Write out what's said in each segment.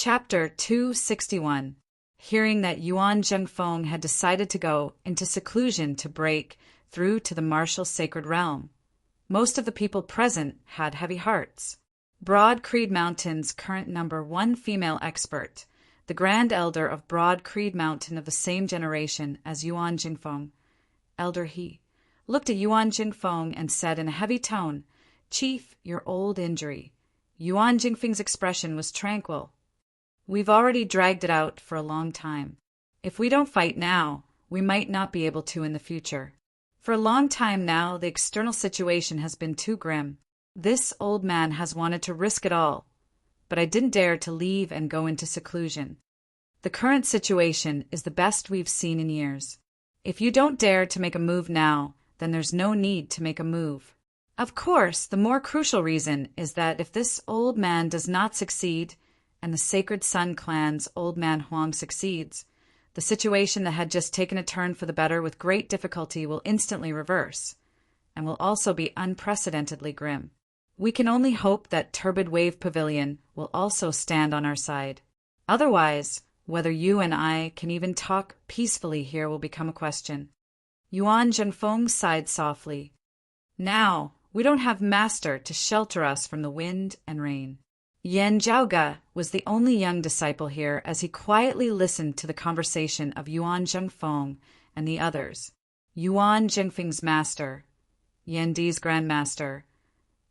Chapter 261. Hearing that Yuan Zhengfeng had decided to go into seclusion to break through to the martial sacred realm, most of the people present had heavy hearts. Broad Creed Mountain's current #1 female expert, the Grand Elder of Broad Creed Mountain of the same generation as Yuan Zhengfeng, Elder He, looked at Yuan Zhengfeng and said in a heavy tone, "Chief, your old injury." Yuan Zhengfeng's expression was tranquil. "We've already dragged it out for a long time. If we don't fight now, we might not be able to in the future. For a long time now, the external situation has been too grim. This old man has wanted to risk it all, but I didn't dare to leave and go into seclusion. The current situation is the best we've seen in years. If you don't dare to make a move now, then there's no need to make a move. Of course, the more crucial reason is that if this old man does not succeed, and the Sacred Sun Clan's old man Huang succeeds, the situation that had just taken a turn for the better with great difficulty will instantly reverse, and will also be unprecedentedly grim. We can only hope that Turbid Wave Pavilion will also stand on our side. Otherwise, whether you and I can even talk peacefully here will become a question." Yuan Zhengfeng sighed softly. "Now, we don't have master to shelter us from the wind and rain." Yan Zhaoge was the only young disciple here as he quietly listened to the conversation of Yuan Zhengfeng and the others. Yuan Zhengfeng's master, Yan Di's grandmaster,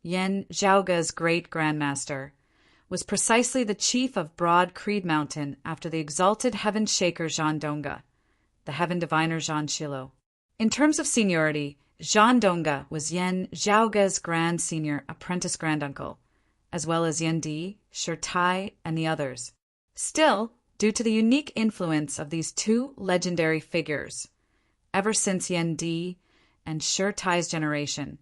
Yan Zhaoge's great-grandmaster, was precisely the chief of Broad Creed Mountain after the exalted heaven shaker Zhan Dongge, the heaven diviner Zhan Shilo. In terms of seniority, Zhan Dongge was Yan Zhaoge's grand senior apprentice granduncle, as well as Yan Di, Shi Tai, and the others. Still, due to the unique influence of these two legendary figures, ever since Yan Di and Shi Tai's generation,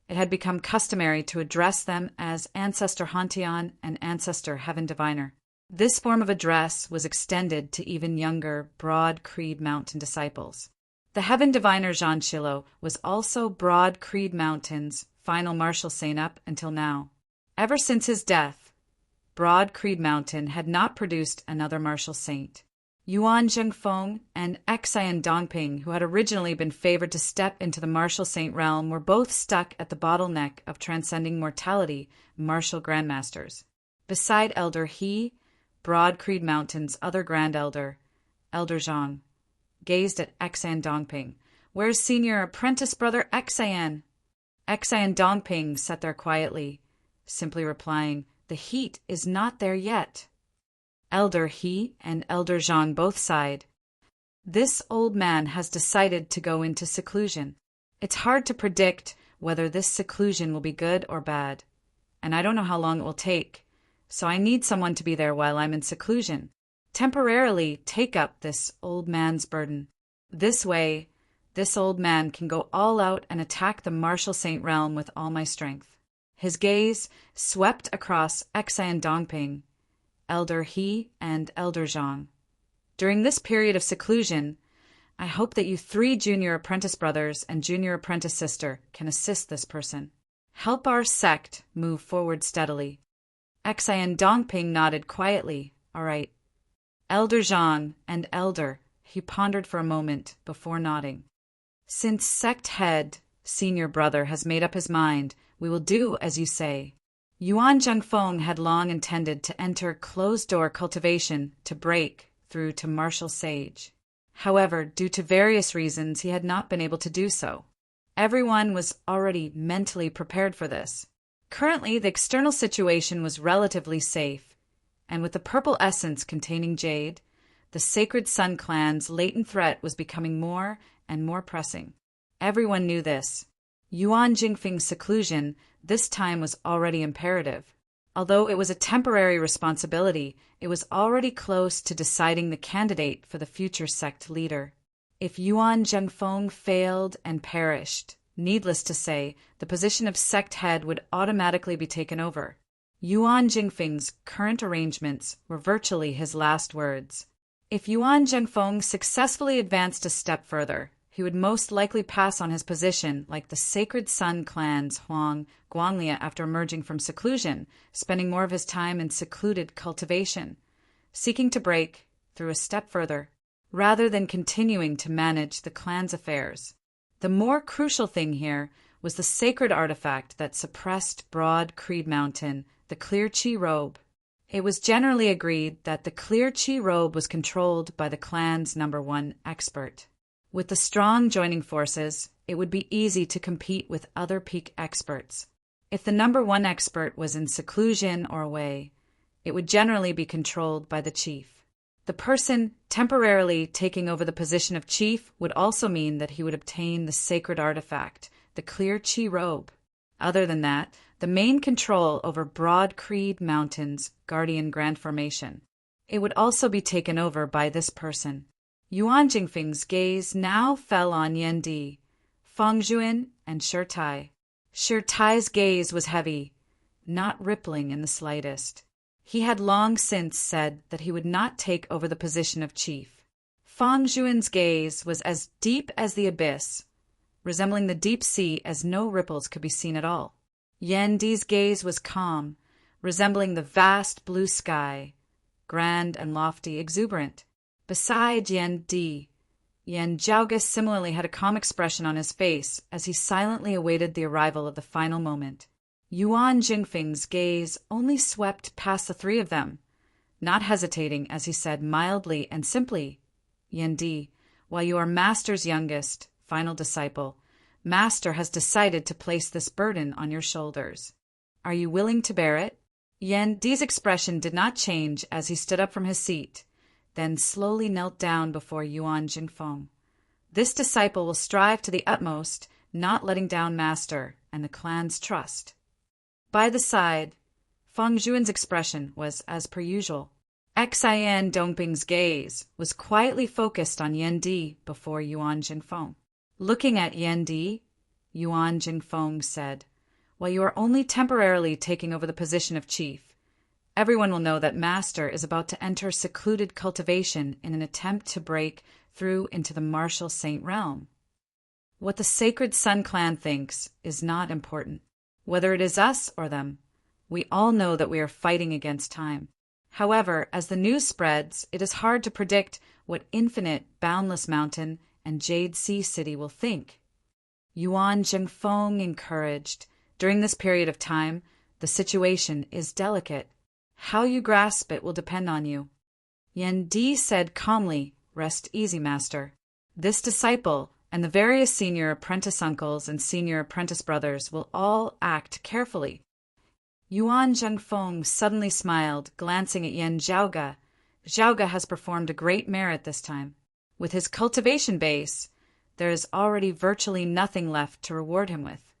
it had become customary to address them as Ancestor Hantian and Ancestor Heaven Diviner. This form of address was extended to even younger Broad Creed Mountain disciples. The Heaven Diviner Zhan Shilo was also Broad Creed Mountain's final martial saint up until now. Ever since his death, Broad Creed Mountain had not produced another martial saint. Yuan Zhengfeng and Xian Dongping, who had originally been favored to step into the martial saint realm, were both stuck at the bottleneck of transcending mortality martial grandmasters. Beside Elder He, Broad Creed Mountain's other grand elder, Elder Zhang, gazed at Xian Dongping. "Where's senior apprentice brother Xian?" Xian Dongping sat there quietly, simply replying, "The heat is not there yet." Elder He and Elder Zhang both sighed. This old man has decided to go into seclusion. It's hard to predict whether this seclusion will be good or bad, and I don't know how long it will take, so I need someone to be there while I'm in seclusion. Temporarily take up this old man's burden. This way, this old man can go all out and attack the martial saint realm with all my strength." His gaze swept across Xian Dongping, Elder He, and Elder Zhang. "During this period of seclusion, I hope that you 3 junior apprentice brothers and junior apprentice sister can assist this person. Help our sect move forward steadily." Xian Dongping nodded quietly. "All right." Elder Zhang and Elder, he pondered for a moment before nodding. "Since sect head, senior brother, has made up his mind, we will do as you say." Yuan Zhengfeng had long intended to enter closed-door cultivation to break through to martial sage. However, due to various reasons, he had not been able to do so. Everyone was already mentally prepared for this. Currently, the external situation was relatively safe, and with the purple essence containing jade, the Sacred Sun Clan's latent threat was becoming more and more pressing. Everyone knew this. Yuan Zhengfeng's seclusion this time was already imperative. Although it was a temporary responsibility, it was already close to deciding the candidate for the future sect leader. If Yuan Zhengfeng failed and perished, needless to say, the position of sect head would automatically be taken over. Yuan Zhengfeng's current arrangements were virtually his last words. If Yuan Zhengfeng successfully advanced a step further, he would most likely pass on his position like the Sacred Sun Clan's Huang Guanglia after emerging from seclusion, spending more of his time in secluded cultivation. seeking to break through a step further, rather than continuing to manage the clan's affairs. The more crucial thing here was the sacred artifact that suppressed Broad Creed Mountain, the Clear Chi Robe. It was generally agreed that the Clear Chi Robe was controlled by the clan's #1 expert. With the strong joining forces, it would be easy to compete with other peak experts. If the #1 expert was in seclusion or away, it would generally be controlled by the chief. The person temporarily taking over the position of chief would also mean that he would obtain the sacred artifact, the Clear Chi Robe. Other than that, the main control over Broad Creed Mountain's Guardian Grand Formation. It would also be taken over by this person. Yuan Jingfeng's gaze now fell on Yan Di, Feng Zhuan, and Shi Tai. Shi Tai's gaze was heavy, not rippling in the slightest. He had long since said that he would not take over the position of chief. Feng Zhuan's gaze was as deep as the abyss, resembling the deep sea as no ripples could be seen at all. Yan Di's gaze was calm, resembling the vast blue sky, grand and lofty, exuberant. Beside Yan Di, Yan Zhaoge similarly had a calm expression on his face as he silently awaited the arrival of the final moment. Yuan Jingfeng's gaze only swept past the three of them, not hesitating as he said mildly and simply, "Yan Di, while you are Master's youngest, final disciple, Master has decided to place this burden on your shoulders. Are you willing to bear it?" Yan Di's expression did not change as he stood up from his seat, then slowly knelt down before Yuan Jingfeng. This disciple will strive to the utmost, not letting down Master and the clan's trust. By the side, Feng Zhuan's expression was as per usual. Xian Dongping's gaze was quietly focused on Yan Di before Yuan Jingfeng. Looking at Yan Di, Yuan Jingfeng said, "While you are only temporarily taking over the position of chief, everyone will know that Master is about to enter secluded cultivation in an attempt to break through into the martial Saint realm. What the Sacred Sun clan thinks is not important. Whether it is us or them, we all know that we are fighting against time. However, as the news spreads, it is hard to predict what Infinite, Boundless Mountain and Jade Sea City will think." Yuan Jingfeng encouraged, "During this period of time, the situation is delicate. How you grasp it will depend on you." Yan Di said calmly, "Rest easy, Master. This disciple and the various senior apprentice uncles and senior apprentice brothers will all act carefully." Yuan Jingfeng suddenly smiled, glancing at Yan Zhaoge. Zhaoge has performed a great merit this time. With his cultivation base, there is already virtually nothing left to reward him with.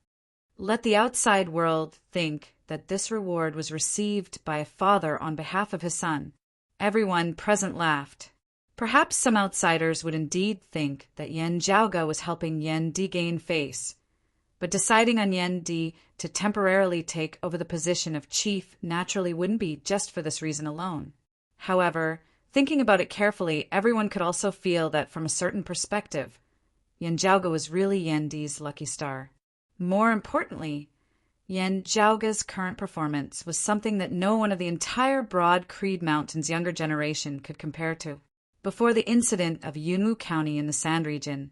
Let the outside world think that this reward was received by a father on behalf of his son. Everyone present laughed. Perhaps some outsiders would indeed think that Yan Zhaoge was helping Yan Di gain face, but deciding on Yan Di to temporarily take over the position of chief naturally wouldn't be just for this reason alone. However, thinking about it carefully, everyone could also feel that from a certain perspective, Yan Zhaoge was really Yan Di's lucky star. More importantly, Yan Zhaoge's current performance was something that no one of the entire Broad Creed Mountain's younger generation could compare to. Before the incident of Yunwu County in the Sand region,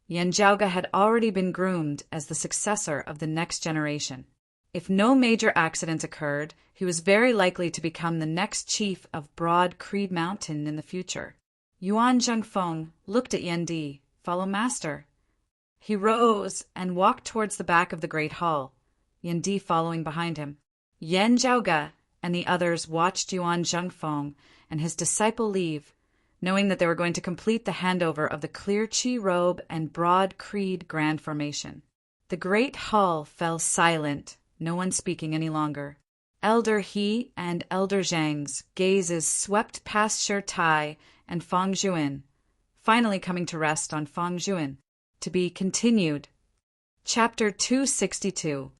Yan Zhaoge had already been groomed as the successor of the next generation. If no major accidents occurred, he was very likely to become the next chief of Broad Creed Mountain in the future. Yuan Jingfeng looked at Yan Di. "Follow Master." He rose and walked towards the back of the great hall, Yan Di following behind him. Yan Zhaoge and the others watched Yuan Jingfeng and his disciple leave, knowing that they were going to complete the handover of the Clear Chi Robe and Broad Creed Grand Formation. The great hall fell silent, no one speaking any longer. Elder He and Elder Zhang's gazes swept past Shi Tai and Feng Zhuan, finally coming to rest on Feng Zhuan. To be continued. Chapter 262.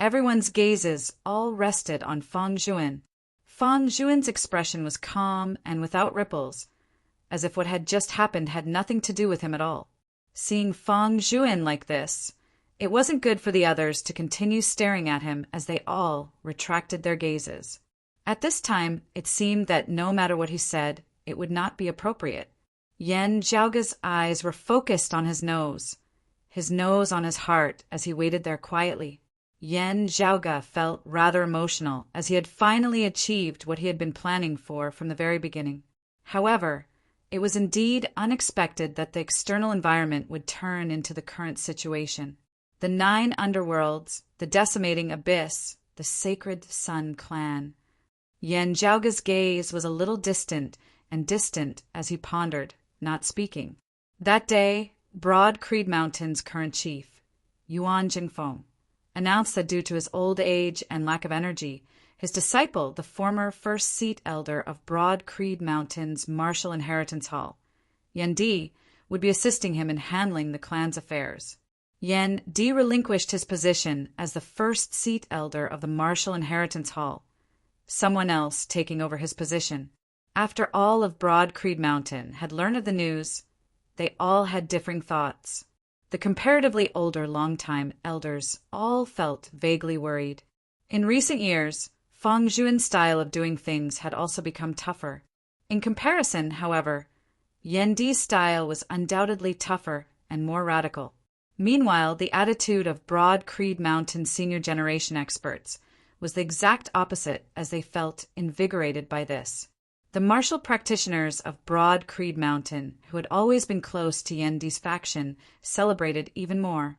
Everyone's gazes all rested on Feng Zhuan. Feng Zhuan's expression was calm and without ripples, as if what had just happened had nothing to do with him at all. Seeing Feng Zhuan like this, it wasn't good for the others to continue staring at him as they all retracted their gazes. At this time, it seemed that no matter what he said, it would not be appropriate. Yan Zhaoga's eyes were focused on his nose on his heart as he waited there quietly. Yan Zhaoga felt rather emotional as he had finally achieved what he had been planning for from the very beginning. However, it was indeed unexpected that the external environment would turn into the current situation. The 9 underworlds, the decimating abyss, the Sacred Sun clan. Yan Zhaoga's gaze was a little distant as he pondered, not speaking. That day, Broad Creed Mountain's current chief, Yuan Jingfeng, announced that due to his old age and lack of energy, his disciple, the former first seat elder of Broad Creed Mountain's Martial Inheritance Hall, Yan Di, would be assisting him in handling the clan's affairs. Yan Di relinquished his position as the first seat elder of the Martial Inheritance Hall, someone else taking over his position. After all of Broad Creed Mountain had learned of the news, they all had differing thoughts. The comparatively older longtime elders all felt vaguely worried. In recent years, Feng Zhuan's style of doing things had also become tougher. In comparison, however, Yan Di's style was undoubtedly tougher and more radical. Meanwhile, the attitude of Broad Creed Mountain senior generation experts was the exact opposite, as they felt invigorated by this. The martial practitioners of Broad Creed Mountain, who had always been close to Yan Di's faction, celebrated even more,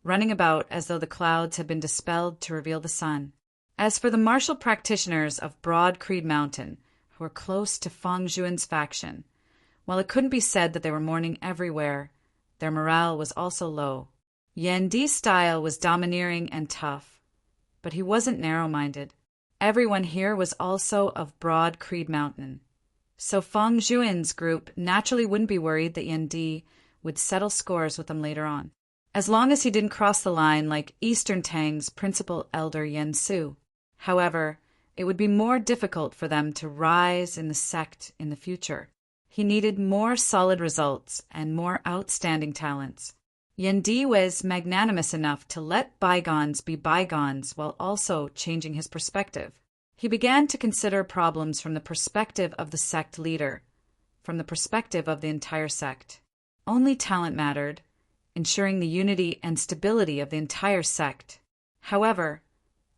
running about as though the clouds had been dispelled to reveal the sun. As for the martial practitioners of Broad Creed Mountain, who were close to Feng Zhuan's faction, while it couldn't be said that they were mourning everywhere, their morale was also low. Yan Di's style was domineering and tough, but he wasn't narrow-minded. Everyone here was also of Broad Creed Mountain, so Feng Zhuan's group naturally wouldn't be worried that Yan Di would settle scores with them later on, as long as he didn't cross the line like Eastern Tang's principal elder Yan Su. However, it would be more difficult for them to rise in the sect in the future. He needed more solid results and more outstanding talents. Yan Di was magnanimous enough to let bygones be bygones while also changing his perspective. He began to consider problems from the perspective of the sect leader, from the perspective of the entire sect. Only talent mattered, ensuring the unity and stability of the entire sect. However,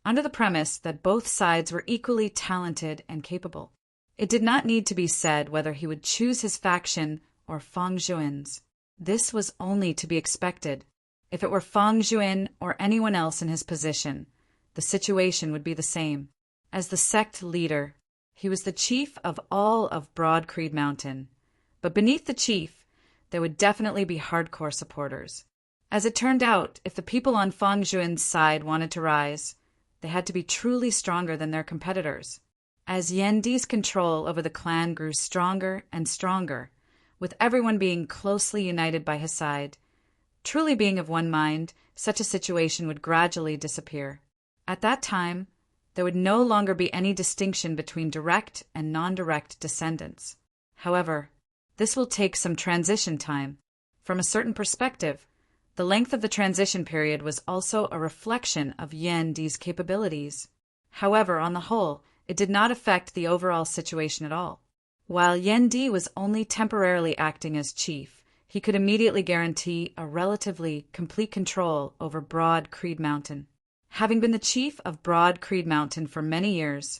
under the premise that both sides were equally talented and capable. It did not need to be said whether he would choose his faction or Feng Zhuan's. This was only to be expected. If it were Feng Zhuan or anyone else in his position, the situation would be the same. As the sect leader, he was the chief of all of Broad Creed Mountain. But beneath the chief, there would definitely be hardcore supporters. As it turned out, if the people on Feng Zhuan's side wanted to rise, they had to be truly stronger than their competitors. As Yan Di's control over the clan grew stronger and stronger, with everyone being closely united by his side, truly being of one mind, such a situation would gradually disappear. At that time, there would no longer be any distinction between direct and non-direct descendants. However, this will take some transition time. From a certain perspective, the length of the transition period was also a reflection of Yan Di's capabilities. However, on the whole, it did not affect the overall situation at all. While Yan Di was only temporarily acting as chief, he could immediately guarantee a relatively complete control over Broad Creed Mountain. Having been the chief of Broad Creed Mountain for many years,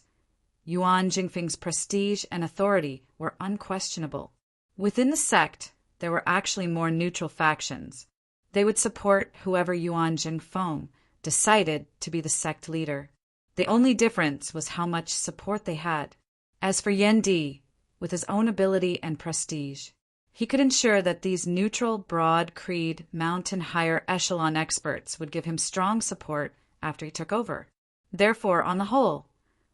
Yuan Jingfeng's prestige and authority were unquestionable. Within the sect, there were actually more neutral factions. They would support whoever Yuan Jingfeng decided to be the sect leader. The only difference was how much support they had. As for Yan Di, with his own ability and prestige, he could ensure that these neutral Broad Creed Mountain higher echelon experts would give him strong support after he took over. Therefore, on the whole,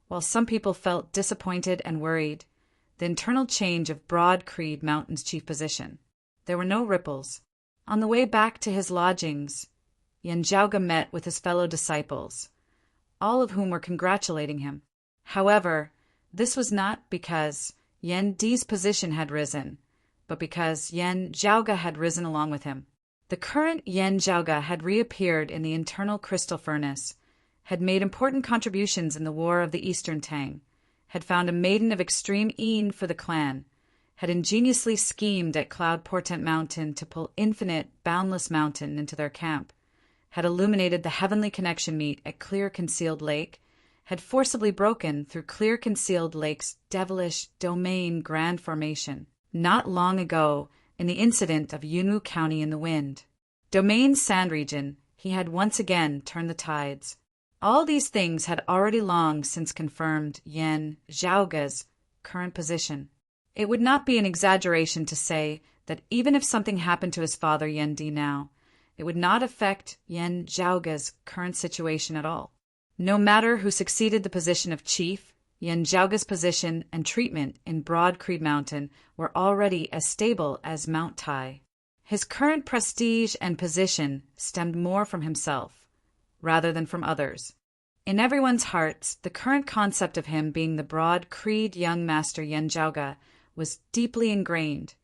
while some people felt disappointed and worried, the internal change of Broad Creed Mountain's chief position, there were no ripples. On the way back to his lodgings, Yan Zhaoga met with his fellow disciples, all of whom were congratulating him. However, this was not because Yan Di's position had risen, but because Yan Zhaoga had risen along with him. The current Yan Zhaoga had reappeared in the internal crystal furnace, had made important contributions in the War of the Eastern Tang, had found a maiden of extreme een for the clan, had ingeniously schemed at Cloud Portent Mountain to pull Infinite, Boundless Mountain into their camp, had illuminated the heavenly connection meet at Clear Concealed Lake, had forcibly broken through Clear Concealed Lake's devilish domain grand formation, not long ago in the incident of Yunwu County in the wind. Domain sand region, he had once again turned the tides. All these things had already long since confirmed Yan Zhaoge's current position. It would not be an exaggeration to say that even if something happened to his father Yan Di now, it would not affect Yan Zhaoge's current situation at all. No matter who succeeded the position of chief, Yan Zhaoge's position and treatment in Broad Creed Mountain were already as stable as Mount Tai. His current prestige and position stemmed more from himself, rather than from others. In everyone's hearts, the current concept of him being the Broad Creed young master Yan Zhaoge was deeply ingrained,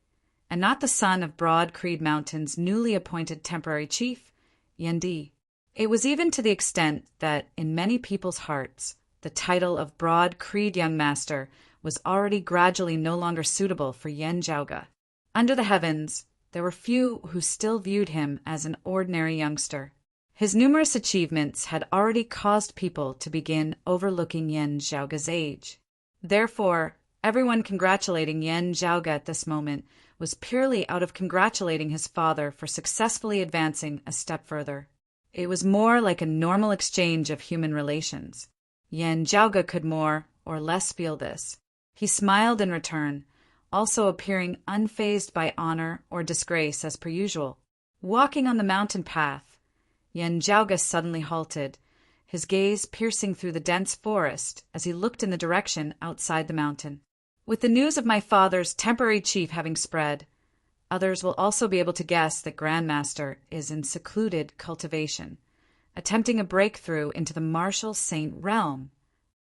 and not the son of Broad Creed Mountain's newly appointed temporary chief, Yan Di. It was even to the extent that, in many people's hearts, the title of Broad Creed young master was already gradually no longer suitable for Yan Zhaoge. Under the heavens, there were few who still viewed him as an ordinary youngster. His numerous achievements had already caused people to begin overlooking Yan Zhaoge's age. Therefore, everyone congratulating Yan Zhaoge at this moment was purely out of congratulating his father for successfully advancing a step further. It was more like a normal exchange of human relations. Yan Zhaoge could more or less feel this. He smiled in return, also appearing unfazed by honor or disgrace as per usual. Walking on the mountain path, Yan Zhaoge suddenly halted, his gaze piercing through the dense forest as he looked in the direction outside the mountain. With the news of my father's temporary chief having spread, others will also be able to guess that Grandmaster is in secluded cultivation, attempting a breakthrough into the martial saint realm.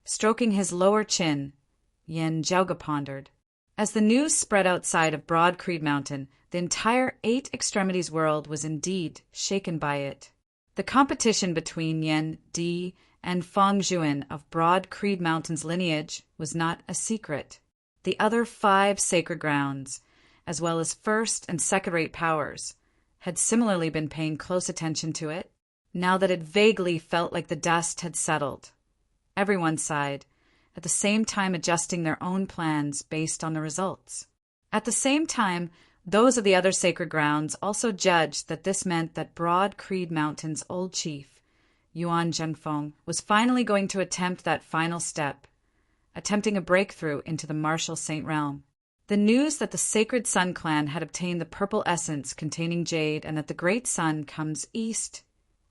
Stroking his lower chin, Yan Zhaoge pondered. As the news spread outside of Broad Creed Mountain, the entire Eight Extremities world was indeed shaken by it. The competition between Yan Di and Feng Zhuan of Broad Creed Mountain's lineage was not a secret. The other 5 sacred grounds, as well as first and second-rate powers, had similarly been paying close attention to it, now that it vaguely felt like the dust had settled. Everyone sighed, at the same time adjusting their own plans based on the results. At the same time, those of the other sacred grounds also judged that this meant that Broad Creed Mountain's old chief, Yuan Zhengfeng, was finally going to attempt that final step, attempting a breakthrough into the martial saint realm. The news that the Sacred Sun clan had obtained the purple essence containing jade and that the Great Sun comes east,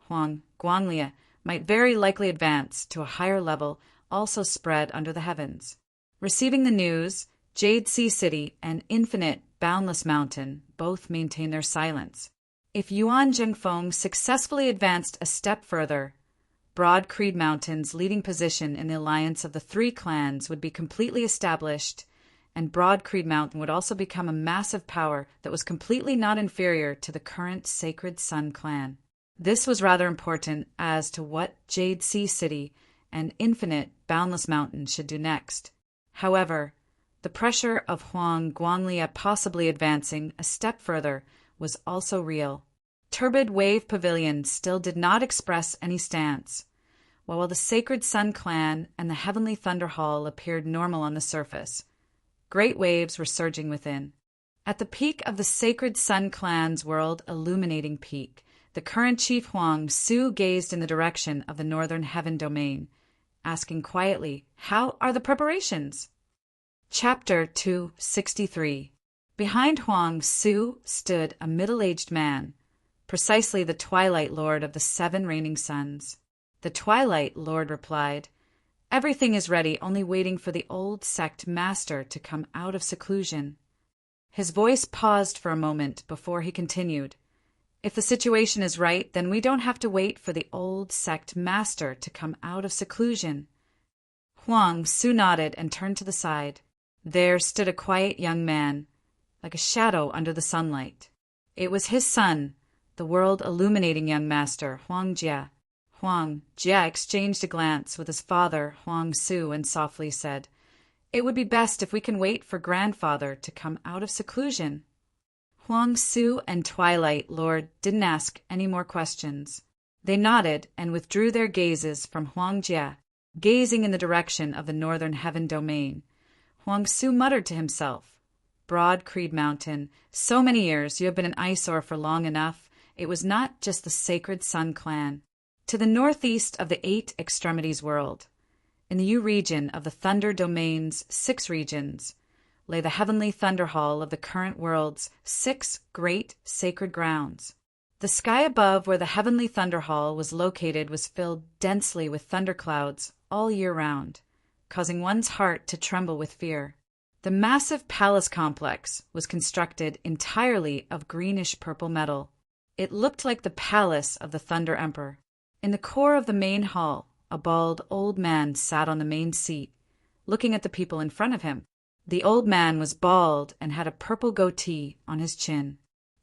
Huang Guanglia, might very likely advance to a higher level, also spread under the heavens. Receiving the news, Jade Sea City and Infinite, Boundless Mountain both maintained their silence. If Yuan Zhengfeng successfully advanced a step further, Broad Creed Mountain's leading position in the alliance of the 3 clans would be completely established, and Broad Creed Mountain would also become a massive power that was completely not inferior to the current Sacred Sun clan. This was rather important as to what Jade Sea City and Infinite, Boundless Mountain should do next. However, the pressure of Huang Guanglia possibly advancing a step further was also real. Turbid Wave Pavilion still did not express any stance, while the Sacred Sun clan and the Heavenly Thunder Hall appeared normal on the surface. Great waves were surging within. At the peak of the Sacred Sun clan's world-illuminating peak, the current Chief Huang Su gazed in the direction of the Northern Heaven domain, asking quietly, "How are the preparations?" Chapter 263. Behind Huang Su stood a middle-aged man, precisely the Twilight Lord of the 7 reigning suns. The Twilight Lord replied, "Everything is ready, only waiting for the old sect master to come out of seclusion." His voice paused for a moment before he continued, "If the situation is right, then we don't have to wait for the old sect master to come out of seclusion." Huang Su nodded and turned to the side. There stood a quiet young man, like a shadow under the sunlight. It was his son, the world-illuminating young master, Huang Jia. Huang Jia exchanged a glance with his father, Huang Su, and softly said, It would be best if we can wait for grandfather to come out of seclusion. Huang Su and Twilight Lord didn't ask any more questions. They nodded and withdrew their gazes from Huang Jie, gazing in the direction of the northern heaven domain. Huang Su muttered to himself, "Broad Creed Mountain, so many years you have been an eyesore for long enough. It was not just the sacred Sun clan. To the northeast of the 8 extremities world, in the U region of the Thunder Domain's 6 regions, lay the heavenly Thunder Hall of the current world's 6 great sacred grounds. The sky above where the heavenly Thunder Hall was located was filled densely with thunderclouds all year round, causing one's heart to tremble with fear. The massive palace complex was constructed entirely of greenish-purple metal. It looked like the palace of the Thunder Emperor. In the core of the main hall, a bald old man sat on the main seat, looking at the people in front of him. The old man was bald and had a purple goatee on his chin.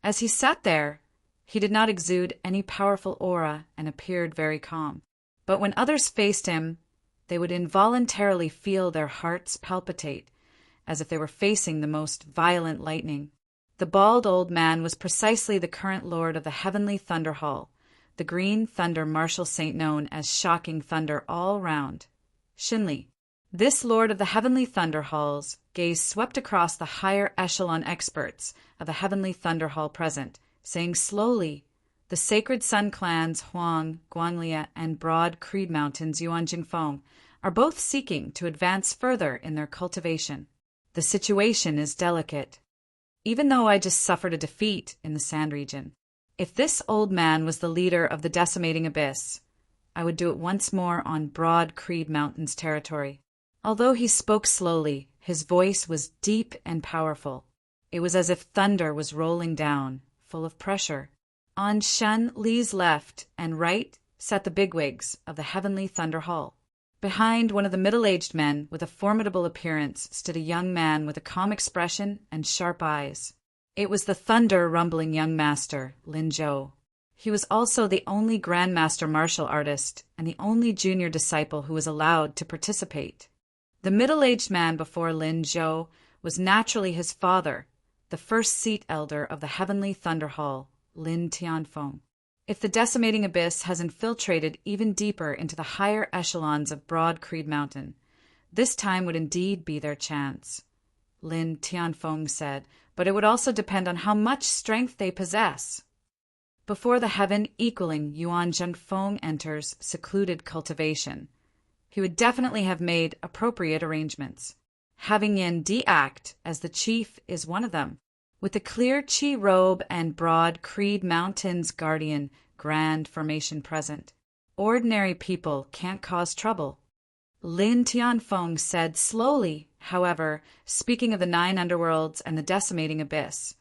As he sat there, he did not exude any powerful aura and appeared very calm. But when others faced him, they would involuntarily feel their hearts palpitate, as if they were facing the most violent lightning. The bald old man was precisely the current lord of the heavenly Thunder Hall, the green thunder martial saint known as Shocking Thunder all round, Shinli. This lord of the heavenly Thunder Halls gaze swept across the higher echelon experts of the heavenly Thunder Hall present, saying slowly, "The sacred Sun clans Huang, Guanglia, and Broad Creed Mountains Yuan Jingfeng are both seeking to advance further in their cultivation. The situation is delicate. Even though I just suffered a defeat in the Sand region, if this old man was the leader of the decimating abyss, I would do it once more on Broad Creed Mountains territory." Although he spoke slowly, his voice was deep and powerful. It was as if thunder was rolling down, full of pressure. On Shen Li's left and right sat the bigwigs of the heavenly Thunder Hall. Behind one of the middle-aged men with a formidable appearance stood a young man with a calm expression and sharp eyes. It was the thunder-rumbling young master, Lin Zhou. He was also the only grandmaster martial artist and the only junior disciple who was allowed to participate. The middle-aged man before Lin Zhou was naturally his father, the first seat elder of the heavenly Thunder Hall, Lin Tianfeng. If the decimating abyss has infiltrated even deeper into the higher echelons of Broad Creed Mountain, this time would indeed be their chance, Lin Tianfeng said, but it would also depend on how much strength they possess. Before the heaven equaling Yuan Zhengfeng enters secluded cultivation, he would definitely have made appropriate arrangements. Having Yin Di act as the chief is one of them. With the clear Qi robe and Broad Creed Mountain's guardian grand formation present, ordinary people can't cause trouble. Lin Tianfeng said slowly, however, speaking of the 9 underworlds and the decimating abyss,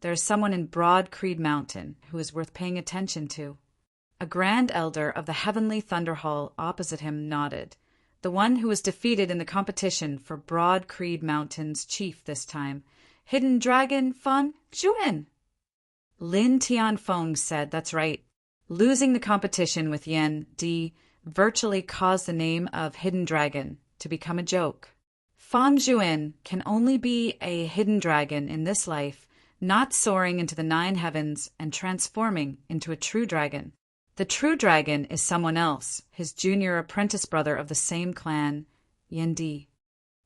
there is someone in Broad Creed Mountain who is worth paying attention to. A grand elder of the heavenly Thunder Hall opposite him nodded, the one who was defeated in the competition for Broad Creed Mountain's chief this time, Hidden Dragon Feng Zhuan. Lin Tianfeng said, "That's right. Losing the competition with Yin Di virtually caused the name of Hidden Dragon to become a joke. Feng Zhuan can only be a hidden dragon in this life, not soaring into the 9 heavens and transforming into a true dragon. The true dragon is someone else, his junior apprentice brother of the same clan, Yin Di."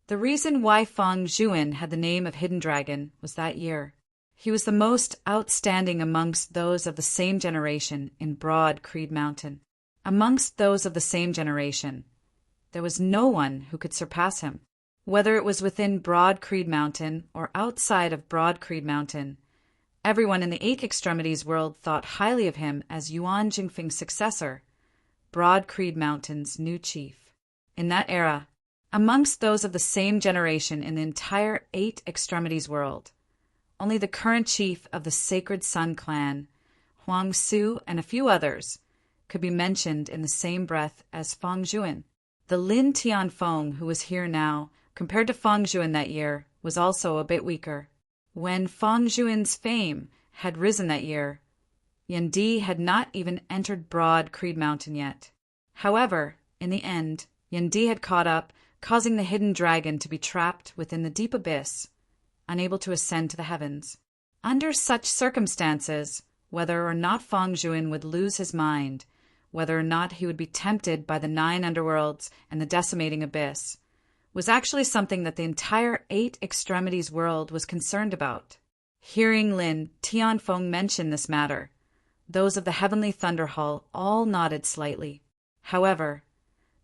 The reason why Feng Zhuan had the name of Hidden Dragon was that year. He was the most outstanding amongst those of the same generation in Broad Creed Mountain. Amongst those of the same generation, there was no one who could surpass him. Whether it was within Broad Creed Mountain or outside of Broad Creed Mountain, everyone in the 8 extremities world thought highly of him as Yuan Jingfeng's successor, Broad Creed Mountain's new chief. In that era, amongst those of the same generation in the entire 8 extremities world, only the current chief of the Sacred Sun clan, Huang Su, and a few others could be mentioned in the same breath as Feng Zhuan. The Lin Tianfeng who was here now, compared to Feng Zhuan that year, was also a bit weaker. When Feng Zhuan's fame had risen that year, Yin Di had not even entered Broad Creed Mountain yet. However, in the end, Yin Di had caught up, causing the hidden dragon to be trapped within the deep abyss, unable to ascend to the heavens. Under such circumstances, whether or not Feng Zhuan would lose his mind, whether or not he would be tempted by the 9 underworlds and the decimating abyss, was actually something that the entire 8 extremities world was concerned about. Hearing Lin Tianfeng mention this matter, those of the Heavenly Thunder Hall all nodded slightly. However,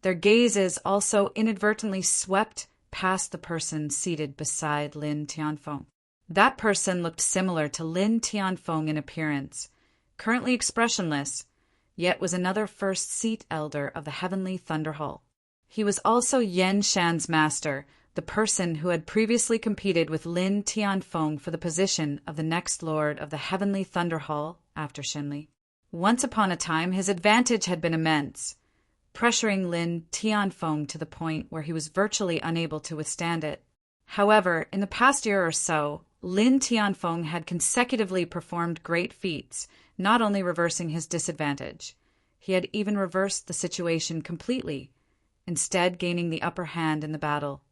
their gazes also inadvertently swept past the person seated beside Lin Tianfeng. That person looked similar to Lin Tianfeng in appearance, currently expressionless, yet was another first seat elder of the Heavenly Thunder Hall. He was also Yan Shan's master, the person who had previously competed with Lin Tianfeng for the position of the next lord of the Heavenly Thunder Hall after Shenli. Once upon a time, his advantage had been immense, pressuring Lin Tianfeng to the point where he was virtually unable to withstand it. However, in the past year or so, Lin Tianfeng had consecutively performed great feats, not only reversing his disadvantage, he had even reversed the situation completely, instead gaining the upper hand in the battle.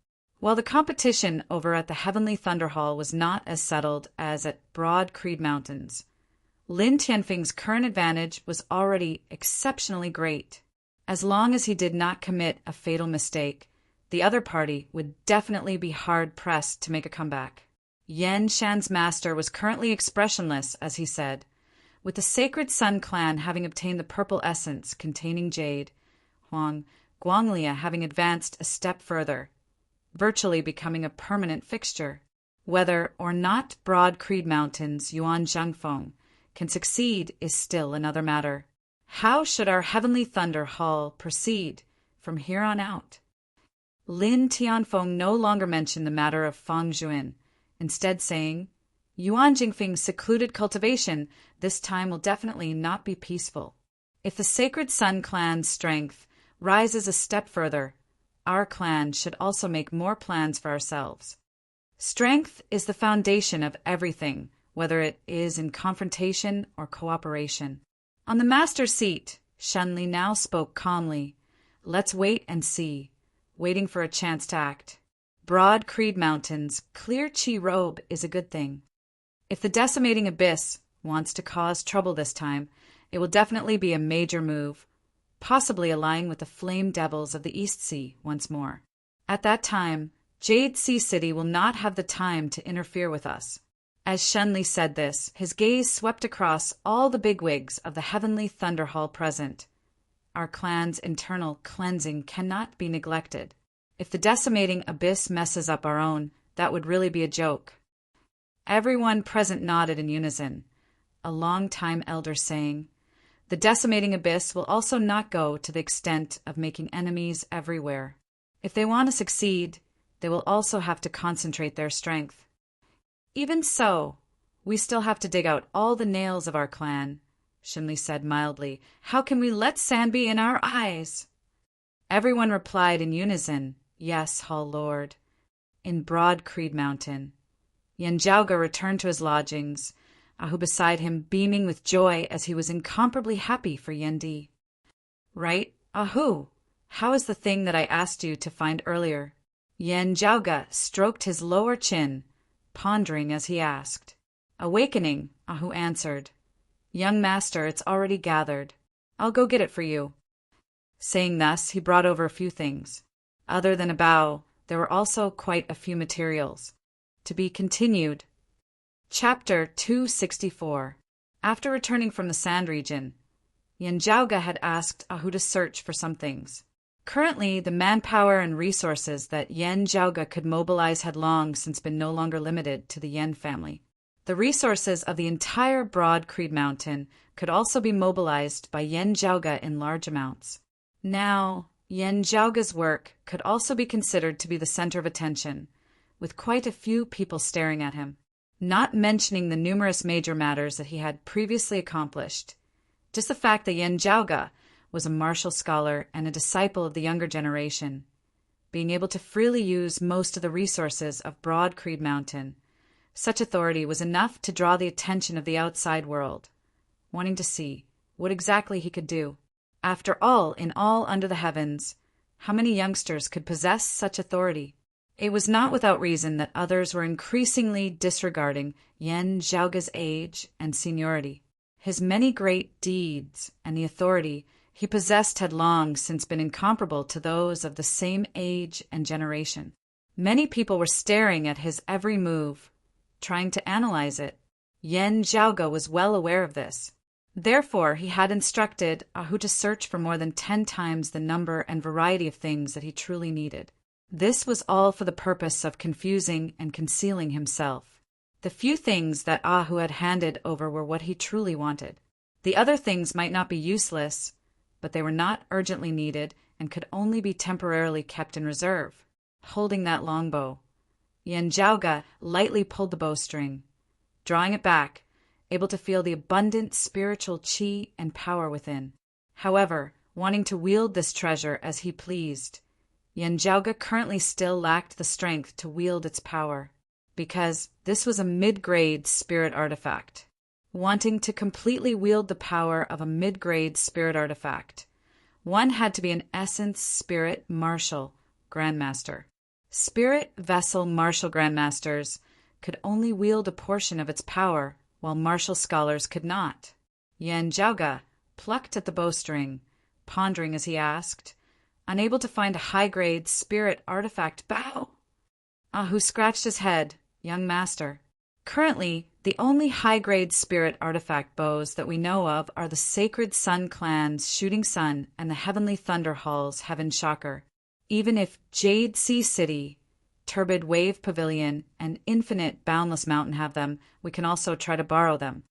While the competition over at the Heavenly Thunder Hall was not as settled as at Broad Creed Mountains, Lin Tianfeng's current advantage was already exceptionally great. As long as he did not commit a fatal mistake, the other party would definitely be hard-pressed to make a comeback. Yan Shan's master was currently expressionless, as he said, with the Sacred Sun clan having obtained the purple essence containing jade, Huang Guanglia having advanced a step further, virtually becoming a permanent fixture. Whether or not Broad Creed Mountains Yuan Zhangfeng can succeed is still another matter. How should our Heavenly Thunder Hall proceed from here on out? Lin Tianfeng no longer mentioned the matter of Feng Zhuan, instead saying, Yuan Jingfeng's secluded cultivation this time will definitely not be peaceful. If the Sacred Sun clan's strength rises a step further, our clan should also make more plans for ourselves. Strength is the foundation of everything, whether it is in confrontation or cooperation. On the master seat, Shenli now spoke calmly. Let's wait and see, waiting for a chance to act. Broad Creed Mountains' clear chi robe is a good thing. If the decimating abyss wants to cause trouble this time, it will definitely be a major move, possibly allying with the flame devils of the East Sea once more. At that time, Jade Sea City will not have the time to interfere with us. As Shenli said this, his gaze swept across all the bigwigs of the Heavenly Thunder Hall present. Our clan's internal cleansing cannot be neglected. If the decimating abyss messes up our own, that would really be a joke. Everyone present nodded in unison, a long-time elder saying, the decimating abyss will also not go to the extent of making enemies everywhere. If they want to succeed, they will also have to concentrate their strength. Even so, we still have to dig out all the nails of our clan, Shenli said mildly. How can we let sand be in our eyes? Everyone replied in unison, yes, Hall Lord. In Broad Creed Mountain. Yan Zhaoga returned to his lodgings, Ahu beside him beaming with joy as he was incomparably happy for Yendi. Right, Ahu, how is the thing that I asked you to find earlier? Yan Zhaoga stroked his lower chin, pondering as he asked. Awakening, Ahu answered. Young master, it's already gathered. I'll go get it for you. Saying thus, he brought over a few things. Other than a bow, there were also quite a few materials. To be continued. Chapter 264. After returning from the sand region, Yan Zhaoga had asked Ahu to search for some things. Currently, the manpower and resources that Yan Zhaoga could mobilize had long since been no longer limited to the Yan family. The resources of the entire Broad Creed Mountain could also be mobilized by Yan Zhaoga in large amounts. Now, Yan Zhaoga's work could also be considered to be the center of attention, with quite a few people staring at him, not mentioning the numerous major matters that he had previously accomplished. Just the fact that Yan Zhaoga was a martial scholar and a disciple of the younger generation, being able to freely use most of the resources of Broad Creed Mountain. Such authority was enough to draw the attention of the outside world, wanting to see what exactly he could do. After all, in all under the heavens, How many youngsters could possess such authority? It was not without reason that others were increasingly disregarding Yan Zhaoge's age and seniority. His many great deeds and the authority he possessed had long since been incomparable to those of the same age and generation. Many people were staring at his every move, trying to analyze it. Yan Zhaoge was well aware of this. Therefore, he had instructed Ahu to search for more than 10 times the number and variety of things that he truly needed. This was all for the purpose of confusing and concealing himself. The few things that Ahu had handed over were what he truly wanted. The other things might not be useless, but they were not urgently needed and could only be temporarily kept in reserve. Holding that longbow, Yan Zhaoge lightly pulled the bowstring, drawing it back, able to feel the abundant spiritual qi and power within. However, wanting to wield this treasure as he pleased, Yan Zhaoge currently still lacked the strength to wield its power, because this was a mid-grade spirit artifact. Wanting to completely wield the power of a mid-grade spirit artifact, one had to be an Essence Spirit Martial Grandmaster. Spirit Vessel Martial Grandmasters could only wield a portion of its power, while martial scholars could not. Yan Zhaoge plucked at the bowstring, pondering as he asked, unable to find a high-grade spirit artifact bow. Ahu scratched his head. Young master. Currently, the only high-grade spirit artifact bows that we know of are the Sacred Sun Clan's Shooting Sun and the Heavenly Thunder Hall's Heaven Shocker. Even if Jade Sea City, Turbid Wave Pavilion, and Infinite Boundless Mountain have them, we can also try to borrow them.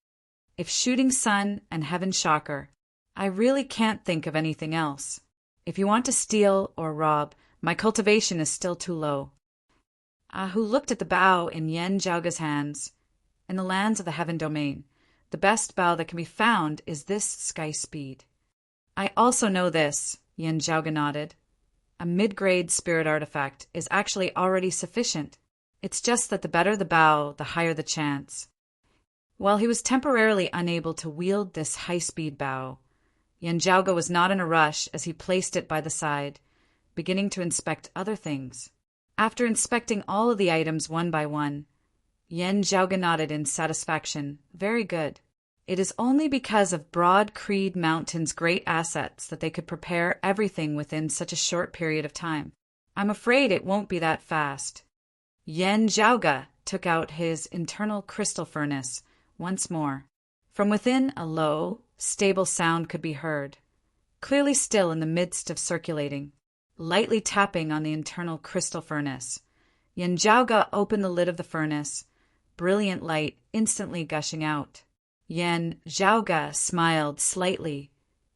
If Shooting Sun and Heaven Shocker, I really can't think of anything else. If you want to steal or rob, my cultivation is still too low. Ahu looked at the bow in Yan Zhaoge's hands. In the lands of the Heaven Domain, the best bow that can be found is this Sky Speed. I also know this, Yan Zhaoge nodded. A mid-grade spirit artifact is actually already sufficient. It's just that the better the bow, the higher the chance. While he was temporarily unable to wield this high-speed bow, Yan Zhaoge was not in a rush as he placed it by the side, beginning to inspect other things. After inspecting all of the items one by one, Yan Zhaoge nodded in satisfaction. Very good. It is only because of Broad Creed Mountain's great assets that they could prepare everything within such a short period of time. I'm afraid it won't be that fast. Yan Zhaoge took out his internal crystal furnace once more. From within, a low, stable sound could be heard, clearly still in the midst of circulating. Lightly tapping on the internal crystal furnace, Yan Zhaoge opened the lid of the furnace, brilliant light instantly gushing out. Yan Zhaoge smiled slightly,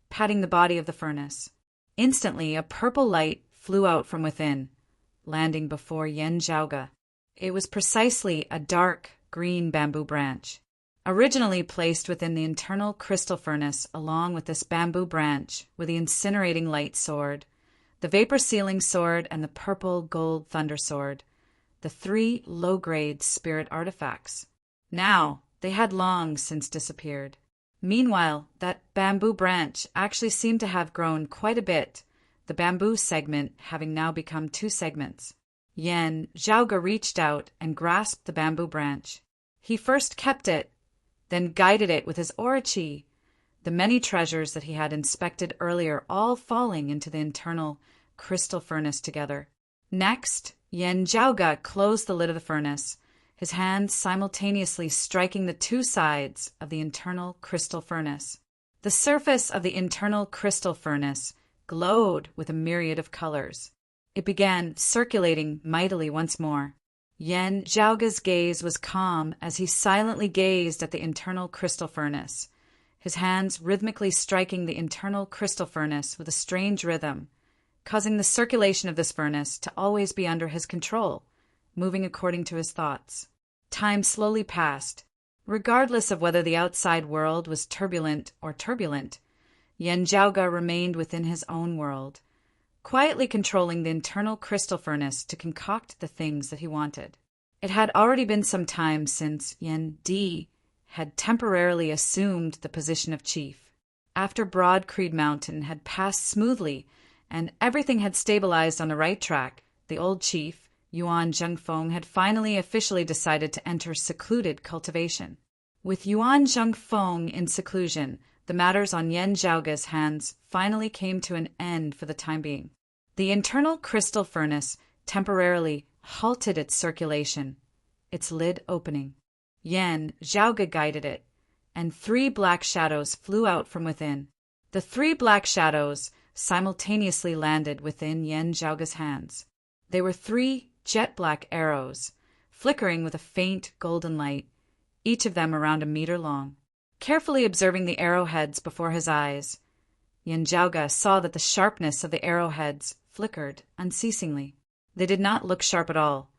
patting the body of the furnace. Instantly, a purple light flew out from within, landing before Yan Zhaoge. It was precisely a dark green bamboo branch. Originally placed within the internal crystal furnace along with this bamboo branch were the incinerating light sword, the vapor sealing sword, and the purple gold thunder sword, the 3 low-grade spirit artifacts. Now, they had long since disappeared. Meanwhile, that bamboo branch actually seemed to have grown quite a bit, the bamboo segment having now become 2 segments. Yan Zhaoge reached out and grasped the bamboo branch. He first kept it, then guided it with his aura qi, the many treasures that he had inspected earlier all falling into the internal crystal furnace together. Next, Yan Zhaoge closed the lid of the furnace, his hands simultaneously striking the 2 sides of the internal crystal furnace. The surface of the internal crystal furnace glowed with a myriad of colors. It began circulating mightily once more. Yan Zhaoge's gaze was calm as he silently gazed at the internal crystal furnace, his hands rhythmically striking the internal crystal furnace with a strange rhythm, causing the circulation of this furnace to always be under his control, moving according to his thoughts. Time slowly passed. Regardless of whether the outside world was turbulent or turbulent, Yan Zhaoge remained within his own world, quietly controlling the internal crystal furnace to concoct the things that he wanted. It had already been some time since Yan Di had temporarily assumed the position of chief. After Broad Creed Mountain had passed smoothly and everything had stabilized on the right track, the old chief, Yuan Zhengfeng, had finally officially decided to enter secluded cultivation. With Yuan Zhengfeng in seclusion, the matters on Yan Zhaoge's hands finally came to an end for the time being. The internal crystal furnace temporarily halted its circulation, its lid opening. Yan Zhaoge guided it, and 3 black shadows flew out from within. The 3 black shadows simultaneously landed within Yan Zhaoge's hands. They were 3 jet-black arrows, flickering with a faint golden light, each of them around a meter long. Carefully observing the arrowheads before his eyes, Yan Zhaoge saw that the sharpness of the arrowheads flickered unceasingly. They did not look sharp at all,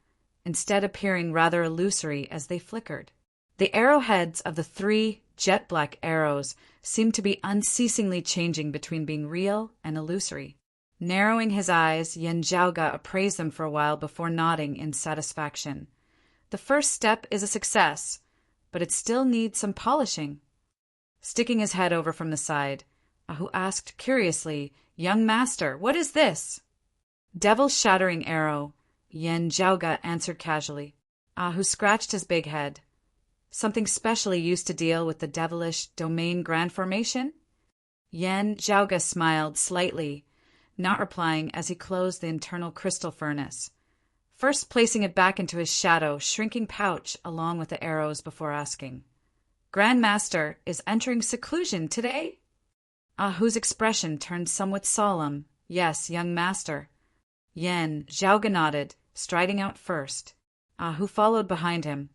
instead appearing rather illusory as they flickered. The arrowheads of the 3 jet-black arrows seemed to be unceasingly changing between being real and illusory. Narrowing his eyes, Yan Zhaoge appraised them for a while before nodding in satisfaction. The first step is a success, but it still needs some polishing. Sticking his head over from the side, Ahu asked curiously, "Young master, what is this?" "Devil's shattering arrow," Yan Zhaoge answered casually. Ahu scratched his big head. "Something specially used to deal with the devilish domain grand formation?" Yan Zhaoge smiled slightly, not replying as he closed the internal crystal furnace, first placing it back into his shadow shrinking pouch along with the arrows before asking, "Grand Master is entering seclusion today?" Ahu's expression turned somewhat solemn. "Yes, young master." Yan Zhaoge nodded, striding out first. Ahu followed behind him,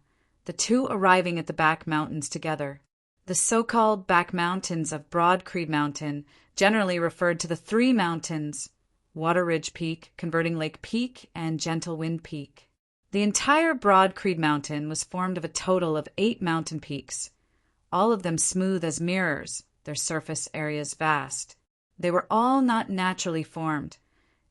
the 2 arriving at the back mountains together. The so-called back mountains of Broad Creed Mountain generally referred to the 3 mountains, Water Ridge Peak, Converting Lake Peak, and Gentle Wind Peak. The entire Broad Creed Mountain was formed of a total of 8 mountain peaks, all of them smooth as mirrors, their surface areas vast. They were all not naturally formed,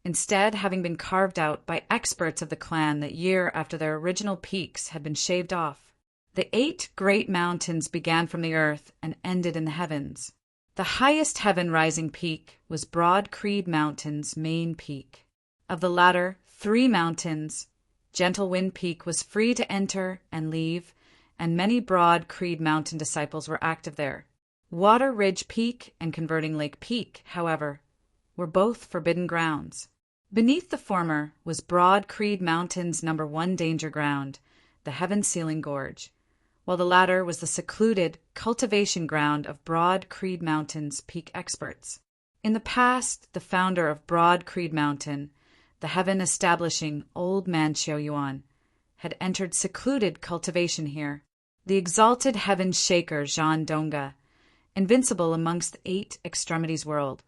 instead having been carved out by experts of the clan that year after their original peaks had been shaved off. The 8 great mountains began from the earth and ended in the heavens. The highest heaven-rising peak was Broad Creed Mountain's main peak. Of the latter 3 mountains, Gentle Wind Peak was free to enter and leave, and many Broad Creed Mountain disciples were active there. Water Ridge Peak and Converting Lake Peak, however, were both forbidden grounds. Beneath the former was Broad Creed Mountain's number 1 danger ground, the Heaven Sealing Gorge, while the latter was the secluded cultivation ground of Broad Creed Mountain's peak experts. In the past, the founder of Broad Creed Mountain, the heaven-establishing Old Man Qiu Yuan, had entered secluded cultivation here. The exalted heaven shaker Zhan Dongge, invincible amongst the 8 extremities world,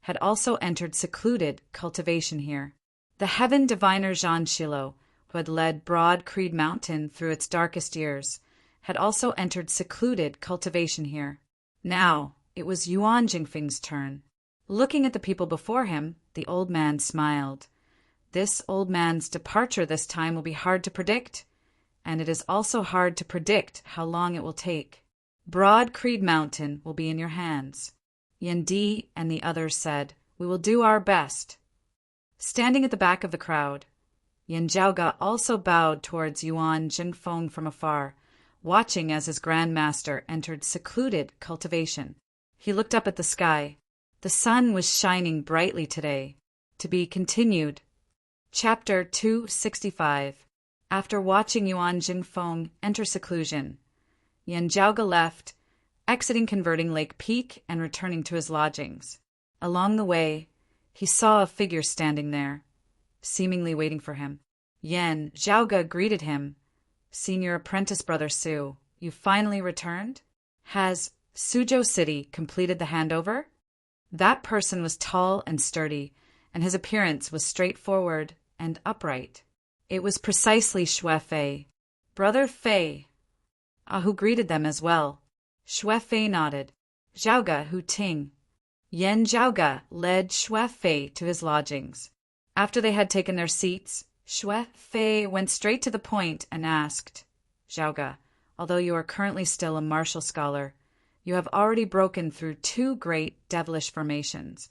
had also entered secluded cultivation here. The heaven diviner Zhan Shilo, who had led Broad Creed Mountain through its darkest years, had also entered secluded cultivation here. Now it was Yuan Jingfeng's turn. Looking at the people before him, the old man smiled. This old man's departure this time will be hard to predict, and it is also hard to predict how long it will take. Broad Creed Mountain will be in your hands. Yan Di and the others said, "We will do our best." Standing at the back of the crowd, Yan Zhaoge also bowed towards Yuan Jingfeng from afar, watching as his Grand Master entered secluded cultivation. He looked up at the sky. The sun was shining brightly today. To be continued. Chapter 265. After watching Yuan Jingfeng enter seclusion, Yan Zhaoge left, exiting Converting Lake Peak and returning to his lodgings. Along the way, he saw a figure standing there, seemingly waiting for him. Yan Zhaoge greeted him. "Senior apprentice brother Su, you finally returned? Has Suzhou City completed the handover?" That person was tall and sturdy, and his appearance was straightforward and upright. It was precisely Xue Fei. "Brother Fei." Ahu greeted them as well. Xue Fei nodded. "Zhaoge Hu Ting." Yan Zhaoge led Xue Fei to his lodgings. After they had taken their seats, Xue Fei went straight to the point and asked, "Zhaoge, although you are currently still a martial scholar, you have already broken through 2 great devilish formations,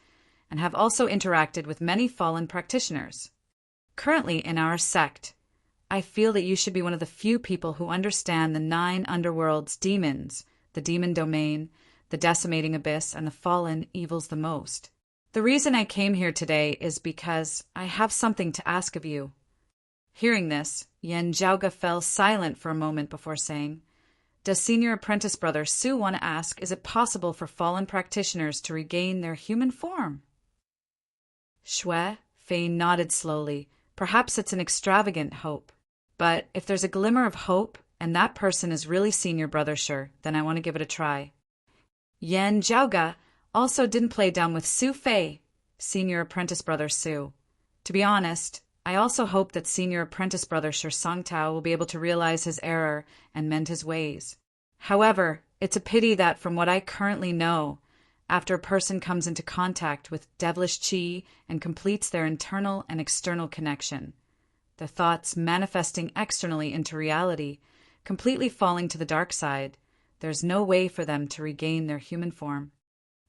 and have also interacted with many fallen practitioners. Currently in our sect, I feel that you should be one of the few people who understand the 9 underworld's demons, the demon domain, the decimating abyss, and the fallen evils the most. The reason I came here today is because I have something to ask of you." Hearing this, Yen Zhaoga fell silent for a moment before saying, "Does Senior Apprentice Brother Su want to ask, is it possible for fallen practitioners to regain their human form?" Shui Fei nodded slowly. Perhaps it's an extravagant hope. But if there's a glimmer of hope, and that person is really Senior Brother Shi, then I want to give it a try. Yen Zhaoga also didn't play dumb with Su Fei, Senior Apprentice Brother Su. To be honest, I also hope that Senior Apprentice Brother Shi Songtao will be able to realize his error and mend his ways. However, it's a pity that from what I currently know, after a person comes into contact with devilish qi and completes their internal and external connection, their thoughts manifesting externally into reality, completely falling to the dark side, there's no way for them to regain their human form.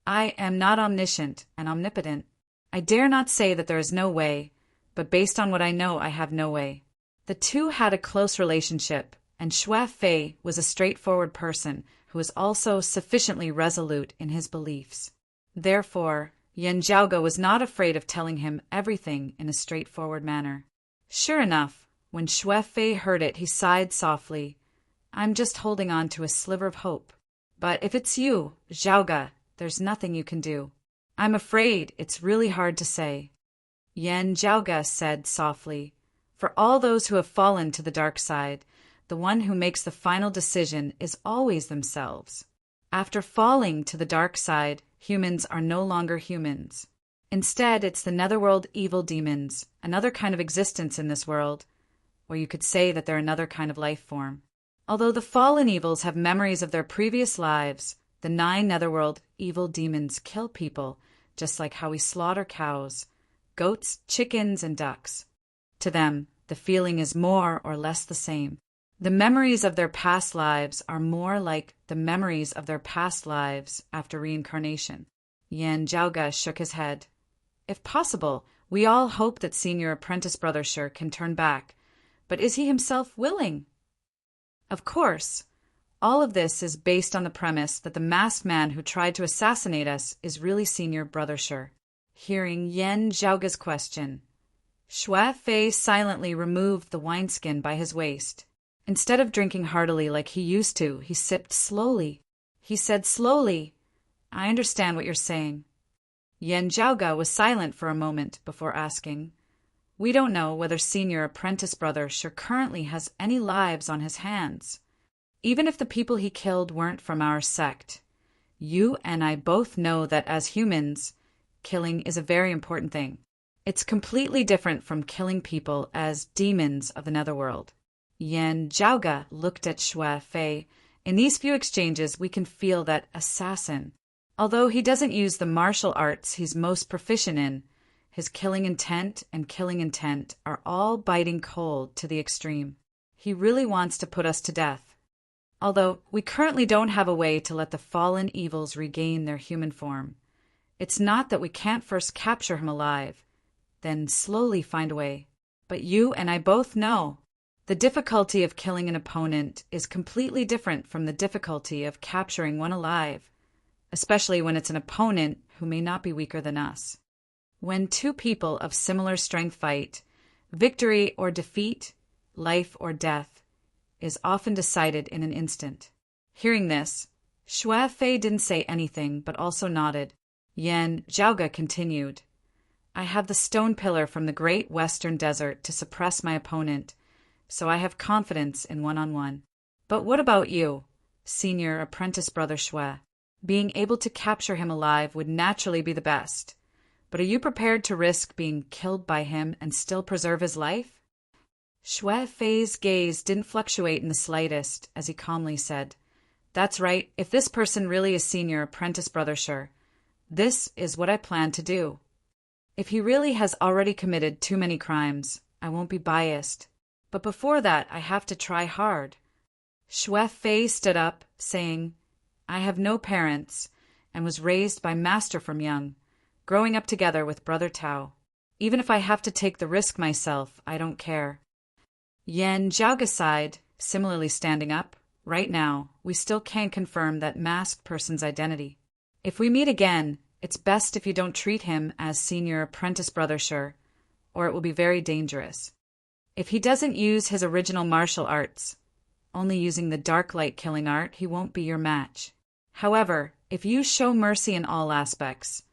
I am not omniscient and omnipotent. I dare not say that there is no way, but based on what I know, I have no way. The two had a close relationship, and Shui Fei was a straightforward person who was also sufficiently resolute in his beliefs. Therefore, Yen Zhaoga was not afraid of telling him everything in a straightforward manner. Sure enough, when Shui Fei heard it, he sighed softly. "I'm just holding on to a sliver of hope. But if it's you, Zhaoga, there's nothing you can do. I'm afraid it's really hard to say." Yen Zhaoga said softly, "For all those who have fallen to the dark side, the one who makes the final decision is always themselves. After falling to the dark side, humans are no longer humans. Instead, it's the netherworld evil demons, another kind of existence in this world, or you could say that they're another kind of life form. Although the fallen evils have memories of their previous lives, the 9 netherworld evil demons kill people, just like how we slaughter cows, goats, chickens, and ducks. To them, the feeling is more or less the same. The memories of their past lives are more like the memories of their past lives after reincarnation." Yen Zhaoga shook his head. "If possible, we all hope that Senior Apprentice Brother Shi can turn back, but is he himself willing?" Of course, all of this is based on the premise that the masked man who tried to assassinate us is really Senior Brother Shi. Hearing Yen Zhaoga's question, Shui Fei silently removed the wineskin by his waist. Instead of drinking heartily like he used to, he sipped slowly. He said slowly, "I understand what you're saying." Yen Zhaoga was silent for a moment before asking, "We don't know whether Senior Apprentice Brother Shi currently has any lives on his hands. Even if the people he killed weren't from our sect, you and I both know that as humans, killing is a very important thing. It's completely different from killing people as demons of the netherworld." Yen Zhaoga looked at Shui Fei. In these few exchanges, we can feel that assassin. Although he doesn't use the martial arts he's most proficient in, his killing intent and killing intent are all biting cold to the extreme. He really wants to put us to death. Although we currently don't have a way to let the fallen evils regain their human form. It's not that we can't first capture him alive, then slowly find a way. But you and I both know the difficulty of killing an opponent is completely different from the difficulty of capturing one alive, especially when it's an opponent who may not be weaker than us. When 2 people of similar strength fight, victory or defeat, life or death, is often decided in an instant. Hearing this, Shui Fei didn't say anything but also nodded. Yen Zhaoga continued, "I have the stone pillar from the great western desert to suppress my opponent, so I have confidence in one-on-one. But what about you, Senior Apprentice Brother Shui? Being able to capture him alive would naturally be the best. But are you prepared to risk being killed by him and still preserve his life?" Shui Fei's gaze didn't fluctuate in the slightest as he calmly said, "That's right, if this person really is Senior Apprentice Brother Shi, this is what I plan to do. If he really has already committed too many crimes, I won't be biased. But before that, I have to try hard." Shui Fei stood up, saying, "I have no parents, and was raised by master from young, growing up together with Brother Tao. Even if I have to take the risk myself, I don't care. Yan Zhaoga sighed, similarly standing up. Right now, we still can't confirm that masked person's identity. If we meet again, it's best if you don't treat him as senior apprentice Brother Shi, or it will be very dangerous. If he doesn't use his original martial arts, only using the dark light killing art, he won't be your match. However, if you show mercy in all aspects,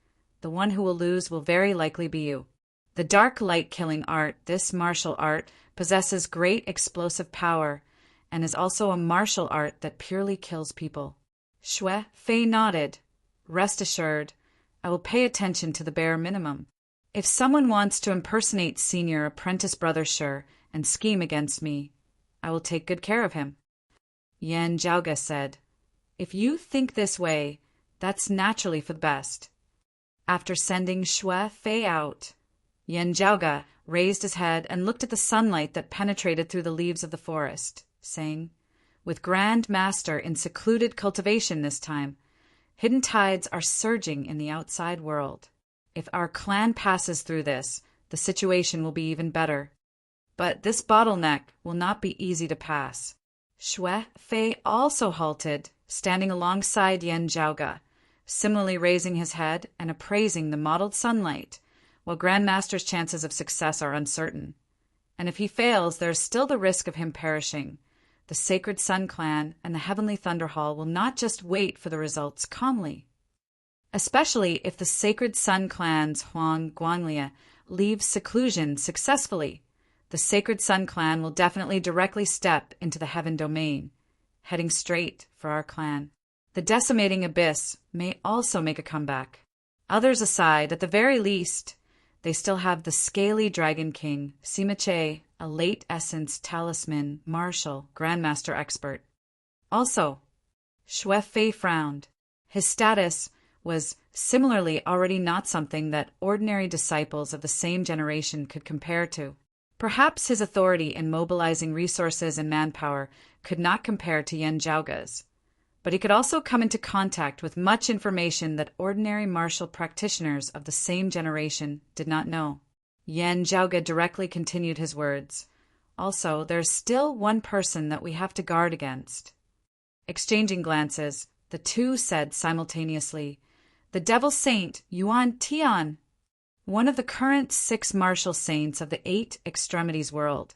the one who will lose will very likely be you. The dark light killing art, this martial art, possesses great explosive power and is also a martial art that purely kills people. Xue Fei nodded. Rest assured, I will pay attention to the bare minimum. If someone wants to impersonate senior apprentice Brother Shi and scheme against me, I will take good care of him. Yan Zhaoga said, If you think this way, that's naturally for the best. After sending Xue Fei out, Yan Zhaoga raised his head and looked at the sunlight that penetrated through the leaves of the forest, saying, With Grand Master in secluded cultivation this time, hidden tides are surging in the outside world. If our clan passes through this, the situation will be even better. But this bottleneck will not be easy to pass. Xue Fei also halted, standing alongside Yan Zhaoga, similarly raising his head and appraising the mottled sunlight, while Grandmaster's chances of success are uncertain. And if he fails, there is still the risk of him perishing. The Sacred Sun Clan and the Heavenly Thunder Hall will not just wait for the results calmly. Especially if the Sacred Sun Clan's Huang Guanglia leaves seclusion successfully, the Sacred Sun Clan will definitely directly step into the Heaven Domain, heading straight for our clan. The Decimating Abyss may also make a comeback. Others aside, at the very least, they still have the Scaly Dragon King, Sima Che, a late essence talisman martial grandmaster expert. Also, Xue Fei frowned. His status was similarly already not something that ordinary disciples of the same generation could compare to. Perhaps his authority in mobilizing resources and manpower could not compare to Yan Zhaoga's, but he could also come into contact with much information that ordinary martial practitioners of the same generation did not know. Yan Zhaoga directly continued his words. Also, there's still one person that we have to guard against. Exchanging glances, the two said simultaneously, The Devil Saint, Yuan Tian, one of the current 6 martial saints of the 8 extremities world,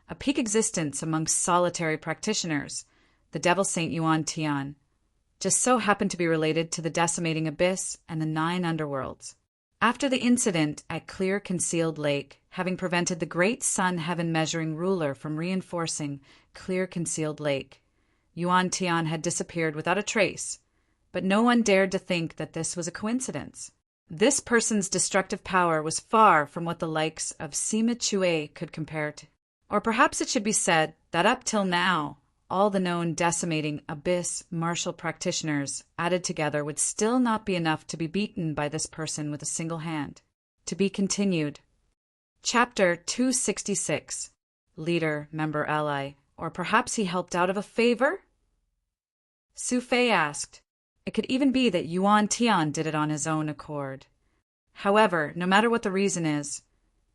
a peak existence amongst solitary practitioners. The Devil Saint Yuan Tian just so happened to be related to the Decimating Abyss and the 9 underworlds. After the incident at Clear Concealed Lake, having prevented the great sun heaven measuring ruler from reinforcing Clear Concealed Lake, Yuan Tian had disappeared without a trace, but no one dared to think that this was a coincidence. This person's destructive power was far from what the likes of Sima Chue could compare to. Or perhaps it should be said that up till now, all the known Decimating Abyss martial practitioners added together would still not be enough to be beaten by this person with a single hand. To be continued. Chapter 266. Leader, member, ally. Or perhaps he helped out of a favor? Su Fei asked. It could even be that Yuan Tian did it on his own accord. However, no matter what the reason is,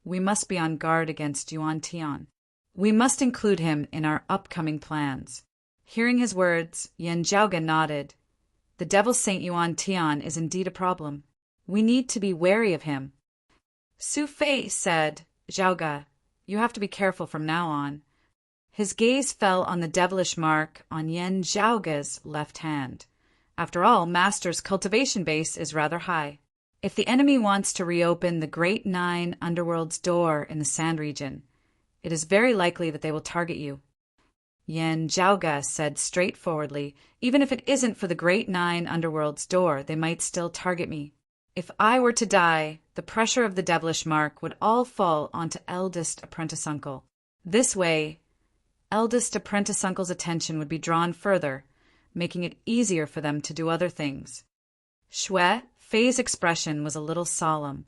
we must be on guard against Yuan Tian. We must include him in our upcoming plans. Hearing his words, Yan Zhaoga nodded. The Devil Saint Yuan Tian is indeed a problem. We need to be wary of him. Su Fei said, Zhaoga, you have to be careful from now on. His gaze fell on the devilish mark on Yan Zhaoga's left hand. After all, Master's cultivation base is rather high. If the enemy wants to reopen the Great 9 Underworld's door in the Sand region, it is very likely that they will target you. Yan Zhaoga said straightforwardly, even if it isn't for the Great 9 Underworld's door, they might still target me. If I were to die, the pressure of the devilish mark would all fall onto eldest apprentice uncle. This way, eldest apprentice uncle's attention would be drawn further, making it easier for them to do other things. Xue Fei's expression was a little solemn.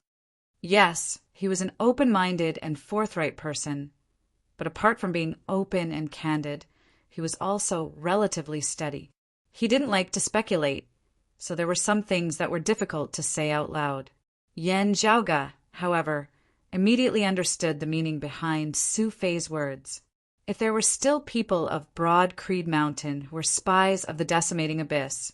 Yes, he was an open-minded and forthright person, but apart from being open and candid, he was also relatively steady. He didn't like to speculate, so there were some things that were difficult to say out loud. Yan Zhaoge, however, immediately understood the meaning behind Su Fei's words. If there were still people of Broad Creed Mountain who were spies of the decimating abyss,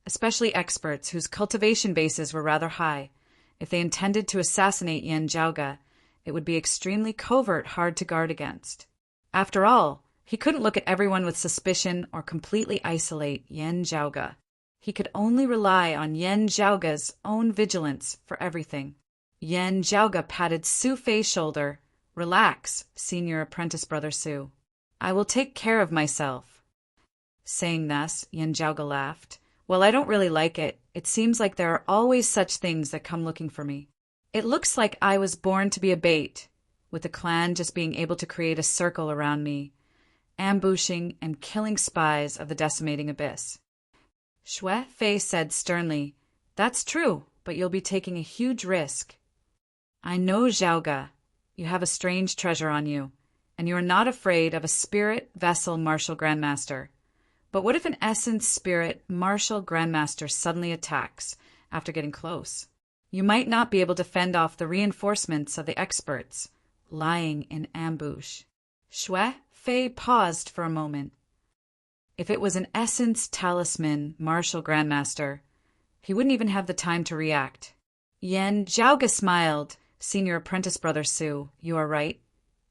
especially experts whose cultivation bases were rather high, if they intended to assassinate Yan Zhaoge, it would be extremely covert, hard to guard against. After all, he couldn't look at everyone with suspicion or completely isolate Yan Zhaoge. He could only rely on Yan Zhaoge's own vigilance for everything. Yan Zhaoge patted Su Fei's shoulder. "Relax, senior apprentice brother Su. I will take care of myself." Saying thus, Yan Zhaoge laughed. "Well, I don't really like it. It seems like there are always such things that come looking for me. It looks like I was born to be a bait, with the clan just being able to create a circle around me, ambushing and killing spies of the decimating abyss." Shui Fei said sternly, "That's true, but you'll be taking a huge risk." "I know, Zhaoge. You have a strange treasure on you, and you are not afraid of a spirit vessel martial grandmaster. But what if an essence spirit martial grandmaster suddenly attacks after getting close? You might not be able to fend off the reinforcements of the experts lying in ambush." Shui Fei paused for a moment. If it was an essence talisman martial grandmaster, he wouldn't even have the time to react. Yan Zhaoge smiled. "Senior apprentice brother Su, you are right.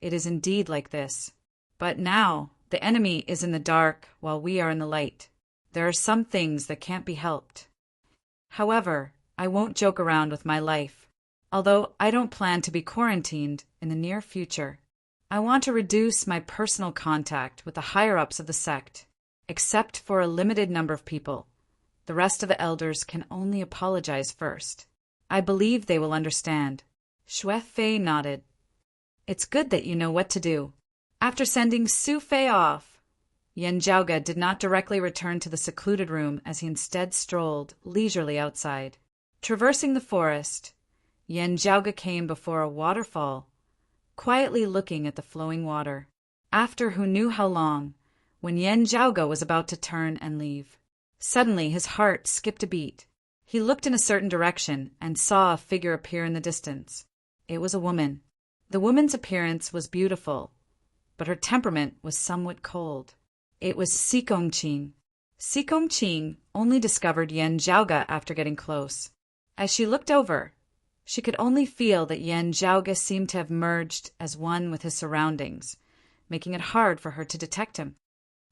It is indeed like this. But now, the enemy is in the dark while we are in the light. There are some things that can't be helped. However, I won't joke around with my life. Although I don't plan to be quarantined in the near future, I want to reduce my personal contact with the higher-ups of the sect, except for a limited number of people. The rest of the elders can only apologize first. I believe they will understand." Shui Fei nodded. "It's good that you know what to do." After sending Su Fei off, Yan Zhaoge did not directly return to the secluded room as he instead strolled leisurely outside. Traversing the forest, Yan Zhaoge came before a waterfall, quietly looking at the flowing water. After who knew how long, when Yan Zhaoge was about to turn and leave, suddenly his heart skipped a beat. He looked in a certain direction and saw a figure appear in the distance. It was a woman. The woman's appearance was beautiful, but her temperament was somewhat cold. It was Sikongqing. Sikongqing only discovered Yan Zhaoge after getting close. As she looked over, she could only feel that Yan Zhaoge seemed to have merged as one with his surroundings, making it hard for her to detect him.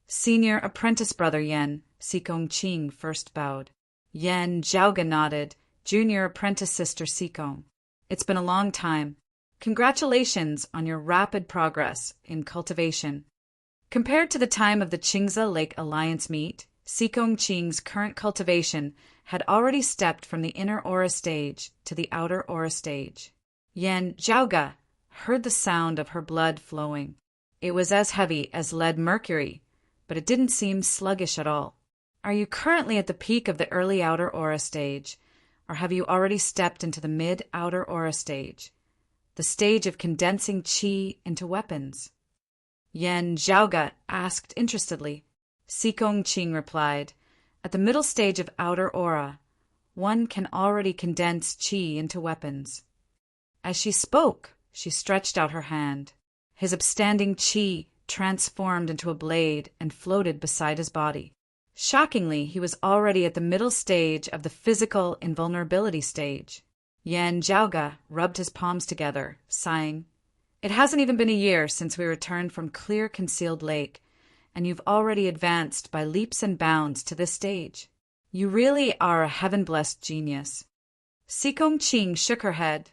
"Senior apprentice brother Yan," Sikongqing first bowed. Yan Zhaoge nodded. "Junior apprentice sister Sikong. It's been a long time. Congratulations on your rapid progress in cultivation." Compared to the time of the Qingze Lake Alliance meet, Sikongqing's current cultivation had already stepped from the inner aura stage to the outer aura stage. Yan Zhaoge heard the sound of her blood flowing. It was as heavy as lead mercury, but it didn't seem sluggish at all. "Are you currently at the peak of the early outer aura stage, or have you already stepped into the mid-outer aura stage, the stage of condensing qi into weapons?" Yan Zhaoge asked interestedly. Sikongqing replied, "At the middle stage of outer aura, one can already condense qi into weapons." As she spoke, she stretched out her hand. His upstanding qi transformed into a blade and floated beside his body. Shockingly, he was already at the middle stage of the physical invulnerability stage. Yan Zhaoge rubbed his palms together, sighing. "It hasn't even been a year since we returned from Clear Concealed Lake, and you've already advanced by leaps and bounds to this stage. You really are a heaven-blessed genius." Sikongqing shook her head.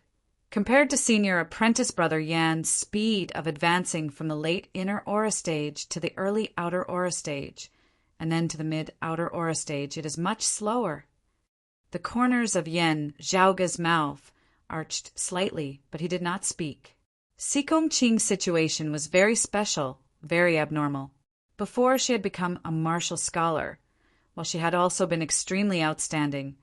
Compared to senior apprentice brother Yan's speed of advancing from the late inner aura stage to the early outer aura stage, and then to the mid-outer aura stage, it is much slower. The corners of Yan Zhaoge's mouth arched slightly, but he did not speak. Sikongqing's situation was very special, very abnormal. Before, she had become a martial scholar, while she had also been extremely outstanding.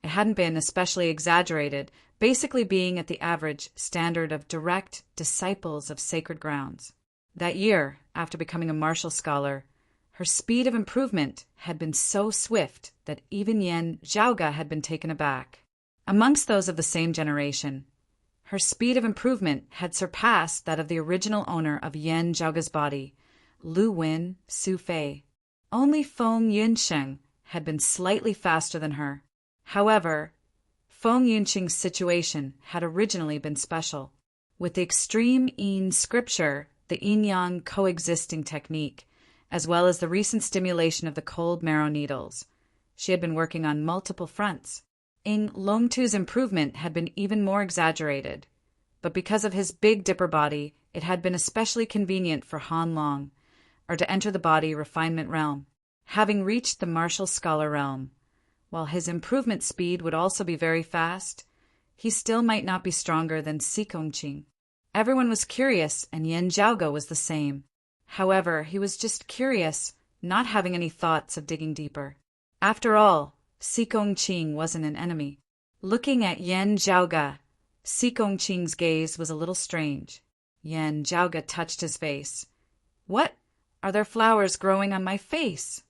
It hadn't been especially exaggerated, basically being at the average standard of direct disciples of sacred grounds. That year, after becoming a martial scholar, her speed of improvement had been so swift that even Yan Zhaoge had been taken aback. amongst those of the same generation. Her speed of improvement had surpassed that of the original owner of Yan Zhaoga's body, Lu Wen Su Fei. Only Feng Yunsheng had been slightly faster than her. However, Feng Yunsheng's situation had originally been special. With the extreme yin scripture, the yin-yang coexisting technique, as well as the recent stimulation of the cold marrow needles, she had been working on multiple fronts. Ing Longtu's improvement had been even more exaggerated, but because of his Big Dipper body, it had been especially convenient for Han Long, or to enter the body refinement realm, having reached the martial scholar realm. While his improvement speed would also be very fast, he still might not be stronger than Xikongqing. Everyone was curious, and Yan Zhaoga was the same. However, he was just curious, not having any thoughts of digging deeper. After all, Xikongqing wasn't an enemy. Looking at Yan Zhaoga, Xikongqing's gaze was a little strange. Yan Zhaoga touched his face. "What? Are there flowers growing on my face?"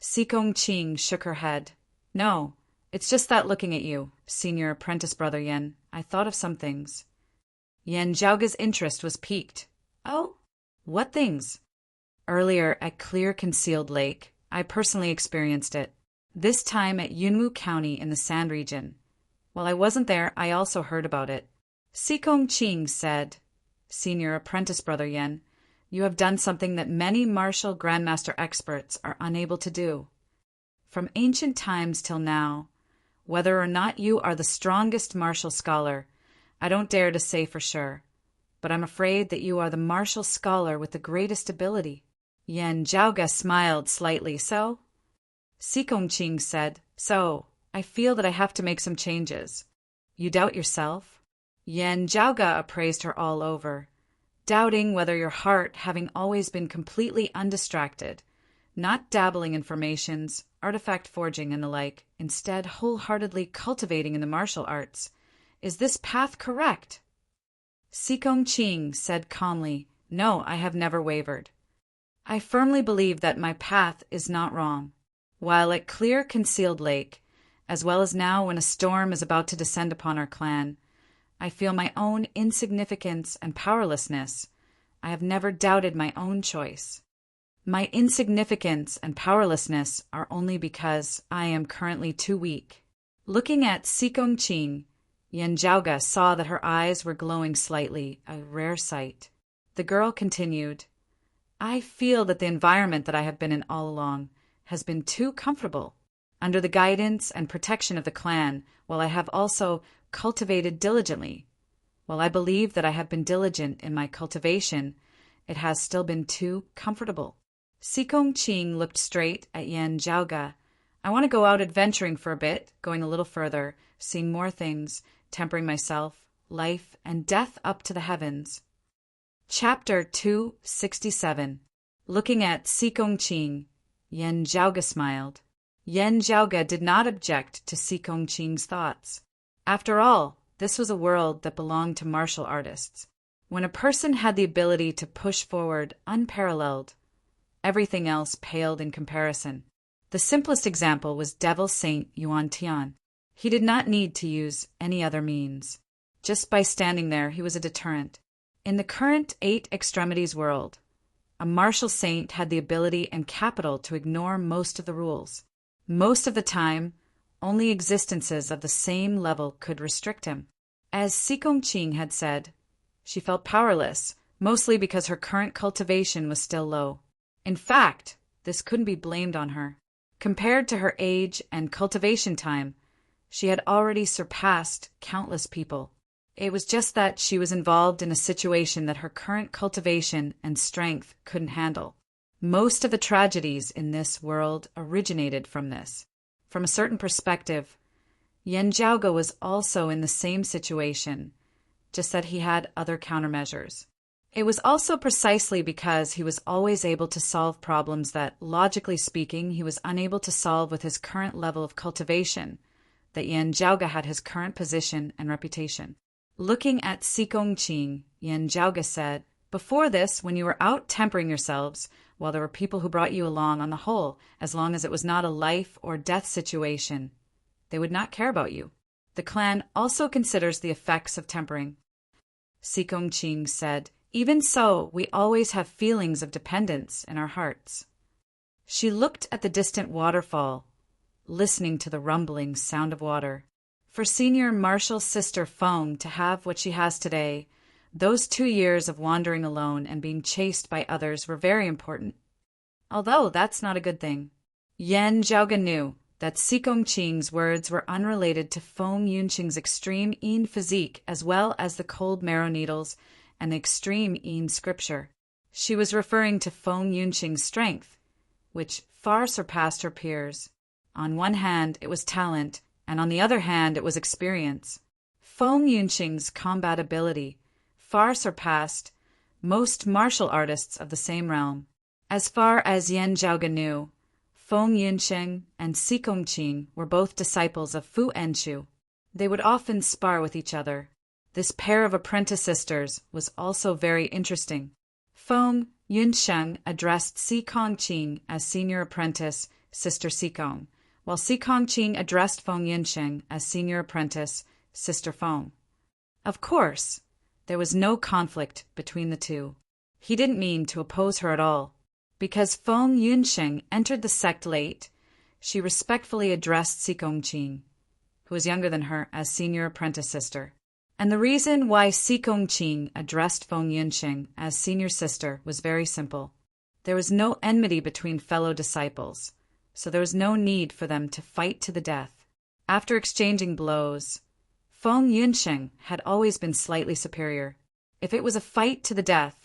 Xikongqing shook her head. "No, it's just that looking at you, senior apprentice brother Yan, I thought of some things." Yan Zhaoga's interest was piqued. "Oh, what things?" "Earlier at Clear Concealed Lake, I personally experienced it. This time at Yunwu County in the Sand region. While I wasn't there, I also heard about it." Xikongqing said, "Senior apprentice brother Yan, you have done something that many martial grandmaster experts are unable to do. From ancient times till now, whether or not you are the strongest martial scholar, I don't dare to say for sure, but I'm afraid that you are the martial scholar with the greatest ability." Yan Zhaoga smiled slightly. "So?" Xikongqing said, "So, I feel that I have to make some changes." "You doubt yourself?" Yan Zhaoga appraised her all over, doubting whether your heart, having always been completely undistracted, not dabbling in formations, artifact forging, and the like, instead wholeheartedly cultivating in the martial arts, is this path correct? Xikongqing said calmly, "No, I have never wavered. I firmly believe that my path is not wrong. While at Clear Concealed Lake, as well as now when a storm is about to descend upon our clan, I feel my own insignificance and powerlessness. I have never doubted my own choice. My insignificance and powerlessness are only because I am currently too weak." Looking at Xikongqing, Yan Zhaoga saw that her eyes were glowing slightly, a rare sight. The girl continued, "I feel that the environment that I have been in all along has been too comfortable. Under the guidance and protection of the clan, while I have also cultivated diligently, while I believe that I have been diligent in my cultivation, it has still been too comfortable." Xikongqing looked straight at Yan Zhaoga. "I want to go out adventuring for a bit, going a little further, seeing more things, tempering myself, life, and death up to the heavens." Chapter 267. Looking at Xikongqing, Yan Zhaoga smiled. Yan Zhaoga did not object to Xikongqing's thoughts. After all, this was a world that belonged to martial artists. When a person had the ability to push forward unparalleled, everything else paled in comparison. The simplest example was Devil Saint Yuan Tian. He did not need to use any other means. Just by standing there, he was a deterrent. In the current 8 extremities world, a martial saint had the ability and capital to ignore most of the rules. Most of the time, only existences of the same level could restrict him. As Xikongqing had said, she felt powerless, mostly because her current cultivation was still low. In fact, this couldn't be blamed on her. Compared to her age and cultivation time, she had already surpassed countless people. It was just that she was involved in a situation that her current cultivation and strength couldn't handle. Most of the tragedies in this world originated from this. From a certain perspective, Yan Zhaoga was also in the same situation, just that he had other countermeasures. It was also precisely because he was always able to solve problems that, logically speaking, he was unable to solve with his current level of cultivation, that Yan Zhaoga had his current position and reputation. Looking at Xikongqing, Yan Zhaoga said, "Before this, when you were out tempering yourselves, while there were people who brought you along on the whole, as long as it was not a life or death situation, they would not care about you. The clan also considers the effects of tempering. Sikongqing said, "Even so, we always have feelings of dependence in our hearts." She looked at the distant waterfall, listening to the rumbling sound of water. For senior Marshall's sister Feng to have what she has today, those 2 years of wandering alone and being chased by others were very important. Although that's not a good thing. Yan Zhaoga knew that Sikongqing's words were unrelated to Feng Yunqing's extreme Yin physique as well as the cold marrow needles and the extreme Yin scripture. She was referring to Feng Yunqing's strength, which far surpassed her peers. On one hand, it was talent, and on the other hand, it was experience. Feng Yunqing's combat ability far surpassed most martial artists of the same realm. As far as Yan Zhaoga knew, Feng Yunqing and Sikongqing were both disciples of Fu Enshu. They would often spar with each other. This pair of apprentice sisters was also very interesting. Feng Yunsheng addressed Sikongqing as senior apprentice, Sister Sikong, while Sikongqing addressed Feng Yunsheng as senior apprentice, Sister Feng. Of course, there was no conflict between the two. He didn't mean to oppose her at all. Because Feng Yunsheng entered the sect late, she respectfully addressed Sikongqing, who was younger than her, as senior apprentice sister. And the reason why Sikongqing addressed Feng Yunsheng as senior sister was very simple. There was no enmity between fellow disciples, so there was no need for them to fight to the death. After exchanging blows, Feng Yunsheng had always been slightly superior. If it was a fight to the death,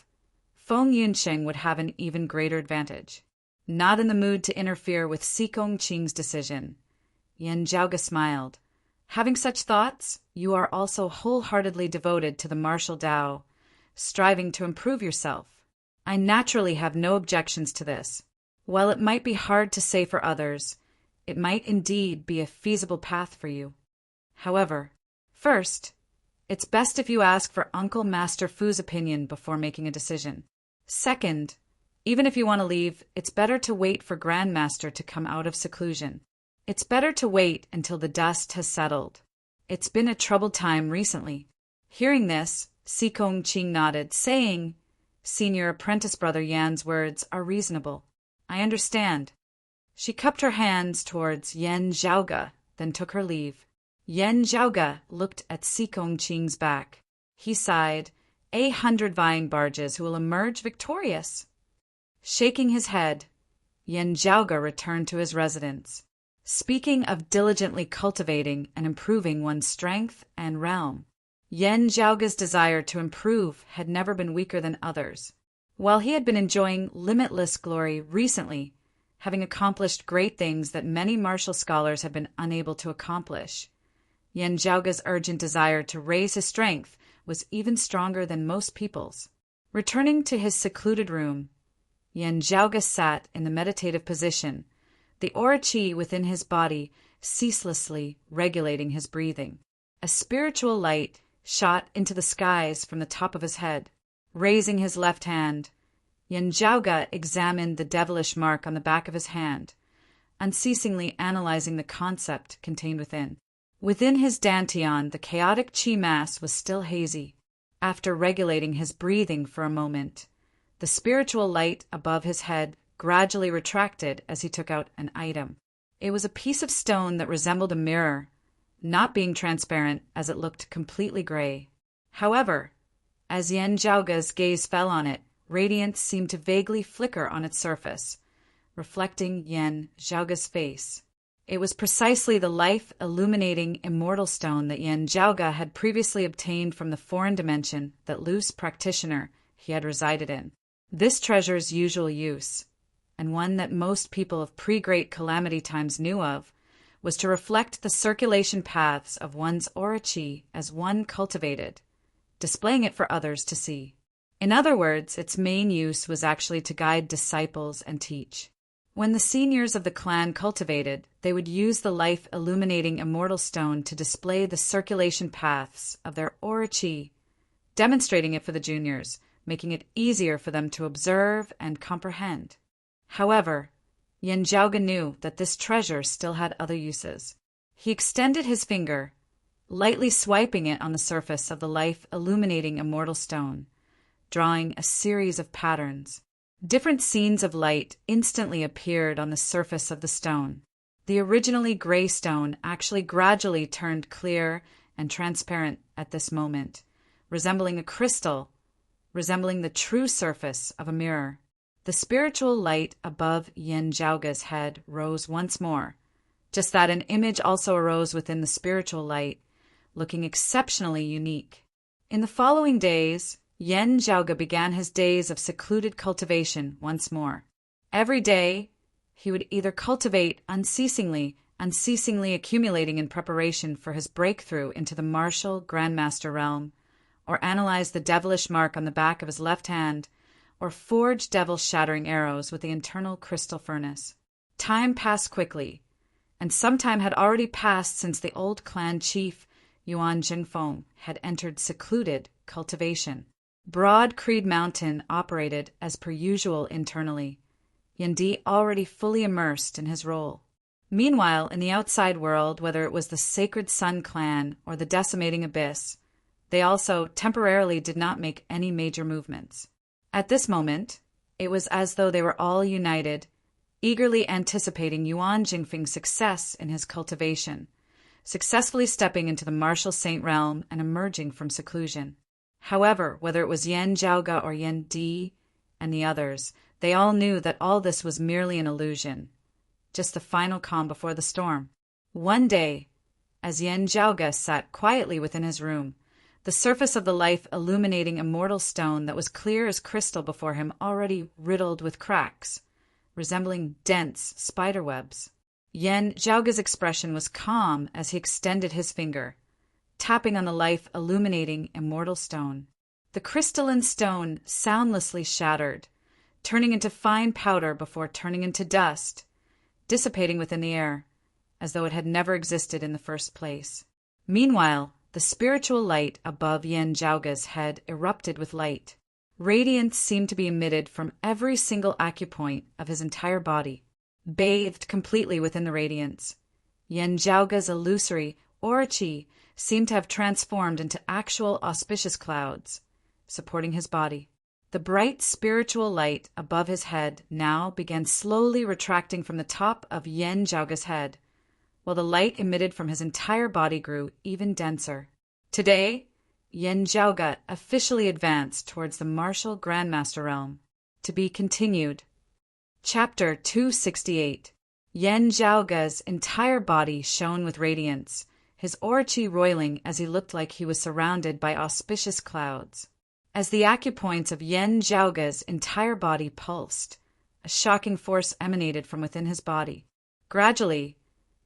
Feng Yunsheng would have an even greater advantage. Not in the mood to interfere with Sikongqing's decision, Yan Zhaoga smiled. Having such thoughts, you are also wholeheartedly devoted to the martial Tao, striving to improve yourself. I naturally have no objections to this. While it might be hard to say for others, it might indeed be a feasible path for you. However, first, it's best if you ask for Uncle Master Fu's opinion before making a decision. Second, even if you want to leave, it's better to wait for Grandmaster to come out of seclusion. It's better to wait until the dust has settled. It's been a troubled time recently. Hearing this, Sikongqing nodded, saying, "Senior apprentice brother Yan's words are reasonable. I understand." She cupped her hands towards Yan Zhaoga, then took her leave. Yan Zhaoga looked at Sikongqing's back. He sighed, 100 vying barges who will emerge victorious. Shaking his head, Yan Zhaoga returned to his residence. Speaking of diligently cultivating and improving one's strength and realm, Yan Zhaoga's desire to improve had never been weaker than others. While he had been enjoying limitless glory recently, having accomplished great things that many martial scholars had been unable to accomplish, Yan Zhaoga's urgent desire to raise his strength was even stronger than most people's. Returning to his secluded room, Yan Zhaoga sat in the meditative position, the aura qi within his body ceaselessly regulating his breathing. A spiritual light shot into the skies from the top of his head. Raising his left hand, Yan Zhaoga examined the devilish mark on the back of his hand, unceasingly analyzing the concept contained within. Within his dantian, the chaotic qi mass was still hazy. After regulating his breathing for a moment, the spiritual light above his head gradually retracted as he took out an item. It was a piece of stone that resembled a mirror, not being transparent as it looked completely gray. However, as Yan Zhaoga's gaze fell on it, radiance seemed to vaguely flicker on its surface, reflecting Yan Zhaoga's face. It was precisely the life-illuminating immortal stone that Yan Zhaoga had previously obtained from the foreign dimension that loose practitioner he had resided in. This treasure's usual use, and one that most people of pre-Great Calamity times knew of, was to reflect the circulation paths of one's aura qi as one cultivated, displaying it for others to see. In other words, its main use was actually to guide disciples and teach. When the seniors of the clan cultivated, they would use the life-illuminating immortal stone to display the circulation paths of their aura qi, demonstrating it for the juniors, making it easier for them to observe and comprehend. However, Yan Zhaoga knew that this treasure still had other uses. He extended his finger, lightly swiping it on the surface of the life-illuminating immortal stone, drawing a series of patterns. Different scenes of light instantly appeared on the surface of the stone. The originally gray stone actually gradually turned clear and transparent at this moment, resembling a crystal, resembling the true surface of a mirror. The spiritual light above Yin Zhaoge's head rose once more, just that an image also arose within the spiritual light, looking exceptionally unique. In the following days, Yin Zhaoge began his days of secluded cultivation once more. Every day, he would either cultivate unceasingly accumulating in preparation for his breakthrough into the martial Grandmaster realm, or analyze the devilish mark on the back of his left hand, or forge devil-shattering arrows with the internal crystal furnace. Time passed quickly, and some time had already passed since the old clan chief, Yuan Jingfeng, had entered secluded cultivation. Broad Creed Mountain operated as per usual internally, Yendi already fully immersed in his role. Meanwhile, in the outside world, whether it was the Sacred Sun clan or the Decimating Abyss, they also temporarily did not make any major movements. At this moment, it was as though they were all united, eagerly anticipating Yuan Jingfeng's success in his cultivation, successfully stepping into the martial saint realm and emerging from seclusion. However, whether it was Yin Zhaoge or Yin Di and the others, they all knew that all this was merely an illusion, just the final calm before the storm. One day, as Yin Zhaoge sat quietly within his room, the surface of the life-illuminating immortal stone that was clear as crystal before him already riddled with cracks, resembling dense spiderwebs. Yin Zhaoge's expression was calm as he extended his finger, tapping on the life-illuminating immortal stone. The crystalline stone soundlessly shattered, turning into fine powder before turning into dust, dissipating within the air, as though it had never existed in the first place. Meanwhile, the spiritual light above Yin Zhaoge's head erupted with light. Radiance seemed to be emitted from every single acupoint of his entire body. Bathed completely within the radiance, Yin Zhaoge's illusory aura chi seemed to have transformed into actual auspicious clouds, supporting his body. The bright spiritual light above his head now began slowly retracting from the top of Yin Zhaoge's head, while the light emitted from his entire body grew even denser. Today, Yin Zhaoge officially advanced towards the martial Grandmaster realm. To be continued. Chapter 268. Yin Zhaoge's entire body shone with radiance, his aura chi roiling as he looked like he was surrounded by auspicious clouds. As the acupoints of Yin Zhaoge's entire body pulsed, a shocking force emanated from within his body. Gradually,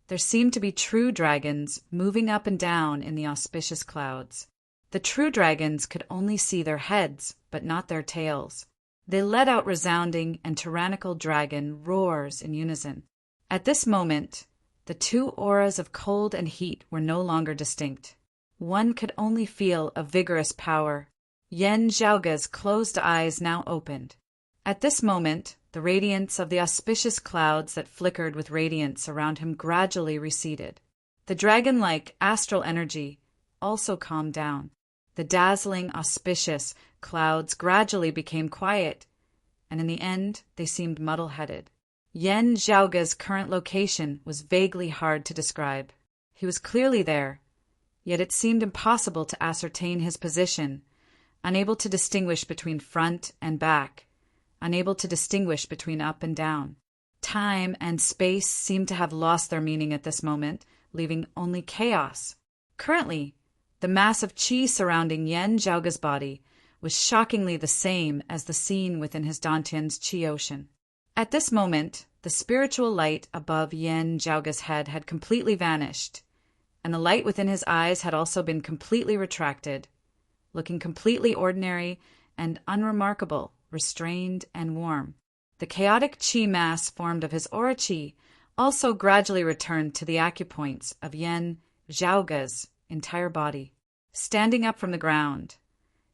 there seemed to be true dragons moving up and down in the auspicious clouds. The true dragons could only see their heads, but not their tails. They let out resounding and tyrannical dragon roars in unison. At this moment, the two auras of cold and heat were no longer distinct. One could only feel a vigorous power. Yin Zhaoge's closed eyes now opened. At this moment, the radiance of the auspicious clouds that flickered with radiance around him gradually receded. The dragon-like astral energy also calmed down. The dazzling, auspicious clouds gradually became quiet, and in the end, they seemed muddle-headed. Yin Zhaoge's current location was vaguely hard to describe. He was clearly there, yet it seemed impossible to ascertain his position, unable to distinguish between front and back, unable to distinguish between up and down. Time and space seemed to have lost their meaning at this moment, leaving only chaos. Currently, the mass of qi surrounding Yin Zhaoge's body was shockingly the same as the scene within his Dantian's qi ocean. At this moment, the spiritual light above Yin Zhaoge's head had completely vanished, and the light within his eyes had also been completely retracted, looking completely ordinary and unremarkable, restrained and warm. The chaotic qi mass formed of his aura qi also gradually returned to the acupoints of Yin Zhaoge's entire body. Standing up from the ground,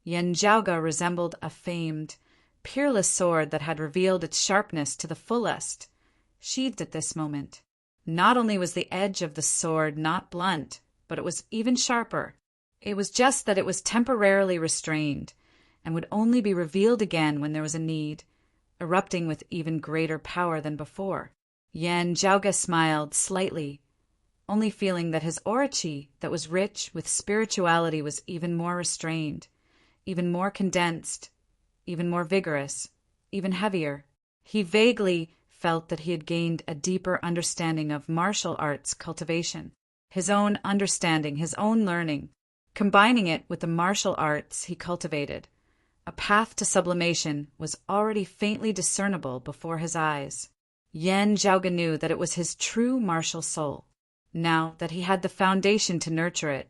Yin Zhaoge resembled a famed, peerless sword that had revealed its sharpness to the fullest, sheathed at this moment. Not only was the edge of the sword not blunt, but it was even sharper. It was just that it was temporarily restrained and would only be revealed again when there was a need, erupting with even greater power than before. Yan Zhaoge smiled slightly, only feeling that his aura-chi that was rich with spirituality was even more restrained, even more condensed, even more vigorous, even heavier. He vaguely felt that he had gained a deeper understanding of martial arts cultivation, his own understanding, his own learning, combining it with the martial arts he cultivated. A path to sublimation was already faintly discernible before his eyes. Yan Zhaoge knew that it was his true martial soul. Now that he had the foundation to nurture it,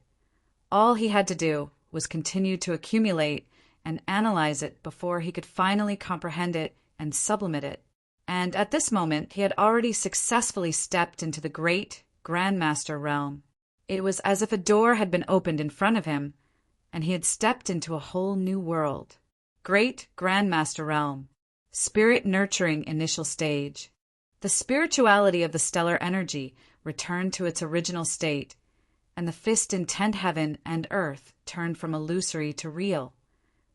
all he had to do was continue to accumulate and analyze it before he could finally comprehend it and sublimate it. And at this moment, he had already successfully stepped into the great Grandmaster realm. It was as if a door had been opened in front of him, and he had stepped into a whole new world. Great Grandmaster realm. Spirit nurturing initial stage. The spirituality of the stellar energy returned to its original state, and the fist intent heaven and earth turned from illusory to real,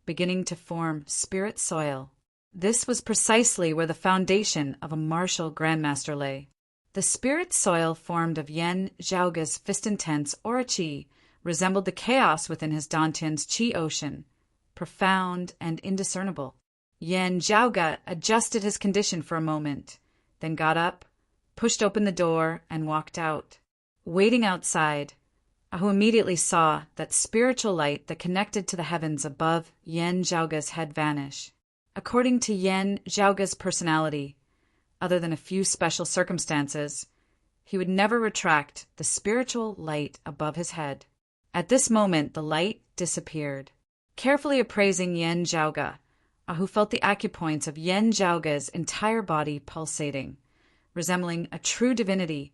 beginning to form spirit soil. This was precisely where the foundation of a martial grandmaster lay. The spirit soil formed of Yan Zhaoge's fist-intense aura-chi resembled the chaos within his Dantian's chi ocean, profound and indiscernible. Yan Zhaoge adjusted his condition for a moment, then got up, pushed open the door, and walked out. Waiting outside, Ahu immediately saw that spiritual light that connected to the heavens above Yan Zhaoge's head vanish. According to Yan Zhaoge's personality, other than a few special circumstances, he would never retract the spiritual light above his head. At this moment, the light disappeared. Carefully appraising Yan Zhaoge, Ahu felt the acupoints of Yan Zhaoge's entire body pulsating, resembling a true divinity,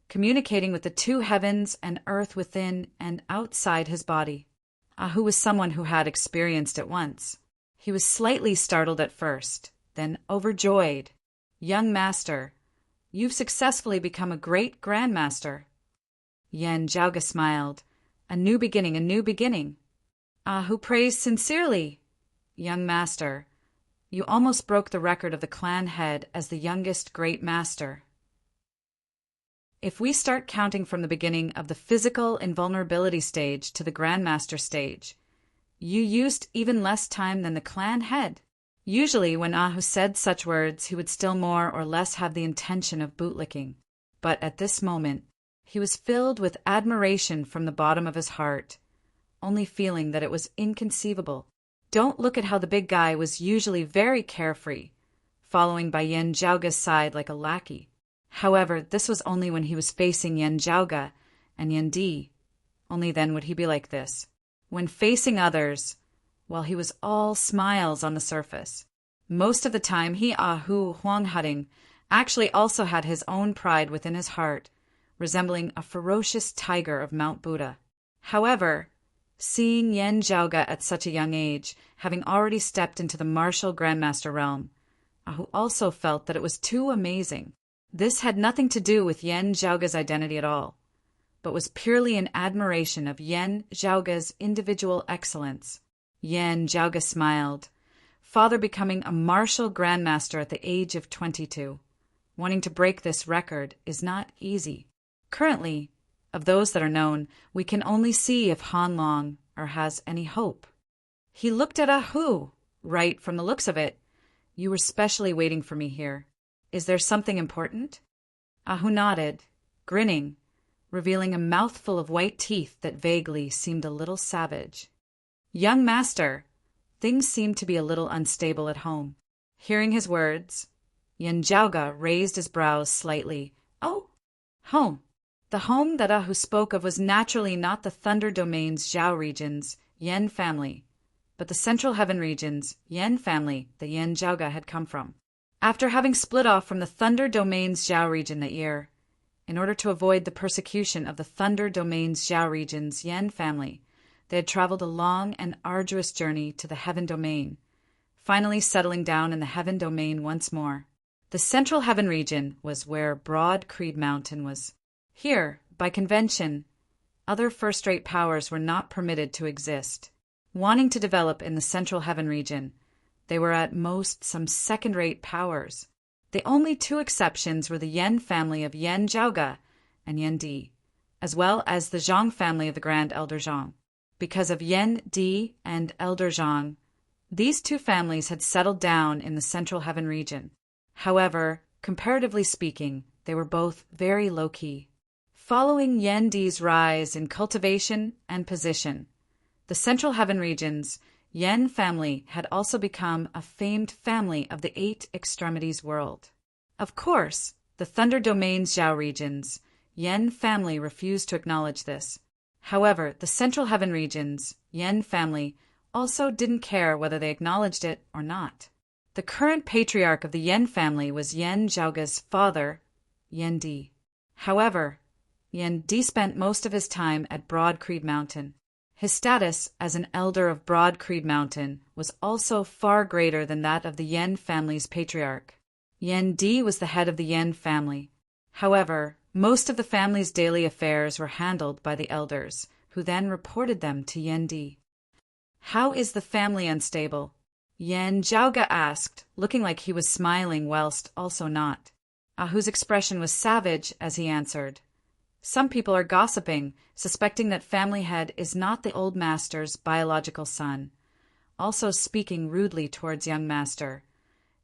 communicating with the two heavens and earth within and outside his body. Ahu was someone who had experienced it once. He was slightly startled at first, then overjoyed. "Young master, you've successfully become a great grandmaster." Yan Zhaoge smiled. "A new beginning, a new beginning." Ahu praised sincerely. "Young master, you almost broke the record of the clan head as the youngest great master. If we start counting from the beginning of the physical invulnerability stage to the grandmaster stage, you used even less time than the clan head." Usually when Ahu said such words, he would still more or less have the intention of bootlicking. But at this moment, he was filled with admiration from the bottom of his heart, only feeling that it was inconceivable. Don't look at how the big guy was usually very carefree, following by Yan Zhaoge's side like a lackey. However, this was only when he was facing Yan Zhaoge and Yan Di. Only then would he be like this. When facing others, well, he was all smiles on the surface. Most of the time, he, Ahu Huanghading, actually also had his own pride within his heart, resembling a ferocious tiger of Mount Buddha. However, seeing Yan Zhaoge at such a young age, having already stepped into the martial grandmaster realm, Ahu also felt that it was too amazing. This had nothing to do with Yan Zhaoge's identity at all, but was purely an admiration of Yan Zhaoge's individual excellence. Yan Zhaoge smiled. Father becoming a martial grandmaster at the age of 22. Wanting to break this record is not easy. Currently, of those that are known, we can only see if Han Long has any hope. He looked at Ahu. "Right, from the looks of it, you were specially waiting for me here. Is there something important?" Ahu nodded, grinning, revealing a mouthful of white teeth that vaguely seemed a little savage. "Young master, things seem to be a little unstable at home." Hearing his words, Yan Zhaoge raised his brows slightly. "Oh, home." The home that Ahu spoke of was naturally not the Thunder Domain's Zhao region's Yan family, but the Central Heaven region's Yan family that Yan Zhaoge had come from. After having split off from the Thunder Domain's Zhao region that year, in order to avoid the persecution of the Thunder Domain's Zhao region's Yan family, they had traveled a long and arduous journey to the Heaven Domain, finally settling down in the Heaven Domain once more. The Central Heaven region was where Broad Creed Mountain was. Here, by convention, other first-rate powers were not permitted to exist. Wanting to develop in the central heaven region, they were at most some second-rate powers. The only two exceptions were the Yen family of Yen Zhaoge and Yen Di, as well as the Zhang family of the Grand Elder Zhang. Because of Yen Di and Elder Zhang, these two families had settled down in the central heaven region. However, comparatively speaking, they were both very low-key. Following Yen Di's rise in cultivation and position, the central heaven region's Yen family had also become a famed family of the Eight Extremities world. Of course, the Thunder Domain's Zhao region's Yen family refused to acknowledge this. However, the central heaven region's Yen family also didn't care whether they acknowledged it or not. The current patriarch of the Yen family was Yen Zhaoge's father, Yen Di. However, Yen Di spent most of his time at Broad Creed Mountain. His status as an elder of Broad Creed Mountain was also far greater than that of the Yen family's patriarch. Yen Di was the head of the Yen family. However, most of the family's daily affairs were handled by the elders, who then reported them to Yen Di. "How is the family unstable?" Yen Zhaoge asked, looking like he was smiling whilst also not. Ahu's expression was savage as he answered, "Some people are gossiping, suspecting that family head is not the old master's biological son, also speaking rudely towards young master,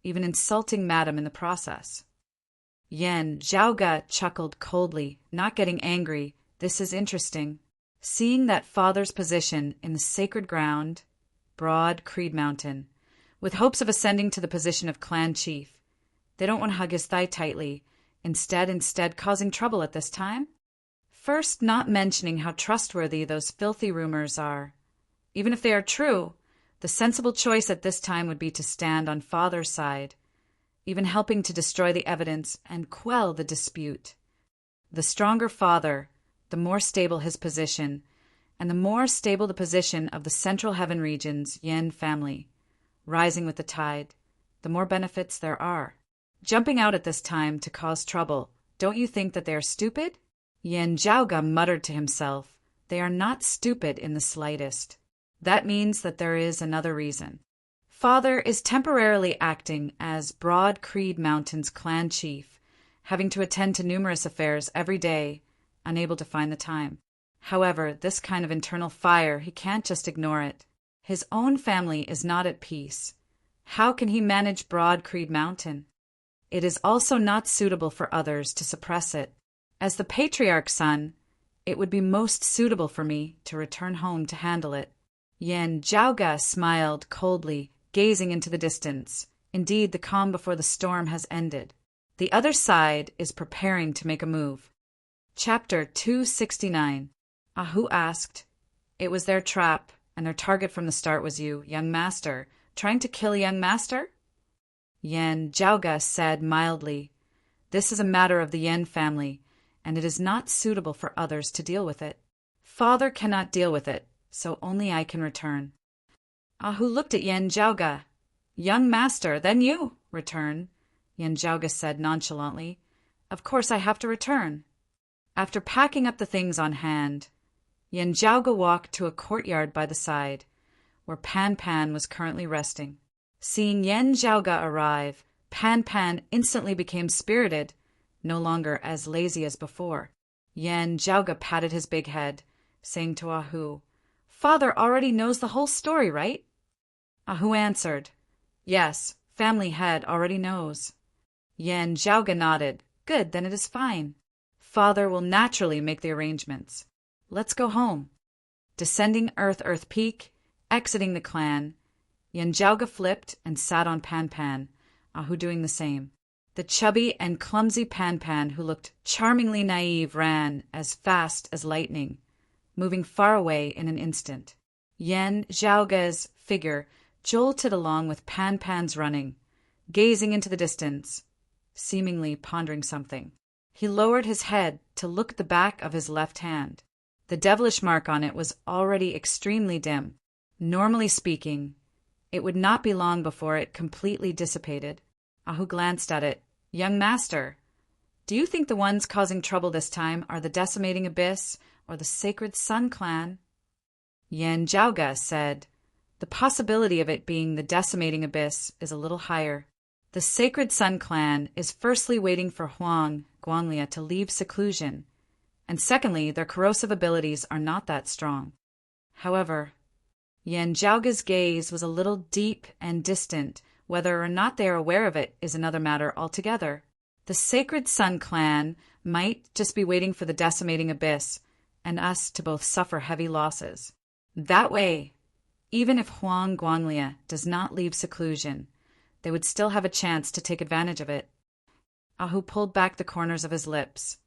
even insulting madam in the process." Yen Zhaoge chuckled coldly, not getting angry. This is interesting. Seeing that father's position in the sacred ground, Broad Creed Mountain, with hopes of ascending to the position of clan chief, they don't want to hug his thigh tightly, instead causing trouble at this time? First, not mentioning how trustworthy those filthy rumors are. Even if they are true, the sensible choice at this time would be to stand on father's side, even helping to destroy the evidence and quell the dispute. The stronger father, the more stable his position, and the more stable the position of the central heaven region's Yen family. Rising with the tide, the more benefits there are. Jumping out at this time to cause trouble, don't you think that they are stupid? Yen Zhaoge muttered to himself, "They are not stupid in the slightest." That means that there is another reason. Father is temporarily acting as Broad Creed Mountain's clan chief, having to attend to numerous affairs every day, unable to find the time. However, this kind of internal fire, he can't just ignore it. His own family is not at peace. How can he manage Broad Creed Mountain? It is also not suitable for others to suppress it. As the patriarch's son, it would be most suitable for me to return home to handle it. Yen Zhaoge smiled coldly, gazing into the distance. Indeed, the calm before the storm has ended. The other side is preparing to make a move. Chapter 269. Ahu asked, "It was their trap, and their target from the start was you, young master, trying to kill young master?" Yen Zhaoge said mildly, "This is a matter of the Yen family, and it is not suitable for others to deal with it. Father cannot deal with it, so only I can return." Ahu looked at Yen Zhaoge. "Young master, then you return," Yen Zhaoge said nonchalantly. "Of course I have to return." After packing up the things on hand, Yen Zhaoge walked to a courtyard by the side, where Pan Pan was currently resting. Seeing Yen Zhaoge arrive, Pan Pan instantly became spirited, no longer as lazy as before. Yen Zhaoge patted his big head, saying to Ahu, "Father already knows the whole story, right?" Ahu answered, "Yes, family head already knows." Yen Zhaoge nodded. "Good, then it is fine. Father will naturally make the arrangements. Let's go home." Descending Earth Peak, exiting the clan, Yen Zhaoge flipped and sat on Pan Pan, Ahu doing the same. The chubby and clumsy Pan Pan, who looked charmingly naive, ran as fast as lightning, moving far away in an instant. Yen Zhaoge's figure jolted along with Pan Pan's running, gazing into the distance, seemingly pondering something. He lowered his head to look at the back of his left hand. The devilish mark on it was already extremely dim. Normally speaking, it would not be long before it completely dissipated. Ahu glanced at it. "Young master, do you think the ones causing trouble this time are the decimating abyss or the Sacred Sun clan? Yan Zhaoga said, the possibility of it being the Decimating Abyss is a little higher. The Sacred Sun clan is firstly waiting for Huang Guanlia to leave seclusion, and secondly, their corrosive abilities are not that strong. However, Yan Zhaoga's gaze was a little deep and distant. Whether or not they are aware of it is another matter altogether. The Sacred Sun clan might just be waiting for the Decimating Abyss and us to both suffer heavy losses. That way, even if Huang Guanlia does not leave seclusion, they would still have a chance to take advantage of it. Ahu pulled back the corners of his lips.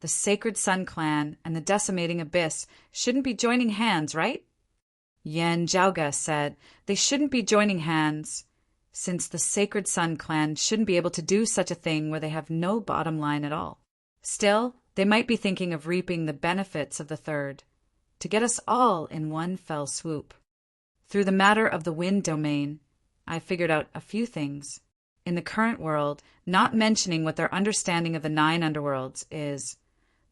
The Sacred Sun clan and the Decimating Abyss shouldn't be joining hands, right? Yan Zhaoga said they shouldn't be joining hands, since the Sacred Sun clan shouldn't be able to do such a thing where they have no bottom line at all. Still, they might be thinking of reaping the benefits of the third, to get us all in one fell swoop. Through the matter of the wind domain, I figured out a few things. In the current world, not mentioning what their understanding of the 9 underworlds is,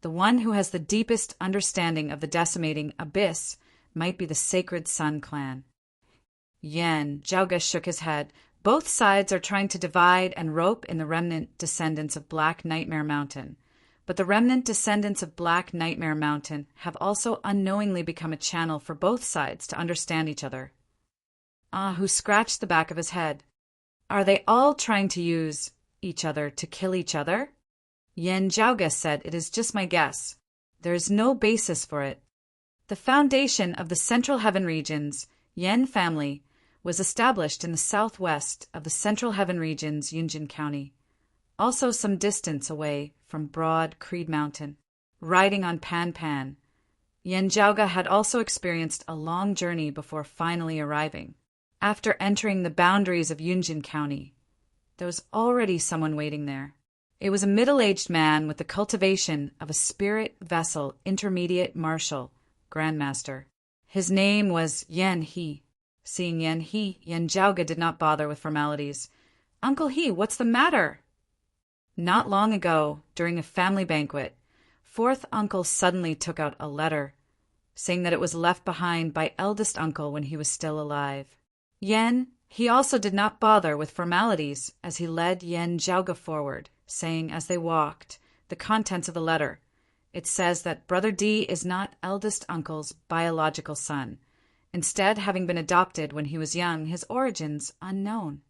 the one who has the deepest understanding of the Decimating Abyss might be the Sacred Sun clan. Yan Zhaoga shook his head. Both sides are trying to divide and rope in the remnant descendants of Black Nightmare Mountain. But the remnant descendants of Black Nightmare Mountain have also unknowingly become a channel for both sides to understand each other. Ahu scratched the back of his head. Are they all trying to use each other to kill each other? Yan Zhaoga said, it is just my guess. There is no basis for it. The foundation of the Central Heaven regions, Yan family, was established in the southwest of the Central Heaven regions, Yunjin County, also some distance away from Broad Creed Mountain. Riding on Pan Pan, Yan Zhaoga had also experienced a long journey before finally arriving. After entering the boundaries of Yunjin County, there was already someone waiting there. It was a middle-aged man with the cultivation of a spirit vessel intermediate martial grandmaster. His name was Yan He. Seeing Yan He, Yan Zhaoga did not bother with formalities. Uncle He, what's the matter? Not long ago, during a family banquet, fourth uncle suddenly took out a letter, saying that it was left behind by eldest uncle when he was still alive. Yan He also did not bother with formalities as he led Yan Zhaoga forward, saying as they walked, the contents of the letter. It says that Brother D is not eldest uncle's biological son, instead having been adopted when he was young, his origins unknown.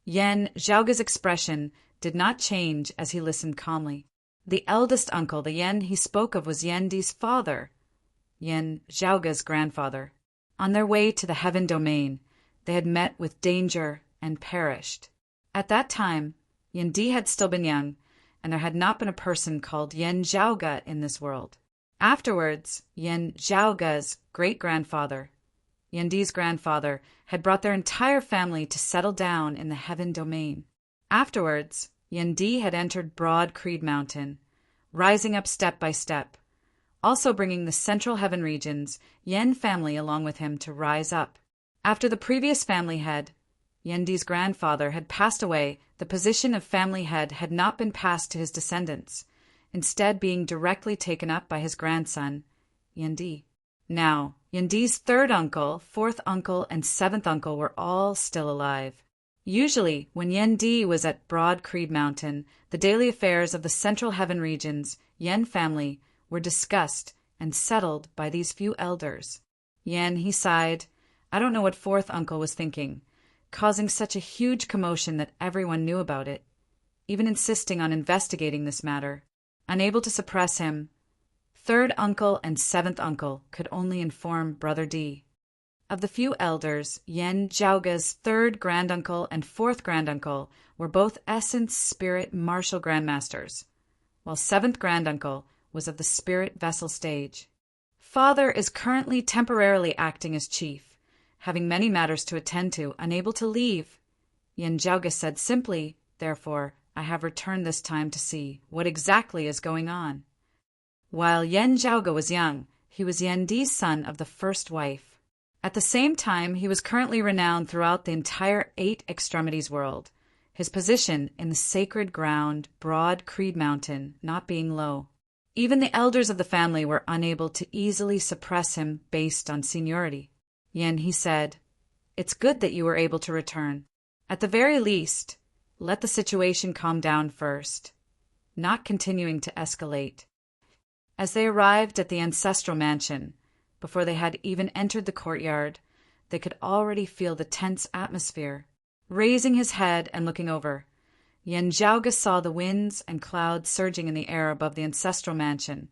Yan Zhaoga's expression did not change as he listened calmly. The eldest uncle, the Yan he spoke of, was Yan Di's father, Yan Zhaoga's grandfather. On their way to the heaven domain, they had met with danger and perished. At that time, Yan Di had still been young, and there had not been a person called Yan Zhaoga in this world. Afterwards, Yan Zhaoga's great-grandfather, Yan Di's grandfather, had brought their entire family to settle down in the heaven domain. Afterwards, Yan Di had entered Broad Creed Mountain, rising up step by step, also bringing the central heaven regions, Yan family along with him to rise up. After the previous family head, Yan Di's grandfather, had passed away, the position of family head had not been passed to his descendants, instead being directly taken up by his grandson, Yan Di. Now, Yan Di's third uncle, fourth uncle, and seventh uncle were all still alive. Usually, when Yan Di was at Broad Creed Mountain, the daily affairs of the central heaven regions, Yan family, were discussed and settled by these few elders. Yan, he sighed. I don't know what fourth uncle was thinking, causing such a huge commotion that everyone knew about it, even insisting on investigating this matter. Unable to suppress him, third uncle and seventh uncle could only inform Brother D. Of the few elders, Yan Zhaoga's third granduncle and fourth granduncle were both essence spirit martial grandmasters, while seventh granduncle was of the spirit vessel stage. Father is currently temporarily acting as chief, having many matters to attend to, unable to leave. Yan Zhaoga said simply, therefore, I have returned this time to see what exactly is going on. While Yan Zhaoga was young, he was Yan Di's son of the first wife. At the same time, he was currently renowned throughout the entire 8 extremities world, his position in the sacred ground, Broad Creed Mountain, not being low. Even the elders of the family were unable to easily suppress him based on seniority. Yen, he said, "It's good that you were able to return. At the very least, let the situation calm down first, not continuing to escalate." As they arrived at the ancestral mansion, before they had even entered the courtyard, they could already feel the tense atmosphere. Raising his head and looking over, Yen Zhaoge saw the winds and clouds surging in the air above the ancestral mansion,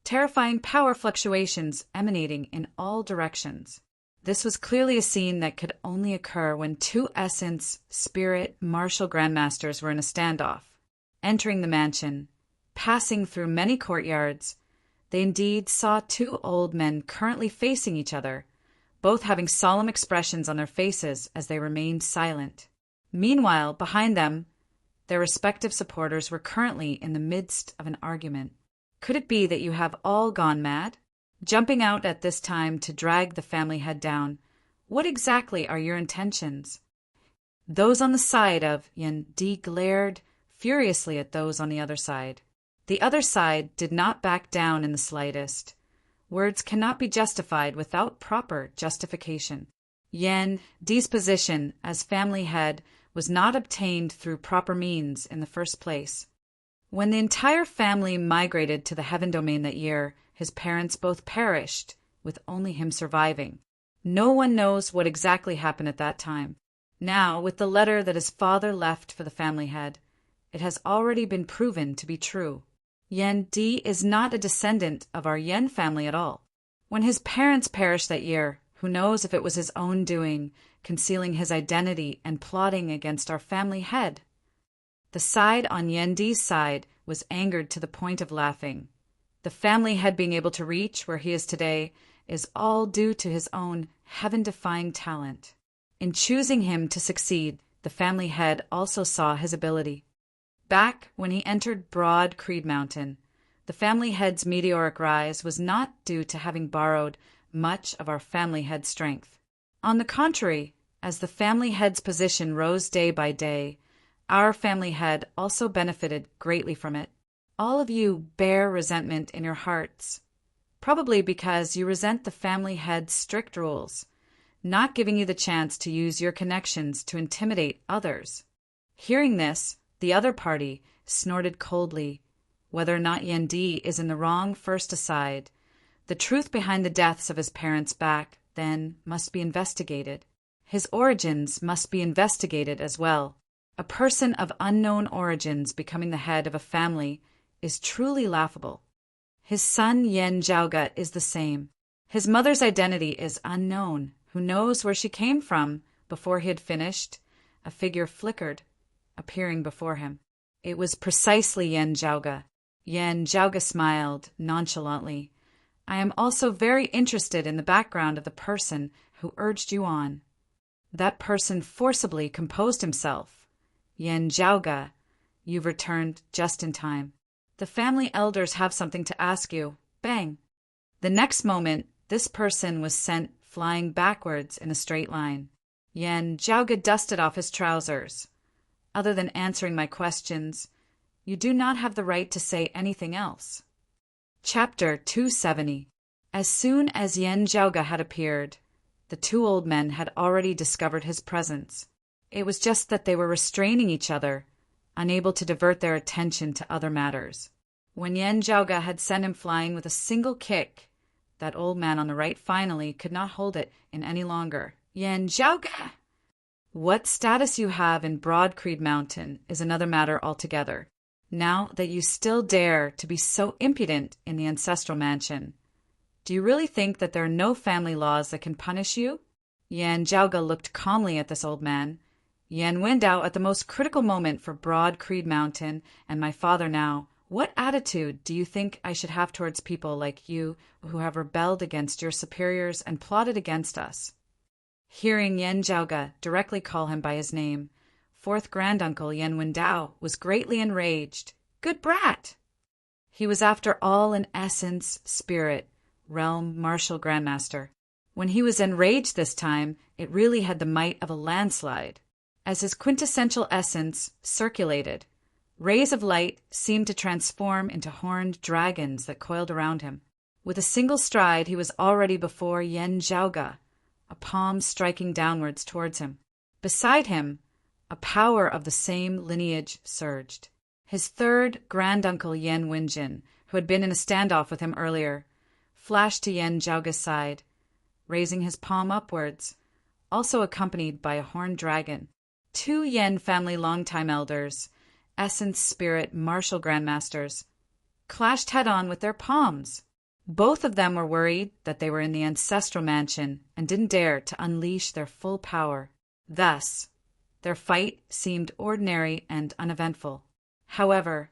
terrifying power fluctuations emanating in all directions. This was clearly a scene that could only occur when two essence, spirit, martial grandmasters were in a standoff. Entering the mansion, passing through many courtyards, they indeed saw two old men currently facing each other, both having solemn expressions on their faces as they remained silent. Meanwhile, behind them, their respective supporters were currently in the midst of an argument. "Could it be that you have all gone mad? Jumping out at this time to drag the family head down, what exactly are your intentions?" Those on the side of Yen Di glared furiously at those on the other side. The other side did not back down in the slightest. Words cannot be justified without proper justification. Yen Di's position as family head was not obtained through proper means in the first place. When the entire family migrated to the heaven domain that year, his parents both perished, with only him surviving. No one knows what exactly happened at that time. Now, with the letter that his father left for the family head, it has already been proven to be true. Yen Di is not a descendant of our Yen family at all. When his parents perished that year, who knows if it was his own doing, concealing his identity and plotting against our family head? The side on Yen Di's side was angered to the point of laughing. The family head being able to reach where he is today is all due to his own heaven-defying talent. In choosing him to succeed, the family head also saw his ability. Back when he entered Broad Creed Mountain, the family head's meteoric rise was not due to having borrowed much of our family head's strength. On the contrary, as the family head's position rose day by day, our family head also benefited greatly from it. All of you bear resentment in your hearts, probably because you resent the family head's strict rules, not giving you the chance to use your connections to intimidate others. Hearing this, the other party snorted coldly. Whether or not Yen Di is in the wrong first aside, the truth behind the deaths of his parents back then must be investigated. His origins must be investigated as well. A person of unknown origins becoming the head of a family is truly laughable. His son Yen Zhaoge is the same. His mother's identity is unknown. Who knows where she came from? Before he had finished, a figure flickered, appearing before him. It was precisely Yen Zhaoge. Yen Zhaoge smiled nonchalantly. "I am also very interested in the background of the person who urged you on." That person forcibly composed himself. "Yen Zhaoge, you've returned just in time. The family elders have something to ask you." Bang! The next moment, this person was sent flying backwards in a straight line. Yen Zhaoge dusted off his trousers. "Other than answering my questions, you do not have the right to say anything else." Chapter 270. As soon as Yen Zhaoge had appeared, the two old men had already discovered his presence. It was just that they were restraining each other, unable to divert their attention to other matters. When Yen Zhaoge had sent him flying with a single kick, that old man on the right finally could not hold it in any longer. "Yen Zhaoge! What status you have in Broad Creed Mountain is another matter altogether. Now that you still dare to be so impudent in the ancestral mansion, do you really think that there are no family laws that can punish you?" Yen Zhaoge looked calmly at this old man. "Yen Wendao at the most critical moment for Broad Creed Mountain and my father now. What attitude do you think I should have towards people like you who have rebelled against your superiors and plotted against us?" Hearing Yen Zhaoge directly call him by his name, fourth granduncle Yen Wendao was greatly enraged. Good brat! He was after all an essence, spirit, realm martial grandmaster. When he was enraged this time, it really had the might of a landslide. As his quintessential essence circulated, Rays of light seemed to transform into horned dragons that coiled around him. With a single stride, he was already before Yen Zhaoge, a palm striking downwards towards him. Beside him, a power of the same lineage surged. His third granduncle Yen Wenjin, who had been in a standoff with him earlier, flashed to Yen Zhaoge's side, raising his palm upwards, also accompanied by a horned dragon. 2 Yen family longtime elders, essence spirit martial grandmasters, clashed head-on with their palms. Both of them were worried that they were in the ancestral mansion and didn't dare to unleash their full power. Thus, their fight seemed ordinary and uneventful. However,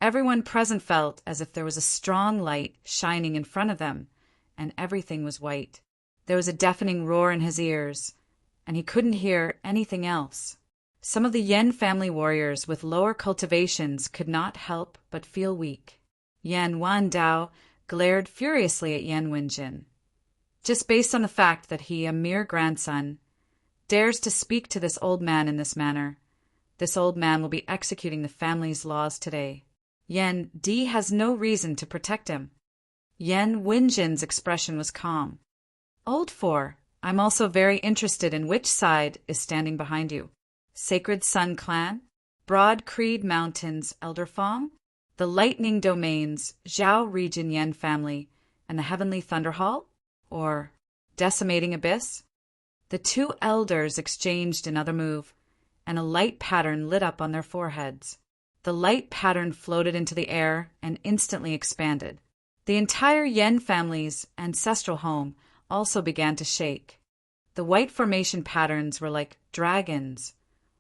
everyone present felt as if there was a strong light shining in front of them, and everything was white. There was a deafening roar in his ears, and he couldn't hear anything else. Some of the Yen family warriors with lower cultivations could not help but feel weak. Yen Wandao glared furiously at Yen Wenjin. Just based on the fact that he, a mere grandson, dares to speak to this old man in this manner, this old man will be executing the family's laws today. Yen Di has no reason to protect him. Yen Wenjin's expression was calm. Old Four, I'm also very interested in which side is standing behind you. Sacred Sun Clan, Broad Creed Mountains Elder Fong, the Lightning Domains Zhao Region Yen family, and the Heavenly Thunder Hall, or Decimating Abyss? The 2 elders exchanged another move, and a light pattern lit up on their foreheads. The light pattern floated into the air and instantly expanded. The entire Yen family's ancestral home also began to shake. The white formation patterns were like dragons,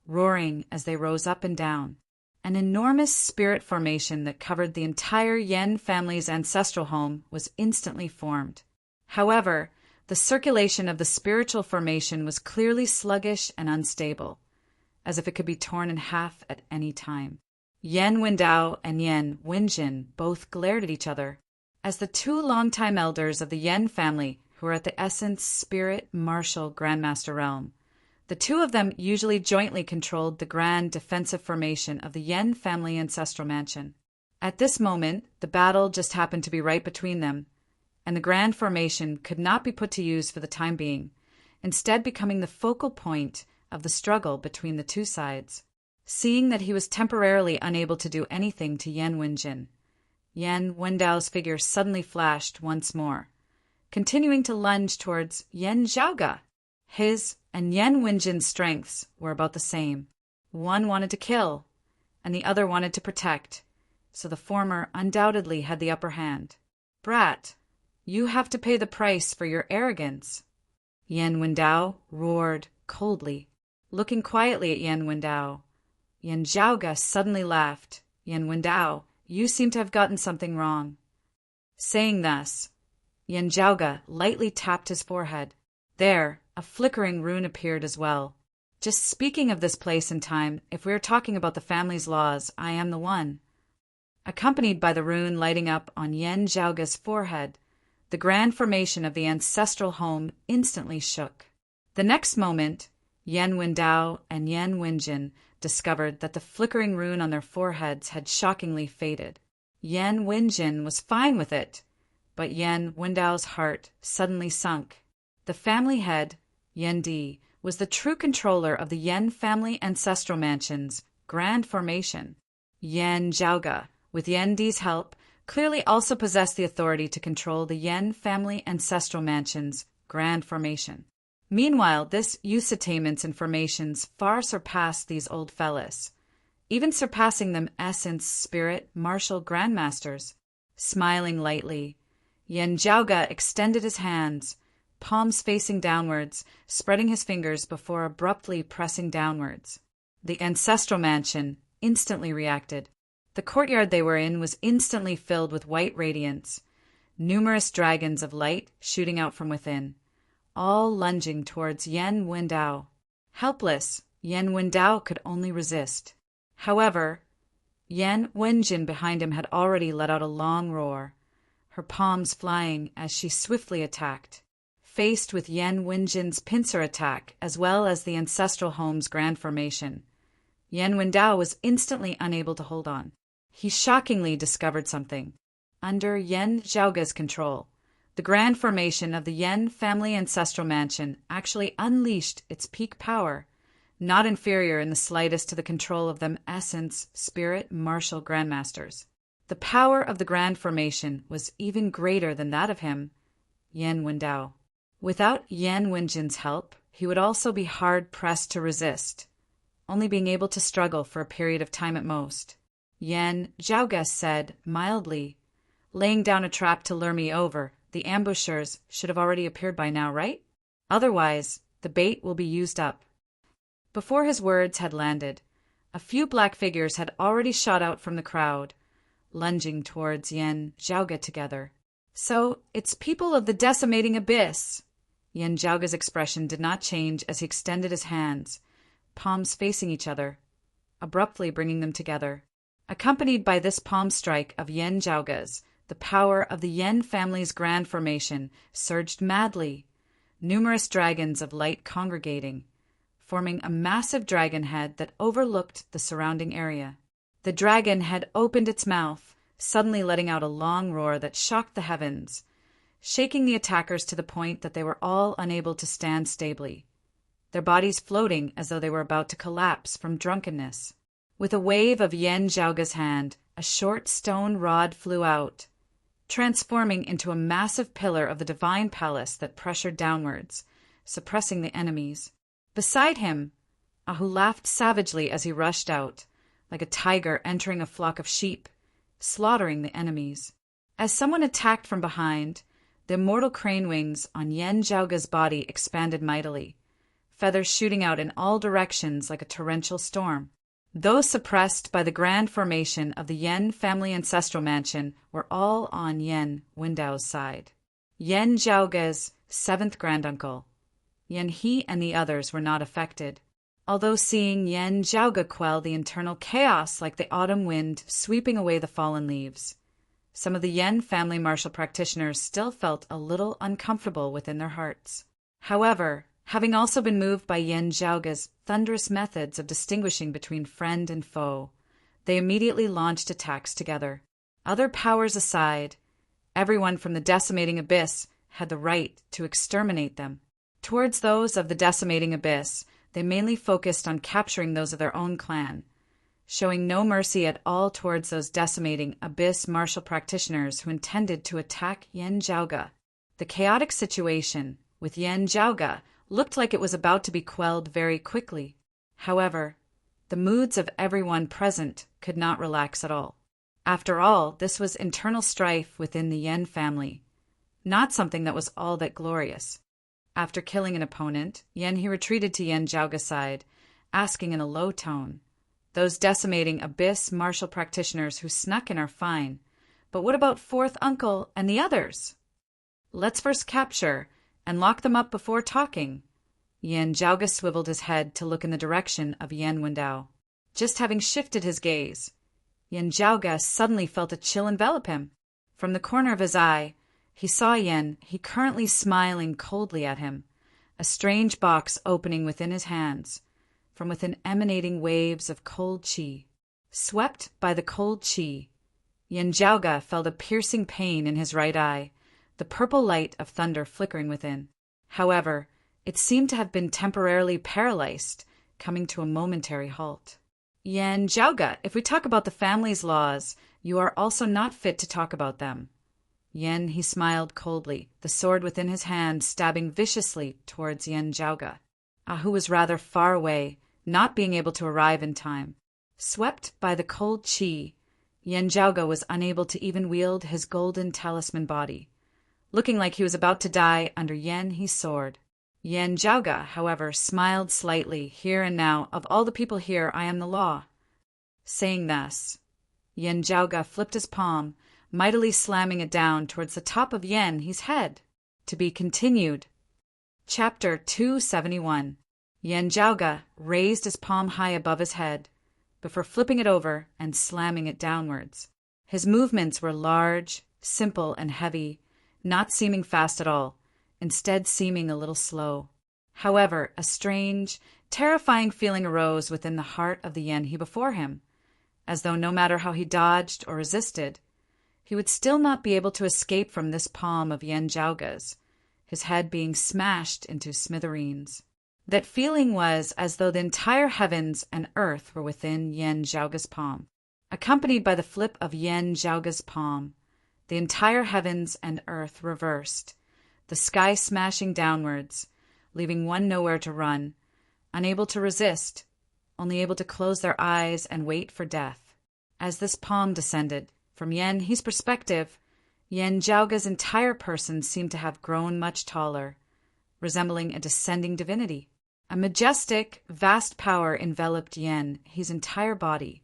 roaring as they rose up and down. An enormous spirit formation that covered the entire Yen family's ancestral home was instantly formed. However, the circulation of the spiritual formation was clearly sluggish and unstable, as if it could be torn in half at any time. Yen Wendao and Yen Wenjin both glared at each other, as the 2 longtime elders of the Yen family who were at the essence spirit martial grandmaster realm. The 2 of them usually jointly controlled the grand defensive formation of the Yen family ancestral mansion. At this moment, the battle just happened to be right between them, and the grand formation could not be put to use for the time being, instead becoming the focal point of the struggle between the 2 sides. Seeing that he was temporarily unable to do anything to Yen Wenjin, Yen Wendao's figure suddenly flashed once more, continuing to lunge towards Yen Zhaoge. His and Yen Wenjin's strengths were about the same. One wanted to kill, and the other wanted to protect, so the former undoubtedly had the upper hand. Brat, you have to pay the price for your arrogance. Yen Wendao roared coldly. Looking quietly at Yen Wendao, Yen Zhaoge suddenly laughed. Yen Wendao, you seem to have gotten something wrong. Saying thus, Yen Zhaoge lightly tapped his forehead. There, a flickering rune appeared as well. Just speaking of this place and time, if we are talking about the family's laws, I am the one. Accompanied by the rune lighting up on Yen Zhaoge's forehead, the grand formation of the ancestral home instantly shook. The next moment, Yen Wendao and Yen Wenjin discovered that the flickering rune on their foreheads had shockingly faded. Yen Wenjin was fine with it, but Yen Wendao's heart suddenly sunk. The family head, Yen Di, was the true controller of the Yen family ancestral mansion's grand formation. Yen Zhaoge, with Yen Di's help, clearly also possessed the authority to control the Yen family ancestral mansion's grand formation. Meanwhile, this youth's attainments and formations far surpassed these old fellas, even surpassing them essence, spirit, martial grandmasters. Smiling lightly, Yen Zhaoge extended his hands, palms facing downwards, spreading his fingers before abruptly pressing downwards. The ancestral mansion instantly reacted. The courtyard they were in was instantly filled with white radiance, numerous dragons of light shooting out from within, all lunging towards Yen Wendao. Helpless, Yen Wendao could only resist. However, Yen Wenjin behind him had already let out a long roar, her palms flying as she swiftly attacked. Faced with Yen Wenjin's pincer attack as well as the ancestral home's grand formation, Yan Wendao was instantly unable to hold on. He shockingly discovered something. Under Yan Zhaoge's control, the grand formation of the Yan family ancestral mansion actually unleashed its peak power, not inferior in the slightest to the control of them essence, spirit, martial grandmasters. The power of the grand formation was even greater than that of him, Yan Wendao. Without Yan Wenjin's help, he would also be hard-pressed to resist, only being able to struggle for a period of time at most. Yan Zhaoge said mildly, "Laying down a trap to lure me over, the ambushers should have already appeared by now, right? Otherwise, the bait will be used up." Before his words had landed, a few black figures had already shot out from the crowd, lunging towards Yan Zhaoge together. "So, it's people of the decimating abyss." Yan Zhaoge's expression did not change as he extended his hands, palms facing each other, abruptly bringing them together. Accompanied by this palm strike of Yan Zhaoge's, the power of the Yan family's grand formation surged madly, numerous dragons of light congregating, forming a massive dragon head that overlooked the surrounding area. The dragon had opened its mouth, suddenly letting out a long roar that shocked the heavens, shaking the attackers to the point that they were all unable to stand stably, their bodies floating as though they were about to collapse from drunkenness. With a wave of Yan Zhaoge's hand, a short stone rod flew out, transforming into a massive pillar of the divine palace that pressured downwards, suppressing the enemies. Beside him, Ahu laughed savagely as he rushed out, like a tiger entering a flock of sheep, slaughtering the enemies. As someone attacked from behind, the immortal crane wings on Yan Zhaoge's body expanded mightily, feathers shooting out in all directions like a torrential storm. Those suppressed by the grand formation of the Yan family ancestral mansion were all on Yan Wendao's side. Yan Zhaoge's seventh granduncle, Yan He, and the others were not affected, although seeing Yan Zhaoge quell the internal chaos like the autumn wind sweeping away the fallen leaves. Some of the Yan family martial practitioners still felt a little uncomfortable within their hearts. However, having also been moved by Yan Zhaoge's thunderous methods of distinguishing between friend and foe, they immediately launched attacks together. Other powers aside, everyone from the decimating abyss had the right to exterminate them. Towards those of the decimating abyss, they mainly focused on capturing those of their own clan, showing no mercy at all towards those decimating abyss martial practitioners who intended to attack Yan Zhaoge. The chaotic situation with Yan Zhaoge looked like it was about to be quelled very quickly. However, the moods of everyone present could not relax at all. After all, this was internal strife within the Yan family, not something that was all that glorious. After killing an opponent, Yan He retreated to Yan Zhaoge's side, asking in a low tone, "Those decimating abyss martial practitioners who snuck in are fine, but what about fourth uncle and the others? Let's first capture and lock them up before talking." Yan Zhaoge swiveled his head to look in the direction of Yan Wendao. Just having shifted his gaze, Yan Zhaoge suddenly felt a chill envelop him. From the corner of his eye, he saw Yan He currently smiling coldly at him, a strange box opening within his hands, from within emanating waves of cold qi. Swept by the cold qi, Yan Zhaoge felt a piercing pain in his right eye, the purple light of thunder flickering within. However, it seemed to have been temporarily paralyzed, coming to a momentary halt. "Yan Zhaoge, if we talk about the family's laws, you are also not fit to talk about them." Yan He smiled coldly, the sword within his hand stabbing viciously towards Yan Zhaoge. Ahu was rather far away, not being able to arrive in time. Swept by the cold qi, Yan Zhaoge was unable to even wield his golden talisman body, looking like he was about to die under Yan He's sword. Yan Zhaoge, however, smiled slightly. "Here and now, of all the people here, I am the law." Saying thus, Yan Zhaoge flipped his palm, mightily slamming it down towards the top of Yan He's head. To be continued. Chapter 271. Yan Zhaoge raised his palm high above his head, before flipping it over and slamming it downwards. His movements were large, simple, and heavy, not seeming fast at all, instead seeming a little slow. However, a strange, terrifying feeling arose within the heart of the Yenhi before him, as though no matter how he dodged or resisted, he would still not be able to escape from this palm of Yen Jiaoge's, his head being smashed into smithereens. That feeling was as though the entire heavens and earth were within Yen Jiaoge's palm. Accompanied by the flip of Yen Jiaoge's palm, the entire heavens and earth reversed, the sky smashing downwards, leaving one nowhere to run, unable to resist, only able to close their eyes and wait for death. As this palm descended, from Yen He's perspective, Yen Jiaoge's entire person seemed to have grown much taller, resembling a descending divinity. A majestic, vast power enveloped Yen He's entire body,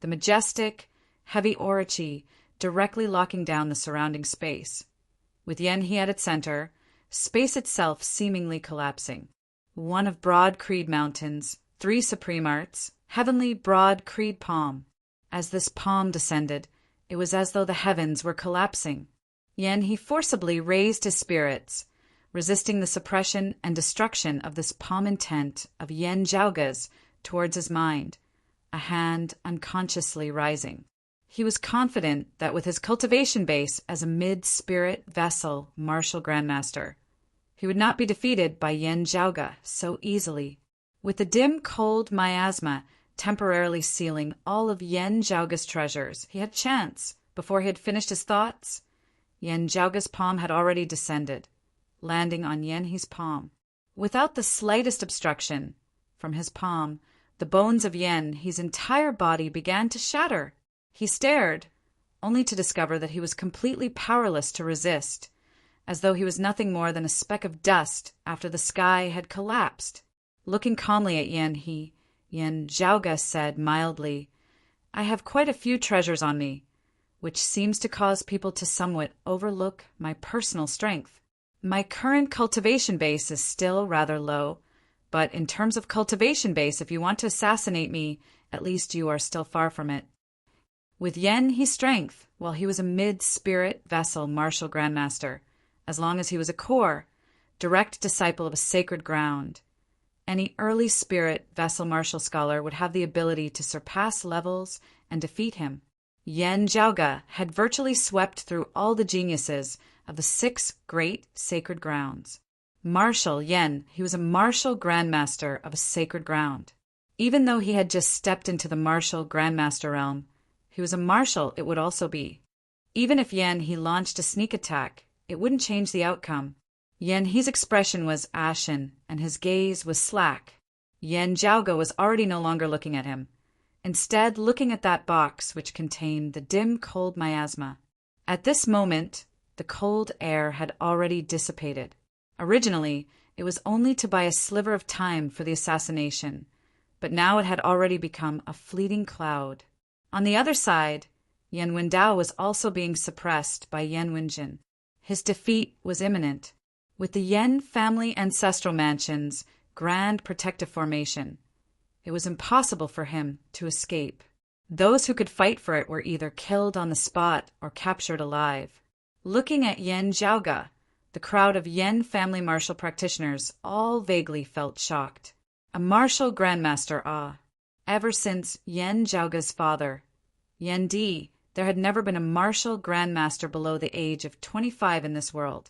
the majestic, heavy orochi directly locking down the surrounding space, with Yen He at its center, space itself seemingly collapsing. One of broad creed mountains, 3 supreme arts, heavenly broad creed palm. As this palm descended, it was as though the heavens were collapsing. Yen He forcibly raised his spirits, resisting the suppression and destruction of this palm intent of Yen Jiaoge's towards his mind, a hand unconsciously rising. He was confident that with his cultivation base as a mid-spirit vessel martial grandmaster, he would not be defeated by Yen Jiaoge so easily. With the dim, cold miasma temporarily sealing all of Yen Jiaoge's treasures, he had a chance. Before he had finished his thoughts, Yen Jiaoge's palm had already descended, landing on Yen He's palm. Without the slightest obstruction, from his palm, the bones of Yen He's entire body began to shatter. He stared, only to discover that he was completely powerless to resist, as though he was nothing more than a speck of dust after the sky had collapsed. Looking calmly at Yen He, Yen Jiaoge said mildly, "I have quite a few treasures on me, which seems to cause people to somewhat overlook my personal strength. My current cultivation base is still rather low, but in terms of cultivation base, if you want to assassinate me, at least you are still far from it." With Yen He's strength, while he was a mid-spirit vessel martial grandmaster, as long as he was a core, direct disciple of a sacred ground, any early spirit vessel martial scholar would have the ability to surpass levels and defeat him. Yen Jiaoge had virtually swept through all the geniuses of the 6 great sacred grounds. Martial Yen, he was a martial grandmaster of a sacred ground. Even though he had just stepped into the martial grandmaster realm, he was a martial it would also be. Even if Yen He launched a sneak attack, it wouldn't change the outcome. Yen He's expression was ashen, and his gaze was slack. Yen Jiaoge was already no longer looking at him, instead looking at that box which contained the dim, cold miasma. At this moment, the cold air had already dissipated. Originally, it was only to buy a sliver of time for the assassination, but now it had already become a fleeting cloud. On the other side, Yen Wendao was also being suppressed by Yen Wenjin. His defeat was imminent. With the Yen family ancestral mansion's grand protective formation, it was impossible for him to escape. Those who could fight for it were either killed on the spot or captured alive. Looking at Yen Jiaoge, the crowd of Yen family martial practitioners all vaguely felt shocked. A martial grandmaster awe. Ever since Yen Jiaoge's father, Yen Di, there had never been a martial grandmaster below the age of 25 in this world,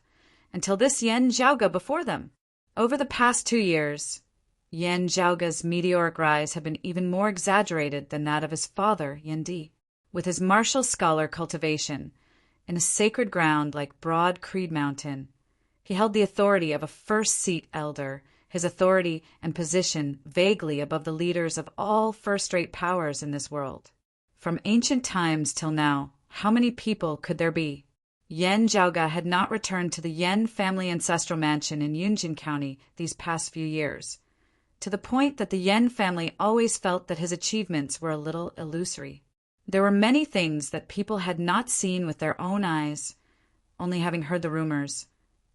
until this Yen Jiaoge before them. Over the past 2 years, Yen Jiaoge's meteoric rise had been even more exaggerated than that of his father, Yen Di. With his martial scholar cultivation, in a sacred ground like Broad Creed Mountain, he held the authority of a first-seat elder, his authority and position vaguely above the leaders of all first-rate powers in this world. From ancient times till now, how many people could there be? Yen Jiaoge had not returned to the Yen family ancestral mansion in Yunjin County these past few years, to the point that the Yen family always felt that his achievements were a little illusory. There were many things that people had not seen with their own eyes, only having heard the rumors,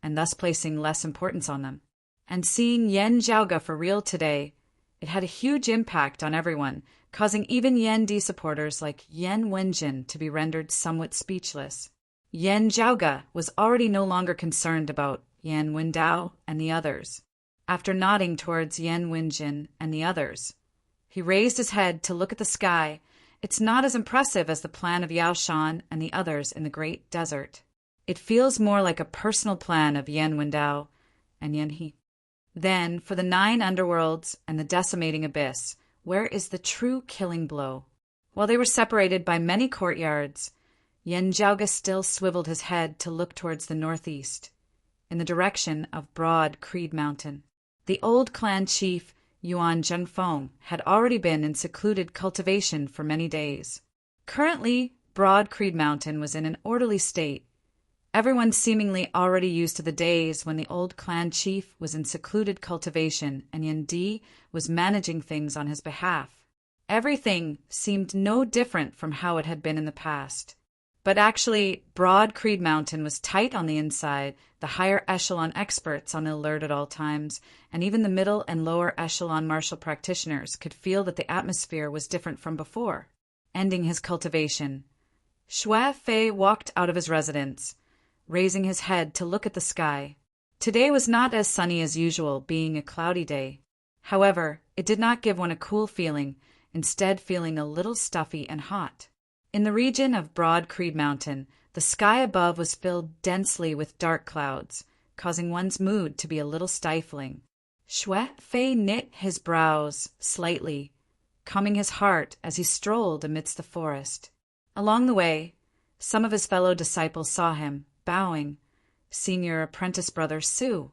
and thus placing less importance on them. And seeing Yen Jiaoge for real today, it had a huge impact on everyone, causing even Yen Di supporters like Yen Wenjin to be rendered somewhat speechless. Yen Jiaoge was already no longer concerned about Yen Wendao and the others. after nodding towards Yan Wenjin and the others. He raised his head to look at the sky. It's not as impressive as the plan of Yao Shan and the others in the Great Desert. It feels more like a personal plan of Yan Wendao and Yan He. Then, for the 9 underworlds and the decimating abyss, where is the true killing blow? While they were separated by many courtyards, Yen Jiaoge still swiveled his head to look towards the northeast, in the direction of Broad Creed Mountain. The old clan chief, Yuan Zhengfeng, had already been in secluded cultivation for many days. Currently, Broad Creed Mountain was in an orderly state. Everyone seemingly already used to the days when the old clan chief was in secluded cultivation and Yen Di was managing things on his behalf. Everything seemed no different from how it had been in the past. But actually, Broad Creed Mountain was tight on the inside, the higher echelon experts on alert at all times, and even the middle and lower echelon martial practitioners could feel that the atmosphere was different from before. Ending his cultivation, Xue Fei walked out of his residence, raising his head to look at the sky. Today was not as sunny as usual, being a cloudy day. However, it did not give one a cool feeling, instead feeling a little stuffy and hot. In the region of Broad Creed Mountain, the sky above was filled densely with dark clouds, causing one's mood to be a little stifling. Xue Fei knit his brows slightly, calming his heart as he strolled amidst the forest. Along the way, some of his fellow disciples saw him, bowing. Senior apprentice brother Su.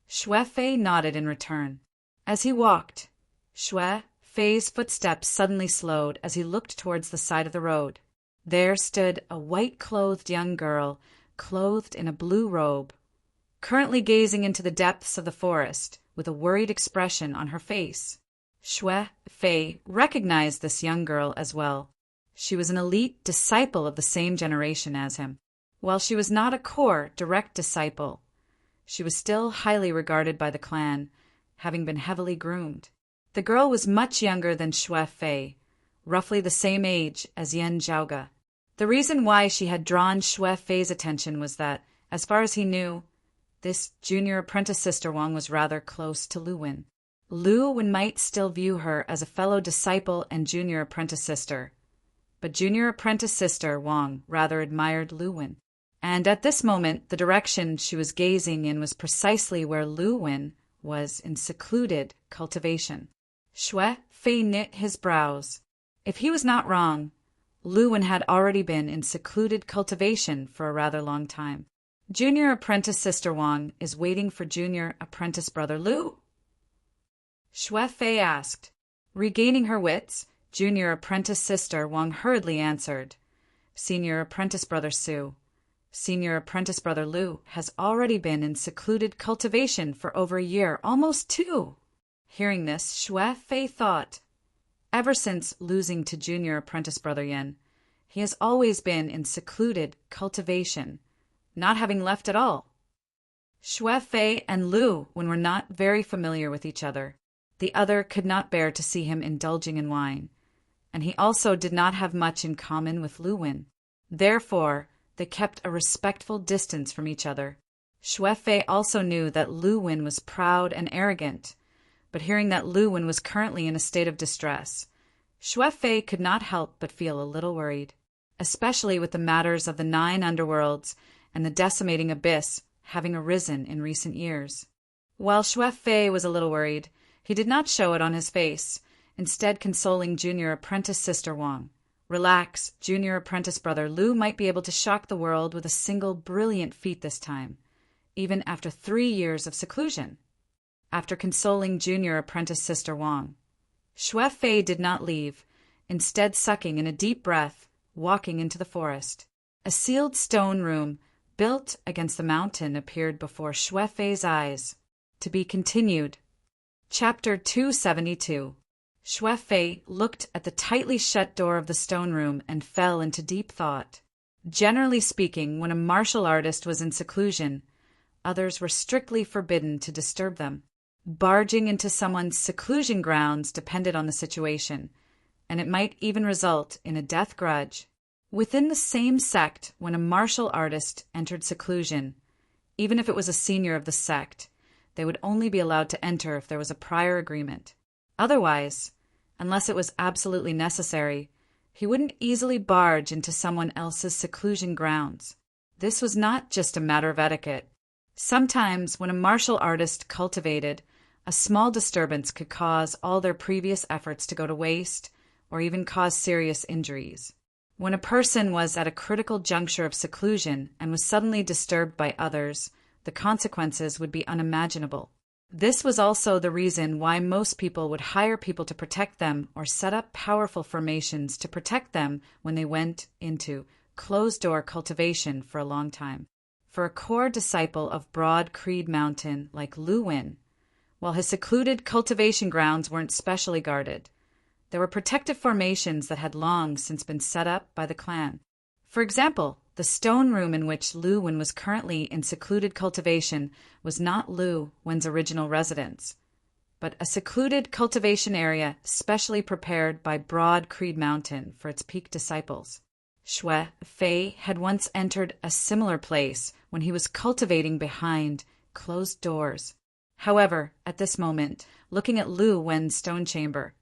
Xue Fei nodded in return. As he walked, Xue Fei's footsteps suddenly slowed as he looked towards the side of the road. There stood a white-clothed young girl, clothed in a blue robe, currently gazing into the depths of the forest with a worried expression on her face. Xue Fei recognized this young girl as well. She was an elite disciple of the same generation as him. While she was not a core, direct disciple, she was still highly regarded by the clan, having been heavily groomed. The girl was much younger than Xue Fei, roughly the same age as Yen Jiaoge. The reason why she had drawn Xue Fei's attention was that, as far as he knew, this junior apprentice sister Wang was rather close to Lu Wen. Lu Wen might still view her as a fellow disciple and junior apprentice sister, but junior apprentice sister Wang rather admired Lu Wen. And at this moment, the direction she was gazing in was precisely where Lu Wen was in secluded cultivation. Xue Fei knit his brows. If he was not wrong, Lu Wen had already been in secluded cultivation for a rather long time. Junior apprentice sister Wang is waiting for junior apprentice brother Lu? Xue Fei asked. Regaining her wits, junior apprentice sister Wang hurriedly answered. Senior apprentice brother Su. Senior apprentice brother Lu has already been in secluded cultivation for over a year, almost 2. Hearing this, Xue Fei thought, ever since losing to junior apprentice brother Yen, he has always been in secluded cultivation, not having left at all. Xue Fei and Lu were not very familiar with each other. The other could not bear to see him indulging in wine, and he also did not have much in common with Lu Wen. Therefore, they kept a respectful distance from each other. Xue Fei also knew that Lu Wen was proud and arrogant, but hearing that Lu Wen was currently in a state of distress, Xue Fei could not help but feel a little worried, especially with the matters of the 9 underworlds and the decimating abyss having arisen in recent years. While Xue Fei was a little worried, he did not show it on his face, instead consoling junior apprentice sister Wang. Relax, junior apprentice brother Lu might be able to shock the world with a single brilliant feat this time, even after 3 years of seclusion. After consoling junior apprentice sister Wang, Xue Fei did not leave, instead sucking in a deep breath, walking into the forest. A sealed stone room built against the mountain appeared before Xue Fei's eyes. To be continued. Chapter 272. Xue Fei looked at the tightly shut door of the stone room and fell into deep thought. Generally speaking, when a martial artist was in seclusion, others were strictly forbidden to disturb them. Barging into someone's seclusion grounds depended on the situation, and it might even result in a death grudge. Within the same sect, when a martial artist entered seclusion, even if it was a senior of the sect, they would only be allowed to enter if there was a prior agreement. Otherwise, unless it was absolutely necessary, he wouldn't easily barge into someone else's seclusion grounds. This was not just a matter of etiquette. Sometimes, when a martial artist cultivated, a small disturbance could cause all their previous efforts to go to waste, or even cause serious injuries. When a person was at a critical juncture of seclusion and was suddenly disturbed by others, the consequences would be unimaginable. This was also the reason why most people would hire people to protect them or set up powerful formations to protect them when they went into closed-door cultivation for a long time. For a core disciple of Broad Creed Mountain like Lu Wen, while his secluded cultivation grounds weren't specially guarded, there were protective formations that had long since been set up by the clan. For example, the stone room in which Lu Wen was currently in secluded cultivation was not Lu Wen's original residence, but a secluded cultivation area specially prepared by Broad Creed Mountain for its peak disciples. Xue Fei had once entered a similar place when he was cultivating behind closed doors. However, at this moment, looking at Lu Wen's stone chamber,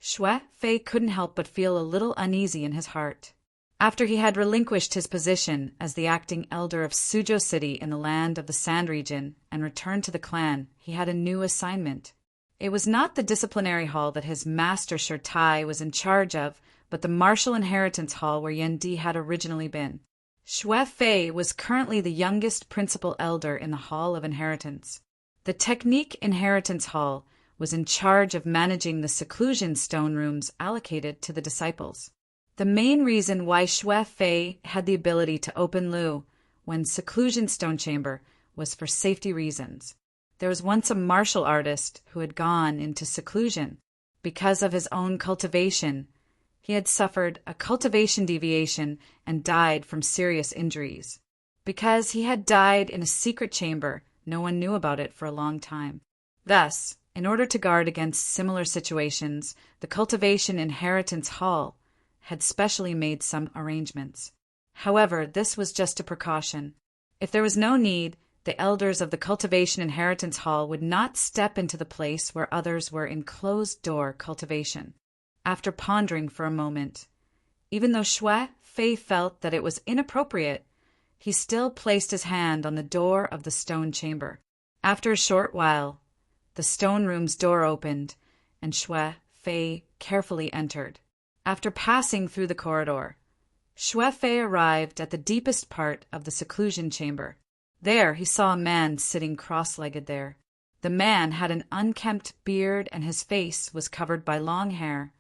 Xue Fei couldn't help but feel a little uneasy in his heart. After he had relinquished his position as the acting elder of Suzhou City in the land of the Sand region and returned to the clan, he had a new assignment. It was not the disciplinary hall that his master Shirtai was in charge of, but the martial inheritance hall where Yan Di had originally been. Xue Fei was currently the youngest principal elder in the Hall of Inheritance. The Technique Inheritance Hall was in charge of managing the seclusion stone rooms allocated to the disciples. The main reason why Xue Fei had the ability to open Lu Wen's seclusion stone chamber was for safety reasons. There was once a martial artist who had gone into seclusion. Because of his own cultivation, he had suffered a cultivation deviation and died from serious injuries. Because he had died in a secret chamber, no one knew about it for a long time. Thus, in order to guard against similar situations, the Cultivation Inheritance Hall had specially made some arrangements. However, this was just a precaution. If there was no need, the elders of the Cultivation Inheritance Hall would not step into the place where others were in closed-door cultivation. After pondering for a moment, even though Xue Fei felt that it was inappropriate, he still placed his hand on the door of the stone chamber. After a short while, the stone room's door opened, and Xue Fei carefully entered. After passing through the corridor, Xue Fei arrived at the deepest part of the seclusion chamber. There he saw a man sitting cross-legged there. The man had an unkempt beard and his face was covered by long hair,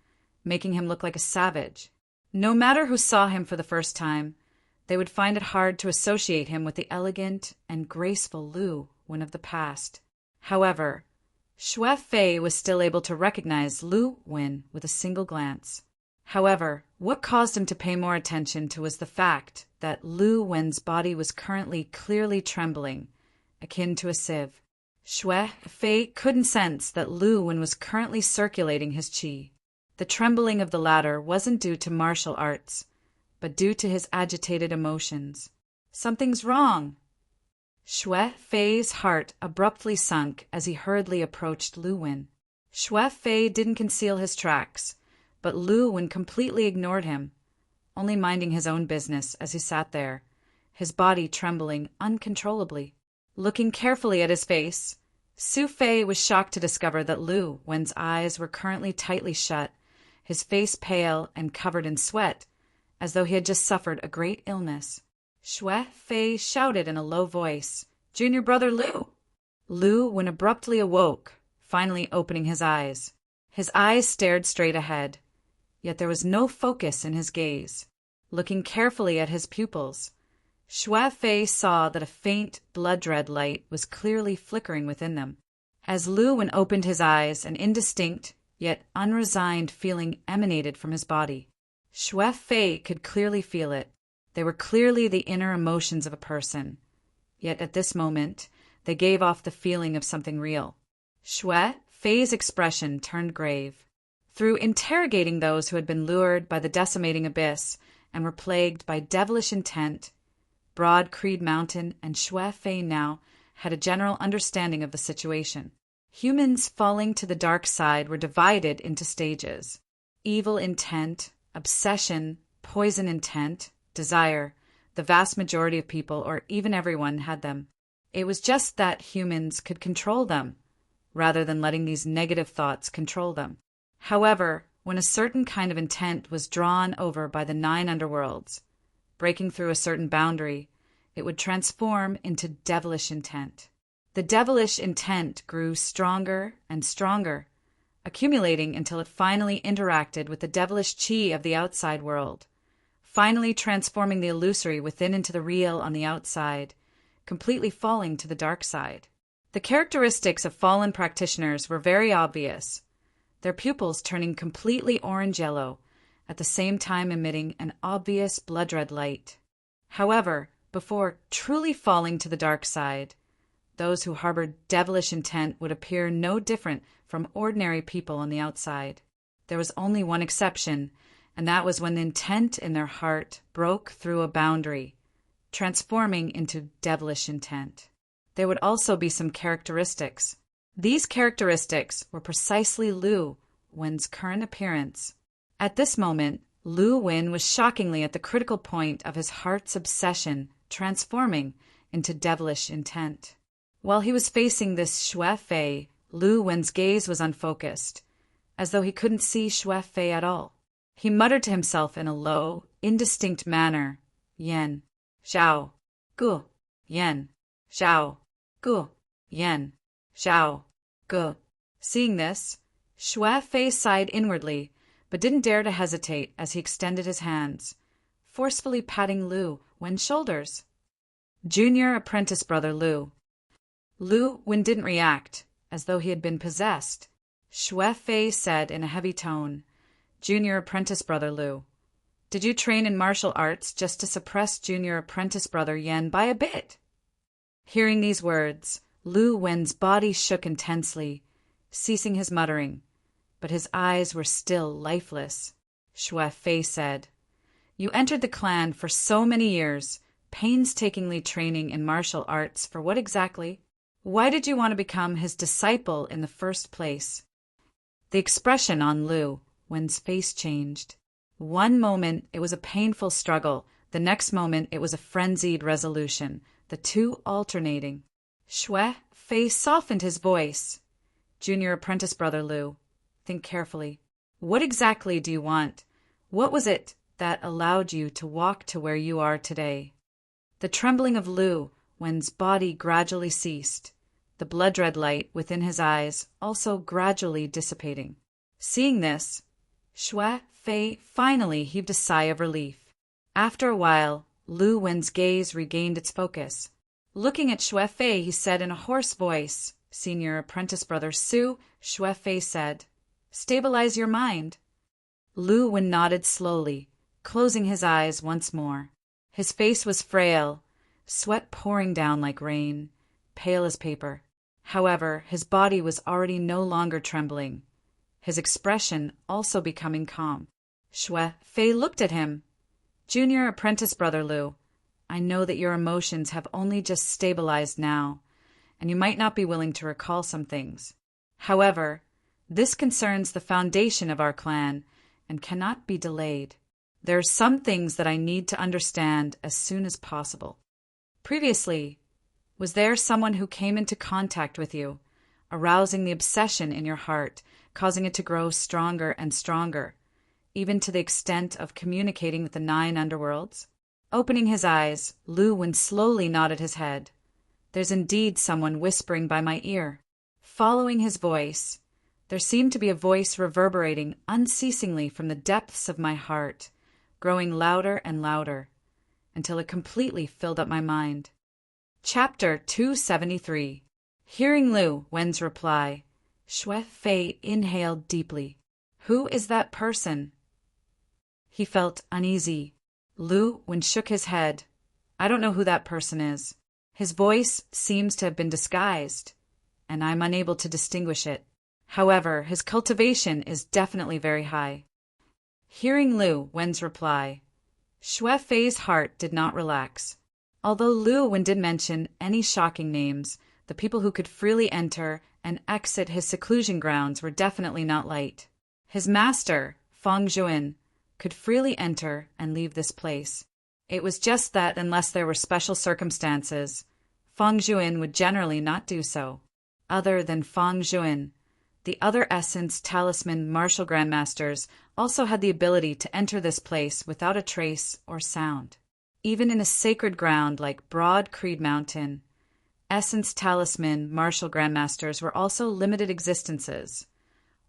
making him look like a savage. No matter who saw him for the first time, they would find it hard to associate him with the elegant and graceful Lu Wen of the past. However, Xue Fei was still able to recognize Lu Wen with a single glance. However, what caused him to pay more attention to was the fact that Lu Wen's body was currently clearly trembling, akin to a sieve. Xue Fei couldn't sense that Lu Wen was currently circulating his qi. The trembling of the latter wasn't due to martial arts, but due to his agitated emotions. Something's wrong. Xue Fei's heart abruptly sunk as he hurriedly approached Lu Wen. Xue Fei didn't conceal his tracks, but Lu Wen completely ignored him, only minding his own business as he sat there, his body trembling uncontrollably. Looking carefully at his face, Xue Fei was shocked to discover that Lu Wen's eyes were currently tightly shut, his face pale and covered in sweat, as though he had just suffered a great illness. Xue Fei shouted in a low voice, "Junior brother Lu!" Lu Wen abruptly awoke, finally opening his eyes. His eyes stared straight ahead, yet there was no focus in his gaze. Looking carefully at his pupils, Xue Fei saw that a faint blood-red light was clearly flickering within them. As Lu Wen opened his eyes, an indistinct, yet unresigned feeling emanated from his body. Xue Fei could clearly feel it. They were clearly the inner emotions of a person. Yet at this moment, they gave off the feeling of something real. Xue Fei's expression turned grave. Through interrogating those who had been lured by the decimating abyss and were plagued by devilish intent, Broad Creed Mountain and Xue Fei now had a general understanding of the situation. Humans falling to the dark side were divided into stages: evil intent, obsession, poison intent, desire. The vast majority of people, or even everyone, had them. It was just that humans could control them, rather than letting these negative thoughts control them. However, when a certain kind of intent was drawn over by the 9 underworlds, breaking through a certain boundary, it would transform into devilish intent. The devilish intent grew stronger and stronger, accumulating until it finally interacted with the devilish chi of the outside world, finally transforming the illusory within into the real on the outside, completely falling to the dark side. The characteristics of fallen practitioners were very obvious, their pupils turning completely orange-yellow, at the same time emitting an obvious blood-red light. However, before truly falling to the dark side, those who harbored devilish intent would appear no different from ordinary people on the outside. There was only one exception, and that was when the intent in their heart broke through a boundary, transforming into devilish intent. There would also be some characteristics. These characteristics were precisely Lu Wen's current appearance. At this moment, Lu Wen was shockingly at the critical point of his heart's obsession transforming into devilish intent. While he was facing this Xue Fei, Lu Wen's gaze was unfocused, as though he couldn't see Xue Fei at all. He muttered to himself in a low, indistinct manner, Yen, Xiao, Gu, Yen, Xiao, Gu, Yen, Xiao, Gu. Seeing this, Xue Fei sighed inwardly, but didn't dare to hesitate as he extended his hands, forcefully patting Lu Wen's shoulders. Junior apprentice brother Lu. Lu Wen didn't react, as though he had been possessed. Xue Fei said in a heavy tone, Junior apprentice brother Lu, did you train in martial arts just to suppress junior apprentice brother Yen by a bit? Hearing these words, Lu Wen's body shook intensely, ceasing his muttering, but his eyes were still lifeless. Xue Fei said, You entered the clan for so many years, painstakingly training in martial arts for what exactly? Why did you want to become his disciple in the first place? The expression on Lu Wen's face changed. One moment it was a painful struggle, the next moment it was a frenzied resolution, the two alternating. Xue Fei softened his voice. Junior apprentice brother Lu, think carefully. What exactly do you want? What was it that allowed you to walk to where you are today? The trembling of Lu Wen's body gradually ceased, the blood-red light within his eyes also gradually dissipating. Seeing this, Xue Fei finally heaved a sigh of relief. After a while, Lu Wen's gaze regained its focus. Looking at Xue Fei, he said in a hoarse voice, Senior apprentice brother Su, Xue Fei said, Stabilize your mind. Lu Wen nodded slowly, closing his eyes once more. His face was frail, sweat pouring down like rain, pale as paper. However, his body was already no longer trembling, his expression also becoming calm. Xue Fei looked at him. Junior apprentice brother Lu, I know that your emotions have only just stabilized now, and you might not be willing to recall some things. However, this concerns the foundation of our clan and cannot be delayed. There are some things that I need to understand as soon as possible. Previously, was there someone who came into contact with you, arousing the obsession in your heart, causing it to grow stronger and stronger, even to the extent of communicating with the 9 underworlds? Opening his eyes, Lu Wen slowly nodded his head. There's indeed someone whispering by my ear. Following his voice, there seemed to be a voice reverberating unceasingly from the depths of my heart, growing louder and louder, until it completely filled up my mind. Chapter 273. Hearing Lu Wen's reply, Xue Fei inhaled deeply. Who is that person? He felt uneasy. Lu Wen shook his head. I don't know who that person is. His voice seems to have been disguised, and I'm unable to distinguish it. However, his cultivation is definitely very high. Hearing Lu Wen's reply, Xue Fei's heart did not relax. Although Lu Wen did mention any shocking names, the people who could freely enter and exit his seclusion grounds were definitely not light. His master, Feng Zhuan, could freely enter and leave this place. It was just that unless there were special circumstances, Feng Zhuan would generally not do so. Other than Feng Zhuan, the other Essence Talisman Martial Grandmasters also had the ability to enter this place without a trace or sound. Even in a sacred ground like Broad Creed Mountain, Essence Talisman Martial Grandmasters were also limited existences,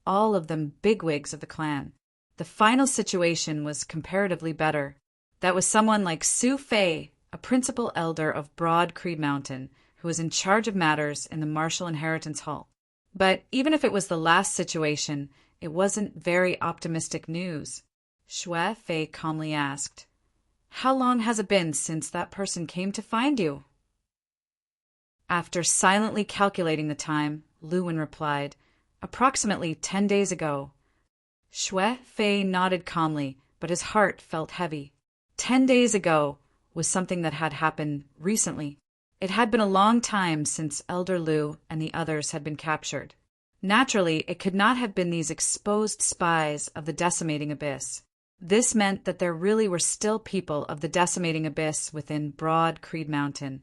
all of them bigwigs of the clan. The final situation was comparatively better. That was someone like Su Fei, a principal elder of Broad Creed Mountain, who was in charge of matters in the Martial Inheritance Hall. But even if it was the last situation, it wasn't very optimistic news. Xue Fei calmly asked, "How long has it been since that person came to find you?" After silently calculating the time, Lu Wen replied, "Approximately 10 days ago." Xue Fei nodded calmly, but his heart felt heavy. 10 days ago was something that had happened recently. It had been a long time since Elder Lu and the others had been captured. Naturally, it could not have been these exposed spies of the Decimating Abyss. This meant that there really were still people of the Decimating Abyss within Broad Creed Mountain,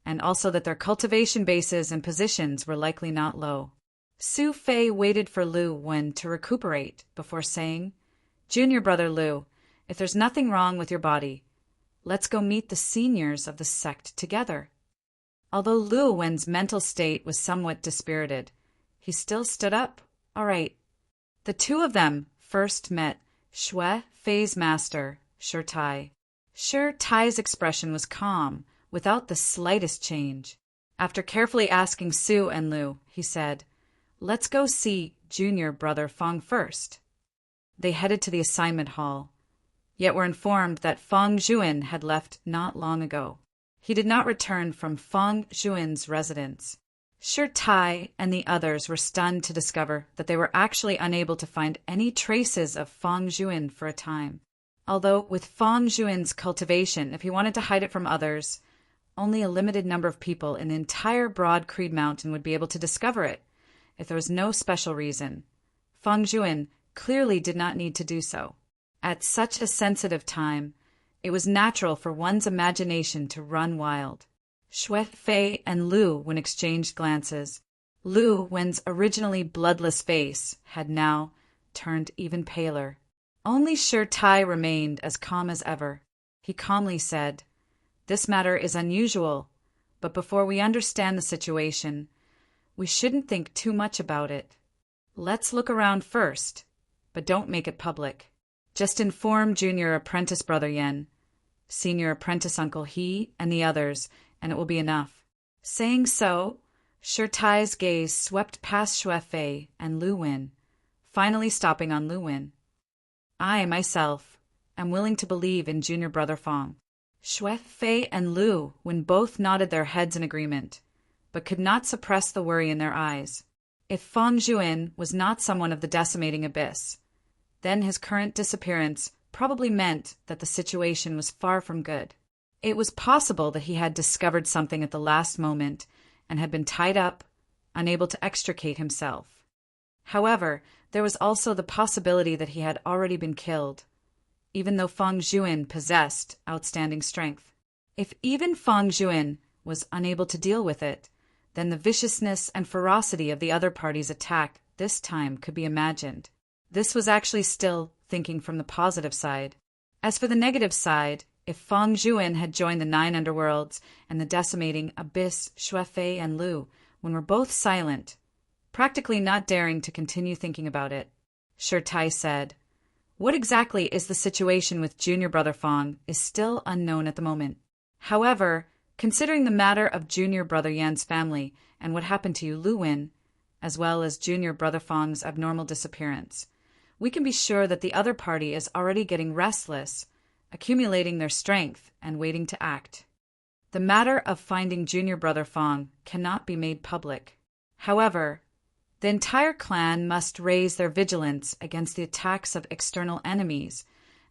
and also that their cultivation bases and positions were likely not low. Su Fei waited for Lu Wen to recuperate before saying, "Junior brother Lu, if there's nothing wrong with your body, let's go meet the seniors of the sect together." Although Lu Wen's mental state was somewhat dispirited, he still stood up. All right. The two of them first met Xue Fei's master, Shi Tai. Shi Tai's expression was calm, without the slightest change. After carefully asking Su and Lu, he said, "Let's go see junior brother Feng first." They headed to the assignment hall, yet were informed that Feng Zhuan had left not long ago. He did not return from Feng Zhuan's residence. Shi Tai and the others were stunned to discover that they were actually unable to find any traces of Feng Zhuan for a time. Although with Feng Zhuan's cultivation, if he wanted to hide it from others, only a limited number of people in the entire Broad Creed Mountain would be able to discover it, if there was no special reason. Feng Zhuan clearly did not need to do so. At such a sensitive time, it was natural for one's imagination to run wild. Xue Fei and Lu Wen exchanged glances. Lu Wen's originally bloodless face had now turned even paler. Only Shi Tai remained as calm as ever. He calmly said, "This matter is unusual, but before we understand the situation, we shouldn't think too much about it. Let's look around first, but don't make it public. Just inform junior apprentice brother Yen, senior apprentice uncle He, and the others, and it will be enough." Saying so, Shi Tai's gaze swept past Xue Fei and Lu Wen, finally stopping on Lu Wen. "I, myself, am willing to believe in junior brother Feng." Xue Fei and Lu Wen both nodded their heads in agreement, but could not suppress the worry in their eyes. If Feng Zhuan was not someone of the Decimating Abyss, then his current disappearance probably meant that the situation was far from good. It was possible that he had discovered something at the last moment and had been tied up, unable to extricate himself. However, there was also the possibility that he had already been killed, even though Feng Zhuan possessed outstanding strength. If even Feng Zhuan was unable to deal with it, then the viciousness and ferocity of the other party's attack this time could be imagined. This was actually still thinking from the positive side. As for the negative side, if Feng Zhuan had joined the 9 underworlds and the Decimating Abyss, Xue Fei and Lu Wen were both silent, practically not daring to continue thinking about it. Shi Tai said, "What exactly is the situation with junior brother Feng is still unknown at the moment. However, considering the matter of junior brother Yan's family and what happened to you, Lu Wen, as well as junior brother Feng's abnormal disappearance, we can be sure that the other party is already getting restless, accumulating their strength and waiting to act. The matter of finding junior brother Feng cannot be made public. However, the entire clan must raise their vigilance against the attacks of external enemies,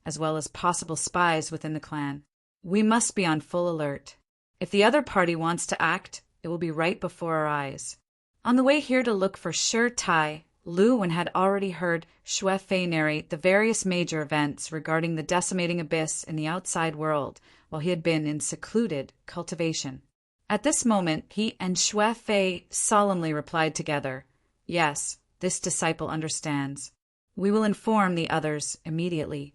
as well as possible spies within the clan. We must be on full alert." If the other party wants to act, it will be right before our eyes. On the way here to look for Sure Tai, Lu had already heard Xue Fei narrate the various major events regarding the decimating abyss in the outside world while he had been in secluded cultivation. At this moment, he and Xue Fei solemnly replied together, "Yes, this disciple understands. We will inform the others immediately."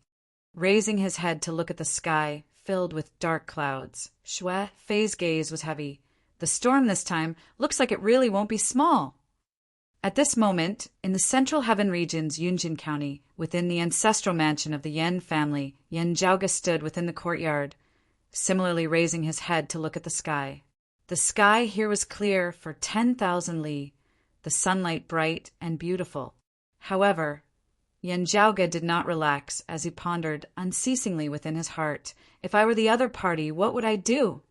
Raising his head to look at the sky, filled with dark clouds, Xue Fei's gaze was heavy. The storm this time looks like it really won't be small. At this moment, in the central heaven regions Yunjin County, within the ancestral mansion of the Yan family, Yan Zhaoge stood within the courtyard, similarly raising his head to look at the sky. The sky here was clear for 10,000 li, the sunlight bright and beautiful. However, Yan Zhaoge did not relax as he pondered unceasingly within his heart, "If I were the other party, what would I do?"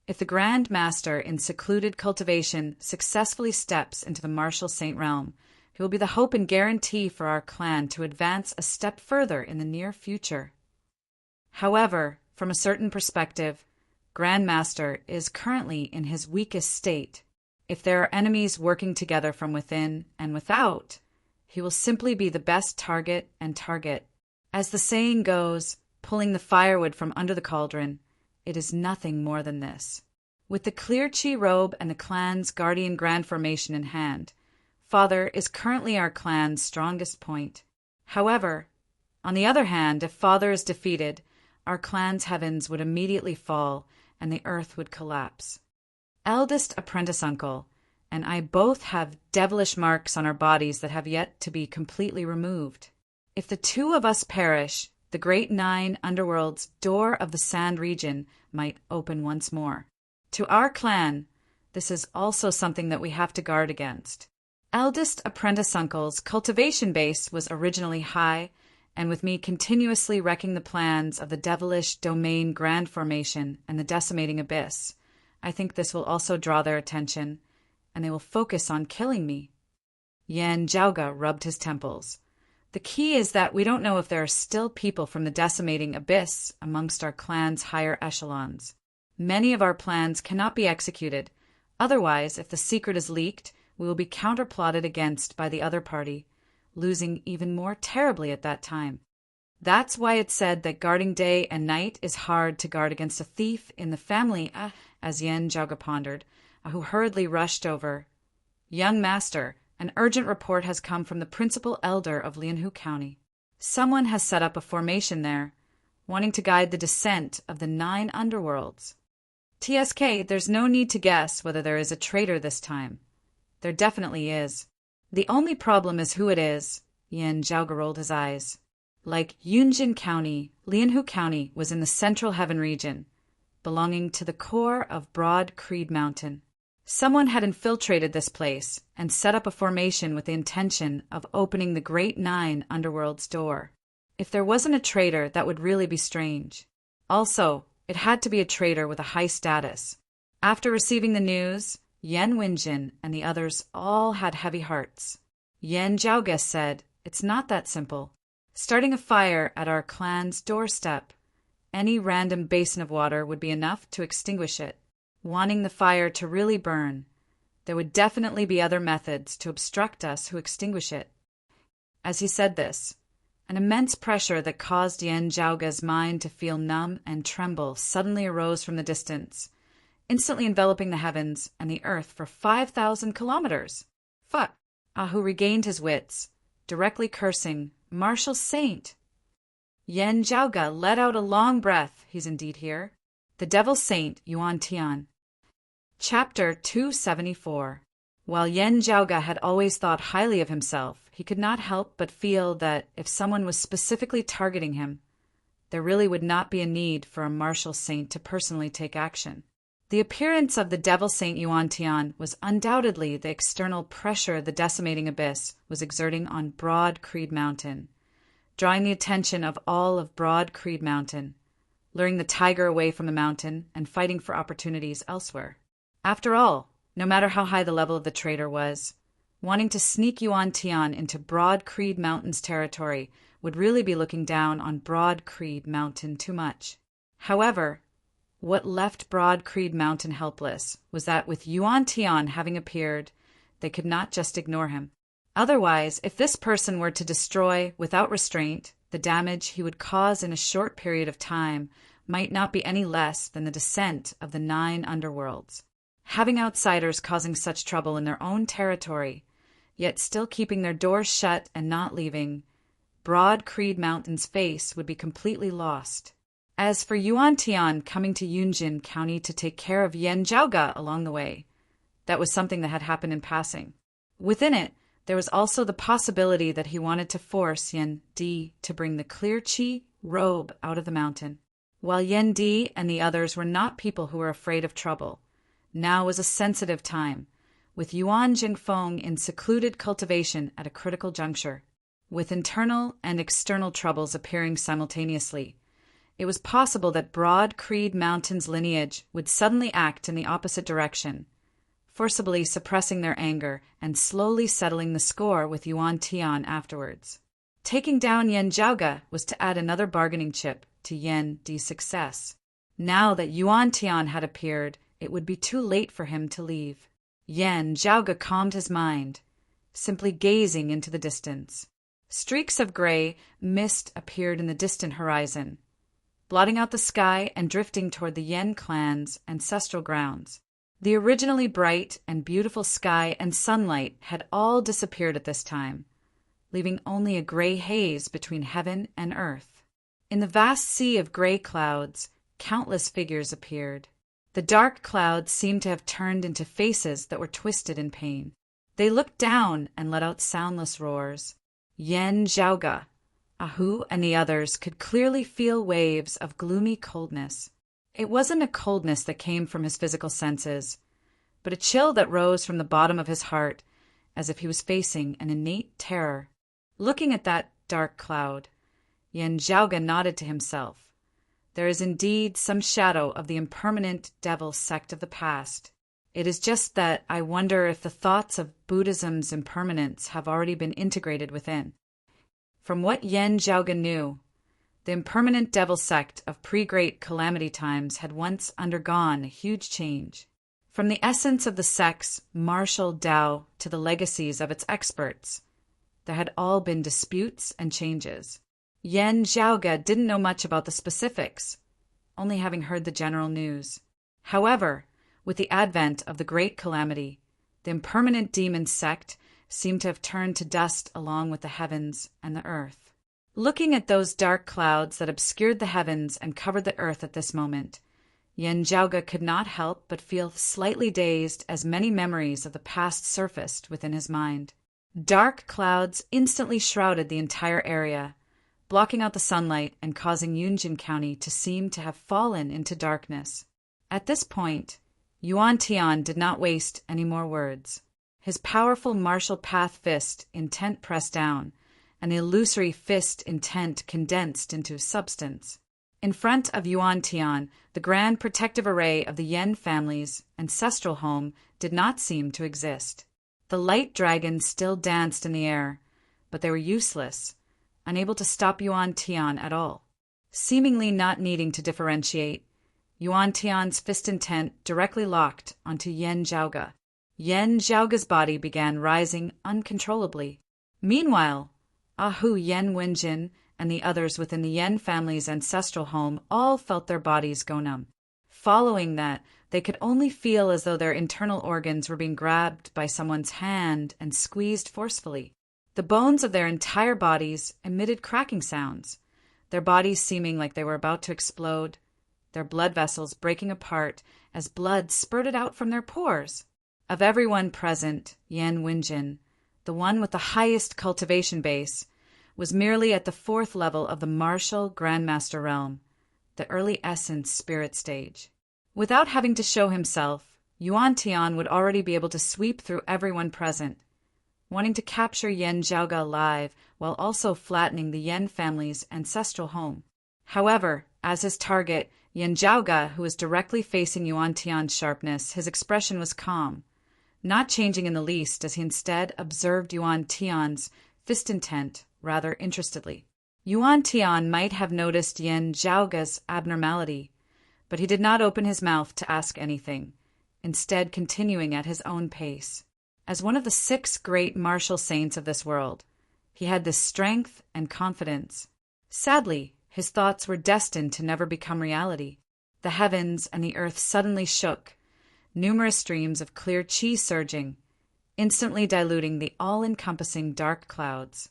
If the Grand Master in secluded cultivation successfully steps into the martial saint realm, he will be the hope and guarantee for our clan to advance a step further in the near future. However, from a certain perspective, Grand Master is currently in his weakest state. If there are enemies working together from within and without, he will simply be the best target and target. As the saying goes, pulling the firewood from under the cauldron, it is nothing more than this. With the clear chi robe and the clan's guardian grand formation in hand, Father is currently our clan's strongest point. However, on the other hand, if Father is defeated, our clan's heavens would immediately fall and the earth would collapse. Eldest apprentice uncle and I both have devilish marks on our bodies that have yet to be completely removed. If the two of us perish, the great 9 underworld's door of the sand region might open once more. To our clan, this is also something that we have to guard against. Eldest apprentice uncle's cultivation base was originally high, and with me continuously wrecking the plans of the devilish domain grand formation and the decimating abyss, I think this will also draw their attention, and they will focus on killing me. Yan Zhaoge rubbed his temples. The key is that we don't know if there are still people from the decimating abyss amongst our clan's higher echelons. Many of our plans cannot be executed. Otherwise, if the secret is leaked, we will be counterplotted against by the other party, losing even more terribly at that time. That's why it's said that guarding day and night is hard to guard against a thief in the family, as Yan Zhaoge pondered, who hurriedly rushed over. "Young master, an urgent report has come from the principal elder of Lianhu County. Someone has set up a formation there, wanting to guide the descent of the 9 underworlds. TSK, there's no need to guess whether there is a traitor this time. There definitely is. The only problem is who it is." Yan Zhaoge rolled his eyes. Like Yunjin County, Lianhu County was in the central heaven region, belonging to the core of Broad Creed Mountain. Someone had infiltrated this place and set up a formation with the intention of opening the Great 9 Underworld's door. If there wasn't a traitor, that would really be strange. Also, it had to be a traitor with a high status. After receiving the news, Yan Wenjin and the others all had heavy hearts. Yan Zhaoge said, "It's not that simple. Starting a fire at our clan's doorstep, any random basin of water would be enough to extinguish it. Wanting the fire to really burn, there would definitely be other methods to obstruct us who extinguish it." As he said this, an immense pressure that caused Yan Zhaoge's mind to feel numb and tremble suddenly arose from the distance, instantly enveloping the heavens and the earth for 5,000 kilometers. Fuck! Ahu regained his wits, directly cursing, "Martial Saint!" Yan Zhaoge let out a long breath. He's indeed here. The Devil Saint Yuan Tian. Chapter 274. While Yan Zhaoge had always thought highly of himself, he could not help but feel that if someone was specifically targeting him, there really would not be a need for a martial saint to personally take action. The appearance of the Devil Saint Yuan Tian was undoubtedly the external pressure the decimating abyss was exerting on Broad Creed Mountain, drawing the attention of all of Broad Creed Mountain, luring the tiger away from the mountain and fighting for opportunities elsewhere. After all, no matter how high the level of the traitor was, wanting to sneak Yuan Tian into Broad Creed Mountain's territory would really be looking down on Broad Creed Mountain too much. However, What left Broad Creed Mountain helpless was that with Yuan Tian having appeared, they could not just ignore him. Otherwise, if this person were to destroy, without restraint, the damage he would cause in a short period of time might not be any less than the descent of the 9 underworlds. Having outsiders causing such trouble in their own territory, yet still keeping their doors shut and not leaving, Broad Creed Mountain's face would be completely lost. As for Yuan Tian coming to Yunjin County to take care of Yan Zhaoga along the way, that was something that had happened in passing. Within it, there was also the possibility that he wanted to force Yan Di to bring the clear qi robe out of the mountain. While Yan Di and the others were not people who were afraid of trouble, now was a sensitive time, with Yuan Jingfeng in secluded cultivation at a critical juncture. With internal and external troubles appearing simultaneously, it was possible that Broad Creed Mountain's lineage would suddenly act in the opposite direction, forcibly suppressing their anger and slowly settling the score with Yuan Tian afterwards. Taking down Yan Zhaoga was to add another bargaining chip to Yan Di's success. Now that Yuan Tian had appeared, it would be too late for him to leave. Yan Zhaoga calmed his mind, simply gazing into the distance. Streaks of gray mist appeared in the distant horizon, blotting out the sky and drifting toward the Yen clan's ancestral grounds. The originally bright and beautiful sky and sunlight had all disappeared at this time, leaving only a gray haze between heaven and earth. In the vast sea of gray clouds, countless figures appeared. The dark clouds seemed to have turned into faces that were twisted in pain. They looked down and let out soundless roars. Yan Zhaoga, Ahu, and the others could clearly feel waves of gloomy coldness. It wasn't a coldness that came from his physical senses, but a chill that rose from the bottom of his heart, as if he was facing an innate terror. Looking at that dark cloud, Yan Zhaoga nodded to himself. There is indeed some shadow of the impermanent devil sect of the past. It is just that I wonder if the thoughts of Buddhism's impermanence have already been integrated within. From what Yan Zhaoga knew, the impermanent devil sect of pre-Great Calamity times had once undergone a huge change. From the essence of the sect's martial Tao to the legacies of its experts, there had all been disputes and changes. Yan Zhaoga didn't know much about the specifics, only having heard the general news. However, with the advent of the Great Calamity, the impermanent demon sect seemed to have turned to dust along with the heavens and the earth. Looking at those dark clouds that obscured the heavens and covered the earth at this moment, Yan Zhaoga could not help but feel slightly dazed as many memories of the past surfaced within his mind. Dark clouds instantly shrouded the entire area, blocking out the sunlight and causing Yunjin County to seem to have fallen into darkness. At this point, Yuan Tian did not waste any more words. His powerful martial path fist intent pressed down, and the illusory fist intent condensed into substance. In front of Yuan Tian, the grand protective array of the Yen family's ancestral home did not seem to exist. The light dragons still danced in the air, but they were useless, unable to stop Yuan Tian at all. Seemingly not needing to differentiate, Yuan Tian's fist intent directly locked onto Yan Zhaoga. Yan Zhaoga's body began rising uncontrollably. Meanwhile, Ahu Yen Wenjin and the others within the Yen family's ancestral home all felt their bodies go numb. Following that, they could only feel as though their internal organs were being grabbed by someone's hand and squeezed forcefully. The bones of their entire bodies emitted cracking sounds, their bodies seeming like they were about to explode, their blood vessels breaking apart as blood spurted out from their pores. Of everyone present, Yan Wenjin, the one with the highest cultivation base, was merely at the 4th level of the martial Grandmaster realm, the early essence spirit stage. Without having to show himself, Yuan Tian would already be able to sweep through everyone present, wanting to capture Yan Zhaoga alive while also flattening the Yen family's ancestral home. However, as his target, Yan Zhaoga, who was directly facing Yuan Tian's sharpness, his expression was calm, not changing in the least as he instead observed Yuan Tian's fist intent rather interestedly. Yuan Tian might have noticed Yan Zhaoga's abnormality, but he did not open his mouth to ask anything, instead continuing at his own pace. As one of the 6 great martial saints of this world, he had this strength and confidence. Sadly, his thoughts were destined to never become reality. The heavens and the earth suddenly shook, numerous streams of clear chi surging, instantly diluting the all-encompassing dark clouds.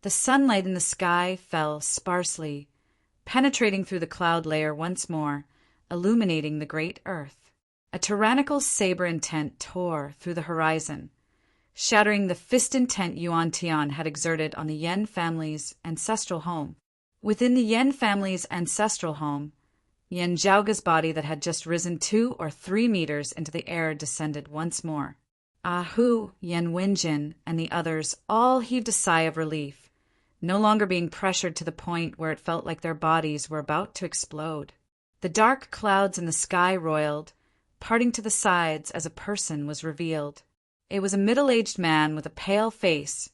The sunlight in the sky fell sparsely, penetrating through the cloud layer once more, illuminating the great earth. A tyrannical saber intent tore through the horizon, shattering the fist intent Yuan Tian had exerted on the Yen family's ancestral home. Within the Yen family's ancestral home, Yen Zhaoge's body that had just risen 2 or 3 meters into the air descended once more. Ah Hu, Yen Wenjin, and the others all heaved a sigh of relief, no longer being pressured to the point where it felt like their bodies were about to explode. The dark clouds in the sky roiled, parting to the sides as a person was revealed. It was a middle-aged man with a pale face,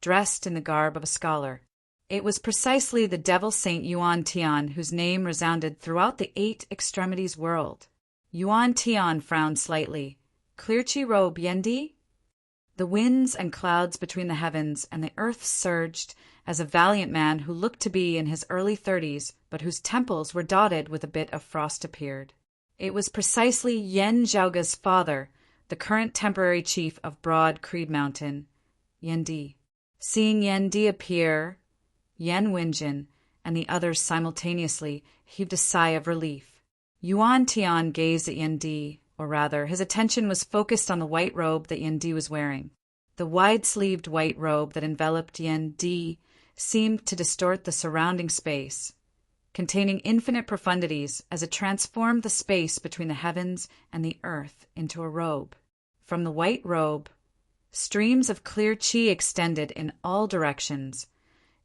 dressed in the garb of a scholar. It was precisely the devil saint Yuan Tian whose name resounded throughout the 8 extremities world. Yuan Tian frowned slightly. Clear chi robe, Yendi? The winds and clouds between the heavens and the earth surged as a valiant man who looked to be in his early 30s, but whose temples were dotted with a bit of frost appeared. It was precisely Yen Zhaoge's father, the current temporary chief of Broad Creed Mountain, Yendi. Seeing Yendi appear, Yen Wenjin and the others simultaneously heaved a sigh of relief. Yuan Tian gazed at Yendi, or rather, his attention was focused on the white robe that Yendi was wearing. The wide-sleeved white robe that enveloped Yendi seemed to distort the surrounding space, containing infinite profundities as it transformed the space between the heavens and the earth into a robe. From the white robe, streams of clear chi extended in all directions,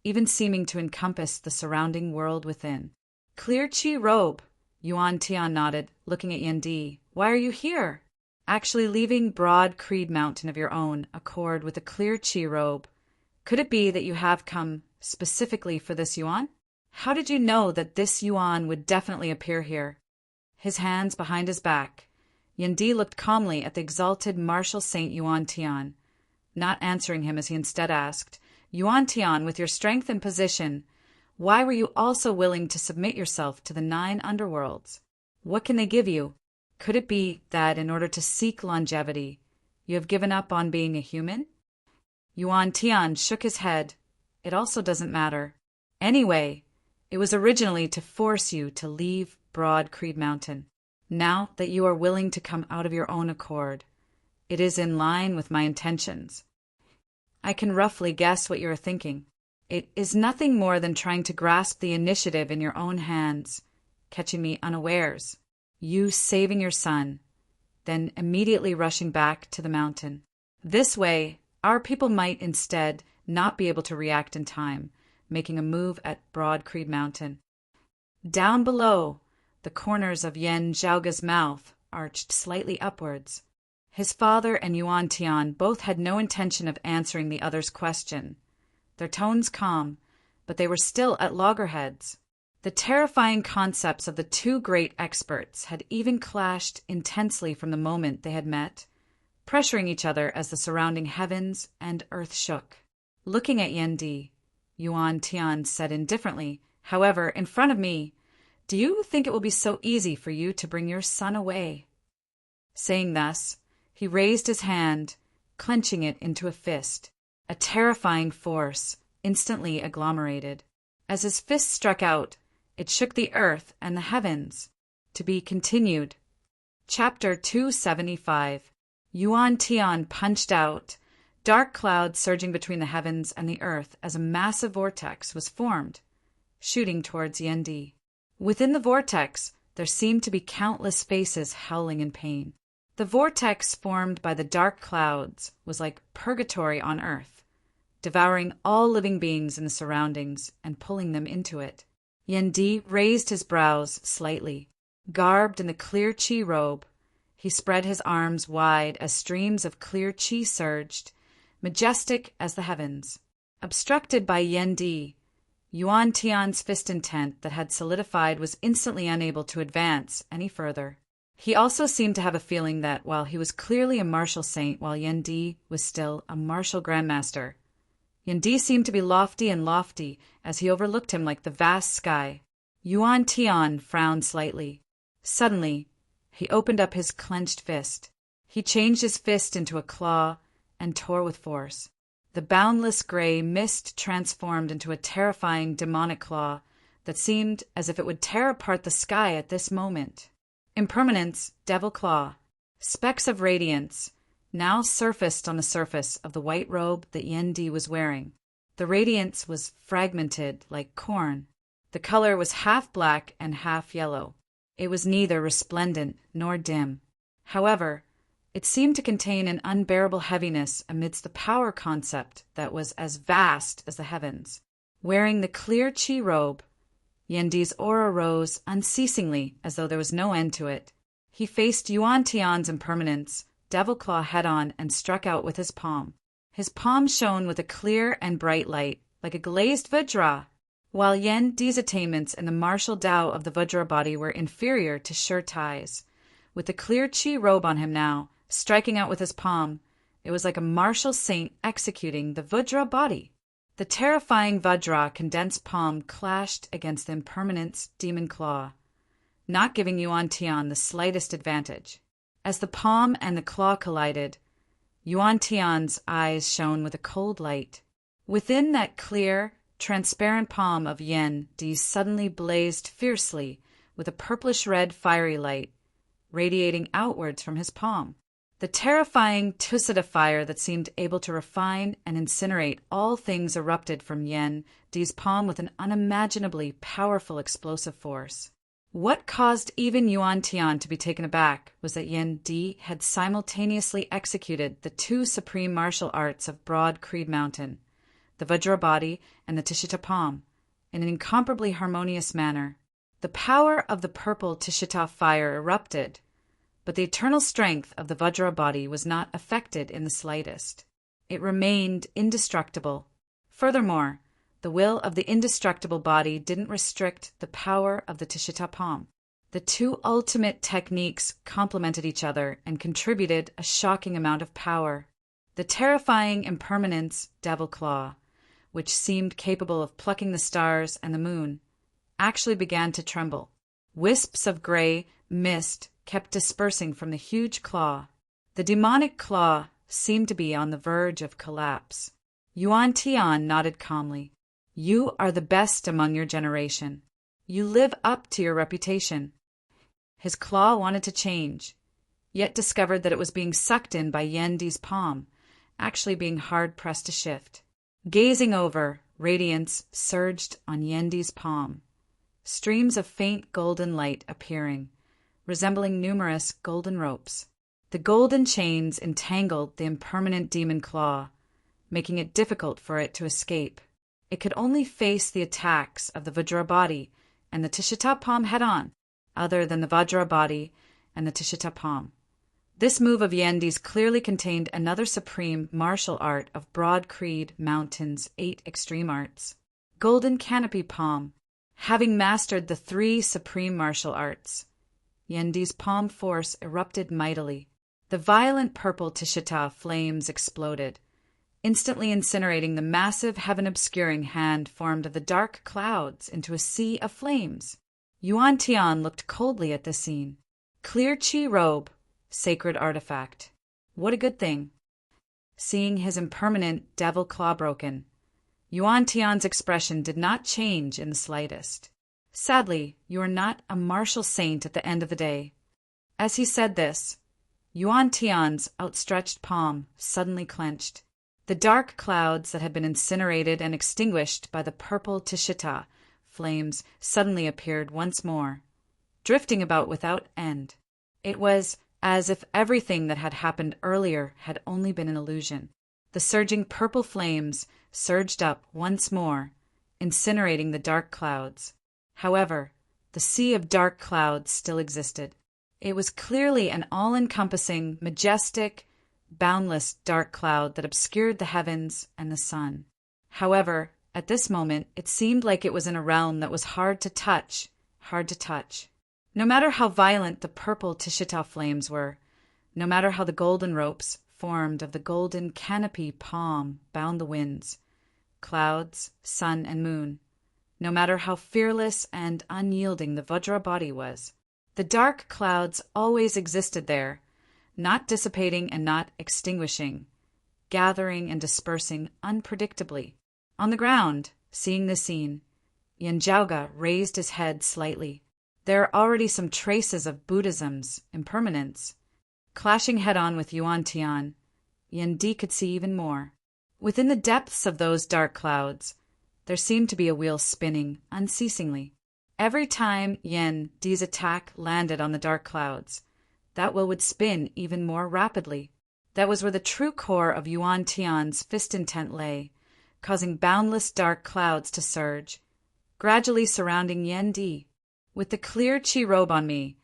even seeming to encompass the surrounding world within. Clear chi robe, Yuan Tian nodded, looking at Yendi. Why are you here? Actually leaving Broad Creed Mountain of your own accord with a clear chi robe. Could it be that you have come specifically for this Yuan? How did you know that this Yuan would definitely appear here? His hands behind his back, Yendi looked calmly at the exalted martial saint Yuan Tian, not answering him as he instead asked, Yuan Tian, with your strength and position, why were you also willing to submit yourself to the 9 underworlds? What can they give you? Could it be that in order to seek longevity, you have given up on being a human? Yuan Tian shook his head. It also doesn't matter. Anyway, it was originally to force you to leave Broad Creed Mountain. Now that you are willing to come out of your own accord, it is in line with my intentions. I can roughly guess what you are thinking. It is nothing more than trying to grasp the initiative in your own hands, catching me unawares, you saving your son, then immediately rushing back to the mountain. This way, our people might instead not be able to react in time, making a move at Broad Creed Mountain. Down below, the corners of Yen Zhaoge's mouth arched slightly upwards. His father and Yuan Tian both had no intention of answering the other's question. Their tones calm, but they were still at loggerheads. The terrifying concepts of the 2 great experts had even clashed intensely from the moment they had met, pressuring each other as the surrounding heavens and earth shook. Looking at Yendi, Yuan Tian said indifferently, however, in front of me, do you think it will be so easy for you to bring your son away? Saying thus, he raised his hand, clenching it into a fist. A terrifying force instantly agglomerated. As his fist struck out, it shook the earth and the heavens. To be continued. Chapter 275. Yuan Tian punched out, dark clouds surging between the heavens and the earth as a massive vortex was formed, shooting towards Yendi. Within the vortex, there seemed to be countless faces howling in pain. The vortex formed by the dark clouds was like purgatory on earth, devouring all living beings in the surroundings and pulling them into it. Yendi raised his brows slightly. Garbed in the clear chi robe, he spread his arms wide as streams of clear chi surged, majestic as the heavens. Obstructed by Yendi, Yuan Tian's fist intent that had solidified was instantly unable to advance any further. He also seemed to have a feeling that, while he was clearly a martial saint, while Yen Di was still a martial grandmaster, Yen Di seemed to be lofty and lofty as he overlooked him like the vast sky. Yuan Tian frowned slightly. Suddenly, he opened up his clenched fist. He changed his fist into a claw and tore with force. The boundless gray mist transformed into a terrifying demonic claw that seemed as if it would tear apart the sky at this moment. Impermanence, devil claw. Specks of radiance now surfaced on the surface of the white robe that Yen Di was wearing. The radiance was fragmented like corn. The color was half black and half yellow. It was neither resplendent nor dim. However, it seemed to contain an unbearable heaviness amidst the power concept that was as vast as the heavens. Wearing the clear Qi robe, Yen Di's aura rose unceasingly as though there was no end to it. He faced Yuan Tian's impermanence, devil claw head-on, and struck out with his palm. His palm shone with a clear and bright light, like a glazed vajra, while Yen Di's attainments in the martial Tao of the vajra body were inferior to sure ties. With the clear Qi robe on him now, striking out with his palm, it was like a martial saint executing the vajra body. The terrifying vajra condensed palm clashed against the impermanence demon claw, not giving Yuan Tian the slightest advantage. As the palm and the claw collided, Yuan Tian's eyes shone with a cold light. Within that clear, transparent palm of Yen Di suddenly blazed fiercely with a purplish-red fiery light, radiating outwards from his palm. The terrifying Tusita fire that seemed able to refine and incinerate all things erupted from Yen Di's palm with an unimaginably powerful explosive force. What caused even Yuan Tian to be taken aback was that Yen Di had simultaneously executed the two supreme martial arts of Broad Creed Mountain, the Vajra body and the Tishita palm, in an incomparably harmonious manner. The power of the purple Tishita fire erupted, but the eternal strength of the Vajra body was not affected in the slightest. It remained indestructible. Furthermore, the will of the indestructible body didn't restrict the power of the Tishita palm. The two ultimate techniques complemented each other and contributed a shocking amount of power. The terrifying impermanence devil claw, which seemed capable of plucking the stars and the moon, actually began to tremble. Wisps of gray mist kept dispersing from the huge claw. The demonic claw seemed to be on the verge of collapse. Yuan Tian nodded calmly. You are the best among your generation. You live up to your reputation. His claw wanted to change, yet discovered that it was being sucked in by Yen Di's palm, actually being hard-pressed to shift. Gazing over, radiance surged on Yen Di's palm, streams of faint golden light appearing, resembling numerous golden ropes. The golden chains entangled the impermanent demon claw, making it difficult for it to escape. It could only face the attacks of the Vajra body and the Tishita palm head-on, other than the Vajra body and the Tishita palm. This move of Yen Di's clearly contained another supreme martial art of Broad Creed Mountain's 8 extreme arts. Golden Canopy Palm. Having mastered the 3 supreme martial arts, Yen Di's palm force erupted mightily. The violent purple Tishita flames exploded, instantly incinerating the massive heaven-obscuring hand formed of the dark clouds into a sea of flames. Yuan Tian looked coldly at this scene. Clear Qi robe, sacred artifact. What a good thing. Seeing his impermanent devil claw broken, Yuan Tian's expression did not change in the slightest. Sadly, you are not a martial saint at the end of the day. As he said this, Yuan Tian's outstretched palm suddenly clenched. The dark clouds that had been incinerated and extinguished by the purple Tishita flames suddenly appeared once more, drifting about without end. It was as if everything that had happened earlier had only been an illusion. The surging purple flames surged up once more, incinerating the dark clouds. However, the sea of dark clouds still existed. It was clearly an all-encompassing, majestic, boundless dark cloud that obscured the heavens and the sun. However, At this moment, it seemed like it was in a realm that was hard to touch, hard to touch. No matter how violent the purple Tishita flames were, no matter how the golden ropes, formed of the golden canopy palm, bound the winds, clouds, sun, and moon, no matter how fearless and unyielding the Vajra body was, the dark clouds always existed there, not dissipating and not extinguishing, gathering and dispersing unpredictably. On the ground, seeing the scene, Yanjiaoga raised his head slightly. There are already some traces of Buddhism's impermanence. Clashing head-on with Yuan Tian, Yan Di could see even more. Within the depths of those dark clouds, there seemed to be a wheel spinning unceasingly. Every time Yan Di's attack landed on the dark clouds, that wheel would spin even more rapidly. That was where the true core of Yuan Tian's fist intent lay, causing boundless dark clouds to surge, gradually surrounding Yan Di. With the clear Qi robe on me,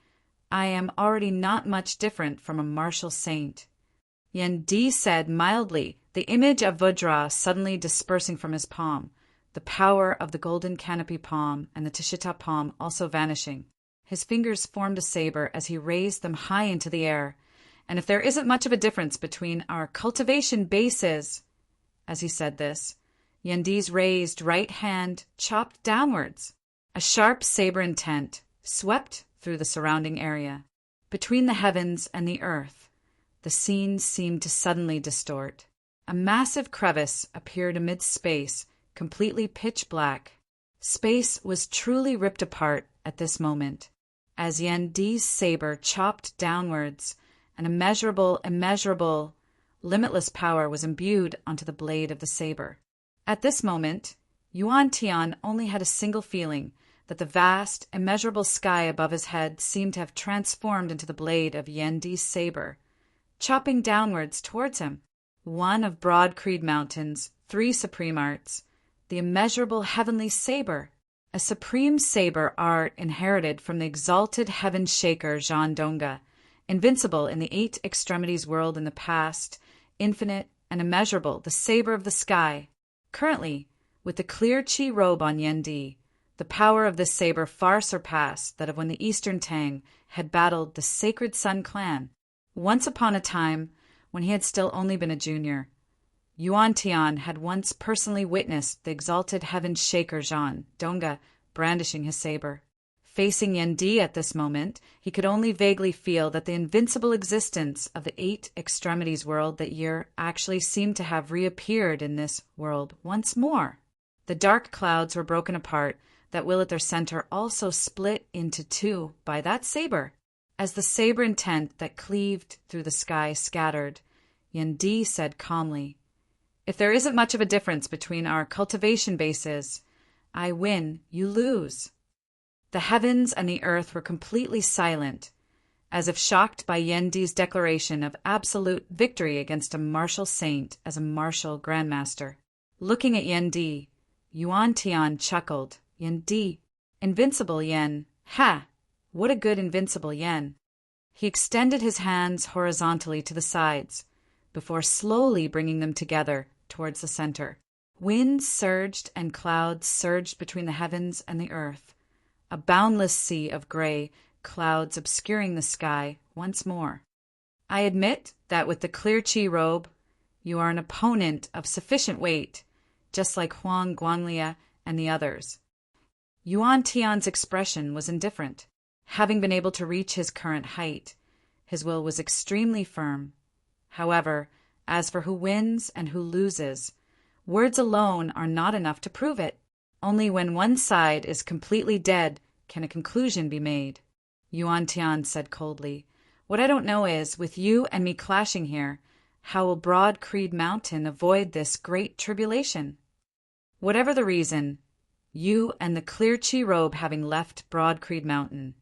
I am already not much different from a martial saint. Yan Di said mildly, the image of Vajra suddenly dispersing from his palm, the power of the golden canopy palm and the Tishita palm also vanishing. His fingers formed a saber as he raised them high into the air, and if there isn't much of a difference between our cultivation bases, as he said this, Yan Di's raised right hand chopped downwards. A sharp saber intent swept through the surrounding area. Between the heavens and the earth, the scene seemed to suddenly distort. A massive crevice appeared amidst space, completely pitch black. Space was truly ripped apart at this moment, as Yan Di's saber chopped downwards, an immeasurable, limitless power was imbued onto the blade of the saber. At this moment, Yuan Tian only had a single feeling, that the vast, immeasurable sky above his head seemed to have transformed into the blade of Yan Di's saber, chopping downwards towards him. One of broad Creed Mountain's 3 supreme arts, the immeasurable heavenly saber, a supreme saber art inherited from the exalted heaven shaker Zhan Donga, invincible in the 8 extremities world in the past, infinite and immeasurable, the saber of the sky. Currently, with the clear Qi robe on Yan Di, the power of this saber far surpassed that of when the Eastern Tang had battled the Sacred Sun clan. Once upon a time, when he had still only been a junior, Yuan Tian had once personally witnessed the exalted heaven shaker Zhan Donga brandishing his saber. Facing Yan Di at this moment, he could only vaguely feel that the invincible existence of the 8 extremities world that year actually seemed to have reappeared in this world once more. The dark clouds were broken apart, that will at their center also split into 2 by that saber. As the saber intent that cleaved through the sky scattered, Yan Di said calmly, "If there isn't much of a difference between our cultivation bases, I win, you lose." The heavens and the earth were completely silent, as if shocked by Yan Di's declaration of absolute victory against a martial saint as a martial grandmaster. Looking at Yan Di, Yuan Tian chuckled. Yan Di, invincible Yan, ha! What a good invincible Yan. He extended his hands horizontally to the sides, before slowly bringing them together towards the center. Winds surged and clouds surged between the heavens and the earth, a boundless sea of gray clouds obscuring the sky once more. I admit that with the clear Qi robe, you are an opponent of sufficient weight, just like Huang Guanglia and the others. Yuan Tian's expression was indifferent. Having been able to reach his current height, his will was extremely firm. However, as for who wins and who loses, words alone are not enough to prove it. Only when one side is completely dead can a conclusion be made. Yuan Tian said coldly, "What I don't know is, with you and me clashing here, how will Broad Creed Mountain avoid this great tribulation? Whatever the reason, you and the clear Qi robe having left Broad Creed Mountain,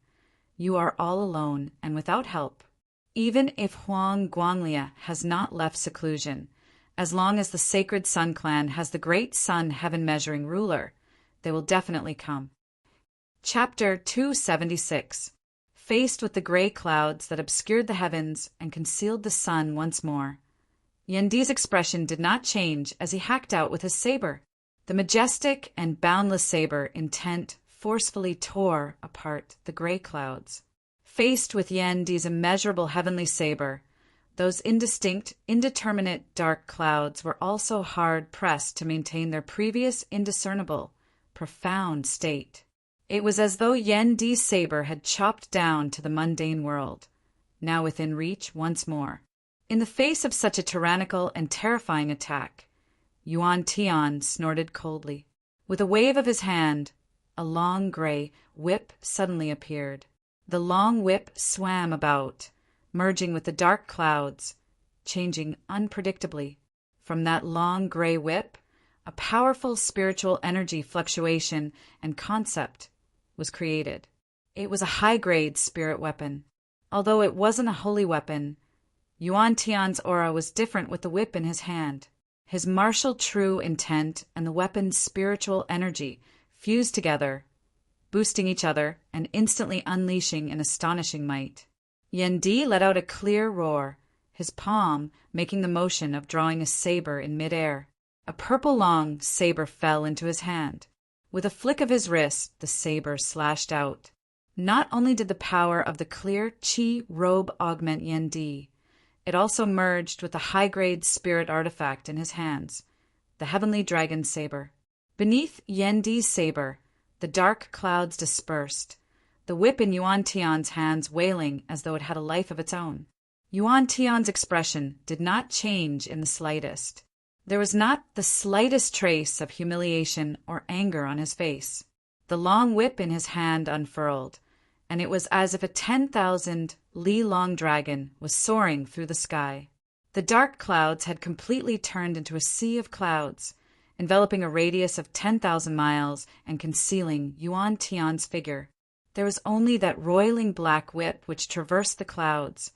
you are all alone and without help. Even if Huang Guanglia has not left seclusion, as long as the Sacred Sun clan has the great sun heaven-measuring ruler, they will definitely come." Chapter 276. Faced with the gray clouds that obscured the heavens and concealed the sun once more, Yan Di's expression did not change as he hacked out with his saber. The majestic and boundless saber intent forcefully tore apart the gray clouds. Faced with Yen Di's immeasurable heavenly saber, those indistinct, indeterminate dark clouds were also hard-pressed to maintain their previous indiscernible, profound state. It was as though Yen Di's saber had chopped down to the mundane world, now within reach once more. In the face of such a tyrannical and terrifying attack, Yuan Tian snorted coldly. With a wave of his hand, a long gray whip suddenly appeared. The long whip swam about, merging with the dark clouds, changing unpredictably. From that long gray whip, a powerful spiritual energy fluctuation and concept was created. It was a high-grade spirit weapon. Although it wasn't a holy weapon, Yuan Tian's aura was different with the whip in his hand. His martial true intent and the weapon's spiritual energy fused together, boosting each other and instantly unleashing an astonishing might. Yen Di let out a clear roar, his palm making the motion of drawing a saber in midair. A purple-long saber fell into his hand. With a flick of his wrist, the saber slashed out. Not only did the power of the clear Qi robe augment Yen Di, it also merged with the high-grade spirit artifact in his hands, the heavenly dragon saber. Beneath Yen Di's saber, the dark clouds dispersed, the whip in Yuan Tian's hands wailing as though it had a life of its own. Yuan Tian's expression did not change in the slightest. There was not the slightest trace of humiliation or anger on his face. The long whip in his hand unfurled, and it was as if a 10,000-li-long dragon was soaring through the sky. The dark clouds had completely turned into a sea of clouds, enveloping a radius of 10,000 miles and concealing Yuan Tian's figure. There was only that roiling black whip which traversed the clouds,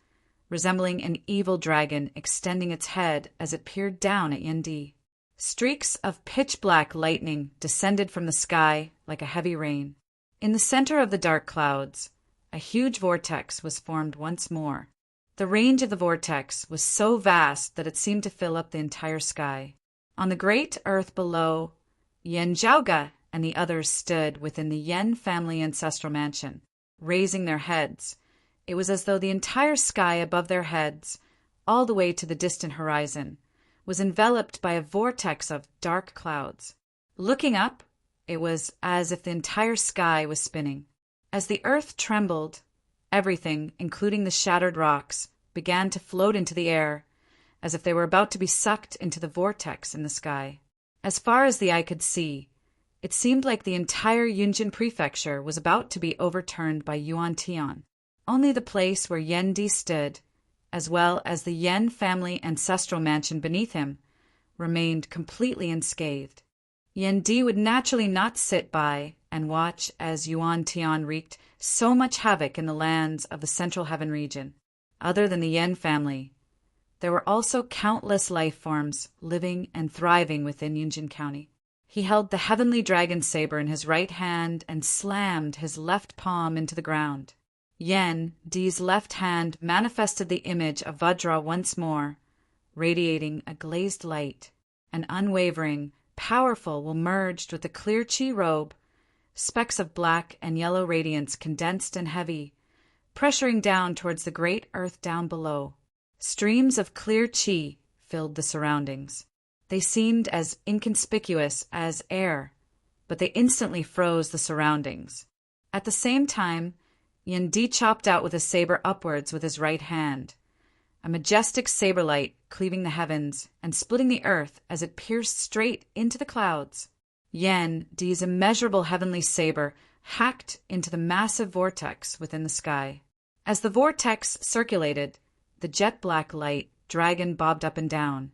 resembling an evil dragon extending its head as it peered down at Yen Di. Streaks of pitch-black lightning descended from the sky like a heavy rain. In the center of the dark clouds, a huge vortex was formed once more. The range of the vortex was so vast that it seemed to fill up the entire sky. On the great earth below, Yen Zhaoga and the others stood within the Yen family ancestral mansion, raising their heads. It was as though the entire sky above their heads, all the way to the distant horizon, was enveloped by a vortex of dark clouds. Looking up, it was as if the entire sky was spinning. As the earth trembled, everything, including the shattered rocks, began to float into the air, as if they were about to be sucked into the vortex in the sky. As far as the eye could see, it seemed like the entire Yunjin prefecture was about to be overturned by Yuan Tian. Only the place where Yen Di stood, as well as the Yen family ancestral mansion beneath him, remained completely unscathed. Yen Di would naturally not sit by and watch as Yuan Tian wreaked so much havoc in the lands of the Central Heaven region. Other than the Yen family, there were also countless life forms living and thriving within Yunjin County. He held the heavenly dragon saber in his right hand and slammed his left palm into the ground. Yen Di's left hand manifested the image of Vajra once more, radiating a glazed light, an unwavering, powerful will merged with the clear Qi robe, specks of black and yellow radiance condensed and heavy, pressuring down towards the great earth down below. Streams of clear Qi filled the surroundings. They seemed as inconspicuous as air, but they instantly froze the surroundings. At the same time, Yen Di chopped out with a saber upwards with his right hand, a majestic saber light cleaving the heavens and splitting the earth as it pierced straight into the clouds. Yen Di's immeasurable heavenly saber hacked into the massive vortex within the sky. As the vortex circulated, the jet-black light dragon bobbed up and down,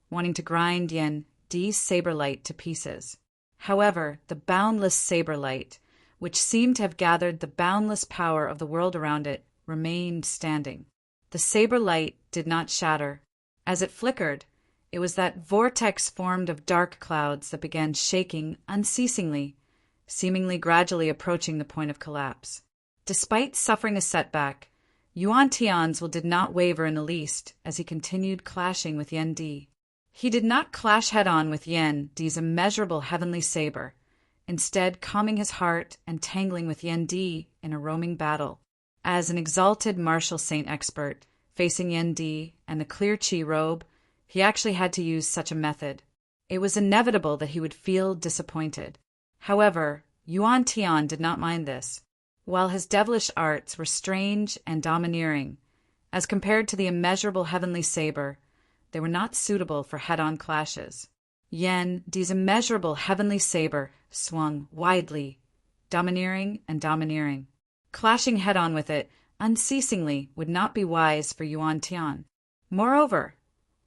wanting to grind Yen Di's saber light to pieces. However, the boundless saber light, which seemed to have gathered the boundless power of the world around it, remained standing. The saber light did not shatter. As it flickered, it was that vortex formed of dark clouds that began shaking unceasingly, seemingly gradually approaching the point of collapse. Despite suffering a setback, Yuan Tian's will did not waver in the least as he continued clashing with Yen Di. He did not clash head-on with Yen Di's immeasurable heavenly saber, instead calming his heart and tangling with Yen Di in a roaming battle. As an exalted martial saint expert, facing Yen Di and the clear chi robe, he actually had to use such a method. It was inevitable that he would feel disappointed. However, Yuan Tian did not mind this. While his devilish arts were strange and domineering, as compared to the immeasurable heavenly saber, they were not suitable for head-on clashes. Yen Di's immeasurable heavenly saber swung widely, domineering and domineering. Clashing head-on with it unceasingly would not be wise for Yuan Tian. Moreover,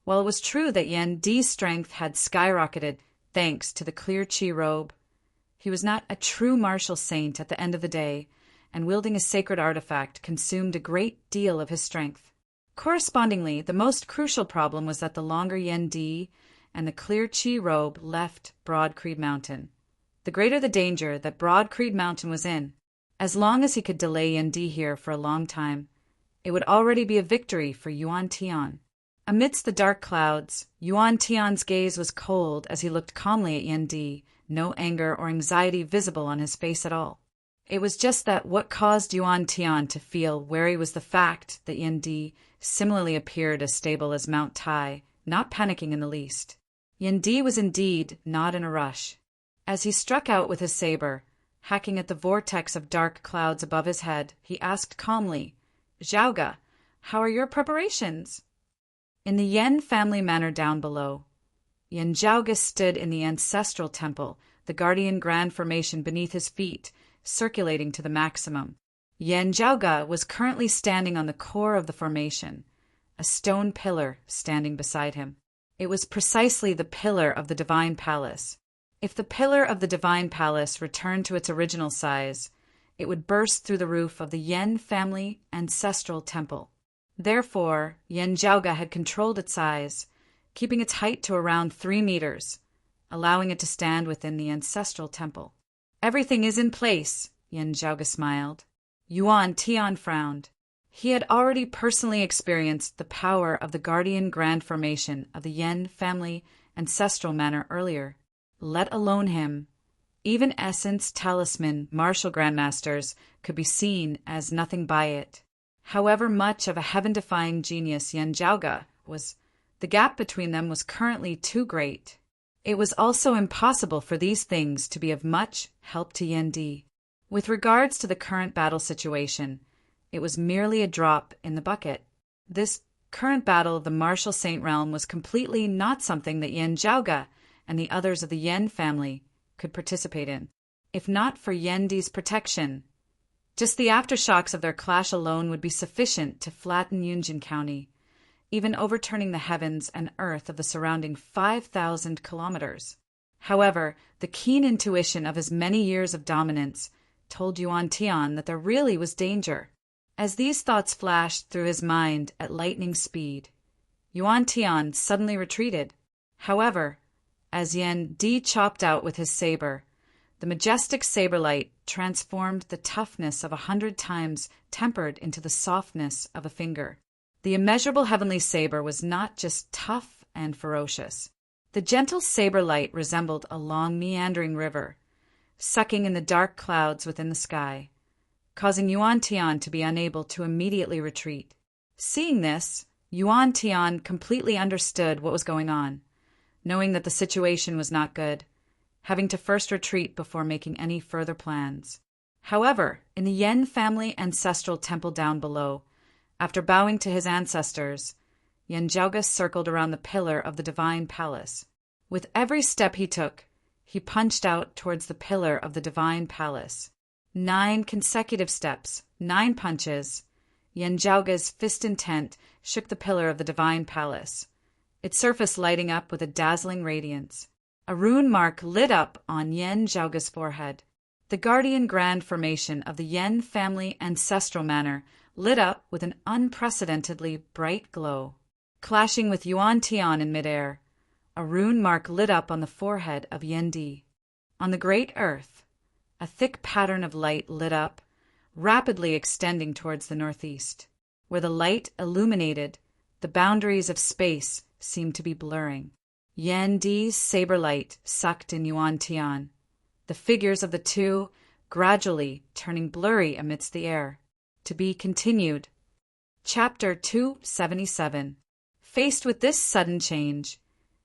while it was true that Yen Di's strength had skyrocketed thanks to the clear chi robe, he was not a true martial saint at the end of the day, and wielding a sacred artifact consumed a great deal of his strength. Correspondingly, the most crucial problem was that the longer Yen Di and the clear chi robe left Broad Creed Mountain, the greater the danger that Broad Creed Mountain was in. As long as he could delay Yen Di here for a long time, it would already be a victory for Yuan Tian. Amidst the dark clouds, Yuan Tian's gaze was cold as he looked calmly at Yen Di, no anger or anxiety visible on his face at all. It was just that what caused Yuan Tian to feel wary was the fact that Yen Di similarly appeared as stable as Mount Tai, not panicking in the least. Yen Di was indeed not in a rush. As he struck out with his saber, hacking at the vortex of dark clouds above his head, he asked calmly, "Zhaoga, how are your preparations?" In the Yen family manor down below, Yen Zhaoga stood in the ancestral temple, the guardian grand formation beneath his feet, circulating to the maximum. Yen Zhaoga was currently standing on the core of the formation, a stone pillar standing beside him. It was precisely the pillar of the divine palace. If the pillar of the divine palace returned to its original size, it would burst through the roof of the Yen family ancestral temple. Therefore, Yen Zhaoga had controlled its size, keeping its height to around 3 meters, allowing it to stand within the ancestral temple. "Everything is in place," Yen Zhaoga smiled. Yuan Tian frowned. He had already personally experienced the power of the guardian grand formation of the Yen family ancestral manor earlier. Let alone him, even Essence Talisman martial grandmasters could be seen as nothing by it. However much of a heaven-defying genius Yen Zhaoga was, the gap between them was currently too great. It was also impossible for these things to be of much help to Yen Di. With regards to the current battle situation, it was merely a drop in the bucket. This current battle of the martial saint realm was completely not something that Yen Zhaoga and the others of the Yen family could participate in. If not for Yen Di's protection, just the aftershocks of their clash alone would be sufficient to flatten Yunjin County, even overturning the heavens and earth of the surrounding 5,000 kilometers. However, the keen intuition of his many years of dominance told Yuan Tian that there really was danger. As these thoughts flashed through his mind at lightning speed, Yuan Tian suddenly retreated. However, as Yen Di chopped out with his saber, the majestic saber light transformed the toughness of 100 times tempered into the softness of a finger. The immeasurable heavenly saber was not just tough and ferocious. The gentle saber light resembled a long meandering river, sucking in the dark clouds within the sky, causing Yuan Tian to be unable to immediately retreat. Seeing this, Yuan Tian completely understood what was going on, knowing that the situation was not good, having to first retreat before making any further plans. However, in the Yen family ancestral temple down below, after bowing to his ancestors, Yen Zhaoga circled around the pillar of the divine palace. With every step he took, he punched out towards the pillar of the divine palace. 9 consecutive steps, 9 punches. Yen Zhaoga's fist intent shook the pillar of the divine palace, its surface lighting up with a dazzling radiance. A rune mark lit up on Yen Zhaoga's forehead. The guardian grand formation of the Yen family ancestral manor lit up with an unprecedentedly bright glow. Clashing with Yuan Tian in midair, a rune mark lit up on the forehead of Yen Di. On the great earth, a thick pattern of light lit up, rapidly extending towards the northeast. Where the light illuminated, the boundaries of space seemed to be blurring. Yan Di's saber light sucked in Yuan Tian, the figures of the two gradually turning blurry amidst the air. To be continued. Chapter 277. Faced with this sudden change,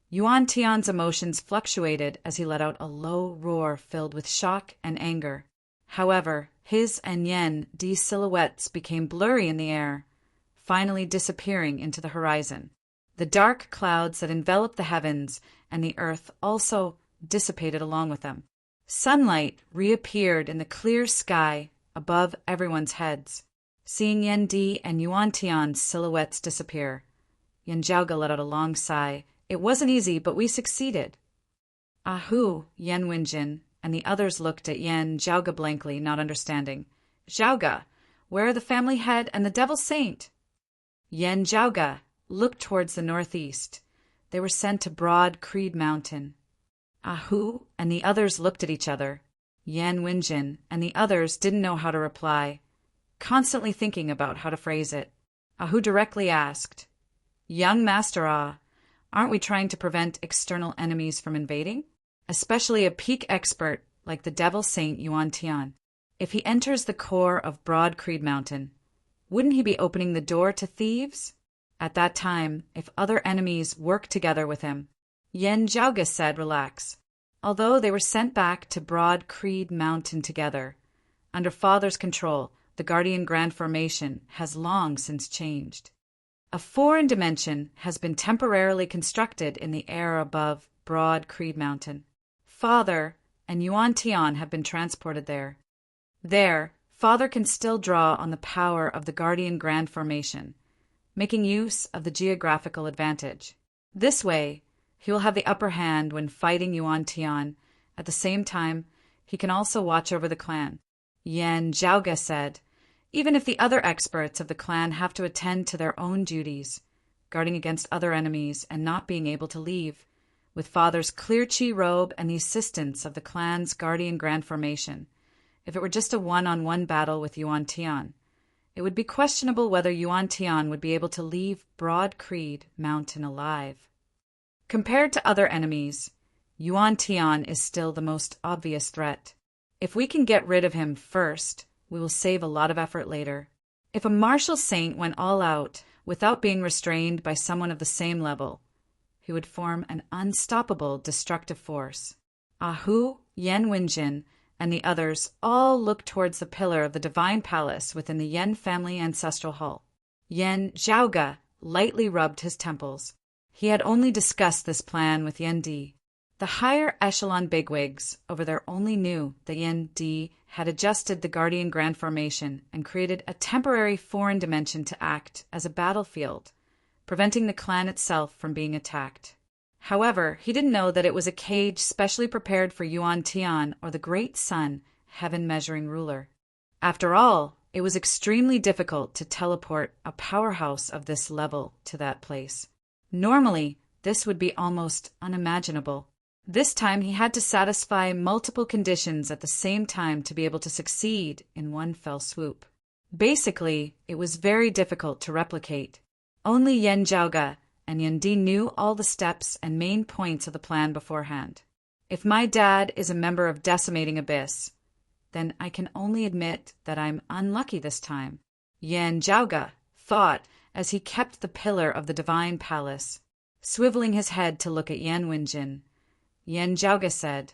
Yuan Tian's emotions fluctuated as he let out a low roar filled with shock and anger. However, his and Yan Di's silhouettes became blurry in the air, finally disappearing into the horizon. The dark clouds that enveloped the heavens and the earth also dissipated along with them. Sunlight reappeared in the clear sky above everyone's heads. Seeing Yan Di and Yuan Tian's silhouettes disappear, Yan Zhaoge let out a long sigh. It wasn't easy, but we succeeded. Ahu, Yan Wenjin and the others looked at Yan Zhaoge blankly, not understanding. Zhaoge, where are the family head and the devil saint? Yan Zhaoge looked towards the northeast. They were sent to Broad Creed Mountain. Ahu and the others looked at each other. Yan Wenjin and the others didn't know how to reply, constantly thinking about how to phrase it. Ahu directly asked, Young Master Ah, aren't we trying to prevent external enemies from invading? Especially a peak expert like the Devil Saint Yuan Tian. If he enters the core of Broad Creed Mountain, wouldn't he be opening the door to thieves? At that time, if other enemies work together with him, Yan Zhaoge said, relax. Although they were sent back to Broad Creed Mountain together, under Father's control, the Guardian Grand Formation has long since changed. A foreign dimension has been temporarily constructed in the air above Broad Creed Mountain. Father and Yuan Tian have been transported there. There, Father can still draw on the power of the Guardian Grand Formation, making use of the geographical advantage. This way, he will have the upper hand when fighting Yuan Tian. At the same time, he can also watch over the clan. Yan Zhaoge said, even if the other experts of the clan have to attend to their own duties, guarding against other enemies and not being able to leave, with Father's clear chi robe and the assistance of the clan's Guardian Grand Formation, if it were just a one-on-one battle with Yuan Tian, it would be questionable whether Yuan Tian would be able to leave Broad Creed Mountain alive. Compared to other enemies, Yuan Tian is still the most obvious threat. If we can get rid of him first, we will save a lot of effort later. If a martial saint went all out without being restrained by someone of the same level, he would form an unstoppable destructive force. Ahu, Yan Wenjin, and the others all looked towards the pillar of the divine palace within the Yan family ancestral hall. Yan Zhaoge lightly rubbed his temples. He had only discussed this plan with Yan Di. The higher echelon bigwigs over there only knew that Yan Di had adjusted the Guardian Grand Formation and created a temporary foreign dimension to act as a battlefield, preventing the clan itself from being attacked. However, he didn't know that it was a cage specially prepared for Yuan Tian or the Great Sun, heaven-measuring ruler. After all, it was extremely difficult to teleport a powerhouse of this level to that place. Normally, this would be almost unimaginable. This time he had to satisfy multiple conditions at the same time to be able to succeed in one fell swoop. Basically, it was very difficult to replicate. Only Yan Zhaoge and Yan Di knew all the steps and main points of the plan beforehand. If my dad is a member of Decimating Abyss, then I can only admit that I'm unlucky this time, Yan Zhaoge thought as he kept the pillar of the divine palace. Swiveling his head to look at Yan Wenjin, Yan Zhaoge said,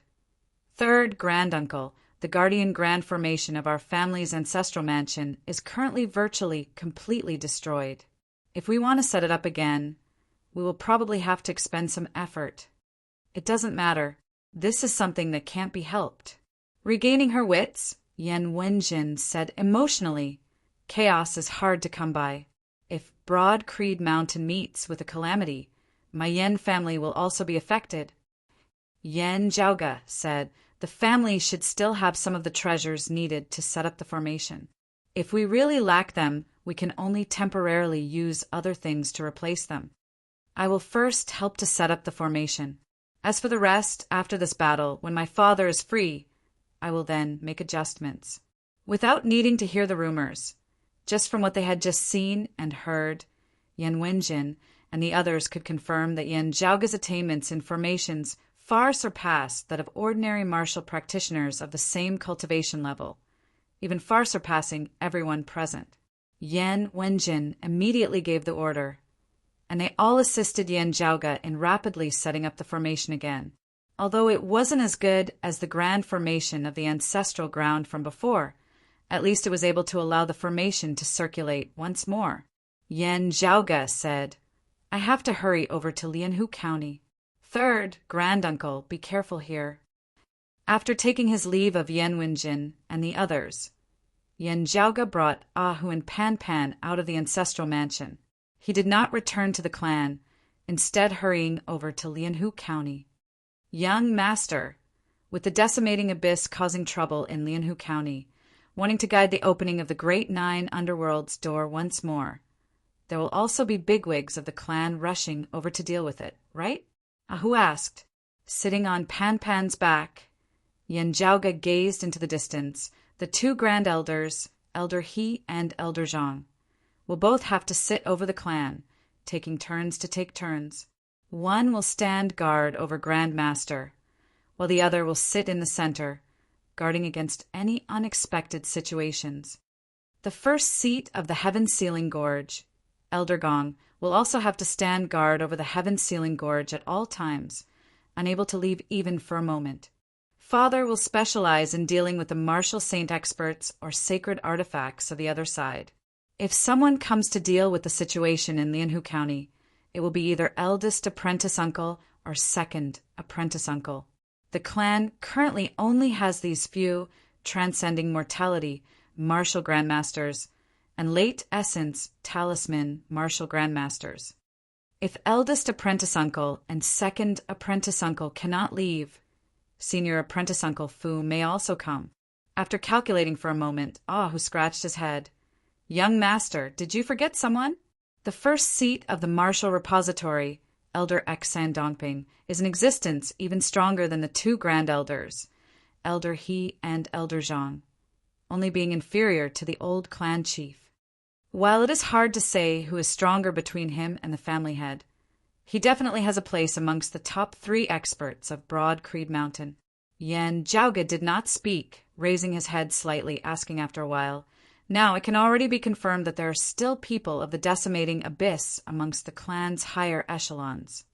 Third granduncle, the Guardian Grand Formation of our family's ancestral mansion is currently virtually completely destroyed. If we want to set it up again, we will probably have to expend some effort. It doesn't matter. This is something that can't be helped. Regaining her wits, Yan Wenjin said emotionally, chaos is hard to come by. If Broad Creed Mountain meets with a calamity, my Yan family will also be affected. Yan Zhaoge said the family should still have some of the treasures needed to set up the formation. If we really lack them, we can only temporarily use other things to replace them. I will first help to set up the formation. As for the rest, after this battle, when my father is free, I will then make adjustments. Without needing to hear the rumors, just from what they had just seen and heard, Yan Wenjin and the others could confirm that Yen Zhaoge's attainments in formations far surpassed that of ordinary martial practitioners of the same cultivation level, even far surpassing everyone present. Yan Wenjin immediately gave the order, and they all assisted Yen Zhaoge in rapidly setting up the formation again. Although it wasn't as good as the grand formation of the ancestral ground from before, at least it was able to allow the formation to circulate once more. Yen Zhaoge said, "I have to hurry over to Lianhu County. Third, granduncle, be careful here." After taking his leave of Yan Wenjin and the others, Yen Zhaoge brought Hu and Pan Pan out of the ancestral mansion. He did not return to the clan, instead hurrying over to Lianhu County. Young Master, with the decimating abyss causing trouble in Lianhu County, wanting to guide the opening of the Great Nine Underworld's door once more, there will also be bigwigs of the clan rushing over to deal with it, right? Hu asked. Sitting on Pan Pan's back, Yen Zhaoge gazed into the distance. The two grand elders, Elder He and Elder Zhang, will both have to sit over the clan, taking turns to take turns. One will stand guard over Grand Master, while the other will sit in the center, guarding against any unexpected situations. The first seat of the Heaven-Sealing Gorge, Elder Gong, will also have to stand guard over the Heaven-Sealing Gorge at all times, unable to leave even for a moment. Father will specialize in dealing with the martial saint experts or sacred artifacts of the other side. If someone comes to deal with the situation in Lianhu County, it will be either eldest apprentice uncle or second apprentice uncle. The clan currently only has these few, transcending mortality, martial grandmasters, and late essence, talisman, martial grandmasters. If eldest apprentice uncle and second apprentice uncle cannot leave, senior apprentice uncle Fu may also come. After calculating for a moment, Hu scratched his head. Young Master, did you forget someone? The first seat of the martial repository, Elder Xan Dongping, is in existence even stronger than the two grand elders, Elder He and Elder Zhang, only being inferior to the old clan chief. While it is hard to say who is stronger between him and the family head, he definitely has a place amongst the top 3 experts of Broad Creed Mountain. Yen Zhaoge did not speak, raising his head slightly, asking after a while, "Now it can already be confirmed that there are still people of the decimating abyss amongst the clan's higher echelons.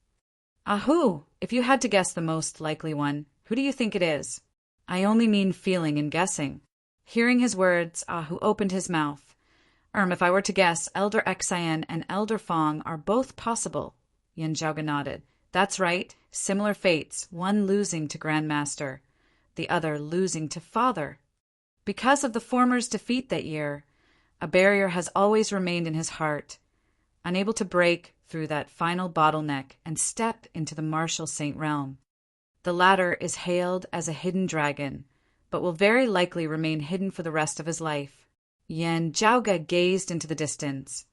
Ahu, if you had to guess the most likely one, who do you think it is?" "I only mean feeling and guessing." Hearing his words, Ahu opened his mouth. If I were to guess, Elder Xian and Elder Fong are both possible." Yen Zhaoge nodded. "That's right, similar fates, one losing to Grand Master, the other losing to Father. Because of the former's defeat that year, a barrier has always remained in his heart, unable to break through that final bottleneck and step into the martial saint realm. The latter is hailed as a hidden dragon, but will very likely remain hidden for the rest of his life." Yen Zhaoge gazed into the distance.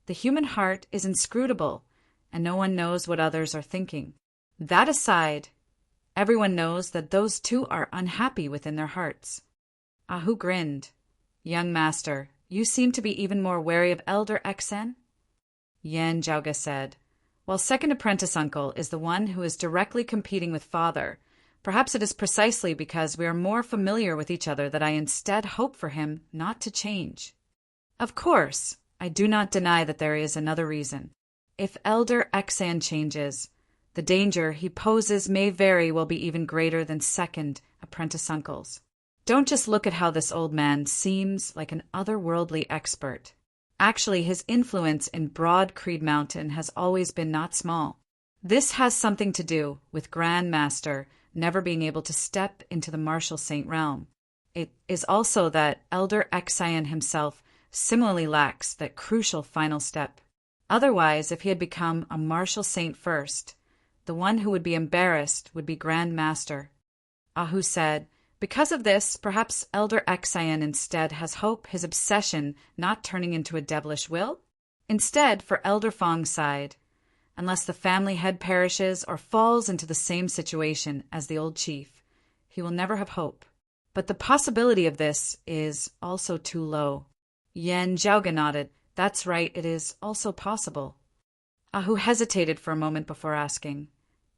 The human heart is inscrutable, and no one knows what others are thinking. That aside, everyone knows that those two are unhappy within their hearts. Ahu grinned. "Young Master, you seem to be even more wary of Elder Xen?" Yen Zhaoge said, "While second apprentice uncle is the one who is directly competing with Father, perhaps it is precisely because we are more familiar with each other that I instead hope for him not to change. Of course, I do not deny that there is another reason. If Elder Xan changes, the danger he poses may very well be even greater than second apprentice uncle's. Don't just look at how this old man seems like an otherworldly expert. Actually, his influence in Broad Creed Mountain has always been not small. This has something to do with Grand Master never being able to step into the martial saint realm. It is also that Elder Xian himself similarly lacks that crucial final step. Otherwise, if he had become a martial saint first, the one who would be embarrassed would be Grand Master." Ahu said, "Because of this, perhaps Elder Xian instead has hope his obsession not turning into a devilish will? Instead, for Elder Fong's side, unless the family head perishes or falls into the same situation as the old chief, he will never have hope. But the possibility of this is also too low." Yen Zhaoge nodded. "That's right, it is also possible." Ahu hesitated for a moment before asking.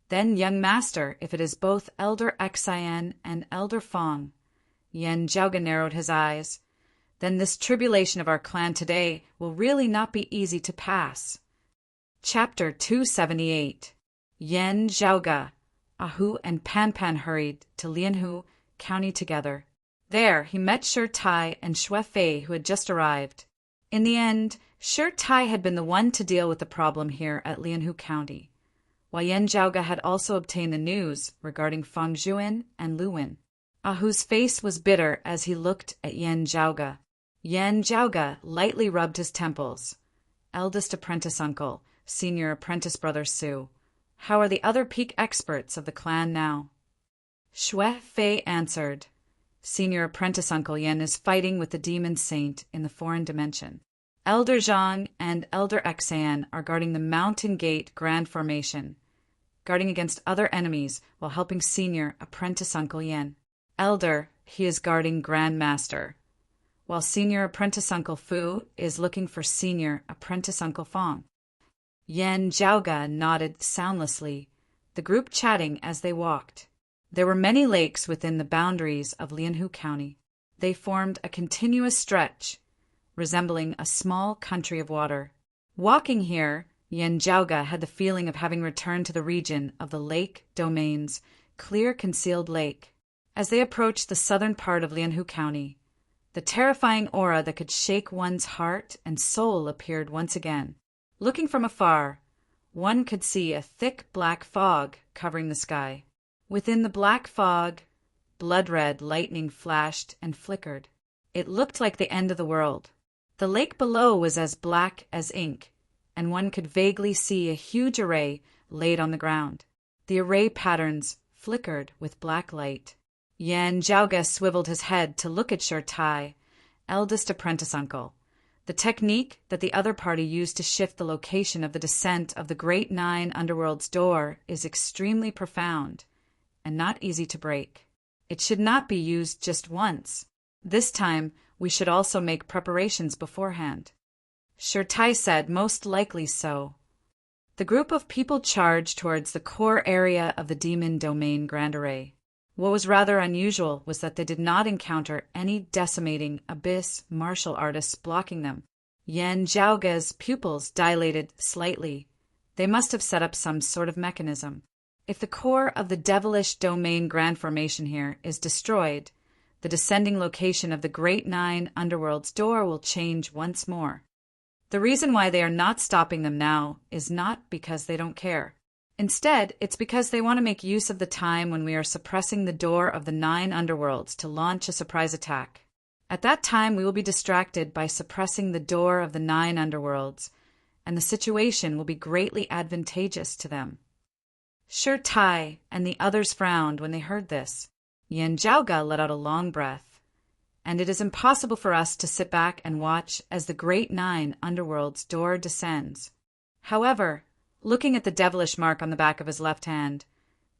Then, young master, if it is both Elder Xian and Elder Fong. Yen Jiaoga narrowed his eyes. Then this tribulation of our clan today will really not be easy to pass. Chapter 278. Yen Jiaoga. Ahu and Pan Pan hurried to Lianhu County together. There, he met Shi Tai and Xue Fei, who had just arrived. In the end, Shi Tai had been the one to deal with the problem here at Lianhu County, while Yen Jiaoga had also obtained the news regarding Fang Zhuan and Lu Wen. Ahu's face was bitter as he looked at Yen Jiaoga. Yen Jiaoga lightly rubbed his temples. Eldest apprentice uncle, senior apprentice brother Su. How are the other peak experts of the clan now? Xue Fei answered. Senior apprentice uncle Yen is fighting with the demon saint in the foreign dimension. Elder Zhang and Elder Xian are guarding the Mountain Gate Grand Formation, guarding against other enemies while helping senior apprentice uncle Yen. Elder, he is guarding Grand Master, while senior apprentice uncle Fu is looking for senior apprentice uncle Fong. Yen Jiaoga nodded soundlessly, the group chatting as they walked. There were many lakes within the boundaries of Lianhu County. They formed a continuous stretch, resembling a small country of water. Walking here, Yen Jiaoga had the feeling of having returned to the region of the lake domain's clear concealed lake. As they approached the southern part of Lianhu County, the terrifying aura that could shake one's heart and soul appeared once again. Looking from afar, one could see a thick black fog covering the sky. Within the black fog, blood-red lightning flashed and flickered. It looked like the end of the world. The lake below was as black as ink, and one could vaguely see a huge array laid on the ground. The array patterns flickered with black light. Yen Jiaoga swiveled his head to look at Shi Tai, eldest apprentice uncle. The technique that the other party used to shift the location of the descent of the Great Nine Underworld's door is extremely profound and not easy to break. It should not be used just once. This time, we should also make preparations beforehand. Shi Tai said, most likely so. The group of people charged towards the core area of the Demon Domain Grand Array. What was rather unusual was that they did not encounter any decimating abyss martial artists blocking them. Yen Jiaoga's pupils dilated slightly. They must have set up some sort of mechanism. If the core of the devilish domain grand formation here is destroyed, the descending location of the Great Nine Underworld's door will change once more. The reason why they are not stopping them now is not because they don't care. Instead, it's because they want to make use of the time when we are suppressing the door of the Nine Underworlds to launch a surprise attack. At that time, we will be distracted by suppressing the door of the Nine Underworlds, and the situation will be greatly advantageous to them. Shi Tai and the others frowned when they heard this. Yen Jiaoga let out a long breath. And it is impossible for us to sit back and watch as the Great Nine Underworld's door descends. However, looking at the devilish mark on the back of his left hand,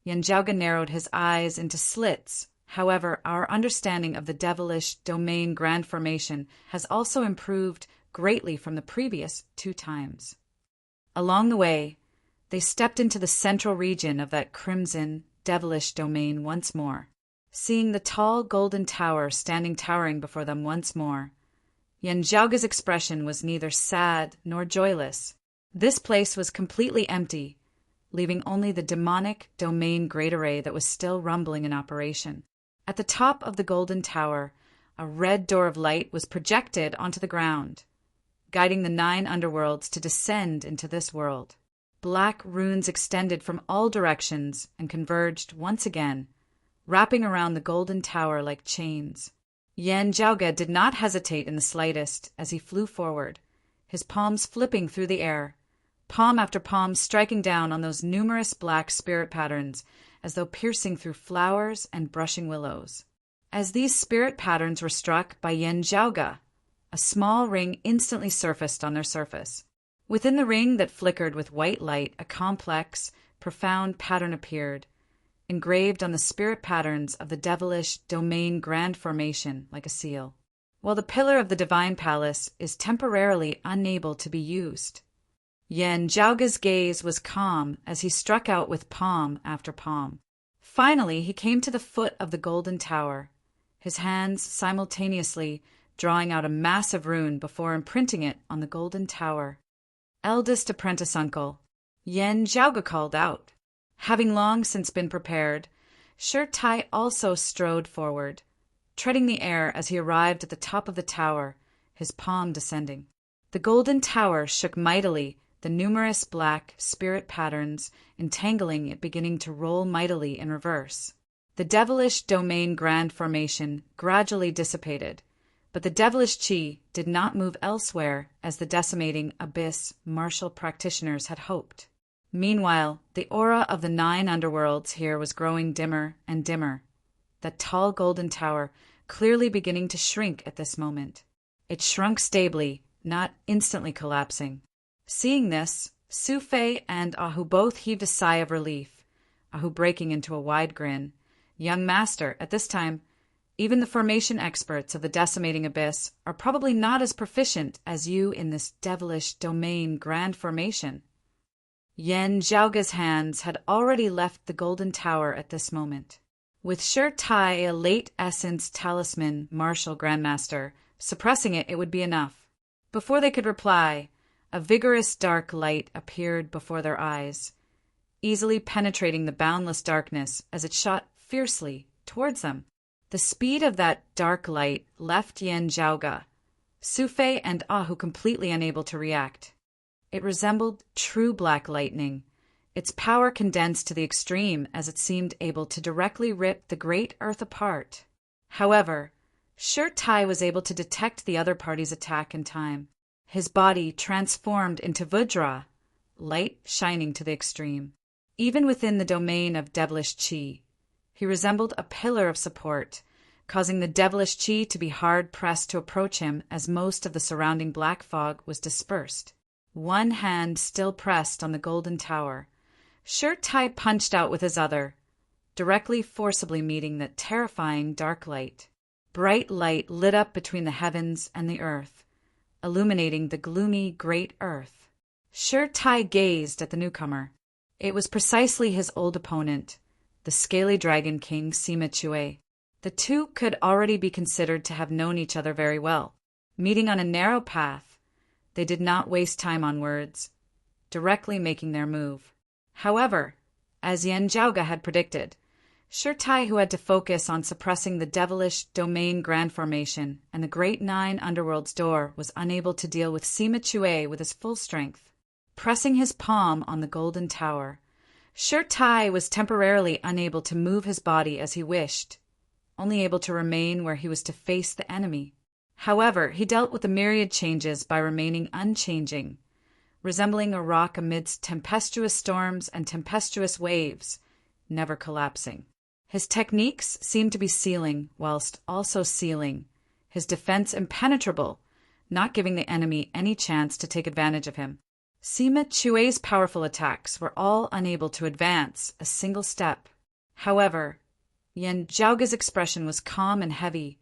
Yen Jiaoga narrowed his eyes into slits. However, our understanding of the devilish domain grand formation has also improved greatly from the previous 2 times. Along the way, they stepped into the central region of that crimson, devilish domain once more. Seeing the tall golden tower standing towering before them once more, Yen Jiaoga's expression was neither sad nor joyless. This place was completely empty, leaving only the demonic domain great array that was still rumbling in operation. At the top of the golden tower, a red door of light was projected onto the ground, guiding the 9 underworlds to descend into this world. Black runes extended from all directions and converged once again, wrapping around the golden tower like chains. Yen Jiaoga did not hesitate in the slightest as he flew forward, his palms flipping through the air, palm after palm striking down on those numerous black spirit patterns as though piercing through flowers and brushing willows. As these spirit patterns were struck by Yen Jiaoga, a small ring instantly surfaced on their surface. Within the ring that flickered with white light, a complex, profound pattern appeared, engraved on the spirit patterns of the devilish domain grand formation like a seal. While the pillar of the divine palace is temporarily unable to be used, Yen Zhaoge's gaze was calm as he struck out with palm after palm. Finally, he came to the foot of the golden tower, his hands simultaneously drawing out a massive rune before imprinting it on the golden tower. "Eldest apprentice uncle," Yen Zhaoge called out. Having long since been prepared, Shi Tai also strode forward, treading the air as he arrived at the top of the tower, his palm descending. The golden tower shook mightily, the numerous black spirit patterns entangling it beginning to roll mightily in reverse. The devilish domain grand formation gradually dissipated, but the devilish chi did not move elsewhere as the decimating abyss martial practitioners had hoped. Meanwhile, the aura of the 9 underworlds here was growing dimmer and dimmer, that tall golden tower clearly beginning to shrink at this moment. It shrunk stably, not instantly collapsing. Seeing this, Su Fei and Ahu both heaved a sigh of relief, Ahu breaking into a wide grin. "Young master, at this time, even the formation experts of the decimating abyss are probably not as proficient as you in this devilish domain grand formation." Yen Zhaoge's hands had already left the golden tower at this moment. With Shi Tai, a late essence talisman martial grandmaster, suppressing it would be enough. Before they could reply, a vigorous dark light appeared before their eyes, easily penetrating the boundless darkness as it shot fiercely towards them. The speed of that dark light left Yen Zhaoge, Su Fei, and Ahu completely unable to react. It resembled true black lightning, its power condensed to the extreme as it seemed able to directly rip the great earth apart. However, Shi Tai was able to detect the other party's attack in time. His body transformed into Vajra, light shining to the extreme. Even within the domain of devilish chi, he resembled a pillar of support, causing the devilish chi to be hard-pressed to approach him as most of the surrounding black fog was dispersed. One hand still pressed on the golden tower, Shi Tai punched out with his other, directly forcibly meeting the terrifying dark light. Bright light lit up between the heavens and the earth, illuminating the gloomy great earth. Shi Tai gazed at the newcomer. It was precisely his old opponent, the scaly dragon king Sima Chue. The two could already be considered to have known each other very well. Meeting on a narrow path, they did not waste time on words, directly making their move. However, as Yen Zhaoge had predicted, Shi Tai, who had to focus on suppressing the devilish domain grand formation and the great 9 underworld's door, was unable to deal with Sima Chue with his full strength. Pressing his palm on the golden tower, Shi Tai was temporarily unable to move his body as he wished, only able to remain where he was to face the enemy. However, he dealt with the myriad changes by remaining unchanging, resembling a rock amidst tempestuous storms and tempestuous waves, never collapsing. His techniques seemed to be sealing whilst also sealing, his defense impenetrable, not giving the enemy any chance to take advantage of him. Sima Chue's powerful attacks were all unable to advance a single step. However, Yen Zhaoge's expression was calm and heavy,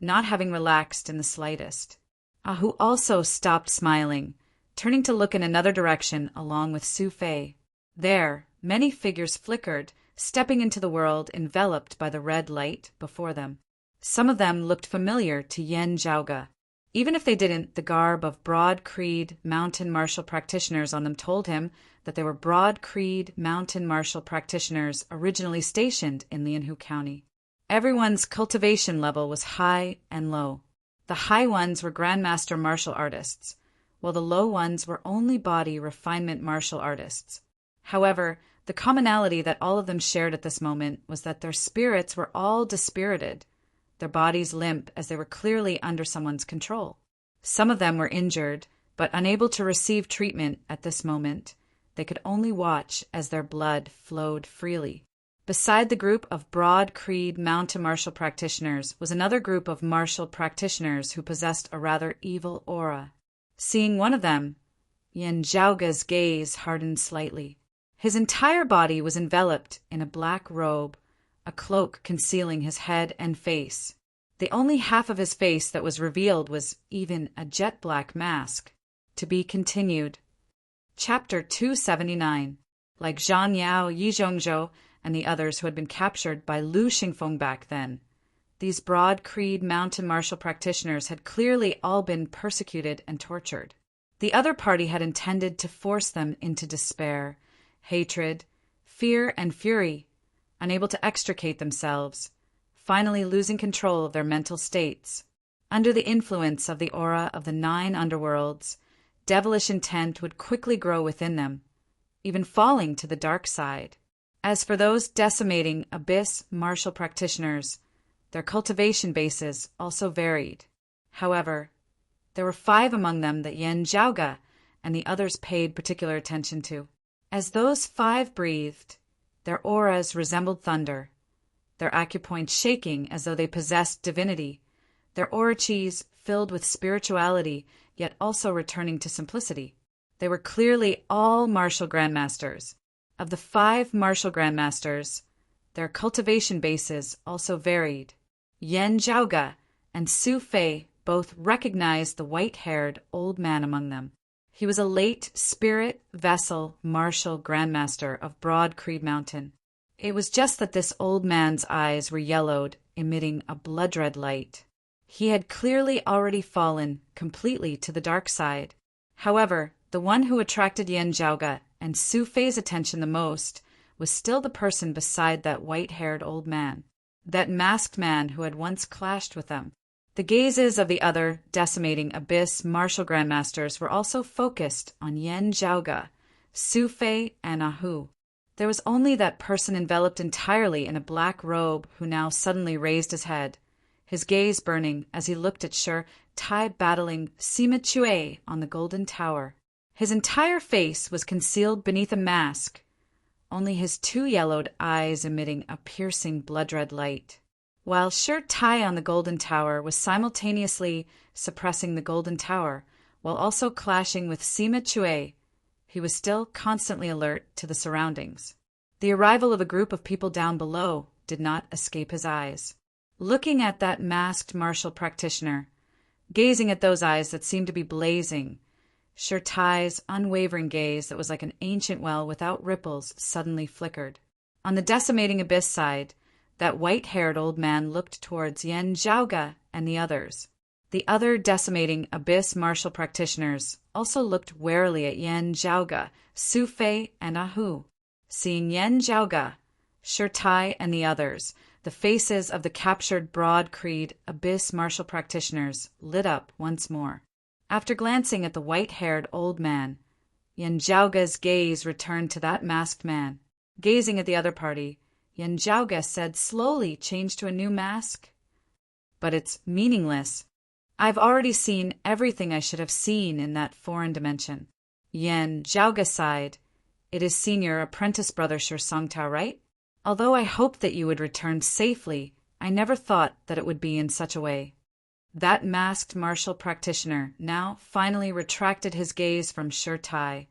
not having relaxed in the slightest. Ahu also stopped smiling, turning to look in another direction along with Su Fei. There, many figures flickered, stepping into the world enveloped by the red light before them. Some of them looked familiar to Yen Zhaoge. Even if they didn't, the garb of Broad Creed mountain martial practitioners on them told him that they were Broad Creed mountain martial practitioners originally stationed in Lianhu County. Everyone's cultivation level was high and low. The high ones were Grandmaster martial artists, while the low ones were only body refinement martial artists. However, the commonality that all of them shared at this moment was that their spirits were all dispirited, their bodies limp as they were clearly under someone's control. Some of them were injured, but unable to receive treatment at this moment. They could only watch as their blood flowed freely. Beside the group of Broad Creed mountain martial practitioners was another group of martial practitioners who possessed a rather evil aura. Seeing one of them, Yen Zhaoge's gaze hardened slightly. His entire body was enveloped in a black robe, a cloak concealing his head and face. The only half of his face that was revealed was even a jet black mask. To be continued. Chapter 279. Like Zhang Yao, Yi Zhongzhou, and the others who had been captured by Lu Xingfeng back then, these broad creed mountain martial practitioners had clearly all been persecuted and tortured. The other party had intended to force them into despair, hatred, fear, and fury, unable to extricate themselves, finally losing control of their mental states. Under the influence of the aura of the 9 underworlds, devilish intent would quickly grow within them, even falling to the dark side. As for those decimating abyss martial practitioners, their cultivation bases also varied. However, there were 5 among them that Yan Zhaoge and the others paid particular attention to. As those 5 breathed, their auras resembled thunder, their acupoints shaking as though they possessed divinity, their aurachis filled with spirituality, yet also returning to simplicity. They were clearly all martial grandmasters. Of the 5 martial grandmasters, their cultivation bases also varied. Yan Zhaoge and Su Fei both recognized the white-haired old man among them. He was a late spirit vessel martial grandmaster of Broad Creed Mountain. It was just that this old man's eyes were yellowed, emitting a blood-red light. He had clearly already fallen completely to the dark side. However, the one who attracted Yan Zhaoge and Su Fei's attention the most was still the person beside that white-haired old man, that masked man who had once clashed with them. The gazes of the other decimating abyss martial grandmasters were also focused on Yan Zhaoge, Su Fei, and Ahu. There was only that person enveloped entirely in a black robe who now suddenly raised his head, his gaze burning as he looked at Shi Tai battling Sima Chue on the Golden Tower. His entire face was concealed beneath a mask, only his 2 yellowed eyes emitting a piercing blood-red light. While Shi Tai on the Golden Tower was simultaneously suppressing the Golden Tower while also clashing with Sima Chue, he was still constantly alert to the surroundings. The arrival of a group of people down below did not escape his eyes. Looking at that masked martial practitioner, gazing at those eyes that seemed to be blazing, Shi Tai's unwavering gaze that was like an ancient well without ripples suddenly flickered. On the decimating abyss side, that white-haired old man looked towards Yan Zhaoge and the others. The other decimating abyss martial practitioners also looked warily at Yan Zhaoge, Su Fei, and Ahu. Seeing Yan Zhaoge, Shi Tai, and the others, the faces of the captured Broad Creed abyss martial practitioners lit up once more. After glancing at the white-haired old man, Yan Zhaoge's gaze returned to that masked man. Gazing at the other party, Yan Zhaoge said slowly, "Change to a new mask? But it's meaningless. I've already seen everything I should have seen in that foreign dimension." Yan Zhaoge sighed. "It is Senior Apprentice Brother Shi Songtao, right? Although I hoped that you would return safely, I never thought that it would be in such a way." That masked martial practitioner now finally retracted his gaze from Shi Tai,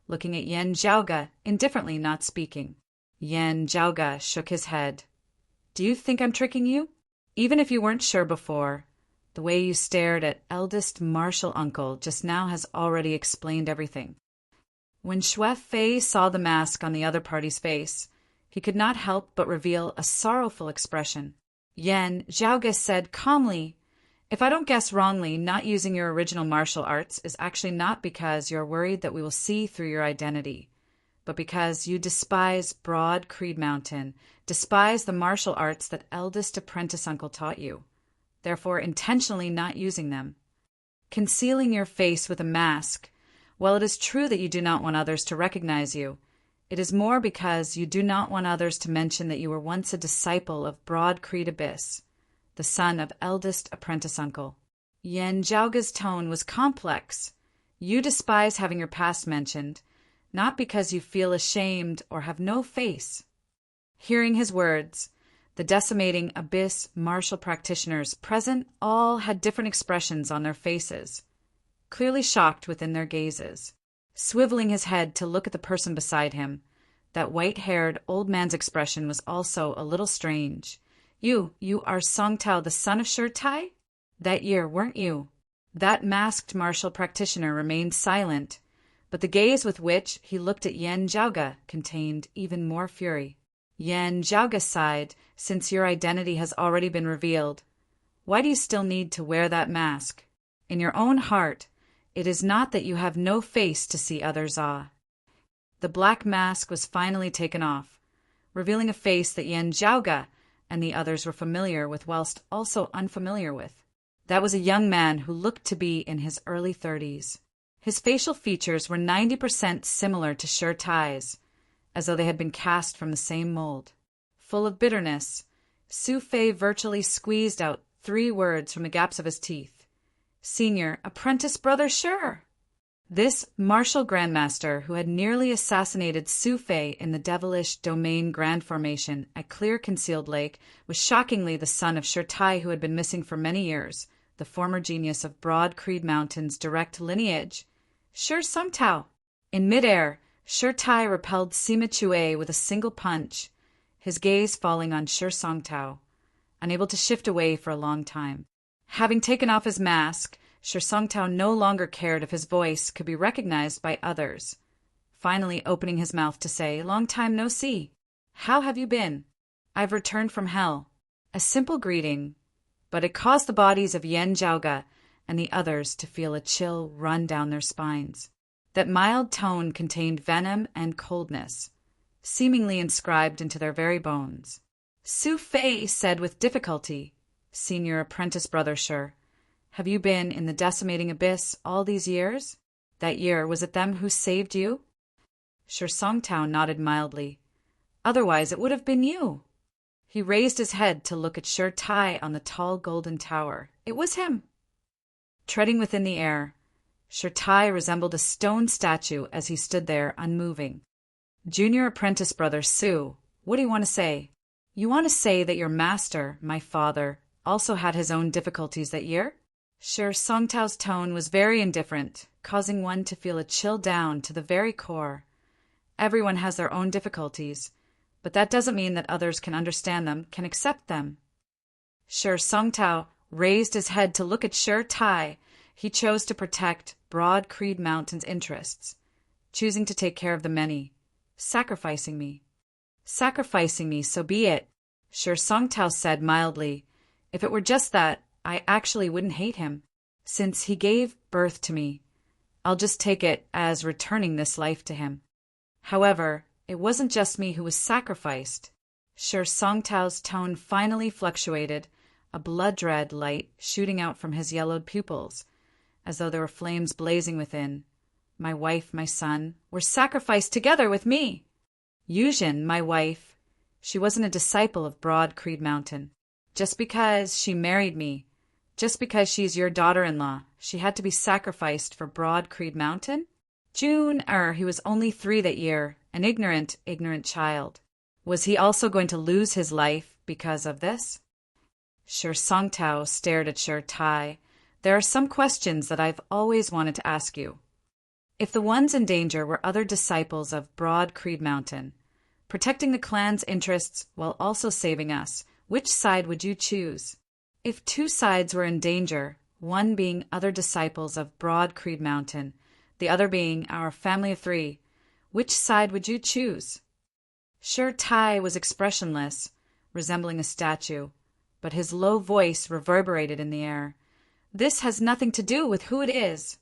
looking at Yan Zhaoge, indifferently not speaking. Yan Zhaoge shook his head. "Do you think I'm tricking you? Even if you weren't sure before, the way you stared at eldest martial uncle just now has already explained everything." When Xue Fei saw the mask on the other party's face, he could not help but reveal a sorrowful expression. Yan Zhaoge said calmly, "If I don't guess wrongly, not using your original martial arts is actually not because you're worried that we will see through your identity, but because you despise Broad Creed Mountain, despise the martial arts that eldest apprentice uncle taught you, therefore intentionally not using them. Concealing your face with a mask, while it is true that you do not want others to recognize you, it is more because you do not want others to mention that you were once a disciple of Broad Creed Abyss, the son of eldest apprentice uncle." Yan Zhaoge's tone was complex. You despise having your past mentioned, not because you feel ashamed or have no face. Hearing his words, the decimating abyss martial practitioners present all had different expressions on their faces, clearly shocked within their gazes. Swiveling his head to look at the person beside him, that white-haired old man's expression was also a little strange. You are Songtao, the son of Shi Tai? That year, weren't you?" That masked martial practitioner remained silent, but the gaze with which he looked at Yan Zhaoge contained even more fury. Yan Zhaoge sighed. Since your identity has already been revealed, why do you still need to wear that mask? In your own heart, it is not that you have no face to see others' awe. The black mask was finally taken off, revealing a face that Yan Zhaoge and the others were familiar with whilst also unfamiliar with. That was a young man who looked to be in his early 30s. His facial features were 90% similar to Shi Tai's, as though they had been cast from the same mold. Full of bitterness, Su Fei virtually squeezed out 3 words from the gaps of his teeth. Senior apprentice brother Shi. This martial grandmaster, who had nearly assassinated Su Fei in the devilish domain grand formation at Clear Concealed Lake, was shockingly the son of Shi Tai, who had been missing for many years, the former genius of Broad Creed Mountain's direct lineage. Shi Songtao. In midair, Shi Tai repelled Sima Chue with a single punch, his gaze falling on Shi Songtao, unable to shift away for a long time. Having taken off his mask, Shi Songtao no longer cared if his voice could be recognized by others, finally opening his mouth to say, "Long time no see. How have you been?" "I've returned from hell." A simple greeting, but it caused the bodies of Yan Zhaoge and the others to feel a chill run down their spines. That mild tone contained venom and coldness, seemingly inscribed into their very bones. Su Fei said with difficulty, "Senior apprentice brother Shi, have you been in the decimating abyss all these years? That year, was it them who saved you?" Shi Songtao nodded mildly. "Otherwise it would have been you." He raised his head to look at Shi Tai on the tall golden tower. It was him. Treading within the air, Shi Tai resembled a stone statue as he stood there unmoving. "Junior apprentice brother Su, what do you want to say?" "You want to say that your master, my father, also had his own difficulties that year?" Shi Songtao's tone was very indifferent, causing one to feel a chill down to the very core. Everyone has their own difficulties, but that doesn't mean that others can understand them, can accept them. Shi Songtao raised his head to look at Shi Tai. He chose to protect Broad Creed Mountain's interests, choosing to take care of the many, sacrificing me. "Sacrificing me, so be it," Shi Songtao said mildly. "If it were just that, I actually wouldn't hate him. Since he gave birth to me, I'll just take it as returning this life to him." However, it wasn't just me who was sacrificed. Shi Songtao's tone finally fluctuated, a blood-red light shooting out from his yellowed pupils, as though there were flames blazing within. "My wife, my son, were sacrificed together with me. Yuzhen, my wife, she wasn't a disciple of Broad Creed Mountain. Just because she married me, just because she's your daughter-in-law, she had to be sacrificed for Broad Creed Mountain? June, he was only 3 that year, an ignorant child. Was he also going to lose his life because of this?" Shi Songtao stared at Shi Tai. "There are some questions that I've always wanted to ask you. If the ones in danger were other disciples of Broad Creed Mountain, protecting the clan's interests while also saving us, which side would you choose? If 2 sides were in danger, one being other disciples of Broad Creed Mountain, the other being our family of 3, which side would you choose?" Shi Tai was expressionless, resembling a statue, but his low voice reverberated in the air. "This has nothing to do with who it is."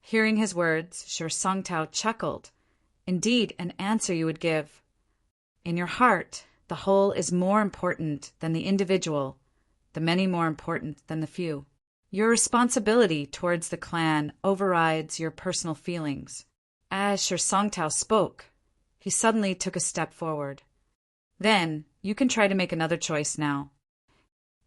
Hearing his words, Shi Songtao chuckled. "Indeed, an answer you would give. In your heart, the whole is more important than the individual, the many more important than the few. Your responsibility towards the clan overrides your personal feelings." As Shi Songtao spoke, he suddenly took a step forward. "Then, you can try to make another choice now."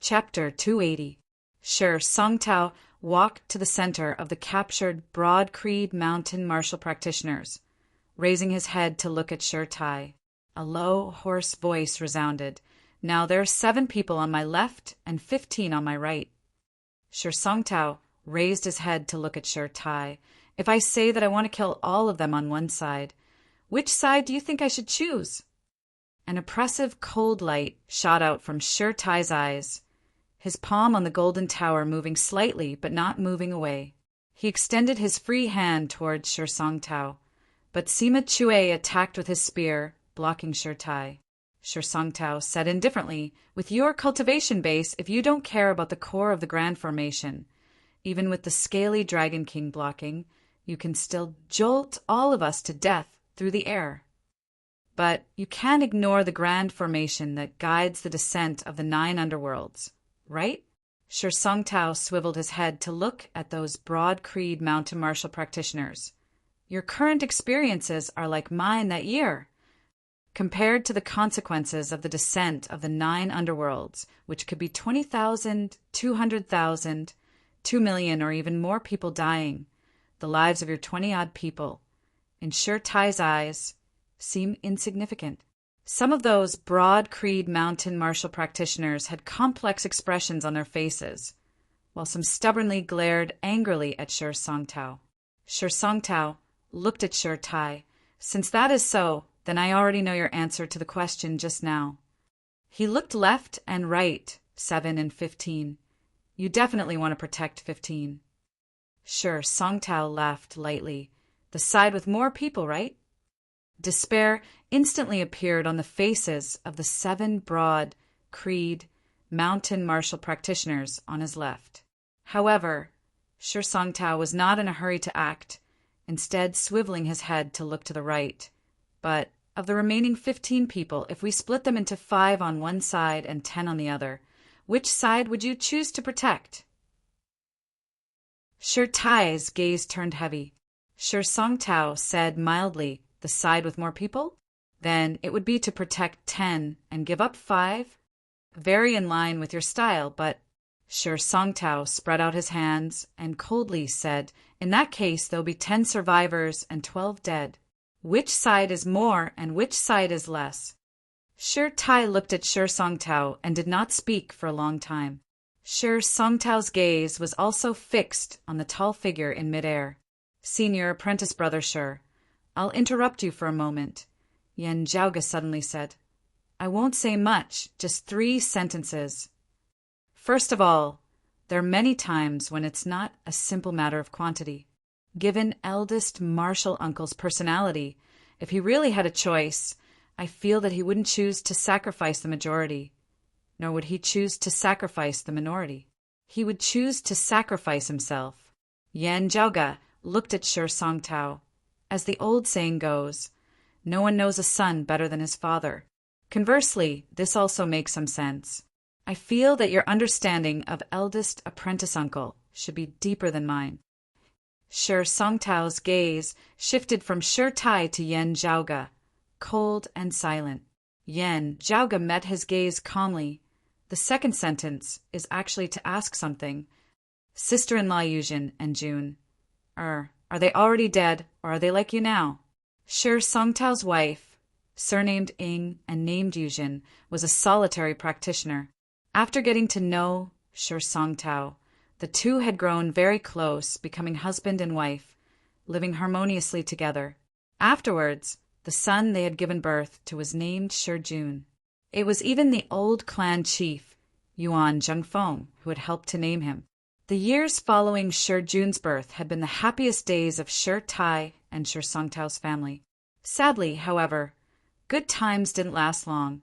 Chapter 280. Shi Songtao walked to the center of the captured Broad Creed Mountain martial practitioners, raising his head to look at Shi Tai. A low, hoarse voice resounded. "Now there are 7 people on my left and 15 on my right." Shi Songtao raised his head to look at Shi Tai. "If I say that I want to kill all of them on one side, which side do you think I should choose?" An oppressive cold light shot out from Shi Tai's eyes, his palm on the golden tower moving slightly but not moving away. He extended his free hand towards Sher Songtao, but Sima Chue attacked with his spear, blocking Sher Tai. Sher Songtao said indifferently, "With your cultivation base, if you don't care about the core of the Grand Formation, even with the scaly Dragon King blocking, you can still jolt all of us to death through the air. But you can't ignore the Grand Formation that guides the descent of the 9 underworlds, right?" Sher Songtao swiveled his head to look at those broad creed mountain martial practitioners. "Your current experiences are like mine that year. Compared to the consequences of the descent of the 9 underworlds, which could be 20,000, 200,000, 2 million, or even more people dying, the lives of your 20-odd people, in Sher Tai's eyes, seem insignificant." Some of those broad creed mountain martial practitioners had complex expressions on their faces, while some stubbornly glared angrily at Sher Songtao. Sher Songtao looked at Sher Tai. "Since that is so, then I already know your answer to the question just now." He looked left and right, 7 and 15. "You definitely want to protect 15. Sher Songtao laughed lightly. "The side with more people, right?" Despair instantly appeared on the faces of the 7 broad, creed, mountain martial practitioners on his left. However, Sher Songtao was not in a hurry to act, instead swiveling his head to look to the right. "But of the remaining 15 people, if we split them into 5 on one side and 10 on the other, which side would you choose to protect?" Sher Tai's gaze turned heavy. Sher Songtao said mildly, "The side with more people? Then it would be to protect 10 and give up 5? Very in line with your style, but—" Sher Songtao spread out his hands and coldly said, "In that case, there'll be 10 survivors and 12 dead. Which side is more and which side is less?" Sher Tai looked at Sher Songtao and did not speak for a long time. Sher Songtao's gaze was also fixed on the tall figure in midair. "Senior apprentice brother Sher, I'll interrupt you for a moment," Yen Zhaoge suddenly said. "I won't say much, just 3 sentences. First of all, there are many times when it's not a simple matter of quantity. Given eldest martial uncle's personality, if he really had a choice, I feel that he wouldn't choose to sacrifice the majority, nor would he choose to sacrifice the minority. He would choose to sacrifice himself." Yen Zhaoge looked at Sher Songtao. As the old saying goes, no one knows a son better than his father. Conversely, this also makes some sense. I feel that your understanding of eldest apprentice uncle should be deeper than mine. Sher Songtao's gaze shifted from Sher Tai to Yen Zhaoge, cold and silent. Yen Zhaoge met his gaze calmly. "The second sentence is actually to ask something. Sister-in-law Yujin and June. Are they already dead, or are they like you now?" Sher Songtao's wife, surnamed Ing and named Yujin, was a solitary practitioner. After getting to know Sher Songtao, the two had grown very close, becoming husband and wife, living harmoniously together. Afterwards, the son they had given birth to was named Sher Jun. It was even the old clan chief, Yuan Zhengfeng, who had helped to name him. The years following Sher Jun's birth had been the happiest days of Sher Tai and Sher Songtao's family. Sadly, however, good times didn't last long,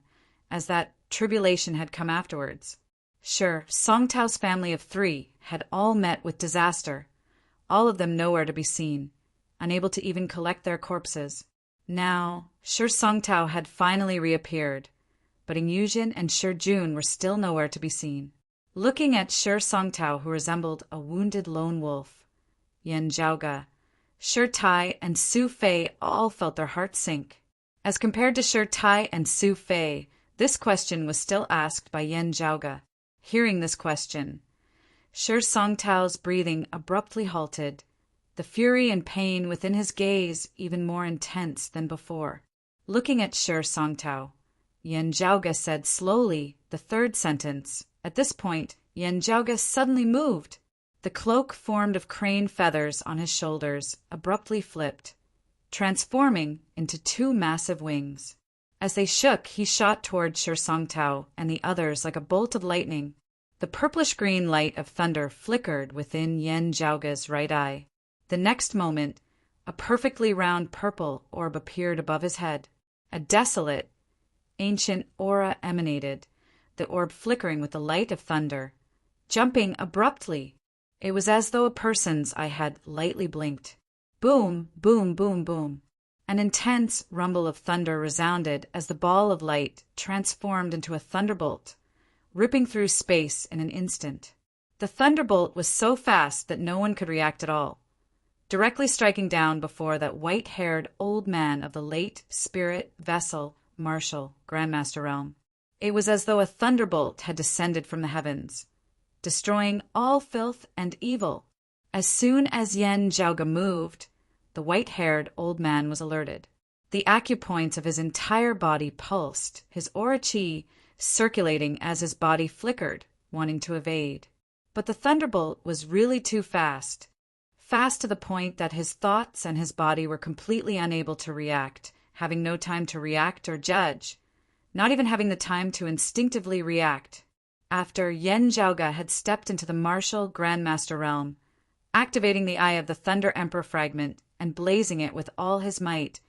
as that tribulation had come afterwards. Sher Songtao's family of 3 had all met with disaster, all of them nowhere to be seen, unable to even collect their corpses. Now, Sher Songtao had finally reappeared, but Ing Yujin and Sher Jun were still nowhere to be seen. Looking at Sher Songtao, who resembled a wounded lone wolf, Yen Zhaoge, Sher Tai, and Su Fei all felt their hearts sink. As compared to Sher Tai and Su Fei, this question was still asked by Yen Zhaoge. Hearing this question, Sher Songtao's breathing abruptly halted, the fury and pain within his gaze even more intense than before. Looking at Sher Songtao, Yen Zhaoge said slowly the 3rd sentence. At this point, Yen Zhaoge suddenly moved. The cloak formed of crane feathers on his shoulders abruptly flipped, transforming into 2 massive wings. As they shook, he shot toward Sher Songtao and the others like a bolt of lightning. The purplish-green light of thunder flickered within Yen Zhaoga's right eye. The next moment, a perfectly round purple orb appeared above his head. A desolate, ancient aura emanated, the orb flickering with the light of thunder, jumping abruptly. It was as though a person's eye had lightly blinked. Boom, boom, boom, boom. An intense rumble of thunder resounded as the ball of light transformed into a thunderbolt, ripping through space in an instant. The thunderbolt was so fast that no one could react at all, directly striking down before that white-haired old man of the late spirit vessel martial Grandmaster realm. It was as though a thunderbolt had descended from the heavens, destroying all filth and evil. As soon as Yen Zhaoga moved, the white-haired old man was alerted. The acupoints of his entire body pulsed, his aura chi circulating as his body flickered, wanting to evade. But the thunderbolt was really too fast, fast to the point that his thoughts and his body were completely unable to react, having no time to react or judge, not even having the time to instinctively react. After Yen Zhaoga had stepped into the martial Grandmaster realm, activating the Eye of the Thunder Emperor fragment and blazing it with all his might,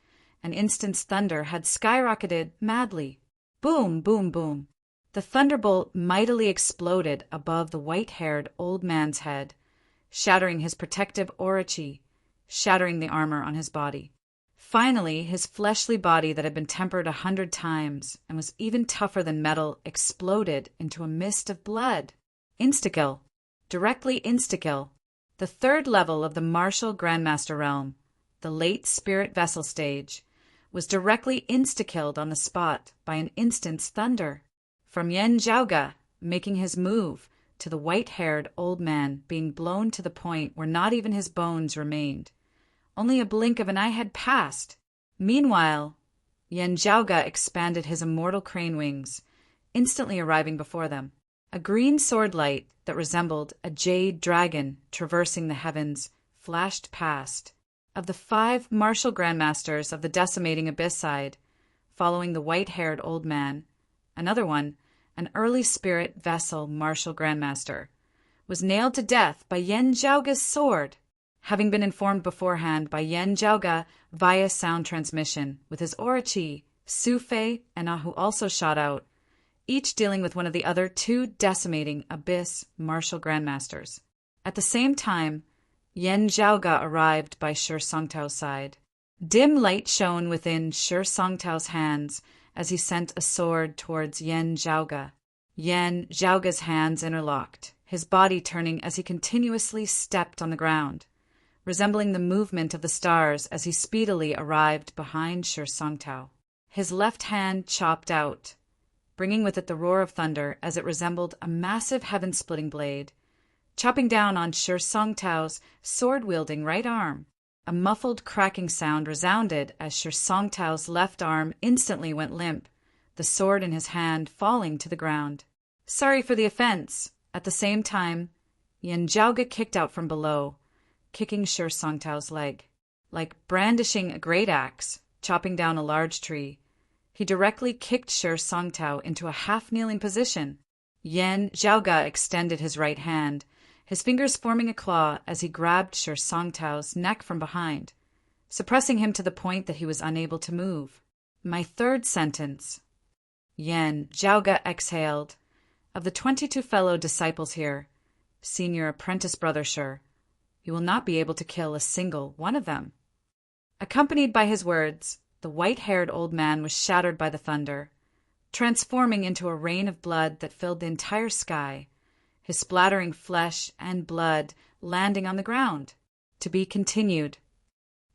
an instant's thunder had skyrocketed madly. Boom, boom, boom. The thunderbolt mightily exploded above the white-haired old man's head, shattering his protective aura chi, shattering the armor on his body. Finally, his fleshly body that had been tempered 100 times and was even tougher than metal exploded into a mist of blood. Insta-kill. Directly insta-kill. The third level of the martial Grandmaster realm, the late spirit vessel stage, was directly insta-killed on the spot by an instant's thunder. From Yen Zhaoga making his move to the white-haired old man being blown to the point where not even his bones remained. Only a blink of an eye had passed. Meanwhile, Yen Zhaoga expanded his immortal crane wings, instantly arriving before them. A green sword light that resembled a jade dragon traversing the heavens flashed past. Of the 5 martial grandmasters of the decimating abyss side, following the white-haired old man, another one, an early spirit vessel martial grandmaster, was nailed to death by Yen Zhaoga's sword, having been informed beforehand by Yen Zhaoga via sound transmission, with his aura chi, Su Fei and Ahu also shot out, each dealing with one of the other 2 decimating abyss martial grandmasters. At the same time, Yen Zhaoga arrived by Shi Songtao's side. Dim light shone within Shi Songtao's hands as he sent a sword towards Yen Zhaoga. Yen Zhaoga's hands interlocked, his body turning as he continuously stepped on the ground, resembling the movement of the stars as he speedily arrived behind Shi Songtao. His left hand chopped out, bringing with it the roar of thunder as it resembled a massive heaven-splitting blade, chopping down on Shi Songtao's sword-wielding right arm. A muffled cracking sound resounded as Shi Songtao's left arm instantly went limp, the sword in his hand falling to the ground. Sorry for the offense. At the same time, Yen Zhaoga kicked out from below, kicking Shi Songtao's leg. Like brandishing a great axe, chopping down a large tree, he directly kicked Shi Songtao into a half-kneeling position. Yen Zhaoga extended his right hand, his fingers forming a claw as he grabbed Shi Songtao's neck from behind, suppressing him to the point that he was unable to move. My third sentence. Yen Zhaoga exhaled. Of the 22 fellow disciples here, senior apprentice brother Shi, you will not be able to kill a single one of them. Accompanied by his words, the white-haired old man was shattered by the thunder, transforming into a rain of blood that filled the entire sky, his splattering flesh and blood landing on the ground. To be continued.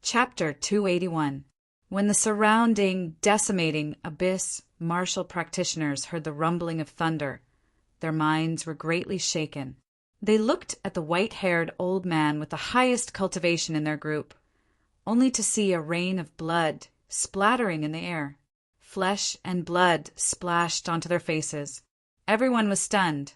Chapter 281. When the surrounding, decimating abyss martial practitioners heard the rumbling of thunder, their minds were greatly shaken. They looked at the white-haired old man with the highest cultivation in their group, only to see a rain of blood splattering in the air. Flesh and blood splashed onto their faces. Everyone was stunned,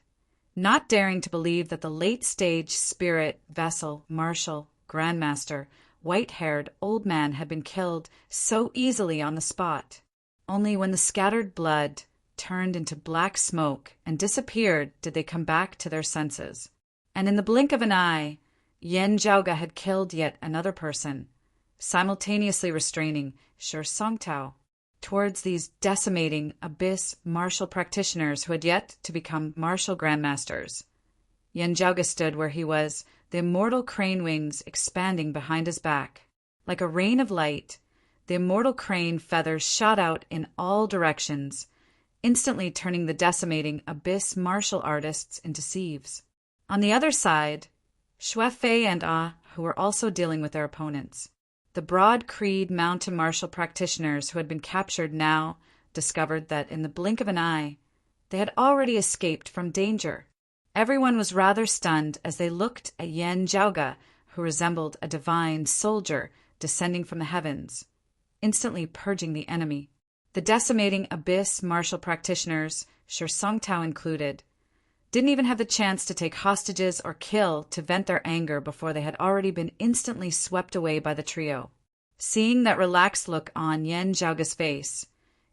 not daring to believe that the late-stage spirit vessel martial grandmaster white-haired old man had been killed so easily on the spot. Only when the scattered blood, turned into black smoke and disappeared did they come back to their senses. And in the blink of an eye, Yen Jiaoge had killed yet another person, simultaneously restraining Shi Songtao. Towards these decimating abyss martial practitioners who had yet to become martial grandmasters, Yen Jiaoge stood where he was, the immortal crane wings expanding behind his back. Like a rain of light, the immortal crane feathers shot out in all directions, instantly turning the decimating abyss martial artists into sieves. On the other side, Xue Fei and who were also dealing with their opponents. The broad creed mountain martial practitioners who had been captured now discovered that in the blink of an eye, they had already escaped from danger. Everyone was rather stunned as they looked at Yen Jiaoge, who resembled a divine soldier descending from the heavens, instantly purging the enemy. The decimating abyss martial practitioners, Shi Songtao included, didn't even have the chance to take hostages or kill to vent their anger before they had already been instantly swept away by the trio. Seeing that relaxed look on Yen Jiaoge's face,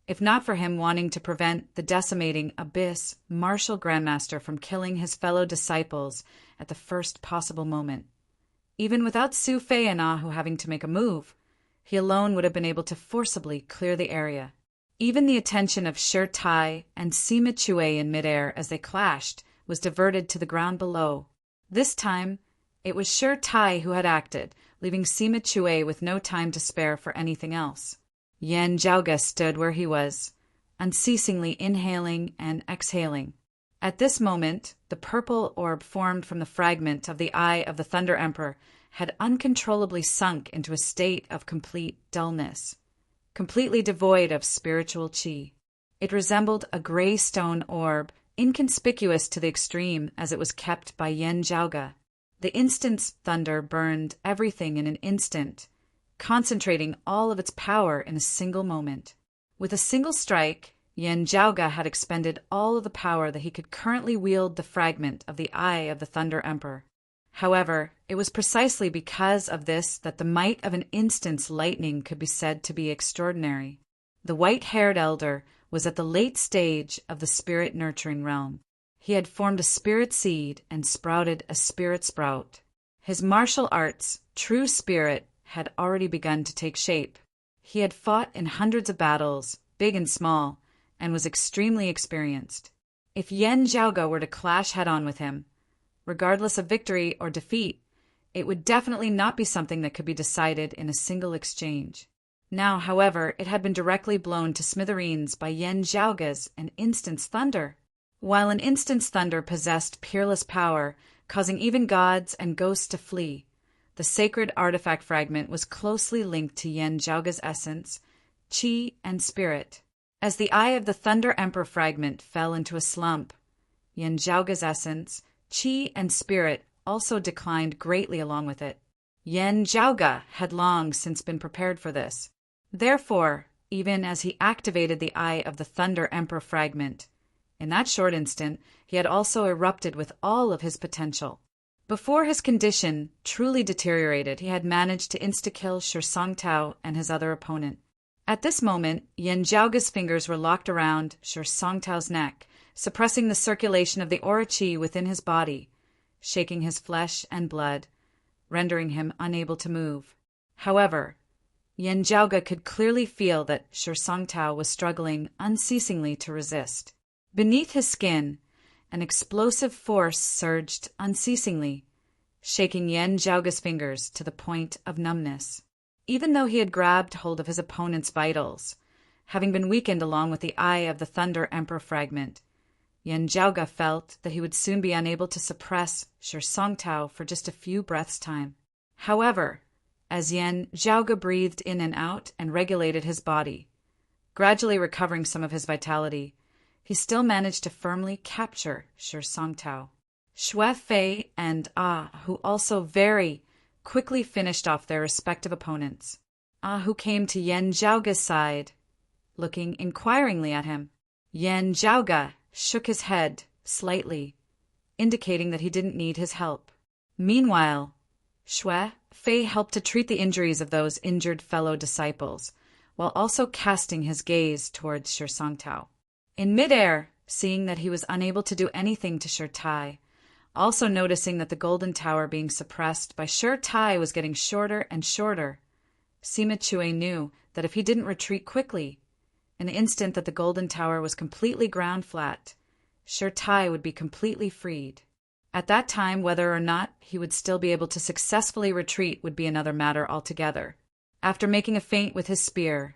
if not for him wanting to prevent the decimating abyss martial grandmaster from killing his fellow disciples at the first possible moment, even without Su Fei and Hu having to make a move, he alone would have been able to forcibly clear the area. Even the attention of Shi Tai and Sima Chui in midair as they clashed was diverted to the ground below. This time, it was Shi Tai who had acted, leaving Sima Chui with no time to spare for anything else. Yen Jiaoge stood where he was, unceasingly inhaling and exhaling. At this moment, the purple orb formed from the fragment of the eye of the Thunder Emperor had uncontrollably sunk into a state of complete dullness, completely devoid of spiritual qi. It resembled a gray stone orb, inconspicuous to the extreme as it was kept by Yen Jiaoge. The instant's thunder burned everything in an instant, concentrating all of its power in a single moment. With a single strike, Yen Jiaoge had expended all of the power that he could currently wield the fragment of the eye of the Thunder Emperor. However, it was precisely because of this that the might of an instant's lightning could be said to be extraordinary. The white-haired elder was at the late stage of the spirit-nurturing realm. He had formed a spirit seed and sprouted a spirit sprout. His martial arts, true spirit, had already begun to take shape. He had fought in hundreds of battles, big and small, and was extremely experienced. If Yen Jiaoge were to clash head-on with him, regardless of victory or defeat, it would definitely not be something that could be decided in a single exchange. Now, however, it had been directly blown to smithereens by Yen Jiaoge's an instant's thunder. While an instant's thunder possessed peerless power, causing even gods and ghosts to flee, the sacred artifact fragment was closely linked to Yen Jiaoge's essence, qi, and spirit. As the eye of the Thunder Emperor fragment fell into a slump, Yen Jiaoge's essence, qi, and spirit also declined greatly along with it. Yen Jiaoge had long since been prepared for this. Therefore, even as he activated the eye of the Thunder Emperor fragment, in that short instant, he had also erupted with all of his potential. Before his condition truly deteriorated, he had managed to insta-kill Shi Songtao and his other opponent. At this moment, Yen Jiaoge's fingers were locked around Shi Songtao's neck, suppressing the circulation of the aura qi within his body, shaking his flesh and blood, rendering him unable to move. However, Yen Jiaoge could clearly feel that Shi Songtao was struggling unceasingly to resist. Beneath his skin, an explosive force surged unceasingly, shaking Yen Jiaoge's fingers to the point of numbness. Even though he had grabbed hold of his opponent's vitals, having been weakened along with the eye of the Thunder Emperor fragment, Yen Jiaoge felt that he would soon be unable to suppress Shi Songtao for just a few breaths' time. However, as Yen Jiaoge breathed in and out and regulated his body, gradually recovering some of his vitality, he still managed to firmly capture Shi Songtao. Xue Fei and who also very quickly finished off their respective opponents. Who came to Yen Jiaoge's side, looking inquiringly at him. Yen Jiaoge shook his head slightly, indicating that he didn't need his help. Meanwhile, Xue Fei helped to treat the injuries of those injured fellow disciples, while also casting his gaze towards Shi Songtao. In midair, seeing that he was unable to do anything to Sure Tai, also noticing that the golden tower being suppressed by Sure Tai was getting shorter and shorter, Sima Chue knew that if he didn't retreat quickly, in the instant that the golden tower was completely ground flat, Sure Tai would be completely freed. At that time, whether or not he would still be able to successfully retreat would be another matter altogether. After making a feint with his spear,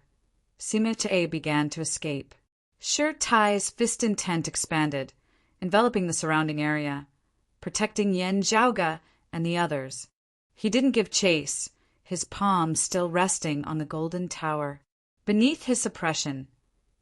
Sima Chue began to escape. Sure Tai's fist intent expanded, enveloping the surrounding area, protecting Yan Zhaoge and the others. He didn't give chase, his palm still resting on the golden tower. Beneath his suppression,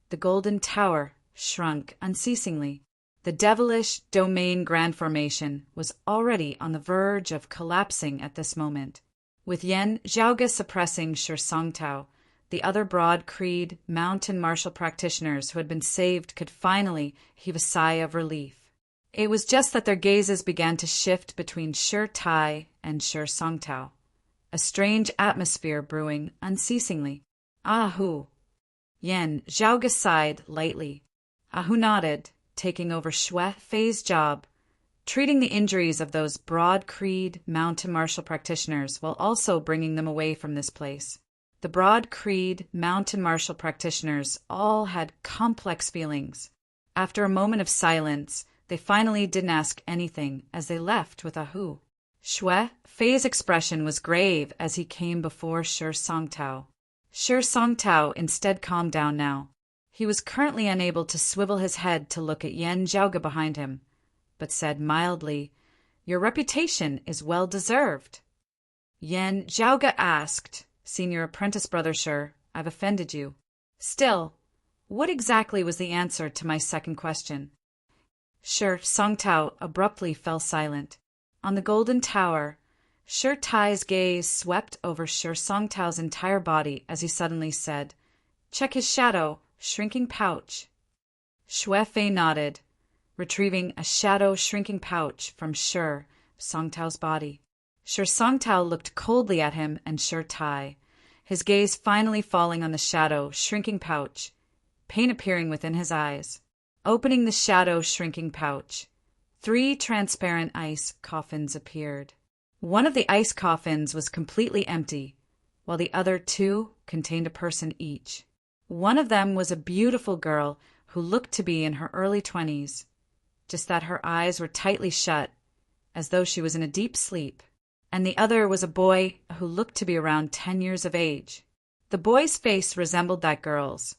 the golden tower shrunk unceasingly. The devilish domain grand formation was already on the verge of collapsing at this moment. With Yan Zhaoge suppressing Sure Songtao, the other broad creed mountain martial practitioners who had been saved could finally heave a sigh of relief. It was just that their gazes began to shift between Sure Tai and Sure Songtao, a strange atmosphere brewing unceasingly. Ahu! Yan Zhaoge sighed lightly. Ahu nodded, taking over Shui Fei's job, treating the injuries of those broad creed mountain martial practitioners while also bringing them away from this place. The broad creed mountain martial practitioners all had complex feelings. After a moment of silence, they finally didn't ask anything as they left with Ahu. Shui Fei's expression was grave as he came before Sure Songtao. Sure Songtao instead calmed down now. He was currently unable to swivel his head to look at Yan Zhaoge behind him, but said mildly, "Your reputation is well deserved." Yan Zhaoge asked, "Senior apprentice brother Sure, I've offended you. Still, what exactly was the answer to my second question?" Sure Songtao abruptly fell silent. On the golden tower, Sure Tai's gaze swept over Sure Songtao's entire body as he suddenly said, "Check his shadow, shrinking pouch." Shui Fei nodded, retrieving a shadow shrinking pouch from Sure Songtao's body. Sure Songtao looked coldly at him and Sure Tai, his gaze finally falling on the shadow shrinking pouch, pain appearing within his eyes. Opening the shadow shrinking pouch, 3 transparent ice coffins appeared. One of the ice coffins was completely empty, while the other 2 contained a person each. One of them was a beautiful girl who looked to be in her early 20s, just that her eyes were tightly shut, as though she was in a deep sleep, and the other was a boy who looked to be around 10 years of age. The boy's face resembled that girl's,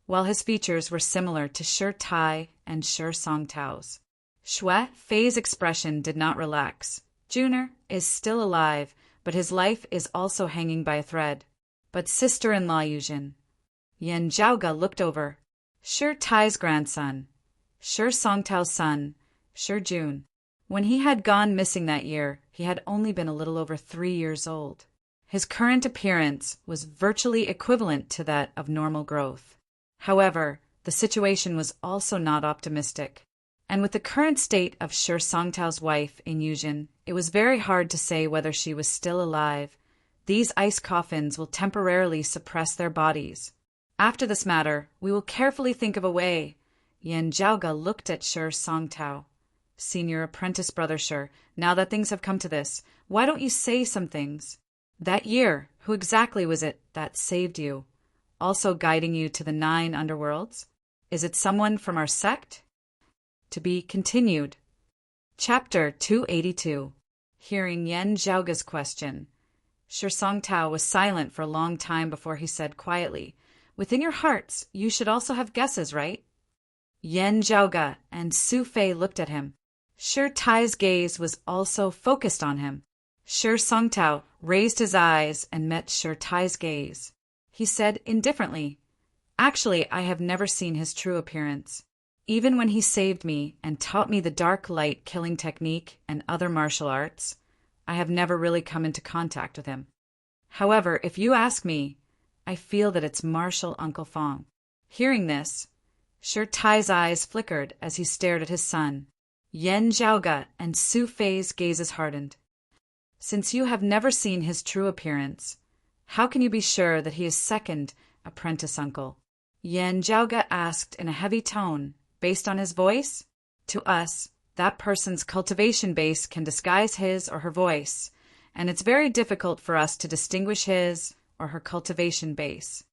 while his features were similar to Sure Tai and Sure Songtao's. Shui Fei's expression did not relax. Junior is still alive, but his life is also hanging by a thread. But sister-in-law Yuzhen. Yan Zhaoge looked over. Sure Tai's grandson, Sure Songtao's son, Sure Jun. When he had gone missing that year, he had only been a little over 3 years old. His current appearance was virtually equivalent to that of normal growth. However, the situation was also not optimistic. And with the current state of Sure Songtao's wife in Yuzhen, it was very hard to say whether she was still alive. These ice coffins will temporarily suppress their bodies. After this matter, we will carefully think of a way. Yan Zhaoge looked at Sure Songtao. Senior apprentice brother Sure, now that things have come to this, why don't you say some things? That year, who exactly was it that saved you? Also guiding you to the 9 underworlds? Is it someone from our sect? To be continued. Chapter 282. Hearing Yan Zhaoge's question, Sure Songtao was silent for a long time before he said quietly, "Within your hearts, you should also have guesses, right?" Yan Zhaoge and Su Fei looked at him. Sure Tai's gaze was also focused on him. Sure Songtao raised his eyes and met Sure Tai's gaze. He said indifferently, "Actually, I have never seen his true appearance. Even when he saved me and taught me the dark light killing technique and other martial arts, I have never really come into contact with him. However, if you ask me, I feel that it's Martial Uncle Fong." Hearing this, Sure Tai's eyes flickered as he stared at his son. Yan Zhaoge and Su Fei's gazes hardened. "Since you have never seen his true appearance, how can you be sure that he is second apprentice uncle?" Yan Zhaoga asked in a heavy tone, based on his voice. To us, that person's cultivation base can disguise his or her voice, and it's very difficult for us to distinguish his or her cultivation base.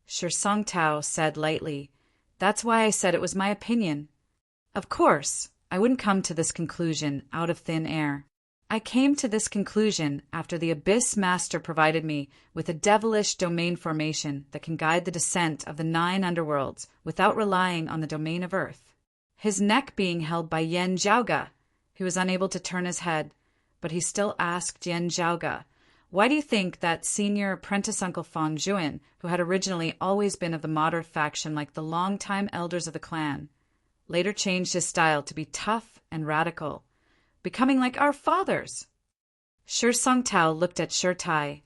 Shi Songtao said lightly, "That's why I said it was my opinion. Of course, I wouldn't come to this conclusion out of thin air. I came to this conclusion after the Abyss Master provided me with a devilish domain formation that can guide the descent of the 9 underworlds without relying on the domain of Earth." His neck being held by Yan Zhaoga, he was unable to turn his head, but he still asked Yan Zhaoga, "Why do you think that senior apprentice Uncle Fang Juan, who had originally always been of the moderate faction like the long-time elders of the clan, later changed his style to be tough and radical, becoming like our fathers?" Shi Songtao looked at Shi Tai.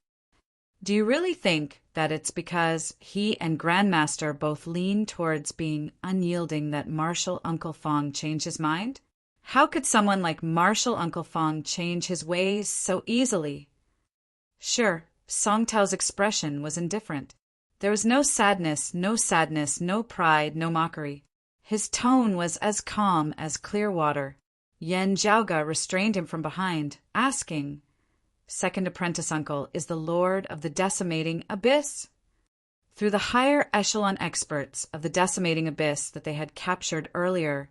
"Do you really think that it's because he and Grandmaster both lean towards being unyielding that Martial Uncle Fang changed his mind? How could someone like Martial Uncle Fang change his ways so easily?" Shi Songtao's expression was indifferent. There was no sadness, no pride, no mockery. His tone was as calm as clear water. Yan Zhaoga restrained him from behind, asking, "Second apprentice uncle is the lord of the decimating abyss?" Through the higher echelon experts of the decimating abyss that they had captured earlier,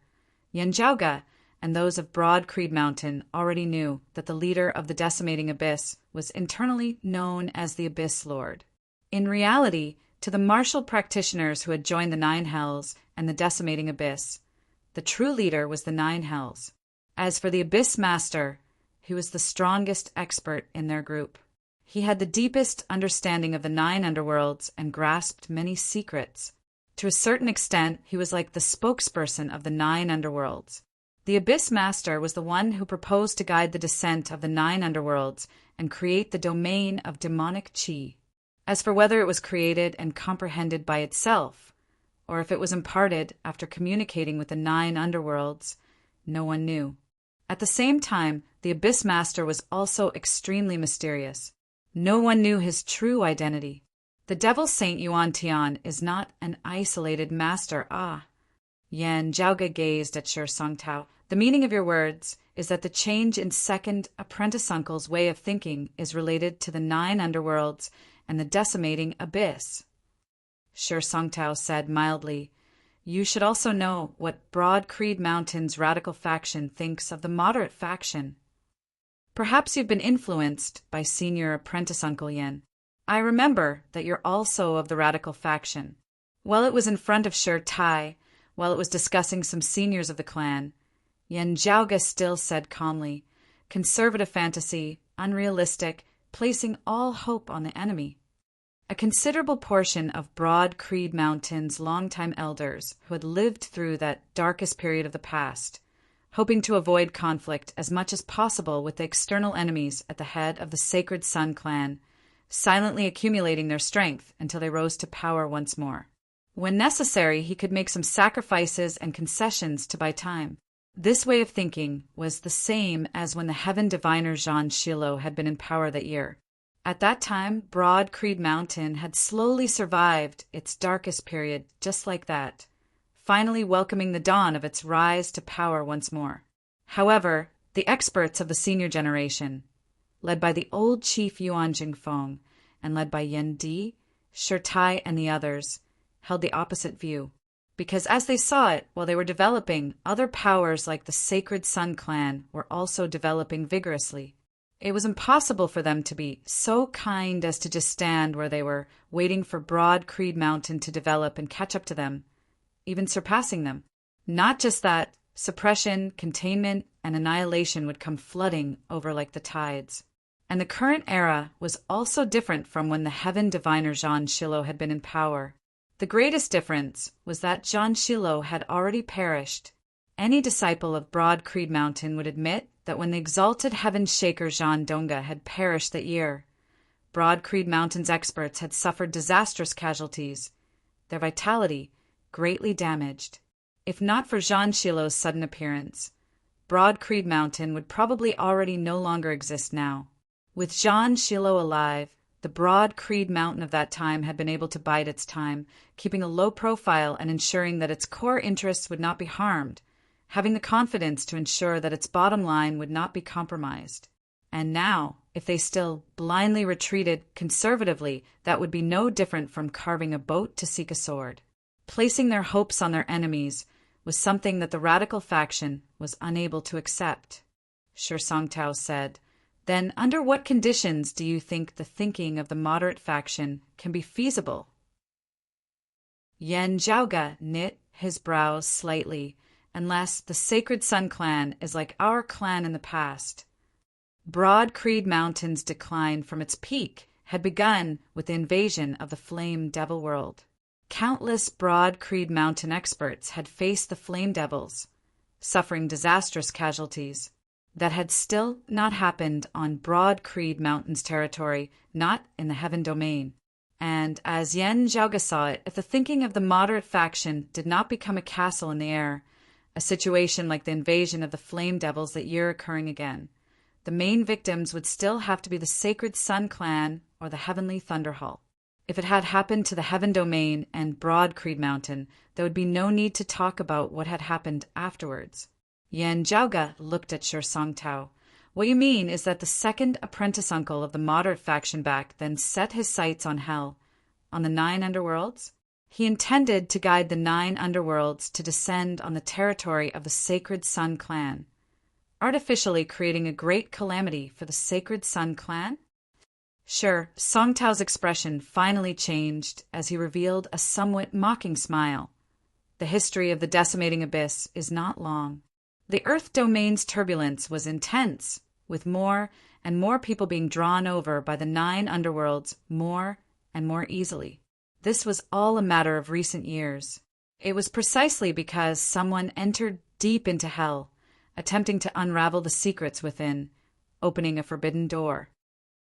Yan Zhaoga and those of Broad Creed Mountain already knew that the leader of the decimating abyss was internally known as the Abyss Lord. In reality, to the martial practitioners who had joined the 9 Hells and the decimating abyss, the true leader was the 9 Hells. As for the Abyss Master, he was the strongest expert in their group. He had the deepest understanding of the 9 underworlds and grasped many secrets. To a certain extent, he was like the spokesperson of the 9 underworlds. The Abyss Master was the one who proposed to guide the descent of the 9 underworlds and create the domain of demonic qi. As for whether it was created and comprehended by itself, or if it was imparted after communicating with the 9 underworlds, no one knew. At the same time, the Abyss Master was also extremely mysterious. No one knew his true identity. The Devil Saint Yuan Tian is not an isolated master, Yan Zhaoga gazed at Shi Songtao. "The meaning of your words is that the change in second apprentice uncle's way of thinking is related to the 9 underworlds and the decimating abyss." Shi Songtao said mildly, "You should also know what Broad Creed Mountain's radical faction thinks of the moderate faction. Perhaps you've been influenced by senior apprentice Uncle Yan. I remember that you're also of the radical faction." While it was in front of Shi Tai, while it was discussing some seniors of the clan, Yan Zhaoga still said calmly, "Conservative fantasy, unrealistic, placing all hope on the enemy." A considerable portion of Broad Creed Mountain's longtime elders who had lived through that darkest period of the past, hoping to avoid conflict as much as possible with the external enemies at the head of the Sacred Sun clan, silently accumulating their strength until they rose to power once more. When necessary, he could make some sacrifices and concessions to buy time. This way of thinking was the same as when the Heaven Diviner Zhan Shilo had been in power that year. At that time, Broad Creed Mountain had slowly survived its darkest period just like that, finally welcoming the dawn of its rise to power once more. However, the experts of the senior generation, led by the old chief Yuan Jingfeng and led by Yan Di, Shi Tai, and the others, held the opposite view, because as they saw it while they were developing, other powers like the Sacred Sun clan were also developing vigorously. It was impossible for them to be so kind as to just stand where they were, waiting for Broad Creed Mountain to develop and catch up to them, even surpassing them. Not just that, suppression, containment, and annihilation would come flooding over like the tides. And the current era was also different from when the Heaven Diviner Zhan Shilo had been in power. The greatest difference was that Zhan Shilo had already perished. Any disciple of Broad Creed Mountain would admit that when the exalted Heaven Shaker Zhan Donga had perished that year, Broad Creed Mountain's experts had suffered disastrous casualties, their vitality greatly damaged. If not for Zhan Shilo's sudden appearance, Broad Creed Mountain would probably already no longer exist now. With Zhan Shilo alive, The broad Creed Mountain of that time had been able to bide its time, keeping a low profile and ensuring that its core interests would not be harmed, having the confidence to ensure that its bottom line would not be compromised. And now, if they still blindly retreated conservatively, that would be no different from carving a boat to seek a sword. Placing their hopes on their enemies was something that the radical faction was unable to accept. Shi Songtao said, "Then under what conditions do you think the thinking of the moderate faction can be feasible?" Yan Zhaoge knit his brows slightly. "Unless the Sacred Sun clan is like our clan in the past." Broad Creed Mountain's decline from its peak had begun with the invasion of the Flame Devil world. Countless Broad Creed Mountain experts had faced the Flame Devils, suffering disastrous casualties. That had still not happened on Broad Creed Mountain's territory, not in the Heaven Domain. And as Yan Zhaoge saw it, if the thinking of the moderate faction did not become a castle in the air, a situation like the invasion of the Flame Devils that year occurring again, the main victims would still have to be the Sacred Sun clan or the Heavenly Thunderhall. If it had happened to the Heaven Domain and Broad Creed Mountain, there would be no need to talk about what had happened afterwards. Yan Zhaoge looked at Shi Songtao. "What you mean is that the second apprentice uncle of the moderate faction back then set his sights on hell, on the 9 underworlds? He intended to guide the 9 underworlds to descend on the territory of the Sacred Sun clan, artificially creating a great calamity for the Sacred Sun clan?" Shi Songtao's expression finally changed as he revealed a somewhat mocking smile. The history of the decimating abyss is not long. The Earth Domain's turbulence was intense, with more and more people being drawn over by the 9 underworlds more and more easily. This was all a matter of recent years. It was precisely because someone entered deep into hell, attempting to unravel the secrets within, opening a forbidden door.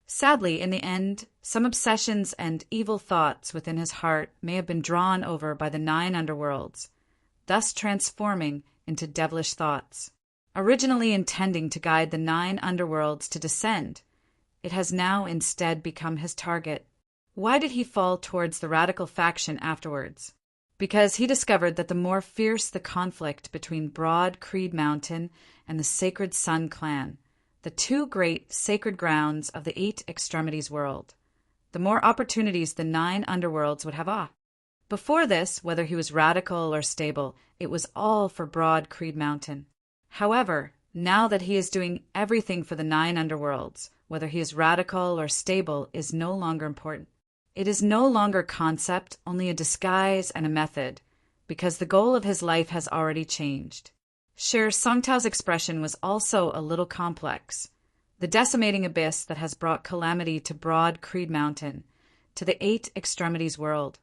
Sadly, in the end, some obsessions and evil thoughts within his heart may have been drawn over by the 9 underworlds, thus transforming into devilish thoughts. Originally intending to guide the 9 underworlds to descend, it has now instead become his target. Why did he fall towards the radical faction afterwards? Because he discovered that the more fierce the conflict between Broad Creed Mountain and the Sacred Sun clan, the 2 great sacred grounds of the 8 extremities world, the more opportunities the 9 underworlds would have. Before this, whether he was radical or stable, it was all for Broad Creed Mountain. However, now that he is doing everything for the 9 underworlds, whether he is radical or stable is no longer important. It is no longer concept, only a disguise and a method, because the goal of his life has already changed. Shi Songtao's expression was also a little complex. The decimating abyss that has brought calamity to Broad Creed Mountain, to the 8 extremities world,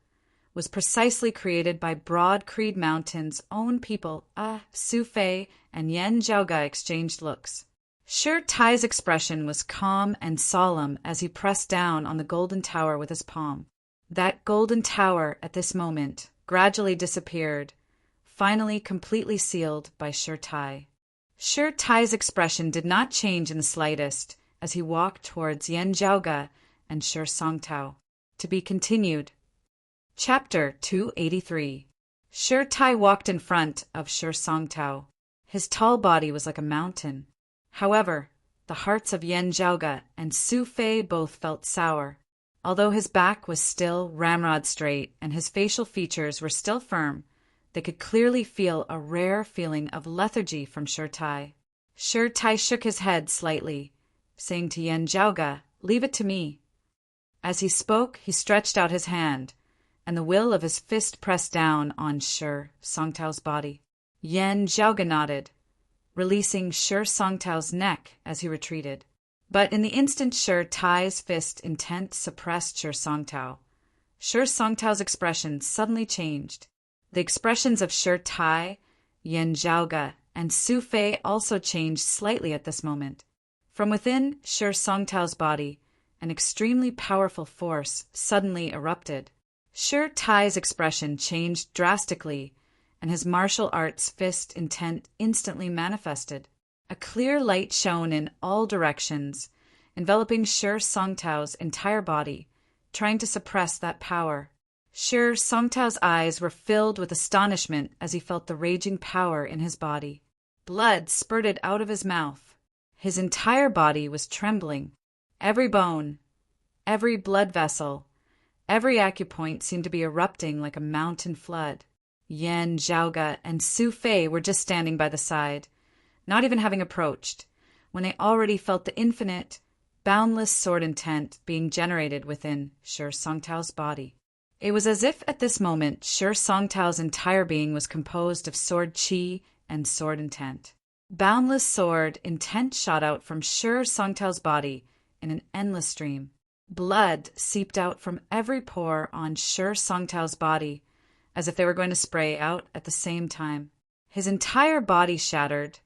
was precisely created by Broad Creed Mountain's own people. Su Fei and Yan Zhaoge exchanged looks. Shi Tai's expression was calm and solemn as he pressed down on the golden tower with his palm. That golden tower, at this moment, gradually disappeared, finally completely sealed by Shi Tai. Shi Tai's expression did not change in the slightest as he walked towards Yan Zhaoge and Shi Songtao. To be continued. Chapter 283. Shi Tai walked in front of Shi Songtao. His tall body was like a mountain. However, the hearts of Yan Zhaoge and Su Fei both felt sour. Although his back was still ramrod straight and his facial features were still firm, they could clearly feel a rare feeling of lethargy from Shi Tai. Shi Tai shook his head slightly, saying to Yan Zhaoge, "Leave it to me." As he spoke, he stretched out his hand, and the will of his fist pressed down on Shi Songtao's body. Yan Zhaoge nodded, releasing Shi Songtao's neck as he retreated. But in the instant Shi Tai's fist intent suppressed Shi Songtao, Shi Songtao's expression suddenly changed. The expressions of Shi Tai, Yan Zhaoge, and Su Fei also changed slightly at this moment. From within Shi Songtao's body, an extremely powerful force suddenly erupted. Shi Tai's expression changed drastically, and his martial arts fist intent instantly manifested. A clear light shone in all directions, enveloping Shi Songtao's entire body, trying to suppress that power. Shi Songtao's eyes were filled with astonishment as he felt the raging power in his body. Blood spurted out of his mouth. His entire body was trembling. Every bone, every blood vessel, every acupoint seemed to be erupting like a mountain flood. Yan, Zhaoge, and Su Fei were just standing by the side, not even having approached, when they already felt the infinite, boundless sword intent being generated within Shi Songtao's body. It was as if at this moment Shi Songtao's entire being was composed of sword qi and sword intent. Boundless sword intent shot out from Shi Songtao's body in an endless stream. Blood seeped out from every pore on Shi Songtao's body, as if they were going to spray out at the same time. His entire body shattered,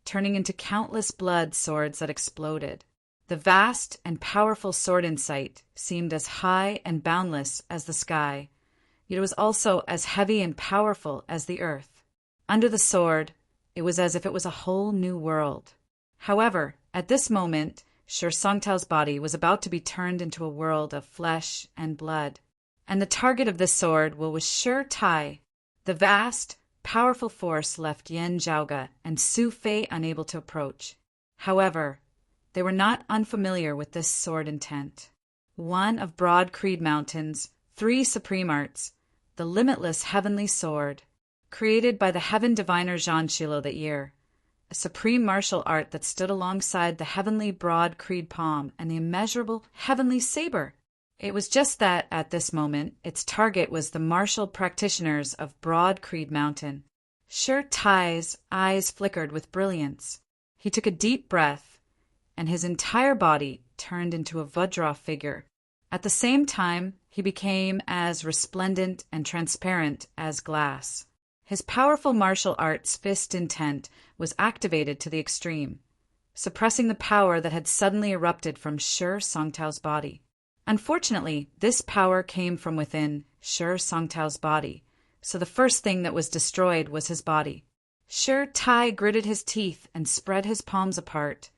turning into countless blood swords that exploded. The vast and powerful sword insight seemed as high and boundless as the sky, yet it was also as heavy and powerful as the earth. Under the sword, it was as if it was a whole new world. However, at this moment, Shi Songtao's body was about to be turned into a world of flesh and blood. And the target of this sword was Shi Tai. The vast, powerful force left Yan Zhaoge and Su Fei unable to approach. However, they were not unfamiliar with this sword intent. One of Broad Creed Mountain's 3 supreme arts, the limitless heavenly sword, created by the heaven diviner Zhan Shilo that year, a supreme martial art that stood alongside the heavenly Broad Creed palm and the immeasurable heavenly saber. It was just that, at this moment, its target was the martial practitioners of Broad Creed Mountain. Shi Tai's eyes flickered with brilliance. He took a deep breath, and his entire body turned into a Vajra figure. At the same time, he became as resplendent and transparent as glass. His powerful martial arts fist intent was activated to the extreme, suppressing the power that had suddenly erupted from Shi Songtao's body. Unfortunately, this power came from within Shi Songtao's body, so the first thing that was destroyed was his body. Shi Tai gritted his teeth and spread his palms apart,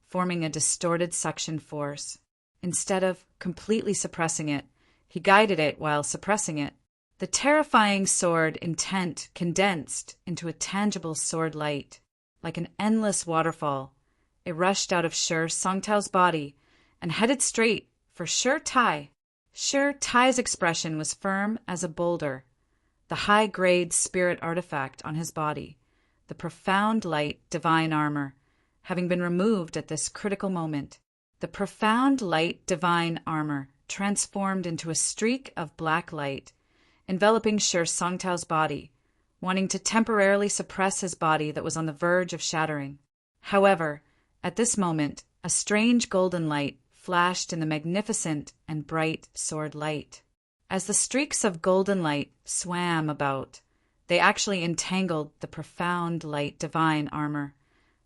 forming a distorted suction force. Instead of completely suppressing it, he guided it while suppressing it. The terrifying sword intent condensed into a tangible sword light. Like an endless waterfall, it rushed out of Shi Songtao's body and headed straight for Shi Tai. Shi Tai's expression was firm as a boulder, the high-grade spirit artifact on his body, the profound light divine armor, having been removed at this critical moment. The profound light divine armor transformed into a streak of black light, enveloping Shi Songtao's body, wanting to temporarily suppress his body that was on the verge of shattering. However, at this moment, a strange golden light flashed in the magnificent and bright sword light. As the streaks of golden light swam about, they actually entangled the profound light divine armor,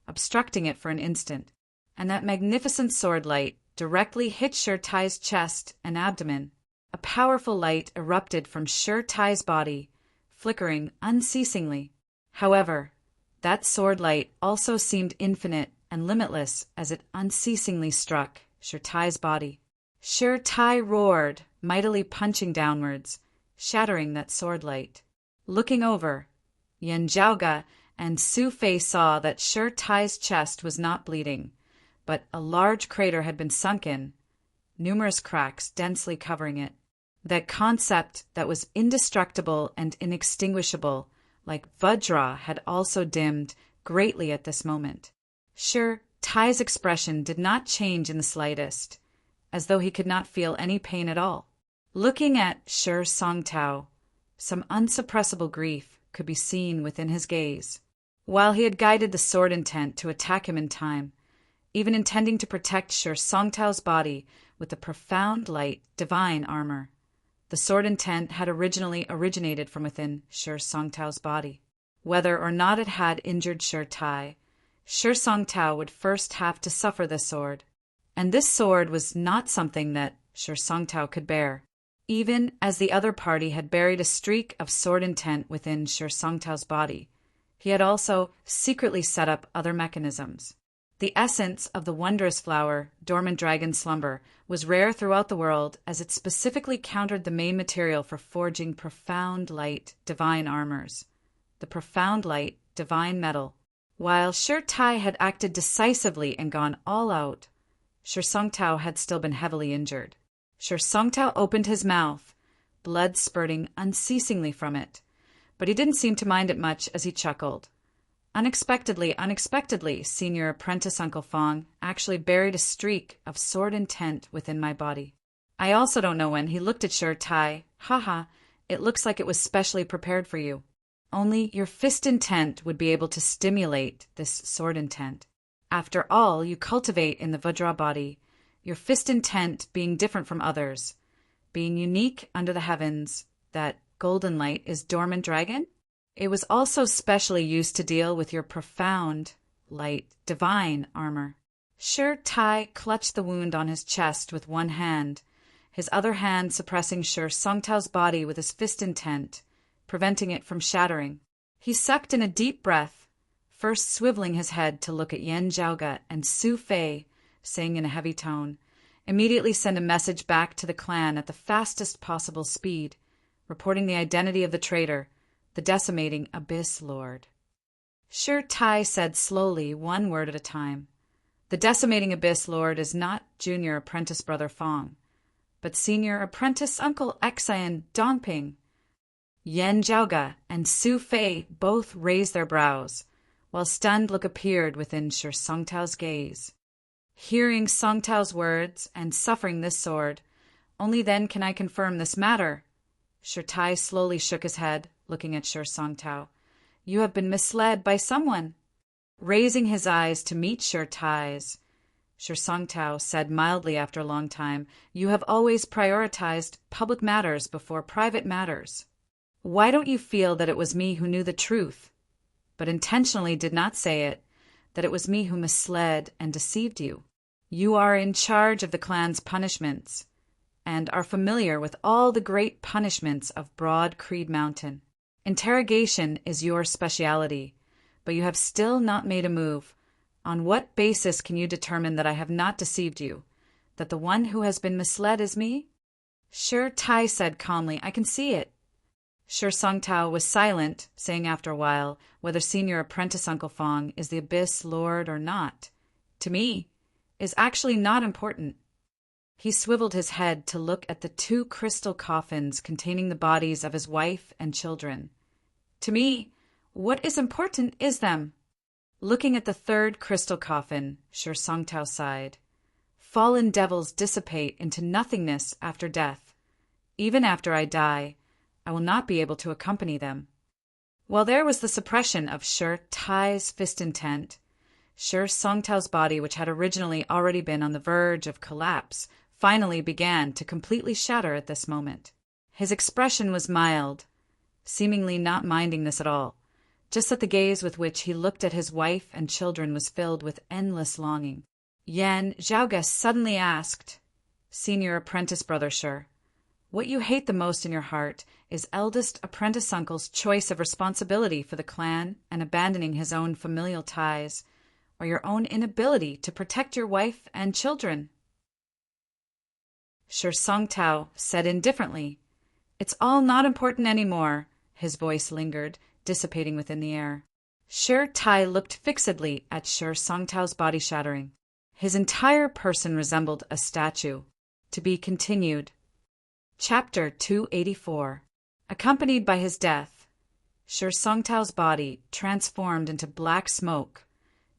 obstructing it for an instant, and that magnificent sword light directly hit Shi Tai's chest and abdomen. A powerful light erupted from Shi Tai's body, flickering unceasingly. However, that sword light also seemed infinite and limitless as it unceasingly struck Shi Tai's body. Shi Tai roared, mightily punching downwards, shattering that sword light. Looking over, Yan Zhaoge and Su Fei saw that Shi Tai's chest was not bleeding, but a large crater had been sunk in, numerous cracks densely covering it. That concept that was indestructible and inextinguishable, like Vajra, had also dimmed greatly at this moment. Shi Tai's expression did not change in the slightest, as though he could not feel any pain at all. Looking at Shi Songtao, some unsuppressible grief could be seen within his gaze. While he had guided the sword intent to attack him in time, even intending to protect Shi Songtao's body with the profound light divine armor, the sword intent had originally originated from within Shi Songtao's body. Whether or not it had injured Shi Tai, Shi Songtao would first have to suffer the sword, and this sword was not something that Shi Songtao could bear. Even as the other party had buried a streak of sword intent within Shi Songtao's body, he had also secretly set up other mechanisms. The essence of the wondrous flower, dormant dragon slumber, was rare throughout the world as it specifically countered the main material for forging profound light, divine armors. The profound light, divine metal. While Sher Tai had acted decisively and gone all out, Sher Songtao had still been heavily injured. Sher Songtao opened his mouth, blood spurting unceasingly from it, but he didn't seem to mind it much as he chuckled. Unexpectedly, Senior Apprentice Uncle Fong actually buried a streak of sword intent within my body. I also don't know when he looked at Sher Tai. Haha, it looks like it was specially prepared for you. Only your fist intent would be able to stimulate this sword intent. After all, you cultivate in the Vajra body, your fist intent being different from others, being unique under the heavens, that golden light is dormant dragon? It was also specially used to deal with your profound, light, divine armor. Sher Tai clutched the wound on his chest with one hand, his other hand suppressing Sher Songtao's body with his fist intent, preventing it from shattering. He sucked in a deep breath, first swiveling his head to look at Yan Zhaoga and Su Fei, saying in a heavy tone, "Immediately send a message back to the clan at the fastest possible speed, reporting the identity of the traitor, the decimating Abyss Lord." Sher Tai said slowly, one word at a time. "The decimating Abyss Lord is not Junior Apprentice Brother Fong, but Senior Apprentice Uncle Xian Dongping." Yan Zhaoga and Su Fei both raised their brows, while stunned look appeared within Sher Songtao's gaze. Hearing Songtao's words and suffering this sword, only then can I confirm this matter. Sher Tai slowly shook his head, looking at Sher Songtao. "You have been misled by someone." Raising his eyes to meet Sher Tai's, Sher Songtao said mildly after a long time, "You have always prioritized public matters before private matters. Why don't you feel that it was me who knew the truth, but intentionally did not say it, that it was me who misled and deceived you? You are in charge of the clan's punishments, and are familiar with all the great punishments of Broad Creed Mountain. Interrogation is your speciality, but you have still not made a move. On what basis can you determine that I have not deceived you, that the one who has been misled is me?" Sher Tai said calmly, "I can see it." Sher Songtao was silent, saying after a while, "Whether Senior Apprentice Uncle Fong is the Abyss Lord or not, to me, is actually not important." He swiveled his head to look at the 2 crystal coffins containing the bodies of his wife and children. "To me, what is important is them." Looking at the 3rd crystal coffin, Sher Songtao sighed. "Fallen devils dissipate into nothingness after death. Even after I die, I will not be able to accompany them." While there was the suppression of Sher Tai's fist intent, Sher Songtao's body, which had originally already been on the verge of collapse, finally began to completely shatter at this moment. His expression was mild, seemingly not minding this at all, just that the gaze with which he looked at his wife and children was filled with endless longing. Yan Zhaoga suddenly asked, "Senior Apprentice Brother Sher, what you hate the most in your heart is eldest apprentice uncle's choice of responsibility for the clan and abandoning his own familial ties, or your own inability to protect your wife and children?" Sher Songtao said indifferently, "It's all not important anymore." His voice lingered, dissipating within the air. Sher Tai looked fixedly at Sher Songtao's body shattering. His entire person resembled a statue. To be continued. Chapter 284. Accompanied by his death, Sher Songtao's body transformed into black smoke,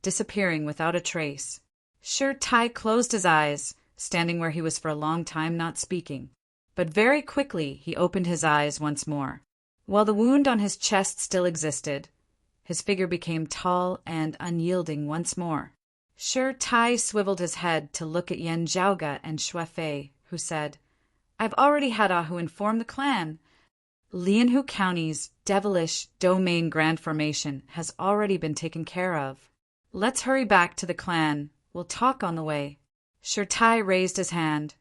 disappearing without a trace. Sher Tai closed his eyes, standing where he was for a long time not speaking. But very quickly he opened his eyes once more. While the wound on his chest still existed, his figure became tall and unyielding once more. Sher Tai swiveled his head to look at Yan Zhaoga and Shui Fei, who said, "I've already had Ahu inform the clan. Lianhu County's devilish domain grand formation has already been taken care of. Let's hurry back to the clan. We'll talk on the way." Sher Tai raised his hand,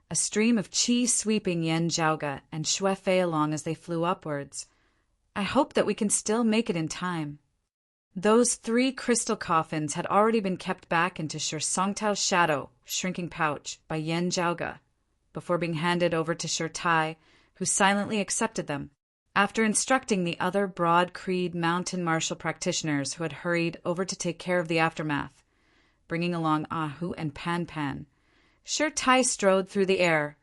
a stream of qi sweeping Yan Zhaoga and Shui Fei along as they flew upwards. "I hope that we can still make it in time." Those 3 crystal coffins had already been kept back into Shi Songtao's shadow, shrinking pouch, by Yan Zhaoge, before being handed over to Shi Tai, who silently accepted them. After instructing the other Broad Creed mountain martial practitioners who had hurried over to take care of the aftermath, bringing along Ahu and Pan Pan, Shi Tai strode through the air,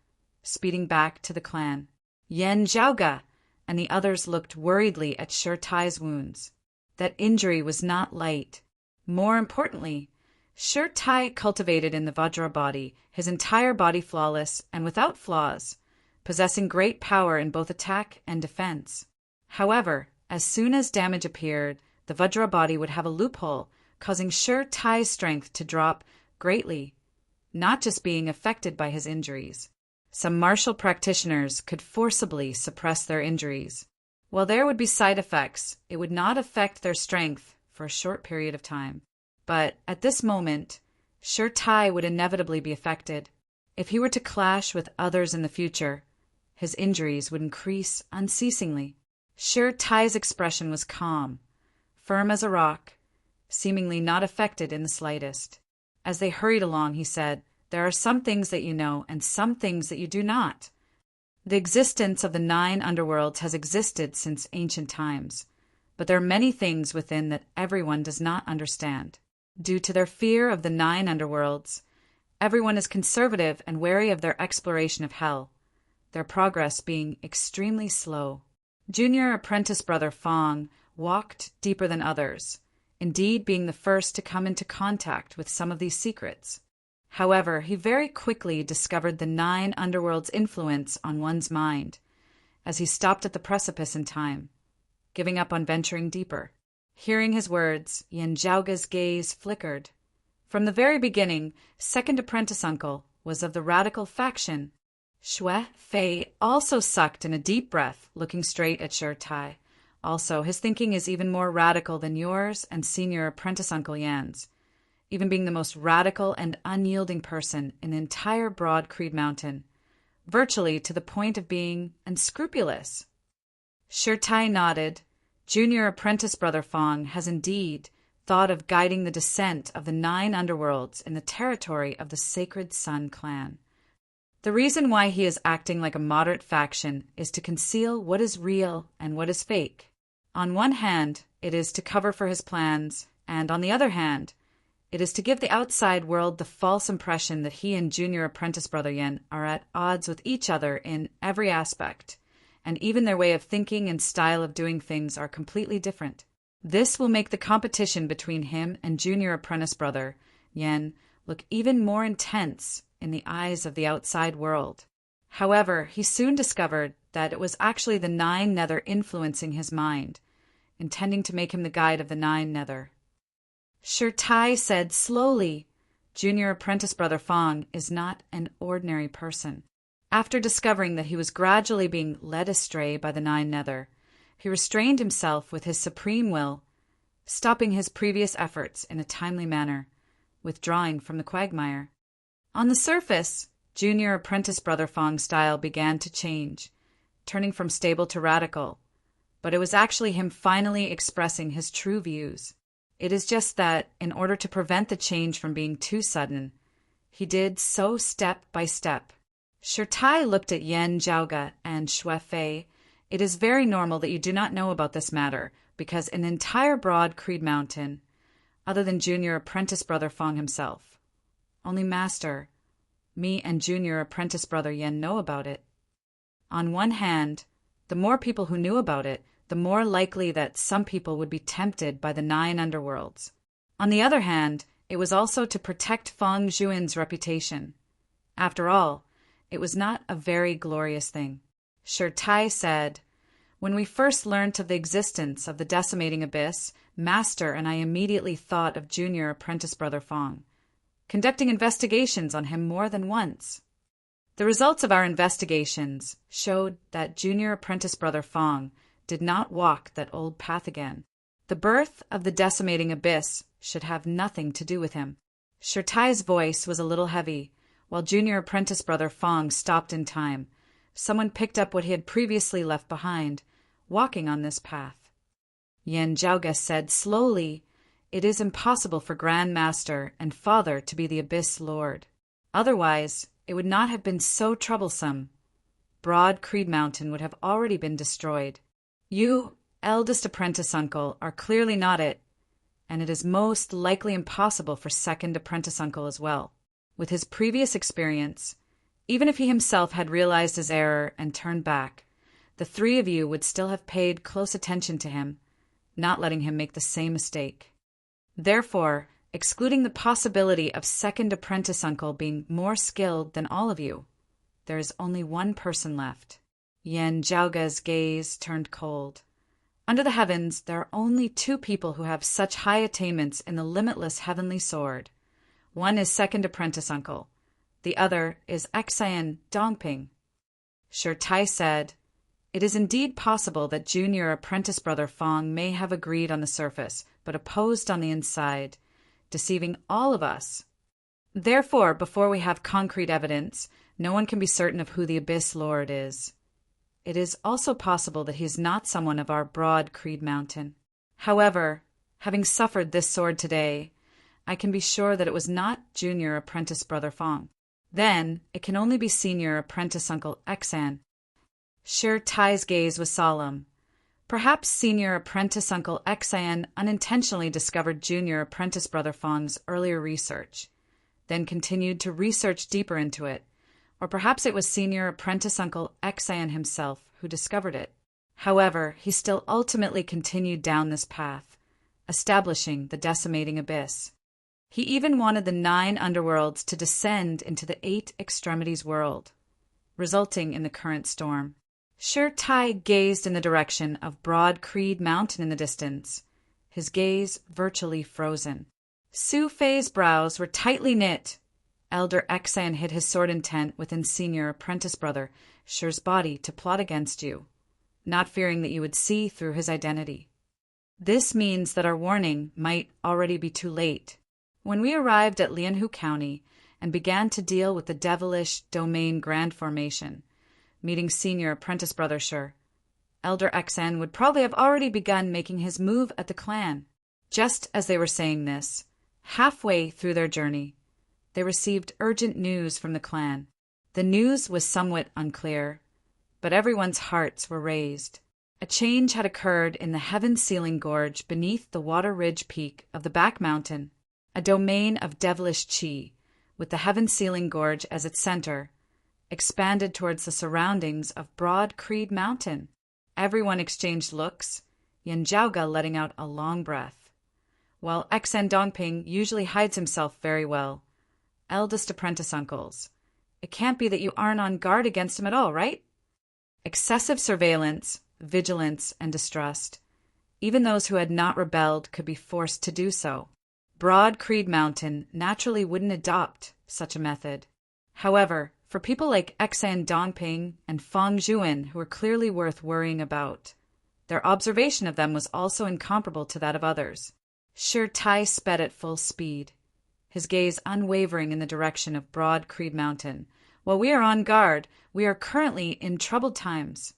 speeding back to the clan. Yan Zhaoge and the others looked worriedly at Shi Tai's wounds. That injury was not light. More importantly, Shi Tai cultivated in the Vajra body, his entire body flawless and without flaws, possessing great power in both attack and defense. However, as soon as damage appeared, the Vajra body would have a loophole, causing Shi Tai's strength to drop greatly, not just being affected by his injuries. Some martial practitioners could forcibly suppress their injuries. While there would be side effects, it would not affect their strength for a short period of time. But at this moment, Shi Tai would inevitably be affected. If he were to clash with others in the future, his injuries would increase unceasingly. Shi Tai's expression was calm, firm as a rock, seemingly not affected in the slightest. As they hurried along, he said, "There are some things that you know and some things that you do not. The existence of the 9 underworlds has existed since ancient times, but there are many things within that everyone does not understand. Due to their fear of the 9 underworlds, everyone is conservative and wary of their exploration of hell, their progress being extremely slow." Junior apprentice brother Fong walked deeper than others, indeed being the first to come into contact with some of these secrets. However, he very quickly discovered the 9 underworlds' influence on one's mind, as he stopped at the precipice in time, giving up on venturing deeper. Hearing his words, Yan Zhaoge's gaze flickered. From the very beginning, second apprentice uncle was of the radical faction. Shui Fei also sucked in a deep breath, looking straight at Shi Tai. Also, his thinking is even more radical than yours and senior apprentice uncle Yan's, even being the most radical and unyielding person in the entire Broad Creed Mountain, virtually to the point of being unscrupulous. Shi Tai nodded. Junior apprentice brother Fong has indeed thought of guiding the descent of the 9 underworlds in the territory of the Sacred Sun clan. The reason why he is acting like a moderate faction is to conceal what is real and what is fake. On one hand, it is to cover for his plans, and on the other hand, it is to give the outside world the false impression that he and junior apprentice brother Yan are at odds with each other in every aspect, and even their way of thinking and style of doing things are completely different. This will make the competition between him and junior apprentice brother Yan look even more intense in the eyes of the outside world. However, he soon discovered that it was actually the 9 Nether influencing his mind, intending to make him the guide of the 9 Nether. Shi Tai said slowly, "Junior apprentice brother Fong is not an ordinary person." After discovering that he was gradually being led astray by the 9 Nether, he restrained himself with his supreme will, stopping his previous efforts in a timely manner, withdrawing from the quagmire. On the surface, junior apprentice brother Fong's style began to change, turning from stable to radical, but it was actually him finally expressing his true views. It is just that, in order to prevent the change from being too sudden, he did so step by step. Shi Tai looked at Yan Zhaoge and Shui Fei. "It is very normal that you do not know about this matter, because in the entire Broad Creed Mountain, other than junior apprentice brother Fong himself, only Master, me and junior apprentice brother Yan know about it." On one hand, the more people who knew about it, the more likely that some people would be tempted by the 9 underworlds. On the other hand, it was also to protect Feng Zhuan's reputation. After all, it was not a very glorious thing. Shi Tai said, "When we first learnt of the existence of the decimating abyss, Master and I immediately thought of junior apprentice brother Fong, conducting investigations on him more than once. The results of our investigations showed that junior apprentice brother Fong did not walk that old path again. The birth of the decimating abyss should have nothing to do with him." Shi Tai's voice was a little heavy, while junior apprentice brother Fong stopped in time. Someone picked up what he had previously left behind, walking on this path. Yen Jiaoge said slowly, "It is impossible for Grand Master and Father to be the Abyss Lord. Otherwise, it would not have been so troublesome. Broad Creed Mountain would have already been destroyed. You, eldest apprentice uncle, are clearly not it, and it is most likely impossible for second apprentice uncle as well. With his previous experience, even if he himself had realized his error and turned back, the three of you would still have paid close attention to him, not letting him make the same mistake. Therefore, excluding the possibility of second apprentice uncle being more skilled than all of you, there is only one person left." Yen Jiaoge's gaze turned cold. Under the heavens, there are only two people who have such high attainments in the limitless heavenly sword. One is second apprentice uncle. The other is Xan Dongping. Shi Tai said, "It is indeed possible that junior apprentice brother Fong may have agreed on the surface, but opposed on the inside, deceiving all of us. Therefore, before we have concrete evidence, no one can be certain of who the Abyss Lord is. It is also possible that he is not someone of our Broad Creed Mountain. However, having suffered this sword today, I can be sure that it was not junior apprentice brother Fong. Then it can only be senior apprentice uncle Xan." Shi Tai's gaze was solemn. Perhaps senior apprentice uncle Xan unintentionally discovered junior apprentice brother Fong's earlier research, then continued to research deeper into it. Or perhaps it was senior apprentice uncle Xan himself who discovered it. However, he still ultimately continued down this path, establishing the decimating abyss. He even wanted the 9 underworlds to descend into the 8 extremities world, resulting in the current storm. Shi Tai gazed in the direction of Broad Creed Mountain in the distance, his gaze virtually frozen. Su Fei's brows were tightly knit. Elder Xan hid his sword intent within senior apprentice brother Shi's body to plot against you, not fearing that you would see through his identity. This means that our warning might already be too late. When we arrived at Lianhu County and began to deal with the devilish domain grand formation, meeting senior apprentice brother Shi, Elder Xan would probably have already begun making his move at the clan. Just as they were saying this, halfway through their journey, they received urgent news from the clan. The news was somewhat unclear, but everyone's hearts were raised. A change had occurred in the heaven-sealing gorge beneath the Water Ridge peak of the back mountain, a domain of devilish qi, with the heaven-sealing gorge as its center, expanded towards the surroundings of Broad Creed Mountain. Everyone exchanged looks, Yen Jiaoge letting out a long breath. While Xan Dongping usually hides himself very well, eldest apprentice uncles, it can't be that you aren't on guard against him at all, right? Excessive surveillance, vigilance, and distrust. Even those who had not rebelled could be forced to do so. Broad Creed Mountain naturally wouldn't adopt such a method. However, for people like Xan Dongping and Fang Zhuan, who were clearly worth worrying about, their observation of them was also incomparable to that of others. Shi Tai sped at full speed, his gaze unwavering in the direction of Broad Creed Mountain. "While we are on guard, we are currently in troubled times,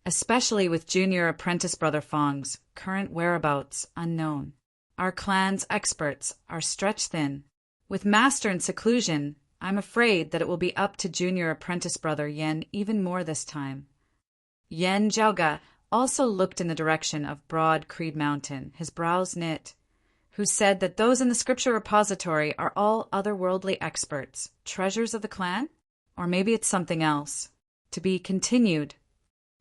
especially with junior apprentice brother Fong's current whereabouts unknown. Our clan's experts are stretched thin. With master in seclusion, I'm afraid that it will be up to junior apprentice brother Yen even more this time." Yen Jiaoge also looked in the direction of Broad Creed Mountain, his brows knit, who said that those in the scripture repository are all otherworldly experts, treasures of the clan? Or maybe it's something else. To be continued.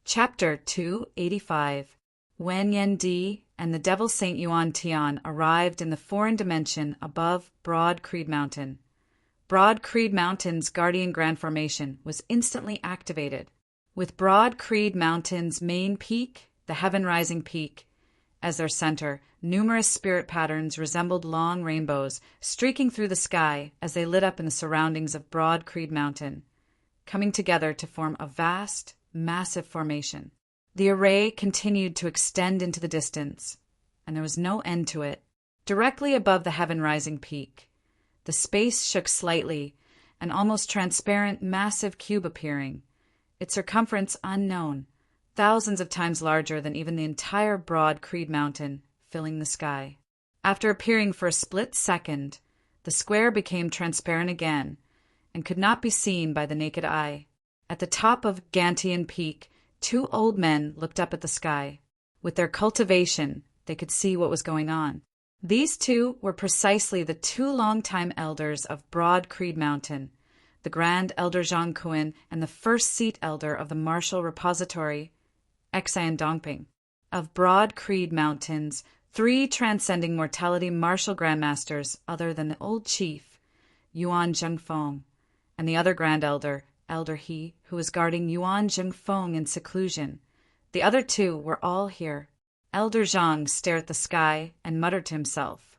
Chapter 285. When Yen Di and the Devil Saint Yuan Tian arrived in the foreign dimension above Broad Creed Mountain, Broad Creed Mountain's Guardian Grand Formation was instantly activated. With Broad Creed Mountain's main peak, the Heaven Rising Peak, as their center, numerous spirit patterns resembled long rainbows streaking through the sky as they lit up in the surroundings of Broad Creed Mountain, coming together to form a vast, massive formation. The array continued to extend into the distance, and there was no end to it. Directly above the Heaven Rising Peak, the space shook slightly, an almost transparent massive cube appearing, its circumference unknown, thousands of times larger than even the entire broad Creed Mountain, filling the sky. After appearing for a split second, the square became transparent again and could not be seen by the naked eye. At the top of Gantian Peak, two old men looked up at the sky. With their cultivation, they could see what was going on. These two were precisely the two longtime elders of Broad Creed Mountain, the Grand Elder Zhang Kuan and the first seat elder of the martial repository, Xian Dongping. Of Broad Creed Mountains, three transcending mortality martial grandmasters other than the old chief, Yuan Zhengfeng, and the other grand elder, Elder He, who was guarding Yuan Zhengfeng in seclusion. The other two were all here. Elder Zhang stared at the sky and muttered to himself,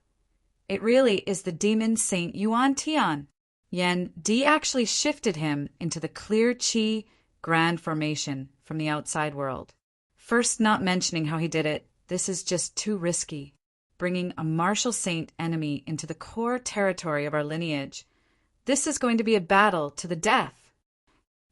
"It really is the demon Saint Yuan Tian." Yan Di actually shifted him into the clear Qi grand formation from the outside world. First, not mentioning how he did it, this is just too risky. Bringing a martial saint enemy into the core territory of our lineage. This is going to be a battle to the death.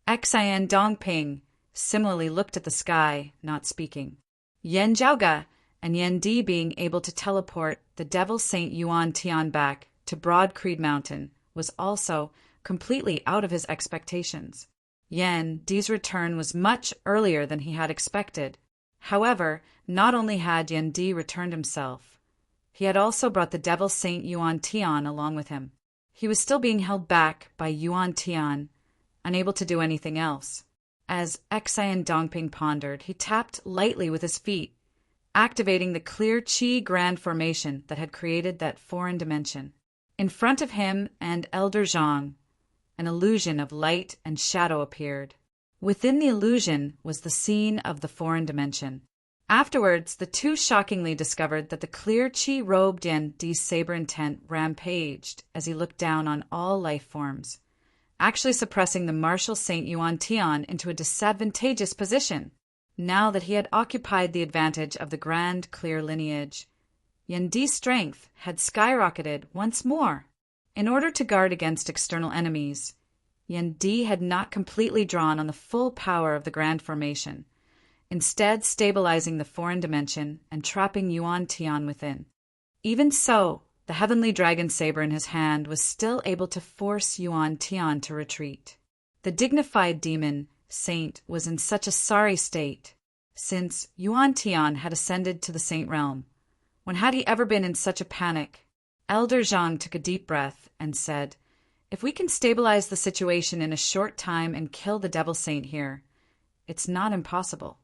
Xian Dongping similarly looked at the sky, not speaking. Yan Zhaoga and Yan Di being able to teleport the Devil Saint Yuan Tian back to Broad Creed Mountain was also completely out of his expectations. Yan Di's return was much earlier than he had expected. However, not only had Yan Di returned himself, he had also brought the Devil Saint Yuan Tian along with him. He was still being held back by Yuan Tian, unable to do anything else. As Xian Dongping pondered, he tapped lightly with his feet, activating the clear Qi grand formation that had created that foreign dimension. In front of him and Elder Zhang, an illusion of light and shadow appeared. Within the illusion was the scene of the foreign dimension. Afterwards, the two shockingly discovered that the clear Qi-robed Yan Di's saber intent rampaged as he looked down on all life forms, actually suppressing the martial Saint Yuan Tian into a disadvantageous position. Now that he had occupied the advantage of the grand clear lineage, Yan Di's strength had skyrocketed once more. In order to guard against external enemies, Yan Di had not completely drawn on the full power of the grand formation, instead stabilizing the foreign dimension and trapping Yuan Tian within. Even so, the heavenly dragon saber in his hand was still able to force Yuan Tian to retreat. The dignified demon saint was in such a sorry state, since Yuan Tian had ascended to the saint realm. When had he ever been in such a panic? Elder Zhang took a deep breath and said, "If we can stabilize the situation in a short time and kill the devil saint here, it's not impossible."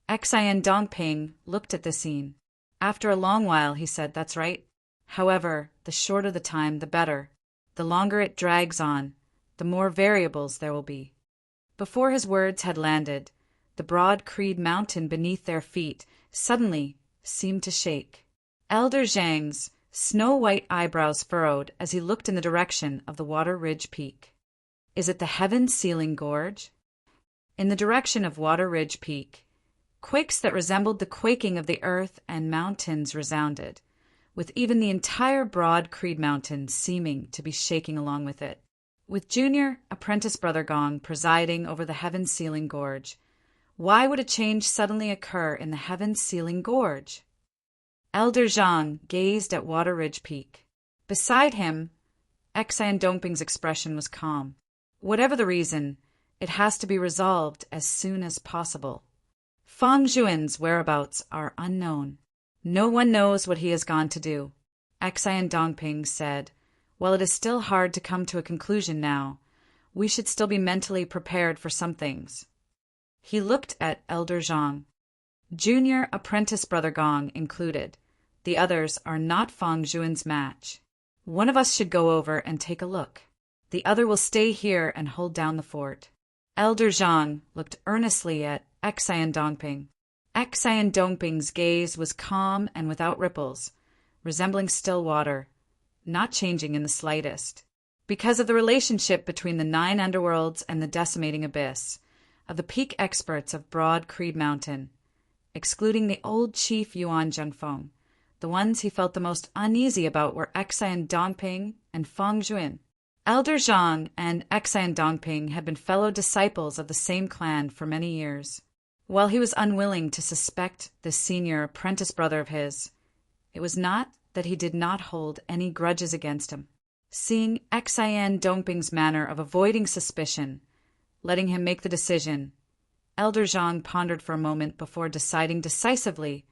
Xian Dongping looked at the scene. After a long while, he said, "That's right. However, the shorter the time, the better. The longer it drags on, the more variables there will be." Before his words had landed, the broad Creed Mountain beneath their feet suddenly seemed to shake. Elder Zhang's snow-white eyebrows furrowed as he looked in the direction of the Water Ridge Peak. Is it the heaven-sealing gorge? In the direction of Water Ridge Peak, quakes that resembled the quaking of the earth and mountains resounded, with even the entire broad Creed Mountain seeming to be shaking along with it. With Junior Apprentice Brother Gong presiding over the heaven-sealing gorge, why would a change suddenly occur in the heaven-sealing gorge? Elder Zhang gazed at Water Ridge Peak. Beside him, Xian Dongping's expression was calm. Whatever the reason, it has to be resolved as soon as possible. Fang Zhuan's whereabouts are unknown. No one knows what he has gone to do. Xian Dongping said, "While it is still hard to come to a conclusion now, we should still be mentally prepared for some things." He looked at Elder Zhang. Junior Apprentice Brother Gong included. The others are not Fang Zhuan's match. One of us should go over and take a look. The other will stay here and hold down the fort. Elder Zhang looked earnestly at Xian Dongping. Xian Dongping's gaze was calm and without ripples, resembling still water, not changing in the slightest. Because of the relationship between the 9 underworlds and the decimating abyss, of the peak experts of Broad Creed Mountain, excluding the old chief Yuan Zhengfeng, the ones he felt the most uneasy about were Xian Dongping and Fang Zhuan. Elder Zhang and Xian Dongping had been fellow disciples of the same clan for many years. While he was unwilling to suspect this senior apprentice brother of his, it was not that he did not hold any grudges against him. Seeing Xian Dongping's manner of avoiding suspicion, letting him make the decision, Elder Zhang pondered for a moment before deciding decisively,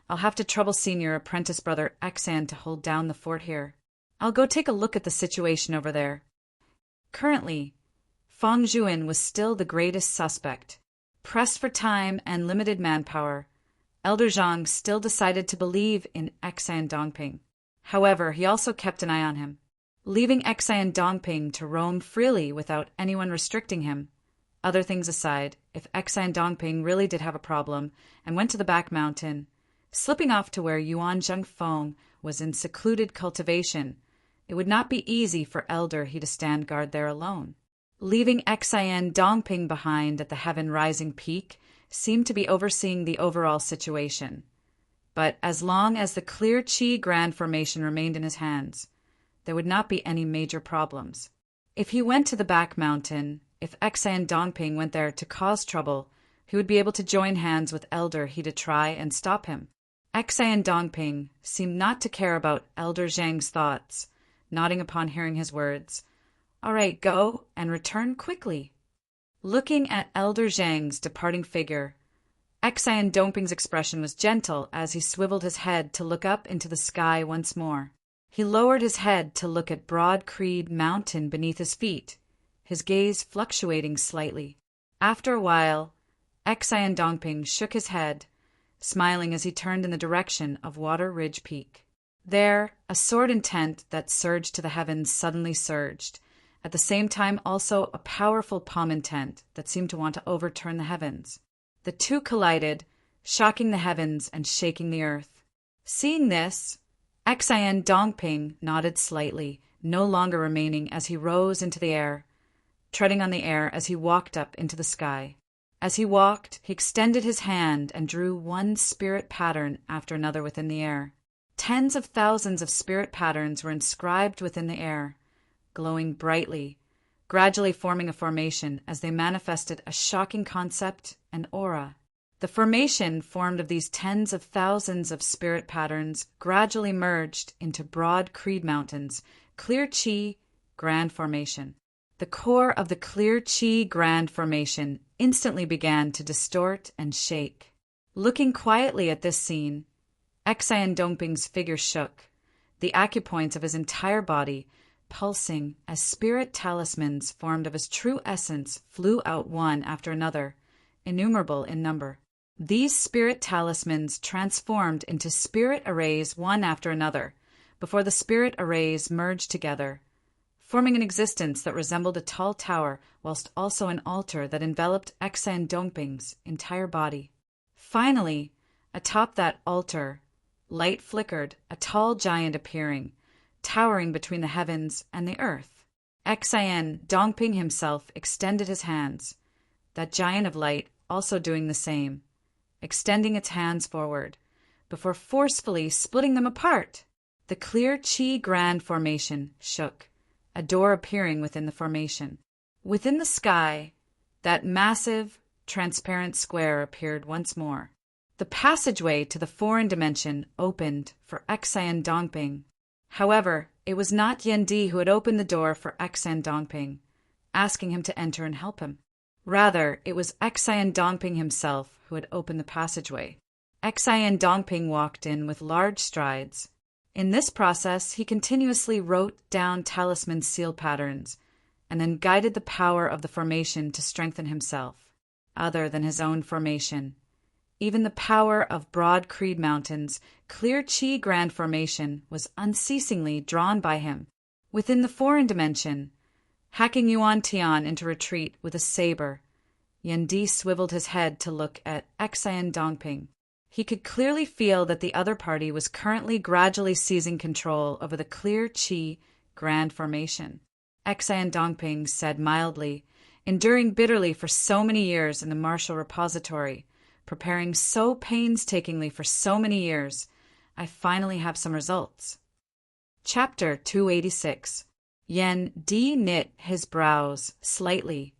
I'll have to trouble senior apprentice brother Xan to hold down the fort here. I'll go take a look at the situation over there. Currently, Fang Zhuan was still the greatest suspect. Pressed for time and limited manpower, Elder Zhang still decided to believe in Xian Dongping. However, he also kept an eye on him, leaving Xian Dongping to roam freely without anyone restricting him. Other things aside, if Xian Dongping really did have a problem and went to the back mountain, slipping off to where Yuan Zhengfeng was in secluded cultivation, it would not be easy for Elder he to stand guard there alone. Leaving Xian Dongping behind at the heaven-rising peak seemed to be overseeing the overall situation. But as long as the clear Qi Grand Formation remained in his hands, there would not be any major problems. If he went to the back mountain, if Xian Dongping went there to cause trouble, he would be able to join hands with Elder he to try and stop him. Xian Dongping seemed not to care about Elder Zhang's thoughts, nodding upon hearing his words. All right, go and return quickly. Looking at Elder Zhang's departing figure, Xian Dongping's expression was gentle as he swiveled his head to look up into the sky once more. He lowered his head to look at Broad Creed Mountain beneath his feet, his gaze fluctuating slightly. After a while, Xian Dongping shook his head, smiling as he turned in the direction of Water Ridge Peak. There, a sword intent that surged to the heavens suddenly surged, at the same time also a powerful palm intent that seemed to want to overturn the heavens. The two collided, shocking the heavens and shaking the earth. Seeing this, Xian Dongping nodded slightly, no longer remaining as he rose into the air, treading on the air as he walked up into the sky. As he walked, he extended his hand and drew one spirit pattern after another within the air. Tens of thousands of spirit patterns were inscribed within the air, glowing brightly, gradually forming a formation as they manifested a shocking concept and aura. The formation formed of these tens of thousands of spirit patterns gradually merged into Broad Creed Mountain's Clear Qi Grand Formation. The core of the Clear Qi Grand Formation instantly began to distort and shake. Looking quietly at this scene, Xian Dongping's figure shook, the acupoints of his entire body pulsing as spirit talismans formed of his true essence flew out one after another, innumerable in number. These spirit talismans transformed into spirit arrays one after another, before the spirit arrays merged together, forming an existence that resembled a tall tower whilst also an altar that enveloped Xian Dongping's entire body. Finally, atop that altar, light flickered, a tall giant appearing, towering between the heavens and the earth. Xian Dongping himself extended his hands, that giant of light also doing the same, extending its hands forward, before forcefully splitting them apart. The Clear Qi Grand Formation shook, a door appearing within the formation. Within the sky, that massive, transparent square appeared once more. The passageway to the foreign dimension opened for Xian Dongping. However, it was not Yendi who had opened the door for Xian Dongping, asking him to enter and help him. Rather, it was Xian Dongping himself who had opened the passageway. Xian Dongping walked in with large strides. In this process, he continuously wrote down talisman seal patterns, and then guided the power of the formation to strengthen himself. Other than his own formation, even the power of Broad Creed Mountain's Clear Qi Grand Formation was unceasingly drawn by him. Within the foreign dimension, hacking Yuan Tian into retreat with a saber, Yendi swiveled his head to look at Xian Dongping. He could clearly feel that the other party was currently gradually seizing control over the Clear Qi Grand Formation. Xian Dongping said mildly, enduring bitterly for so many years in the martial repository, preparing so painstakingly for so many years, I finally have some results. Chapter 286. Yen Di knit his brows slightly,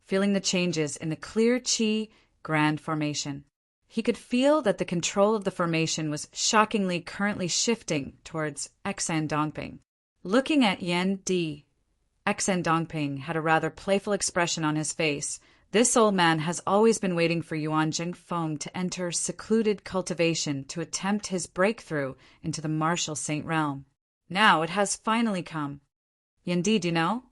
feeling the changes in the Clear Qi Grand Formation. He could feel that the control of the formation was shockingly currently shifting towards Xan Dongping. Looking at Yan Di, Xan Dongping had a rather playful expression on his face. This old man has always been waiting for Yuan Jingfeng to enter secluded cultivation to attempt his breakthrough into the martial saint realm. Now it has finally come. Yan Di, do you know?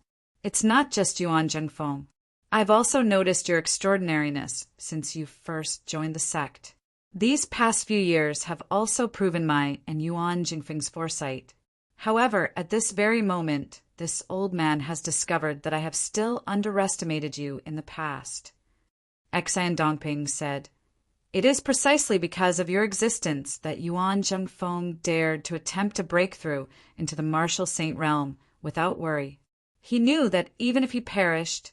It's not just Yuan Jingfeng. I've also noticed your extraordinariness since you first joined the sect. These past few years have also proven my and Yuan Jingfeng's foresight. However, at this very moment, this old man has discovered that I have still underestimated you in the past. Xan Dongping said, "It is precisely because of your existence that Yuan Jingfeng dared to attempt a breakthrough into the martial saint realm without worry. He knew that even if he perished,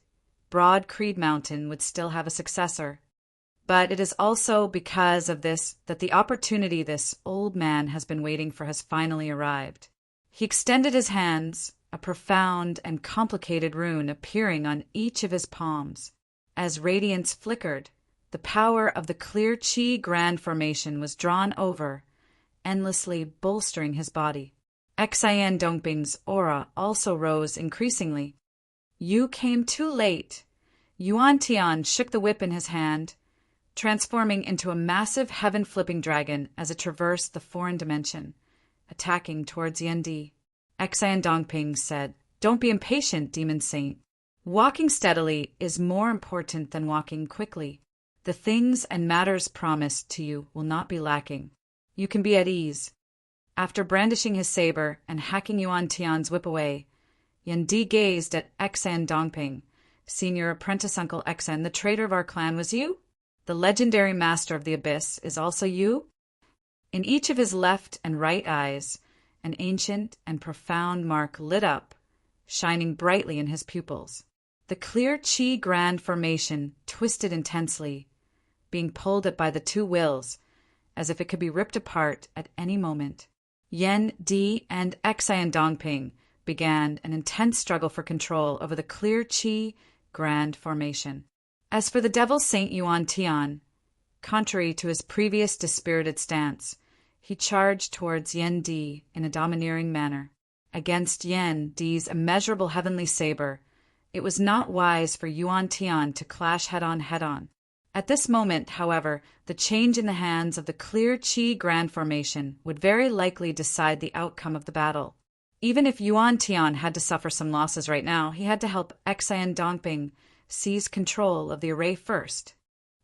Broad Creed Mountain would still have a successor. But it is also because of this that the opportunity this old man has been waiting for has finally arrived." He extended his hands, a profound and complicated rune appearing on each of his palms. As radiance flickered, the power of the clear Qi Grand Formation was drawn over, endlessly bolstering his body. Xan Dongping's aura also rose increasingly. "You came too late." Yuan Tian shook the whip in his hand, transforming into a massive heaven-flipping dragon as it traversed the foreign dimension, attacking towards Yan Di. Xan Dongping said, "Don't be impatient, Demon Saint. Walking steadily is more important than walking quickly. The things and matters promised to you will not be lacking. You can be at ease." After brandishing his saber and hacking Yuan Tian's whip away, Yan Di gazed at Xan Dongping. "Senior apprentice Uncle Xan, the traitor of our clan, was you? The legendary master of the abyss is also you?" In each of his left and right eyes, an ancient and profound mark lit up, shining brightly in his pupils. The clear Qi Grand Formation twisted intensely, being pulled at by the two wills, as if it could be ripped apart at any moment. Yan Di and Xan Dongping began an intense struggle for control over the clear Qi Grand Formation. As for the Devil Saint Yuan Tian, contrary to his previous dispirited stance, he charged towards Yan Di in a domineering manner. Against Yan Di's immeasurable heavenly saber, it was not wise for Yuan Tian to clash head-on. At this moment, however, the change in the hands of the clear Qi Grand Formation would very likely decide the outcome of the battle. Even if Yuan Tian had to suffer some losses right now, he had to help Xan Dongping seize control of the array first.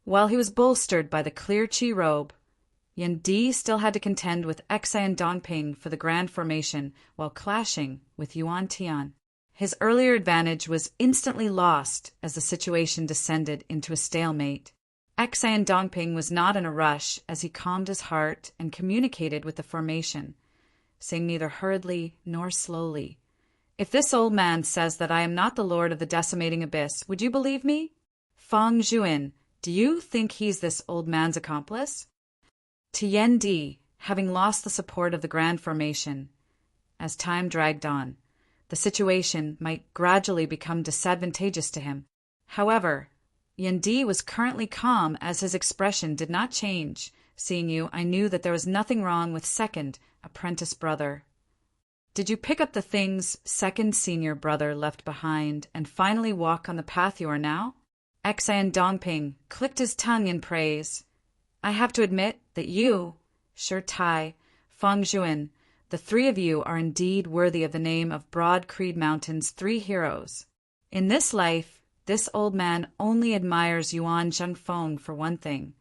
While he was bolstered by the clear Qi robe, Yan Di still had to contend with Xan Dongping for the Grand Formation while clashing with Yuan Tian. His earlier advantage was instantly lost as the situation descended into a stalemate. Xan Dongping was not in a rush as he calmed his heart and communicated with the formation, saying neither hurriedly nor slowly, "If this old man says that I am not the lord of the decimating abyss, would you believe me? Feng Zhuan, do you think he's this old man's accomplice?" To Yan Di, having lost the support of the Grand Formation, as time dragged on, the situation might gradually become disadvantageous to him. However, Yan Di was currently calm as his expression did not change. "Seeing you, I knew that there was nothing wrong with second apprentice brother. Did you pick up the things second senior brother left behind and finally walk on the path you are now?" Xan Dongping clicked his tongue in praise. "I have to admit that you, Shi Tai, Feng Zhuan, the three of you are indeed worthy of the name of Broad Creed Mountain's three heroes. In this life, this old man only admires Yuan Zhengfeng for one thing,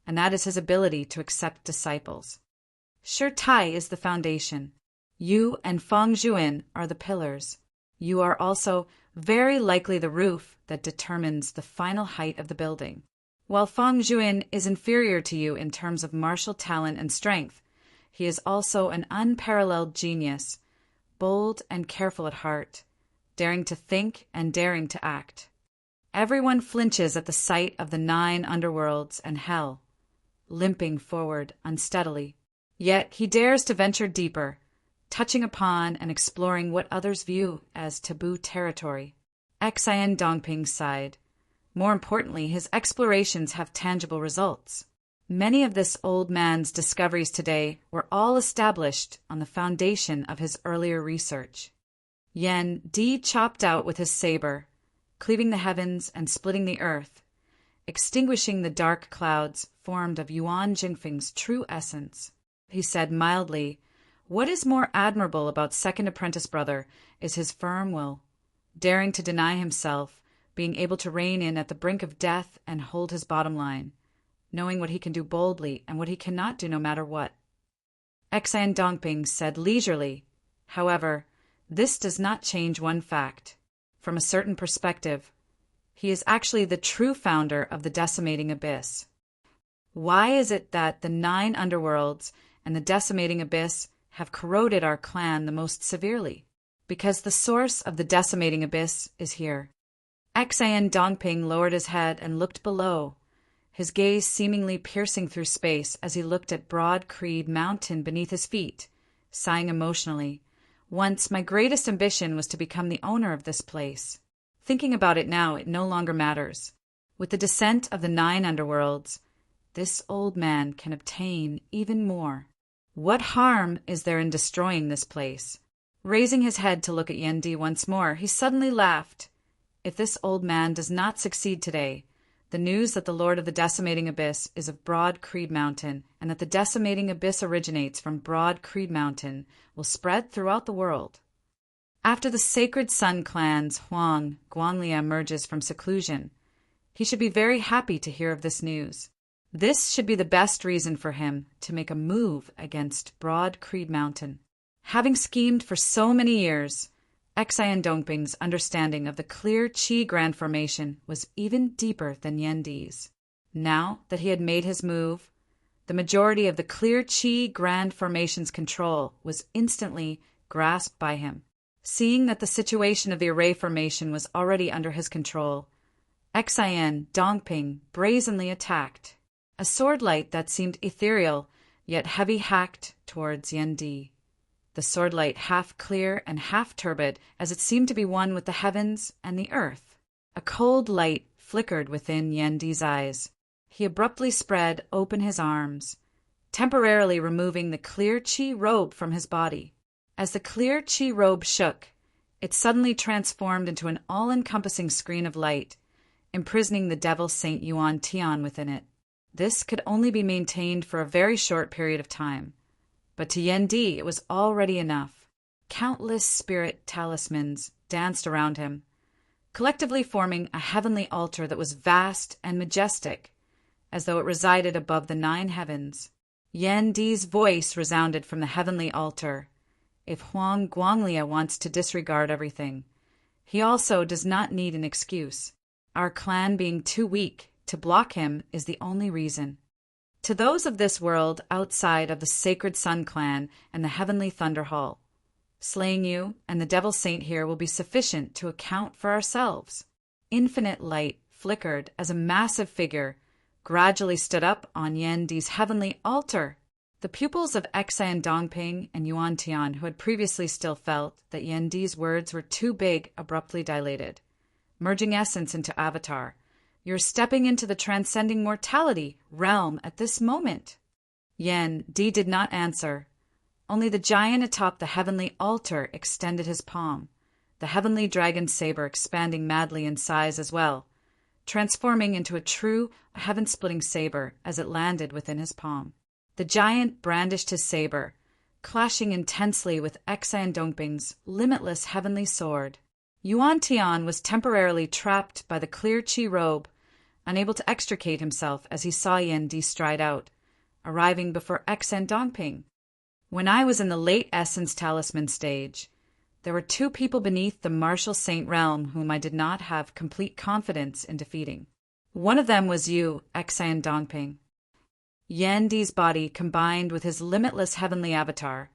and that is his ability to accept disciples. Shi Tai is the foundation. You and Feng Zhuan are the pillars. You are also very likely the roof that determines the final height of the building. While Feng Zhuan is inferior to you in terms of martial talent and strength, he is also an unparalleled genius, bold and careful at heart, daring to think and daring to act. Everyone flinches at the sight of the 9 underworlds and hell, limping forward unsteadily. Yet he dares to venture deeper, touching upon and exploring what others view as taboo territory." Xan Dongping sighed. More importantly, his explorations have tangible results. Many of this old man's discoveries today were all established on the foundation of his earlier research. Yen Di chopped out with his saber, cleaving the heavens and splitting the earth, extinguishing the dark clouds formed of Yuan Jingfeng's true essence. He said mildly, "What is more admirable about Second Apprentice Brother is his firm will, daring to deny himself, being able to rein in at the brink of death and hold his bottom line, knowing what he can do boldly and what he cannot do no matter what." Xan Dongping said leisurely, "However, this does not change one fact. From a certain perspective, he is actually the true founder of the decimating abyss. Why is it that the 9 underworlds and the decimating abyss have corroded our clan the most severely? Because the source of the decimating abyss is here." Xan Dongping lowered his head and looked below, his gaze seemingly piercing through space as he looked at Broad Creed Mountain beneath his feet, sighing emotionally. "Once my greatest ambition was to become the owner of this place. Thinking about it now, it no longer matters. With the descent of the 9 underworlds, this old man can obtain even more. What harm is there in destroying this place?" Raising his head to look at Yendi once more, he suddenly laughed. "If this old man does not succeed today, the news that the Lord of the Decimating Abyss is of Broad Creed Mountain and that the Decimating Abyss originates from Broad Creed Mountain will spread throughout the world. After the Sacred Sun clan's Huang Guanglia emerges from seclusion, he should be very happy to hear of this news. This should be the best reason for him to make a move against Broad Creed Mountain." Having schemed for so many years, Xan Dongping's understanding of the clear Qi Grand Formation was even deeper than Yendi's. Now that he had made his move, the majority of the clear Qi Grand Formation's control was instantly grasped by him. Seeing that the situation of the Array Formation was already under his control, Xan Dongping brazenly attacked. A sword light that seemed ethereal yet heavy hacked towards Yendi. The sword light half clear and half turbid, as it seemed to be one with the heavens and the earth. A cold light flickered within Yendi's eyes. He abruptly spread open his arms, temporarily removing the clear Qi robe from his body. As the clear Qi robe shook, it suddenly transformed into an all-encompassing screen of light, imprisoning the devil Saint Yuan Tian within it. This could only be maintained for a very short period of time. But to Yendi it was already enough. Countless spirit talismans danced around him, collectively forming a heavenly altar that was vast and majestic, as though it resided above the 9 heavens. Yendi's voice resounded from the heavenly altar. If Huang Guanglia wants to disregard everything, he also does not need an excuse. Our clan being too weak to block him is the only reason. To those of this world outside of the Sacred Sun clan and the Heavenly Thunder Hall, slaying you and the Devil Saint here will be sufficient to account for ourselves." Infinite light flickered as a massive figure gradually stood up on Yendi's heavenly altar. The pupils of Xan Dongping and Yuan Tian, who had previously still felt that Yendi's words were too big, abruptly dilated, merging essence into avatar. "You're stepping into the transcending mortality realm at this moment." Yendi did not answer. Only the giant atop the heavenly altar extended his palm, the heavenly dragon saber expanding madly in size as well, transforming into a true heaven-splitting saber as it landed within his palm. The giant brandished his saber, clashing intensely with Xan Dongping's limitless heavenly sword. Yuan Tian was temporarily trapped by the clear Qi robe, unable to extricate himself as he saw Yendi stride out, arriving before Xan Dongping. "When I was in the late Essence Talisman stage, there were 2 people beneath the Martial Saint realm whom I did not have complete confidence in defeating. One of them was you, Xan Dongping." Yendi's body combined with his limitless heavenly avatar,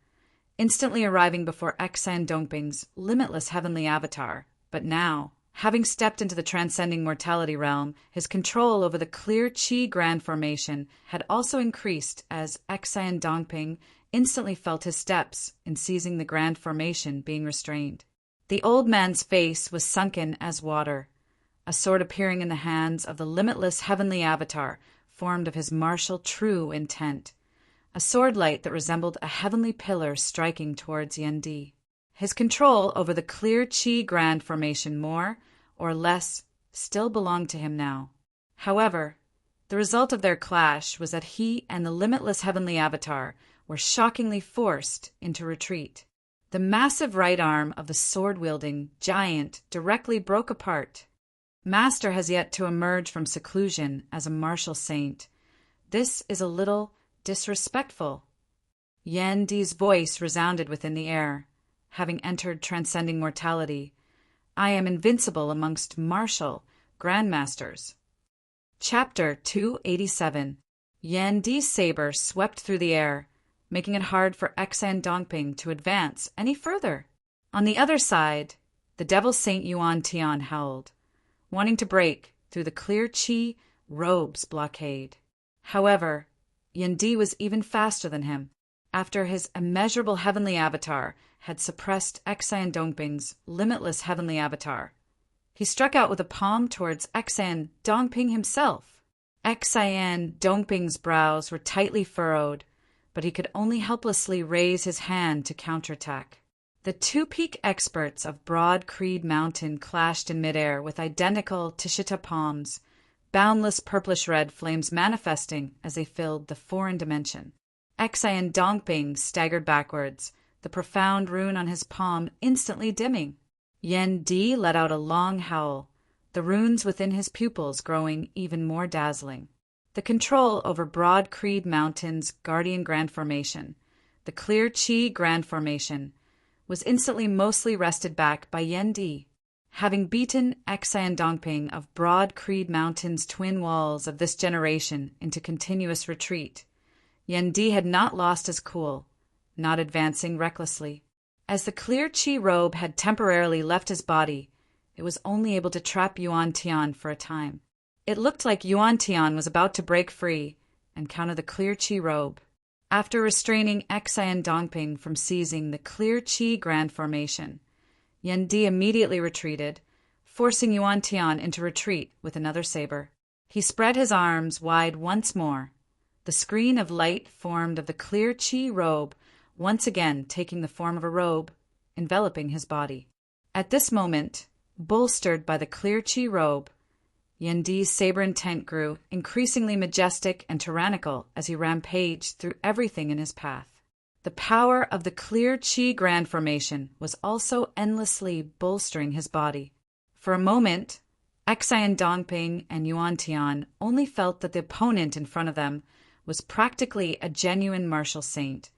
instantly arriving before Xan Dongping's limitless heavenly avatar. But now, having stepped into the transcending mortality realm, his control over the clear Qi Grand Formation had also increased as Xan Dongping instantly felt his steps in seizing the Grand Formation being restrained. The old man's face was sunken as water. a sword appearing in the hands of the limitless heavenly avatar formed of his martial true intent, a sword light that resembled a heavenly pillar striking towards Yendi. His control over the clear chi grand formation more or less still belonged to him now. However, the result of their clash was that he and the limitless heavenly avatar were shockingly forced into retreat. The massive right arm of the sword-wielding giant directly broke apart. Master has yet to emerge from seclusion as a martial saint. This is a little disrespectful. Yendi's voice resounded within the air. Having entered transcending mortality, I am invincible amongst martial grandmasters. Chapter 287. Yendi's saber swept through the air, making it hard for Xan Dongping to advance any further. On the other side, the Devil Saint Yuan Tian howled, wanting to break through the clear chi robe's blockade. However, Yendi was even faster than him. After his immeasurable heavenly avatar had suppressed Xan Dongping's limitless heavenly avatar, he struck out with a palm towards Xan Dongping himself. Xan Dongping's brows were tightly furrowed, but he could only helplessly raise his hand to counterattack. The two-peak experts of Broad Creed Mountain clashed in midair with identical Tishita palms, boundless purplish-red flames manifesting as they filled the foreign dimension. Xan Dongping staggered backwards, the profound rune on his palm instantly dimming. Yendi let out a long howl, the runes within his pupils growing even more dazzling. The control over Broad Creed Mountain's Guardian Grand Formation, the Clear Chi Grand Formation, was instantly mostly wrested back by Yendi. Having beaten Xan Dongping of Broad Creed Mountain's twin walls of this generation into continuous retreat, Yendi had not lost his cool, not advancing recklessly. As the clear chi robe had temporarily left his body, it was only able to trap Yuan Tian for a time. It looked like Yuan Tian was about to break free and counter the clear chi robe. After restraining Xan Dongping from seizing the clear chi grand formation, Yendi immediately retreated, forcing Yuan Tian into retreat with another saber. He spread his arms wide once more, the screen of light formed of the clear chi robe once again taking the form of a robe, enveloping his body. At this moment, bolstered by the clear chi robe, Yendi's saber intent grew increasingly majestic and tyrannical as he rampaged through everything in his path. The power of the clear chi grand formation was also endlessly bolstering his body. For a moment, Xan Dongping and Yuan Tian only felt that the opponent in front of them was practically a genuine martial saint,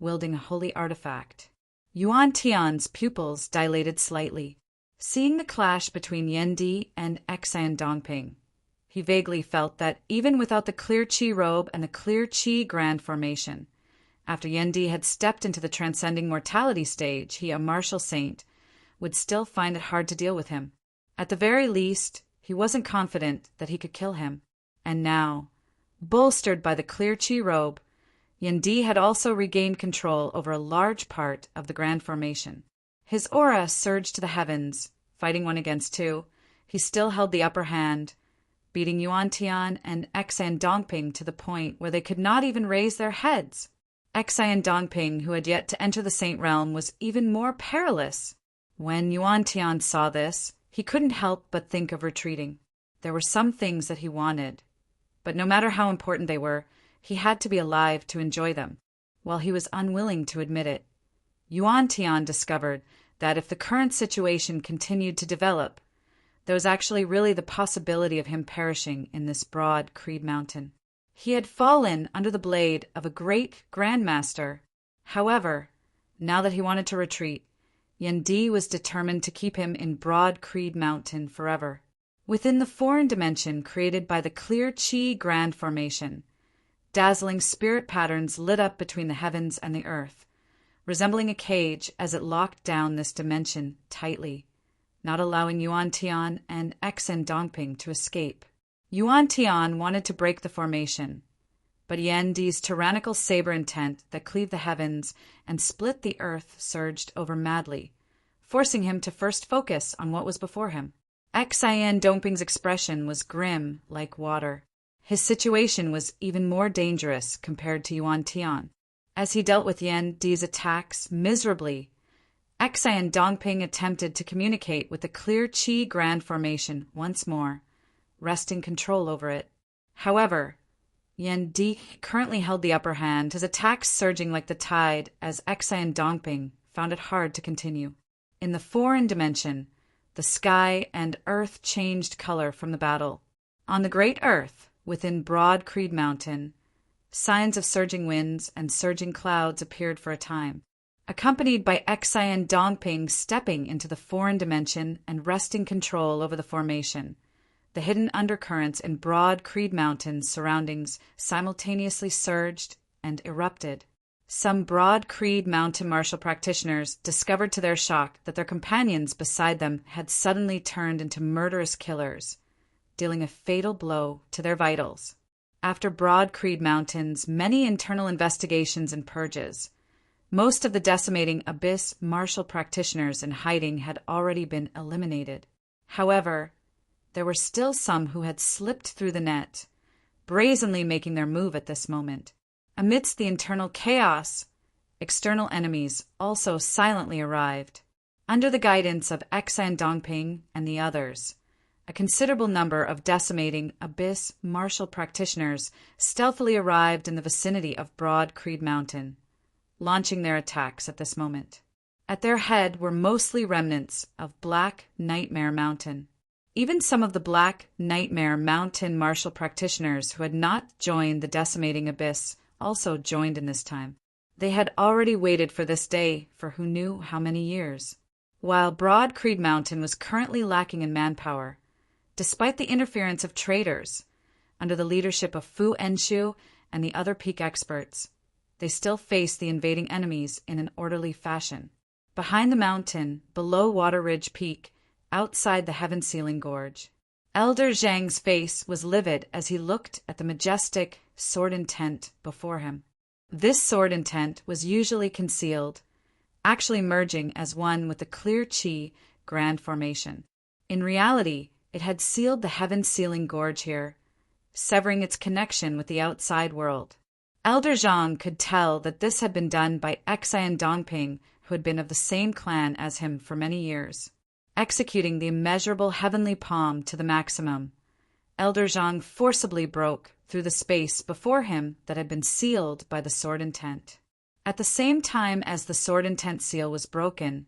wielding a holy artifact. Yuan Tian's pupils dilated slightly, seeing the clash between Yendi and Xan Dongping. He vaguely felt that even without the clear chi robe and the clear chi grand formation, after Yendi had stepped into the transcending mortality stage, he, a martial saint, would still find it hard to deal with him. At the very least, he wasn't confident that he could kill him. And now, bolstered by the clear chi robe, Yendi had also regained control over a large part of the grand formation. His aura surged to the heavens. Fighting 1 against 2, he still held the upper hand, beating Yuan Tian and Xan Dongping to the point where they could not even raise their heads. Xan Dongping, who had yet to enter the Saint Realm, was even more perilous. When Yuan Tian saw this, he couldn't help but think of retreating. There were some things that he wanted, but no matter how important they were, he had to be alive to enjoy them. While he was unwilling to admit it, Yuan Tian discovered that if the current situation continued to develop, there was actually really the possibility of him perishing in this Broad Creed Mountain. He had fallen under the blade of a great grandmaster. However, now that he wanted to retreat, Yendi was determined to keep him in Broad Creed Mountain forever. Within the foreign dimension created by the clear chi grand formation, dazzling spirit patterns lit up between the heavens and the earth, resembling a cage as it locked down this dimension tightly, not allowing Yuan Tian and Xan Dongping to escape. Yuan Tian wanted to break the formation, but Yendi's tyrannical saber intent that cleaved the heavens and split the earth surged over madly, forcing him to first focus on what was before him. Xian Dongping's expression was grim like water. His situation was even more dangerous compared to Yuan Tian. As he dealt with Yan Di's attacks miserably, Xian Dongping attempted to communicate with the clear Qi Grand Formation once more, wresting control over it. However, Yan Di currently held the upper hand, his attacks surging like the tide as Xian Dongping found it hard to continue. In the foreign dimension, the sky and earth changed color from the battle. On the great earth, within Broad Creed Mountain, signs of surging winds and surging clouds appeared for a time, accompanied by Xian Dongping stepping into the foreign dimension and wresting control over the formation. The hidden undercurrents in Broad Creed Mountain's surroundings simultaneously surged and erupted. Some Broad Creed Mountain martial practitioners discovered to their shock that their companions beside them had suddenly turned into murderous killers, dealing a fatal blow to their vitals. After Broad Creed Mountain's many internal investigations and purges, most of the decimating Abyss martial practitioners in hiding had already been eliminated. However, there were still some who had slipped through the net, brazenly making their move at this moment. Amidst the internal chaos, external enemies also silently arrived. Under the guidance of Xian Dongping and the others, a considerable number of decimating Abyss martial practitioners stealthily arrived in the vicinity of Broad Creed Mountain, launching their attacks at this moment. At their head were mostly remnants of Black Nightmare Mountain. Even some of the Black Nightmare Mountain martial practitioners who had not joined the decimating Abyss also joined in this time. They had already waited for this day for who knew how many years. While Broad Creed Mountain was currently lacking in manpower, despite the interference of traders, under the leadership of Fu Enshu and the other peak experts, they still faced the invading enemies in an orderly fashion. Behind the mountain, below Water Ridge Peak, outside the heaven-sealing gorge, Elder Zhang's face was livid as he looked at the majestic sword intent before him. This sword intent was usually concealed, actually merging as one with the clear Qi Grand Formation. In reality, it had sealed the heaven-sealing gorge here, severing its connection with the outside world. Elder Zhang could tell that this had been done by Xian Dongping, who had been of the same clan as him for many years. Executing the immeasurable heavenly palm to the maximum, Elder Zhang forcibly broke through the space before him that had been sealed by the sword intent. At the same time as the sword intent seal was broken,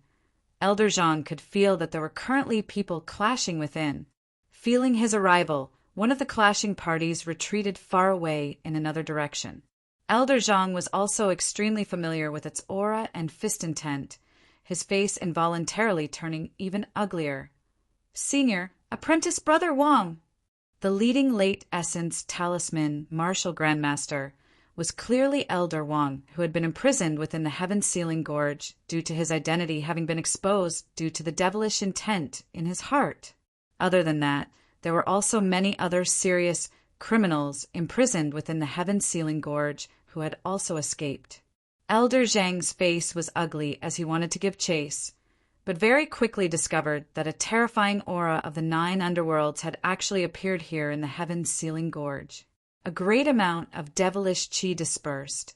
Elder Zhang could feel that there were currently people clashing within. Feeling his arrival, one of the clashing parties retreated far away in another direction. Elder Zhang was also extremely familiar with its aura and fist intent, his face involuntarily turning even uglier. Senior, Apprentice Brother Wang! The leading late essence talisman martial grandmaster was clearly Elder Wang, who had been imprisoned within the heaven-sealing gorge due to his identity having been exposed due to the devilish intent in his heart. Other than that, there were also many other serious criminals imprisoned within the heaven-sealing gorge who had also escaped. Elder Zhang's face was ugly as he wanted to give chase, but very quickly discovered that a terrifying aura of the 9 underworlds had actually appeared here in the heaven-sealing gorge. A great amount of devilish qi dispersed,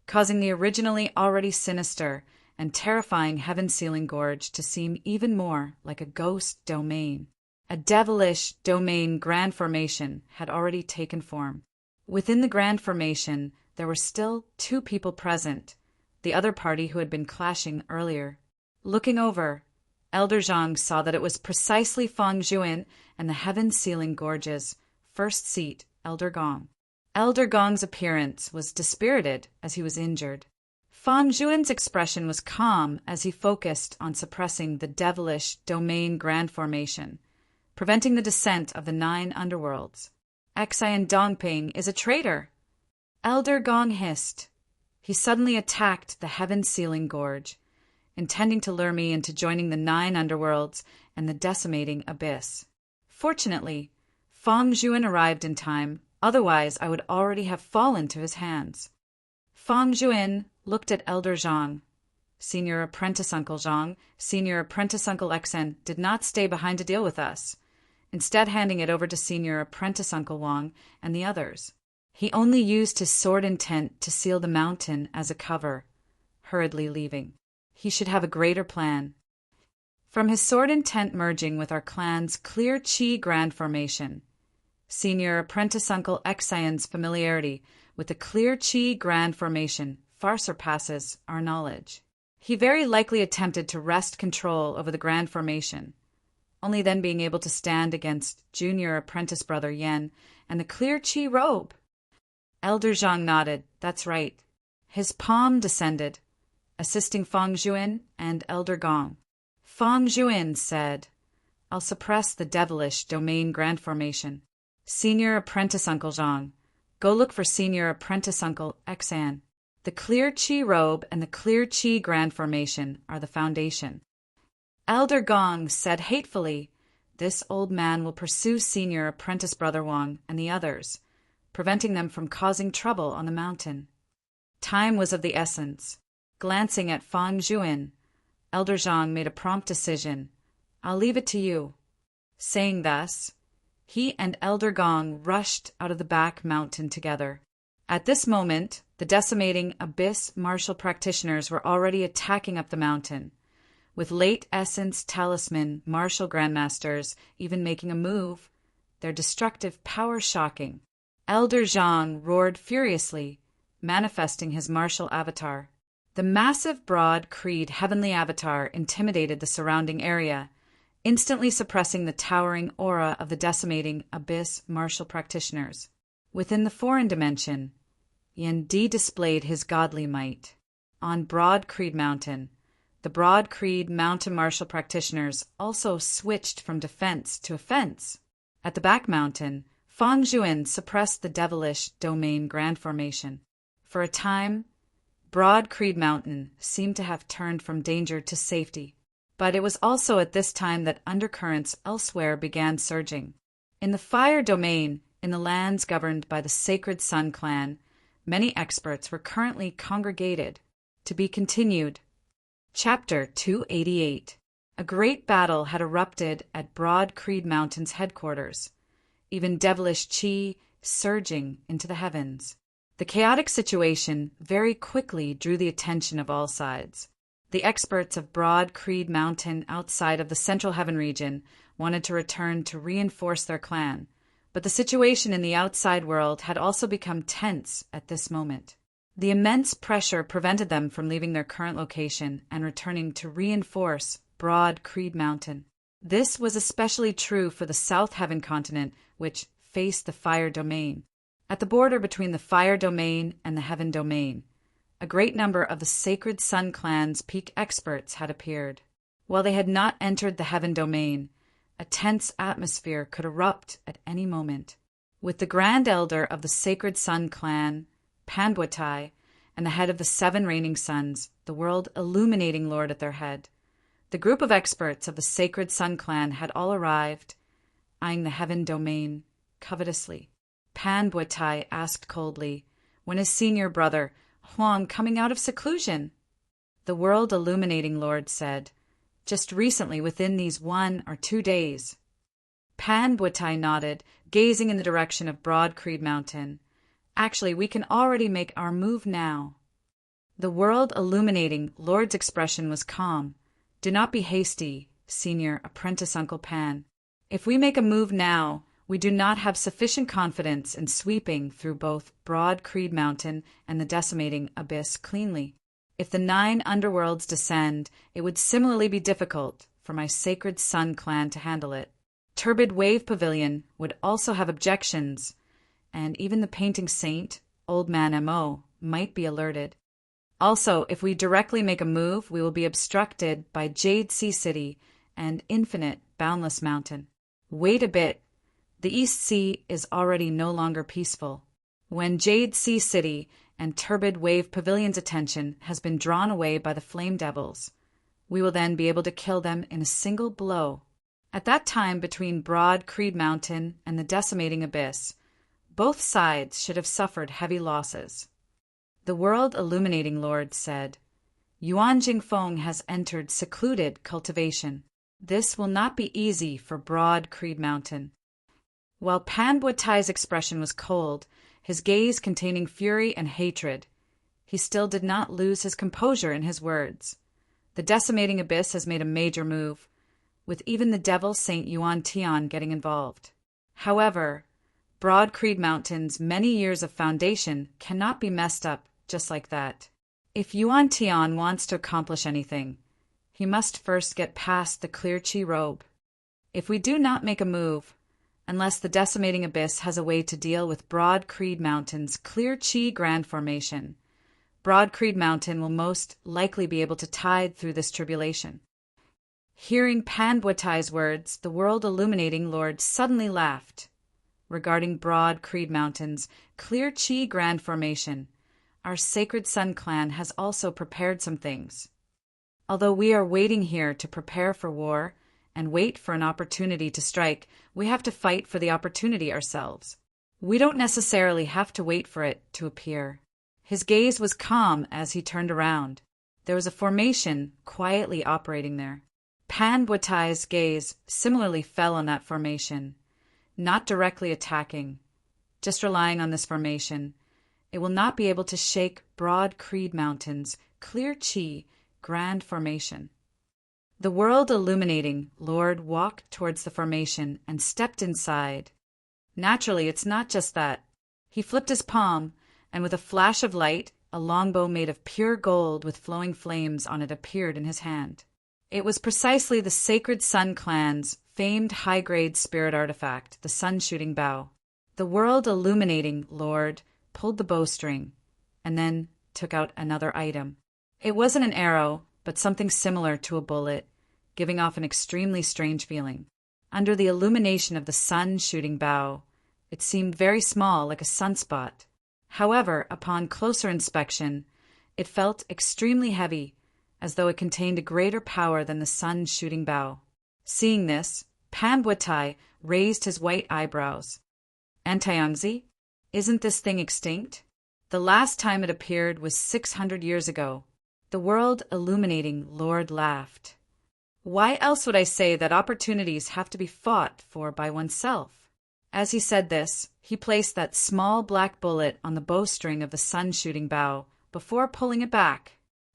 causing the originally already sinister and terrifying heaven-sealing gorge to seem even more like a ghost domain. A devilish domain grand formation had already taken form. Within the grand formation, there were still 2 people present, the other party who had been clashing earlier. Looking over, Elder Zhang saw that it was precisely Fang Zhuan and the heaven-sealing gorge's first seat, Elder Gong. Elder Gong's appearance was dispirited as he was injured. Fang Zhuan's expression was calm as he focused on suppressing the devilish domain grand formation, preventing the descent of the 9 underworlds. Xian Dongping is a traitor! Elder Gong hissed. He suddenly attacked the heaven-sealing gorge, intending to lure me into joining the 9 underworlds and the decimating abyss. Fortunately, Fang Zhuan arrived in time, otherwise I would already have fallen to his hands. Fang Zhuan looked at Elder Zhang. Senior Apprentice Uncle Zhang, Senior Apprentice Uncle Xen did not stay behind to deal with us. instead handing it over to Senior Apprentice Uncle Wang and the others. He only used his sword intent to seal the mountain as a cover, hurriedly leaving. He should have a greater plan. From his sword intent merging with our clan's clear chi grand formation, Senior Apprentice Uncle Xian's familiarity with the clear chi grand formation far surpasses our knowledge. He very likely attempted to wrest control over the grand formation, only then being able to stand against Junior Apprentice Brother Yen and the clear chi robe. Elder Zhang nodded. That's right. His palm descended, assisting Fang Zhuan and Elder Gong. Fang Zhuan said, I'll suppress the devilish domain grand formation. Senior Apprentice Uncle Zhang, go look for Senior Apprentice Uncle Xian. The clear chi robe and the clear chi grand formation are the foundation. Elder Gong said hatefully, this old man will pursue Senior Apprentice Brother Wang and the others, preventing them from causing trouble on the mountain. Time was of the essence. Glancing at Fang Zhuan, Elder Zhang made a prompt decision. I'll leave it to you. Saying thus, he and Elder Gong rushed out of the back mountain together. At this moment, the decimating Abyss martial practitioners were already attacking up the mountain, with late Essence Talisman martial grandmasters even making a move, their destructive power shocking. Elder Zhang roared furiously, manifesting his martial avatar. The massive broad creed heavenly avatar intimidated the surrounding area, instantly suppressing the towering aura of the decimating Abyss martial practitioners. Within the foreign dimension, Yen Di displayed his godly might. On Broad Creed Mountain, the Broad Creed mountain martial practitioners also switched from defense to offense. At the back mountain, Fang Zhuan suppressed the devilish domain grand formation. For a time, Broad Creed Mountain seemed to have turned from danger to safety. But it was also at this time that undercurrents elsewhere began surging. In the fire domain, in the lands governed by the Sacred Sun clan, many experts were currently congregated. To be continued. Chapter 288. A great battle had erupted at Broad Creed Mountain's headquarters, even devilish chi surging into the heavens. The chaotic situation very quickly drew the attention of all sides. The experts of Broad Creed Mountain outside of the Central Heaven region wanted to return to reinforce their clan, but the situation in the outside world had also become tense at this moment. The immense pressure prevented them from leaving their current location and returning to reinforce Broad Creed Mountain. This was especially true for the South Heaven continent, which faced the Fire Domain. At the border between the Fire Domain and the Heaven Domain, a great number of the Sacred Sun clan's peak experts had appeared. While they had not entered the Heaven Domain, a tense atmosphere could erupt at any moment. With the Grand Elder of the Sacred Sun clan, Panbuatai, and the head of the 7 reigning suns, the World Illuminating Lord at their head, the group of experts of the Sacred Sun clan had all arrived, eyeing the Heaven Domain covetously. Panbuatai asked coldly, when his senior brother, Huang, coming out of seclusion? The World Illuminating Lord said, just recently within these 1 or 2 days. Panbuatai nodded, gazing in the direction of Broad Creed Mountain. Actually, we can already make our move now. The World Illuminating Lord's expression was calm. Do not be hasty, Senior Apprentice Uncle Pan. If we make a move now, we do not have sufficient confidence in sweeping through both Broad Creed Mountain and the decimating Abyss cleanly. If the 9 underworlds descend, it would similarly be difficult for my Sacred Sun clan to handle it. Turbid Wave Pavilion would also have objections, and even the Painting Saint, Old Man M.O., might be alerted. Also, if we directly make a move, we will be obstructed by Jade Sea City and Infinite Boundless Mountain. Wait a bit. The East Sea is already no longer peaceful. When Jade Sea City and Turbid Wave Pavilion's attention has been drawn away by the Flame Devils, we will then be able to kill them in a single blow. At that time, between Broad Creed Mountain and the decimating Abyss, both sides should have suffered heavy losses. The World Illuminating Lord said, Yuan Jingfeng has entered secluded cultivation. This will not be easy for Broad Creed Mountain. While Panbuatai's expression was cold, his gaze containing fury and hatred, he still did not lose his composure in his words. The decimating abyss has made a major move, with even the devil Saint Yuan Tian getting involved. However, Broad Creed Mountain's many years of foundation cannot be messed up just like that. If Yuan Tian wants to accomplish anything, he must first get past the Clear Chi robe. If we do not make a move, unless the decimating abyss has a way to deal with Broad Creed Mountain's Clear Chi Grand Formation, Broad Creed Mountain will most likely be able to tide through this tribulation. Hearing Panbuatai's words, the world-illuminating Lord suddenly laughed. Regarding Broad Creed Mountain's Clear Chi Grand Formation, our Sacred Sun Clan has also prepared some things. Although we are waiting here to prepare for war and wait for an opportunity to strike, we have to fight for the opportunity ourselves. We don't necessarily have to wait for it to appear. His gaze was calm as he turned around. There was a formation quietly operating there. Panbuatai's gaze similarly fell on that formation, not directly attacking, just relying on this formation. It will not be able to shake Broad Creed Mountain's Clear Chi Grand Formation. The world-illuminating Lord walked towards the formation and stepped inside. Naturally, it's not just that. He flipped his palm, and with a flash of light, a longbow made of pure gold with flowing flames on it appeared in his hand. It was precisely the Sacred Sun Clan's famed high-grade spirit artifact, the sun-shooting bow. The world-illuminating Lord pulled the bowstring, and then took out another item. It wasn't an arrow, but something similar to a bullet, giving off an extremely strange feeling. Under the illumination of the sun-shooting bow, it seemed very small, like a sunspot. However, upon closer inspection, it felt extremely heavy, as though it contained a greater power than the sun-shooting bow. Seeing this, Panbuatai raised his white eyebrows. Antayangzi? Isn't this thing extinct? The last time it appeared was 600 years ago. The world-illuminating Lord laughed. Why else would I say that opportunities have to be fought for by oneself? As he said this, he placed that small black bullet on the bowstring of the sun-shooting bow before pulling it back.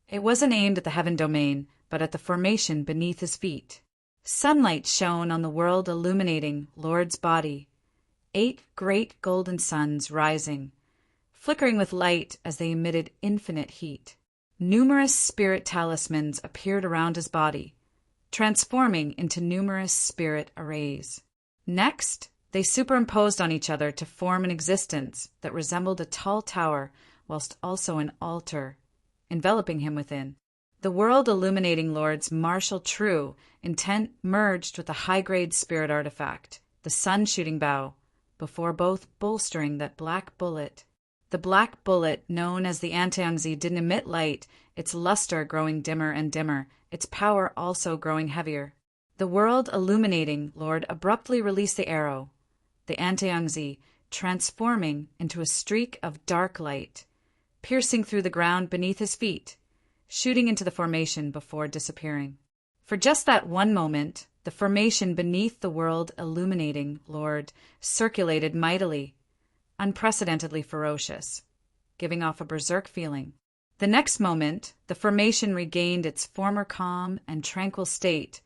It wasn't aimed at the heaven domain, but at the formation beneath his feet. Sunlight shone on the world-illuminating Lord's body. 8 great golden suns rising, flickering with light as they emitted infinite heat. Numerous spirit talismans appeared around his body, transforming into numerous spirit arrays. Next, they superimposed on each other to form an existence that resembled a tall tower, whilst also an altar, enveloping him within. The world-illuminating Lord's martial true intent merged with the high-grade spirit artifact, the sun-shooting bow, before both bolstering that black bullet. The black bullet, known as the Antayangzi, didn't emit light, its luster growing dimmer and dimmer, its power also growing heavier. The world-illuminating Lord abruptly released the arrow, the Antayangzi transforming into a streak of dark light, piercing through the ground beneath his feet, shooting into the formation before disappearing. For just that one moment, the formation beneath the world-illuminating Lord circulated mightily, unprecedentedly ferocious, giving off a berserk feeling. The next moment, the formation regained its former calm and tranquil state,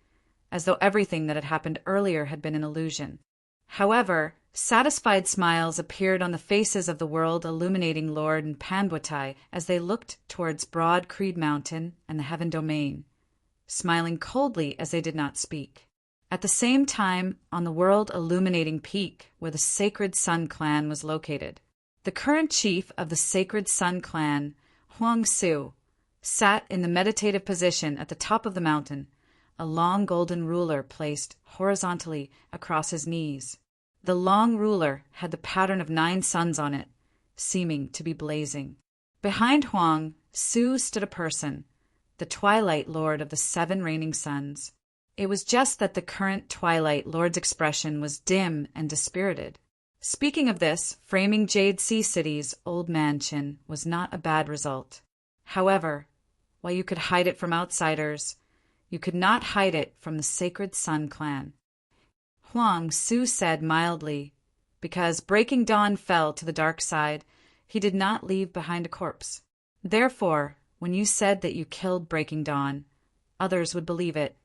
as though everything that had happened earlier had been an illusion. However, satisfied smiles appeared on the faces of the world-illuminating Lord and Panbuatai as they looked towards Broad Creed Mountain and the Heaven Domain, smiling coldly as they did not speak. At the same time, on the world-illuminating peak where the Sacred Sun Clan was located, the current chief of the Sacred Sun Clan, Huang Su, sat in the meditative position at the top of the mountain, a long golden ruler placed horizontally across his knees. The long ruler had the pattern of 9 suns on it, seeming to be blazing. Behind Huang Su stood a person, the Twilight Lord of the 7 reigning suns. It was just that the current Twilight Lord's expression was dim and dispirited. Speaking of this, framing Jade Sea City's old mansion was not a bad result. However, while you could hide it from outsiders, You could not hide it from the Sacred Sun clan. Huang Su said mildly, because Breaking Dawn fell to the dark side, he did not leave behind a corpse. Therefore, when you said that you killed Breaking Dawn, others would believe it.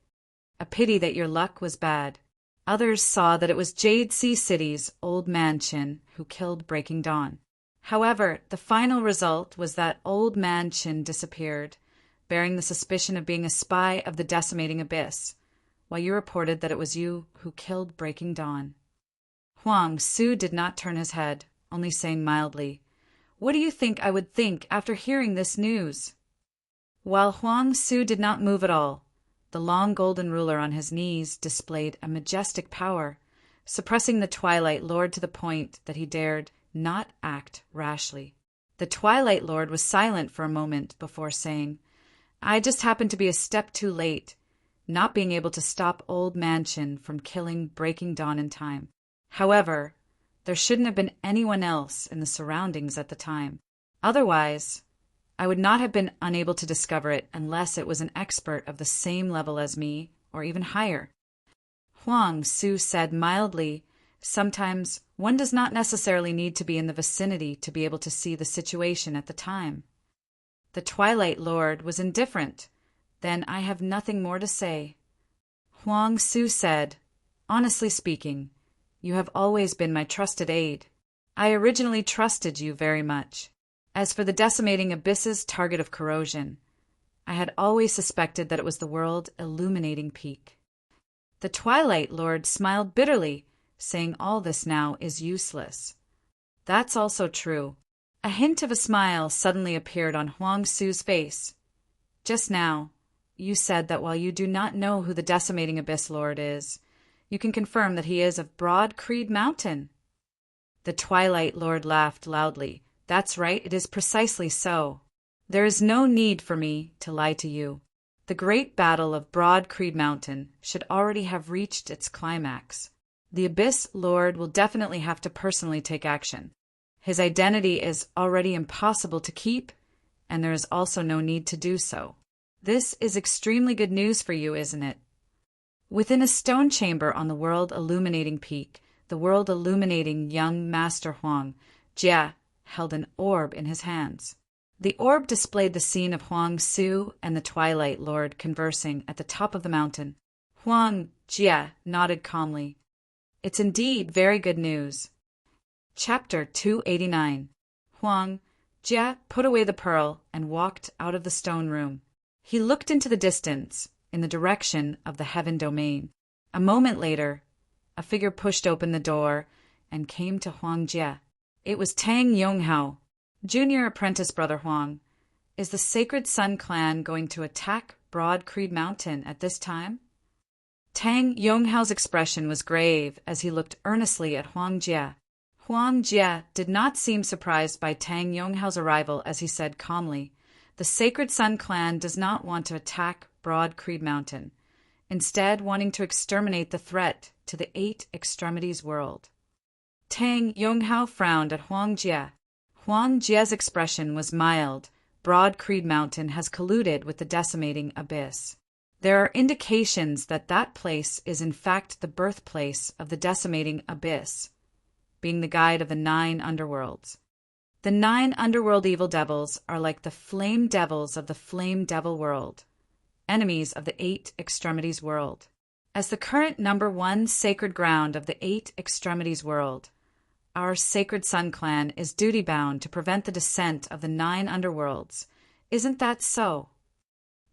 A pity that your luck was bad. Others saw that it was Jade Sea City's Old Man Chin who killed Breaking Dawn. However, the final result was that Old Man Chin disappeared, bearing the suspicion of being a spy of the Decimating Abyss, while you reported that it was you who killed Breaking Dawn. Huang Su did not turn his head, only saying mildly, "What do you think I would think after hearing this news?" While Huang Su did not move at all, the long golden ruler on his knees displayed a majestic power, suppressing the Twilight Lord to the point that he dared not act rashly. The Twilight Lord was silent for a moment before saying, "I just happened to be a step too late, not being able to stop Old Mansion from killing Breaking Dawn in time. However, there shouldn't have been anyone else in the surroundings at the time. Otherwise, I would not have been unable to discover it unless it was an expert of the same level as me, or even higher." Huang Su said mildly, "Sometimes one does not necessarily need to be in the vicinity to be able to see the situation at the time." The Twilight Lord was indifferent. "Then I have nothing more to say." Huang Su said, "Honestly speaking, you have always been my trusted aide. I originally trusted you very much. As for the Decimating Abyss's target of corrosion, I had always suspected that it was the world illuminating peak." The Twilight Lord smiled bitterly, saying all this now is useless. "That's also true." A hint of a smile suddenly appeared on Huang Su's face. "Just now, you said that while you do not know who the Decimating Abyss Lord is, you can confirm that he is of Broad Creed Mountain." The Twilight Lord laughed loudly. "That's right, it is precisely so. There is no need for me to lie to you. The great battle of Broad Creed Mountain should already have reached its climax. The Abyss Lord will definitely have to personally take action. His identity is already impossible to keep, and there is also no need to do so. This is extremely good news for you, isn't it?" Within a stone chamber on the world-illuminating peak, the world-illuminating young Master Huang Jia held an orb in his hands. The orb displayed the scene of Huang Su and the Twilight Lord conversing at the top of the mountain. Huang Jia nodded calmly. "It's indeed very good news." Chapter 289. Huang Jia put away the pearl and walked out of the stone room. He looked into the distance, in the direction of the heaven domain. A moment later, a figure pushed open the door and came to Huang Jia. It was Tang Yonghao. "Junior apprentice brother Huang, is the Sacred Sun clan going to attack Broad Creed Mountain at this time?" Tang Yonghao's expression was grave as he looked earnestly at Huang Jia. Huang Jia did not seem surprised by Tang Yonghao's arrival as he said calmly, "The Sacred Sun clan does not want to attack Broad Creed Mountain, instead wanting to exterminate the threat to the Eight Extremities world." Tang Yonghao frowned at Huang Jia. Huang Jia's expression was mild. Broad Creed Mountain has colluded with the Decimating Abyss. There are indications that that place is in fact the birthplace of the Decimating Abyss, being the guide of the 9 underworlds. The 9 underworld evil devils are like the flame devils of the flame devil world, enemies of the 8 Extremities world. As the current number 1 sacred ground of the 8 Extremities world, our Sacred Sun clan is duty-bound to prevent the descent of the 9 underworlds. Isn't that so?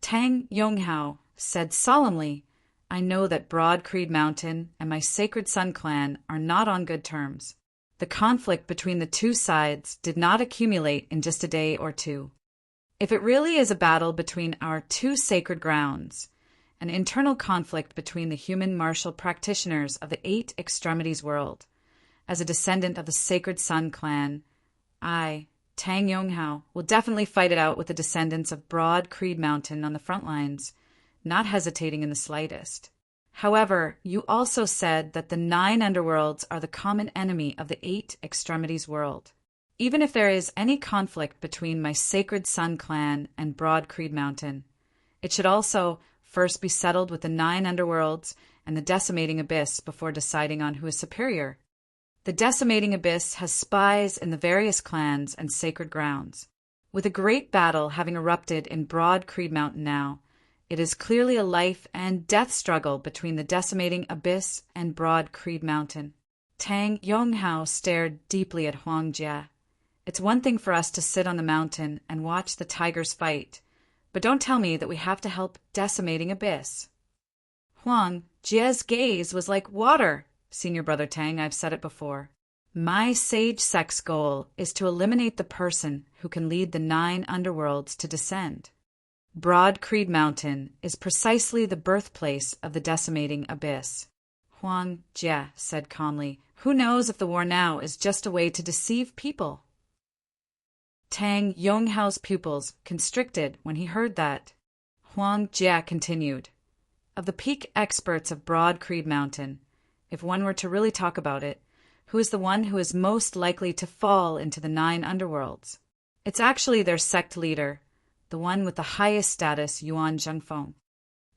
Tang Yonghao said solemnly, "I know that Broad Creed Mountain and my Sacred Sun clan are not on good terms. The conflict between the two sides did not accumulate in just a day or two. If it really is a battle between our 2 sacred grounds, an internal conflict between the human martial practitioners of the 8 Extremities world, as a descendant of the Sacred Sun clan, I, Tang Yonghao, will definitely fight it out with the descendants of Broad Creed Mountain on the front lines, not hesitating in the slightest. However, you also said that the 9 underworlds are the common enemy of the 8 Extremities world. Even if there is any conflict between my Sacred Sun clan and Broad Creed Mountain, it should also first be settled with the 9 underworlds and the decimating abyss before deciding on who is superior. The decimating abyss has spies in the various clans and sacred grounds. With a great battle having erupted in Broad Creed Mountain now, it is clearly a life and death struggle between the decimating abyss and Broad Creed Mountain. Tang Yonghao stared deeply at Huang Jie. It's one thing for us to sit on the mountain and watch the tigers fight, but don't tell me that we have to help decimating abyss. Huang Jie's gaze was like water. Senior Brother Tang, I've said it before. My sage sex goal is to eliminate the person who can lead the 9 underworlds to descend. Broad Creed Mountain is precisely the birthplace of the decimating abyss. Huang Jie said calmly, who knows if the war now is just a way to deceive people? Tang Yonghao's pupils constricted when he heard that. Huang Jie continued, of the peak experts of Broad Creed Mountain, if one were to really talk about it, who is the one who is most likely to fall into the 9 underworlds? It's actually their sect leader, the one with the highest status, Yuan Zhengfeng.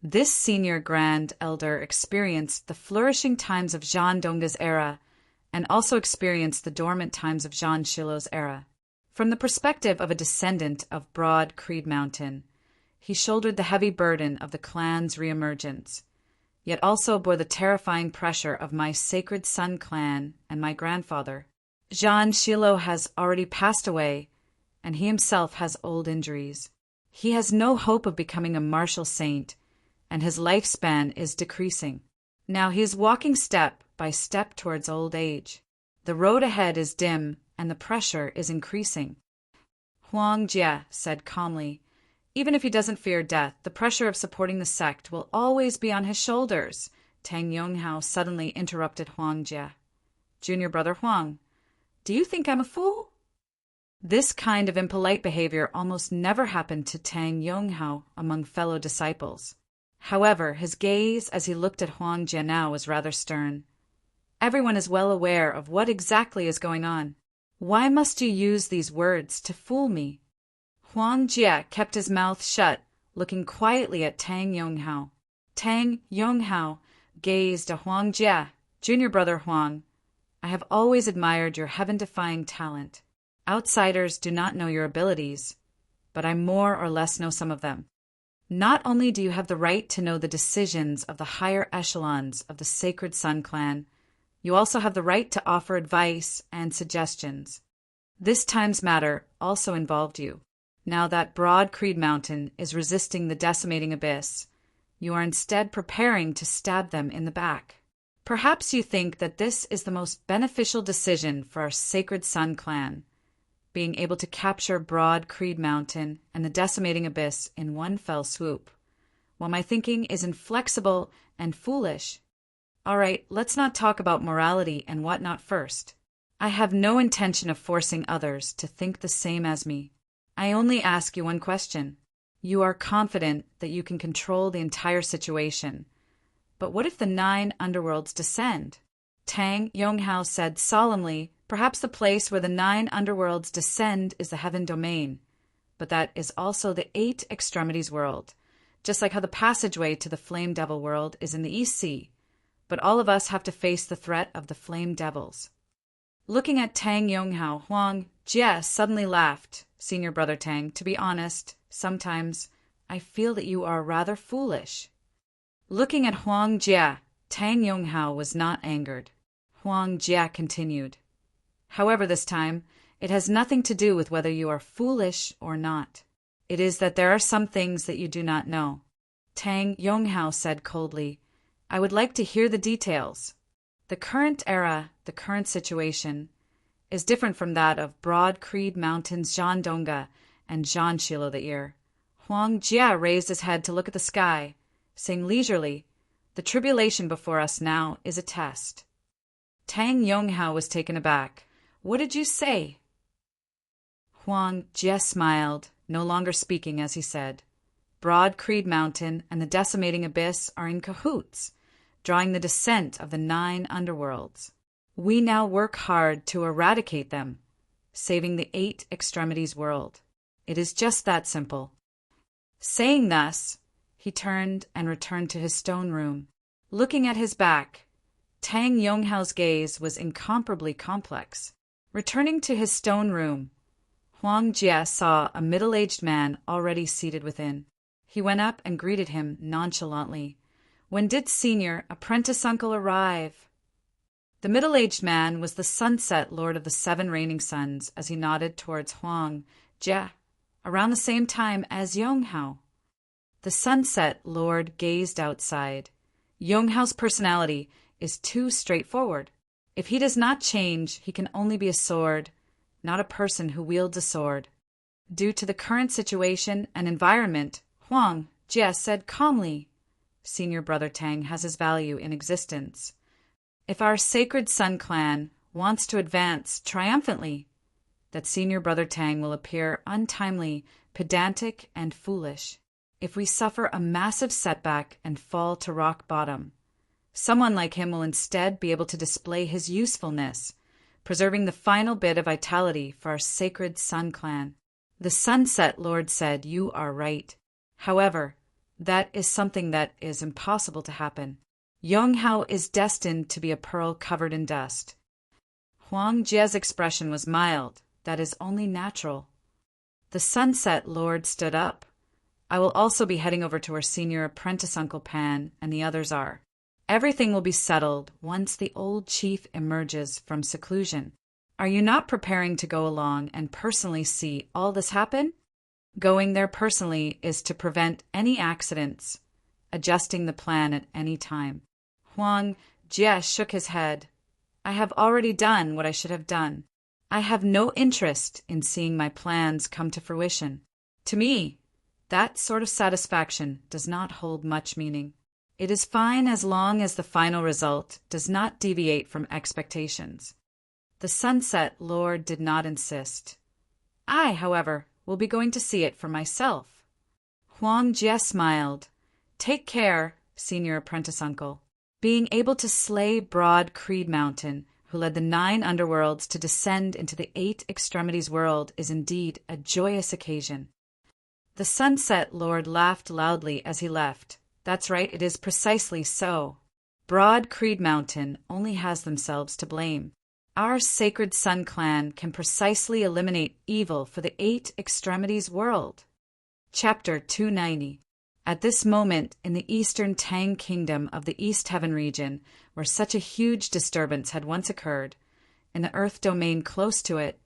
This senior grand elder experienced the flourishing times of Zhan Dongge's era and also experienced the dormant times of Zhan Shiluo's era. From the perspective of a descendant of Broad Creed Mountain, he shouldered the heavy burden of the clan's reemergence, yet also bore the terrifying pressure of my Sacred Sun clan and my grandfather. Zhan Shiluo has already passed away, and he himself has old injuries. He has no hope of becoming a martial saint, and his lifespan is decreasing. Now he is walking step by step towards old age. The road ahead is dim, and the pressure is increasing. Huang Jie said calmly, even if he doesn't fear death, the pressure of supporting the sect will always be on his shoulders. Tang Yonghao suddenly interrupted Huang Jie. Junior Brother Huang, do you think I'm a fool? This kind of impolite behavior almost never happened to Tang Yonghao among fellow disciples. However, his gaze as he looked at Huang Jie now was rather stern. Everyone is well aware of what exactly is going on. Why must you use these words to fool me? Huang Jie kept his mouth shut, looking quietly at Tang Yonghao. Tang Yonghao gazed at Huang Jie. Junior Brother Huang, I have always admired your heaven-defying talent. Outsiders do not know your abilities, but I more or less know some of them. Not only do you have the right to know the decisions of the higher echelons of the Sacred Sun clan, you also have the right to offer advice and suggestions. This time's matter also involved you. Now that Broad Creed Mountain is resisting the decimating abyss, you are instead preparing to stab them in the back. Perhaps you think that this is the most beneficial decision for our Sacred Sun clan, being able to capture Broad Creed Mountain and the decimating abyss in one fell swoop, while my thinking is inflexible and foolish. All right, let's not talk about morality and whatnot first. I have no intention of forcing others to think the same as me. I only ask you one question. You are confident that you can control the entire situation. But what if the 9 underworlds descend? Tang Yonghao said solemnly, perhaps the place where the 9 underworlds descend is the heaven domain. But that is also the 8 extremities world, just like how the passageway to the flame devil world is in the East Sea. But all of us have to face the threat of the flame devils. Looking at Tang Yonghao, Huang Jie suddenly laughed. Senior Brother Tang, to be honest, sometimes I feel that you are rather foolish. Looking at Huang Jie, Tang Yonghao was not angered. Huang Jie continued, however, this time, it has nothing to do with whether you are foolish or not. It is that there are some things that you do not know. Tang Yonghao said coldly, I would like to hear the details. The current era, the current situation, is different from that of Broad Creed Mountain's Zhan Dongge and Zhan Shiluo the Ear. Huang Jie raised his head to look at the sky, saying leisurely, the tribulation before us now is a test. Tang Yonghao was taken aback. What did you say? Huang Jie smiled, no longer speaking as he said, Broad Creed Mountain and the decimating abyss are in cahoots, drawing the descent of the 9 underworlds. We now work hard to eradicate them, saving the 8 extremities world. It is just that simple. Saying thus, He turned and returned to his stone room. Looking at his back, Tang Yonghao's gaze was incomparably complex. Returning to his stone room, Huang Jie saw a middle-aged man already seated within. He went up and greeted him nonchalantly. "When did Senior Apprentice Uncle arrive?" The middle-aged man was the Sunset Lord of the Seven Reigning Suns as he nodded towards Huang Jie, around the same time as Yonghao. The Sunset Lord gazed outside. Yonghao's personality is too straightforward. If he does not change, he can only be a sword, not a person who wields a sword. Due to the current situation and environment, Huang Jie said calmly, "Senior Brother Tang has his value in existence. If our Sacred Sun clan wants to advance triumphantly, that Senior Brother Tang will appear untimely, pedantic, and foolish. If we suffer a massive setback and fall to rock bottom, someone like him will instead be able to display his usefulness, preserving the final bit of vitality for our Sacred Sun clan." The Sunset Lord said, "You are right. However, that is something that is impossible to happen. Yonghao is destined to be a pearl covered in dust." Huang Jie's expression was mild. "That is only natural." The Sunset Lord stood up. "I will also be heading over to our Senior Apprentice Uncle Pan, and the others are. Everything will be settled once the old chief emerges from seclusion. Are you not preparing to go along and personally see all this happen?" Going there personally is to prevent any accidents, adjusting the plan at any time. Huang Jie shook his head. "I have already done what I should have done. I have no interest in seeing my plans come to fruition. To me, that sort of satisfaction does not hold much meaning. It is fine as long as the final result does not deviate from expectations." The Sunset Lord did not insist. "I, however, will be going to see it for myself." Huang Jie smiled. "Take care, Senior Apprentice Uncle. Being able to slay Broad Creed Mountain, who led the 9 underworlds to descend into the 8 extremities world, is indeed a joyous occasion." The Sunset Lord laughed loudly as he left. "That's right, it is precisely so. Broad Creed Mountain only has themselves to blame. Our Sacred Sun clan can precisely eliminate evil for the 8 extremities world." Chapter 290. At this moment, in the eastern Tang Kingdom of the East Heaven region, where such a huge disturbance had once occurred, in the Earth domain close to it,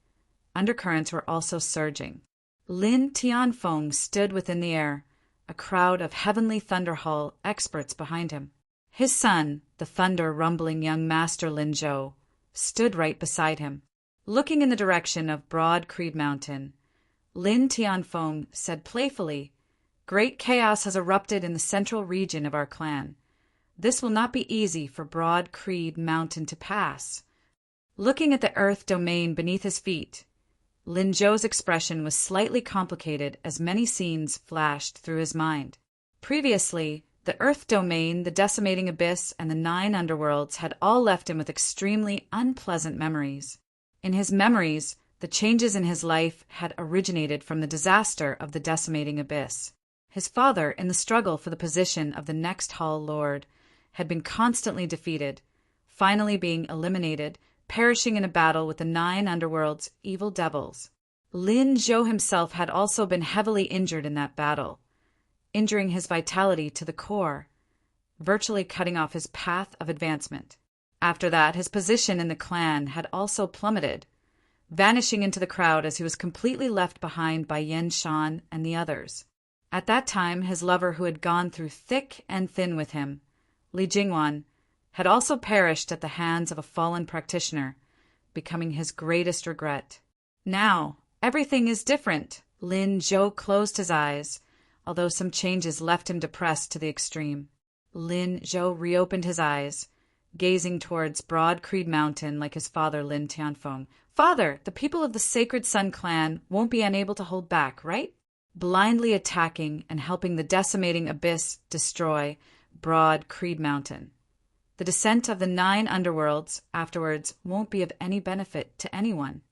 undercurrents were also surging. Lin Tianfeng stood within the air, a crowd of Heavenly Thunder Hall experts behind him. His son, the thunder-rumbling young master Lin Zhou, stood right beside him. Looking in the direction of Broad Creed Mountain, Lin Tianfeng said playfully, "Great chaos has erupted in the central region of our clan. This will not be easy for Broad Creed Mountain to pass." Looking at the Earth domain beneath his feet, Lin Zhou's expression was slightly complicated as many scenes flashed through his mind. Previously, the Earth domain, the decimating abyss, and the 9 underworlds had all left him with extremely unpleasant memories. In his memories, the changes in his life had originated from the disaster of the decimating abyss. His father, in the struggle for the position of the next Hall Lord, had been constantly defeated, finally being eliminated, perishing in a battle with the 9 underworld's evil devils. Lin Zhou himself had also been heavily injured in that battle, injuring his vitality to the core, virtually cutting off his path of advancement. After that, his position in the clan had also plummeted, vanishing into the crowd as he was completely left behind by Yan Shan and the others. At that time, his lover, who had gone through thick and thin with him, Li Jingwan, had also perished at the hands of a fallen practitioner, becoming his greatest regret. Now, everything is different. Lin Zhou closed his eyes, although some changes left him depressed to the extreme. Lin Zhou reopened his eyes, gazing towards Broad Creed Mountain like his father Lin Tianfeng. "Father, the people of the Sacred Sun clan won't be unable to hold back, right? Blindly attacking and helping the decimating abyss destroy Broad Creed Mountain. The descent of the 9 underworlds afterwards won't be of any benefit to anyone."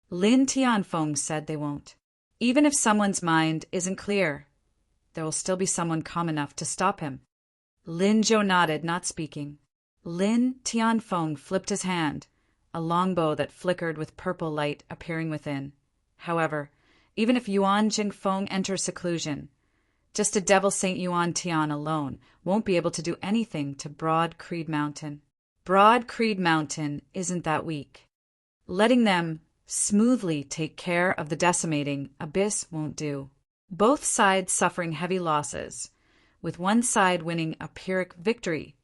Lin Tianfeng said they won't. "Even if someone's mind isn't clear, there will still be someone calm enough to stop him. Lin Zhou nodded, not speaking. Lin Tianfeng flipped his hand, a longbow that flickered with purple light appearing within. However, even if Yuan Jingfeng enters seclusion, just a Devil Saint Yuan Tian alone won't be able to do anything to Broad Creed Mountain. Broad Creed Mountain isn't that weak. Letting them smoothly take care of the decimating abyss won't do. Both sides suffering heavy losses, with one side winning a Pyrrhic victory.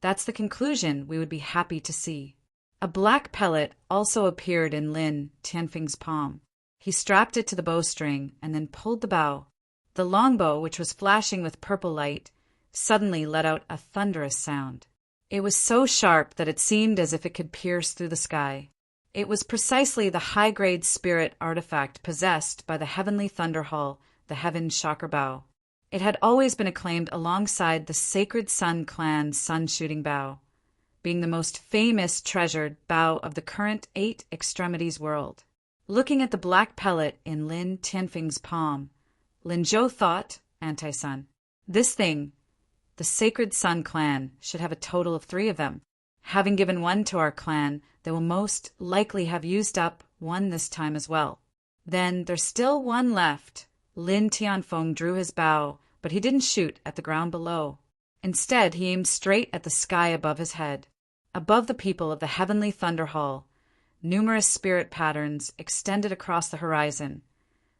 That's the conclusion we would be happy to see. A black pellet also appeared in Lin Tianfeng's palm. He strapped it to the bowstring and then pulled the bow. The longbow, which was flashing with purple light, suddenly let out a thunderous sound. It was so sharp that it seemed as if it could pierce through the sky. It was precisely the high-grade spirit artifact possessed by the heavenly thunderhall, the Heaven Shocker Bow. It had always been acclaimed alongside the Sacred Sun Clan's sun-shooting bow, being the most famous treasured bow of the current 8 extremities world. Looking at the black pellet in Lin Tianfeng's palm, Lin Zhou thought, anti-sun, this thing, the Sacred Sun Clan, should have a total of 3 of them. Having given one to our clan, they will most likely have used up one this time as well. Then there's still one left. Lin Tianfeng drew his bow, but he didn't shoot at the ground below. Instead, he aimed straight at the sky above his head. Above the people of the Heavenly Thunder Hall, numerous spirit patterns extended across the horizon,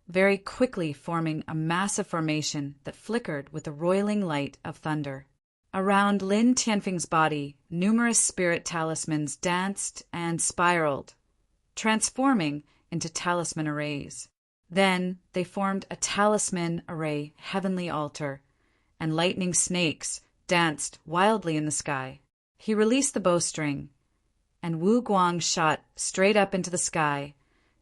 very quickly forming a massive formation that flickered with the roiling light of thunder. Around Lin Tianfeng's body, numerous spirit talismans danced and spiraled, transforming into talisman arrays. Then they formed a talisman array heavenly altar, and lightning snakes danced wildly in the sky. He released the bowstring, and Wu Guang shot straight up into the sky,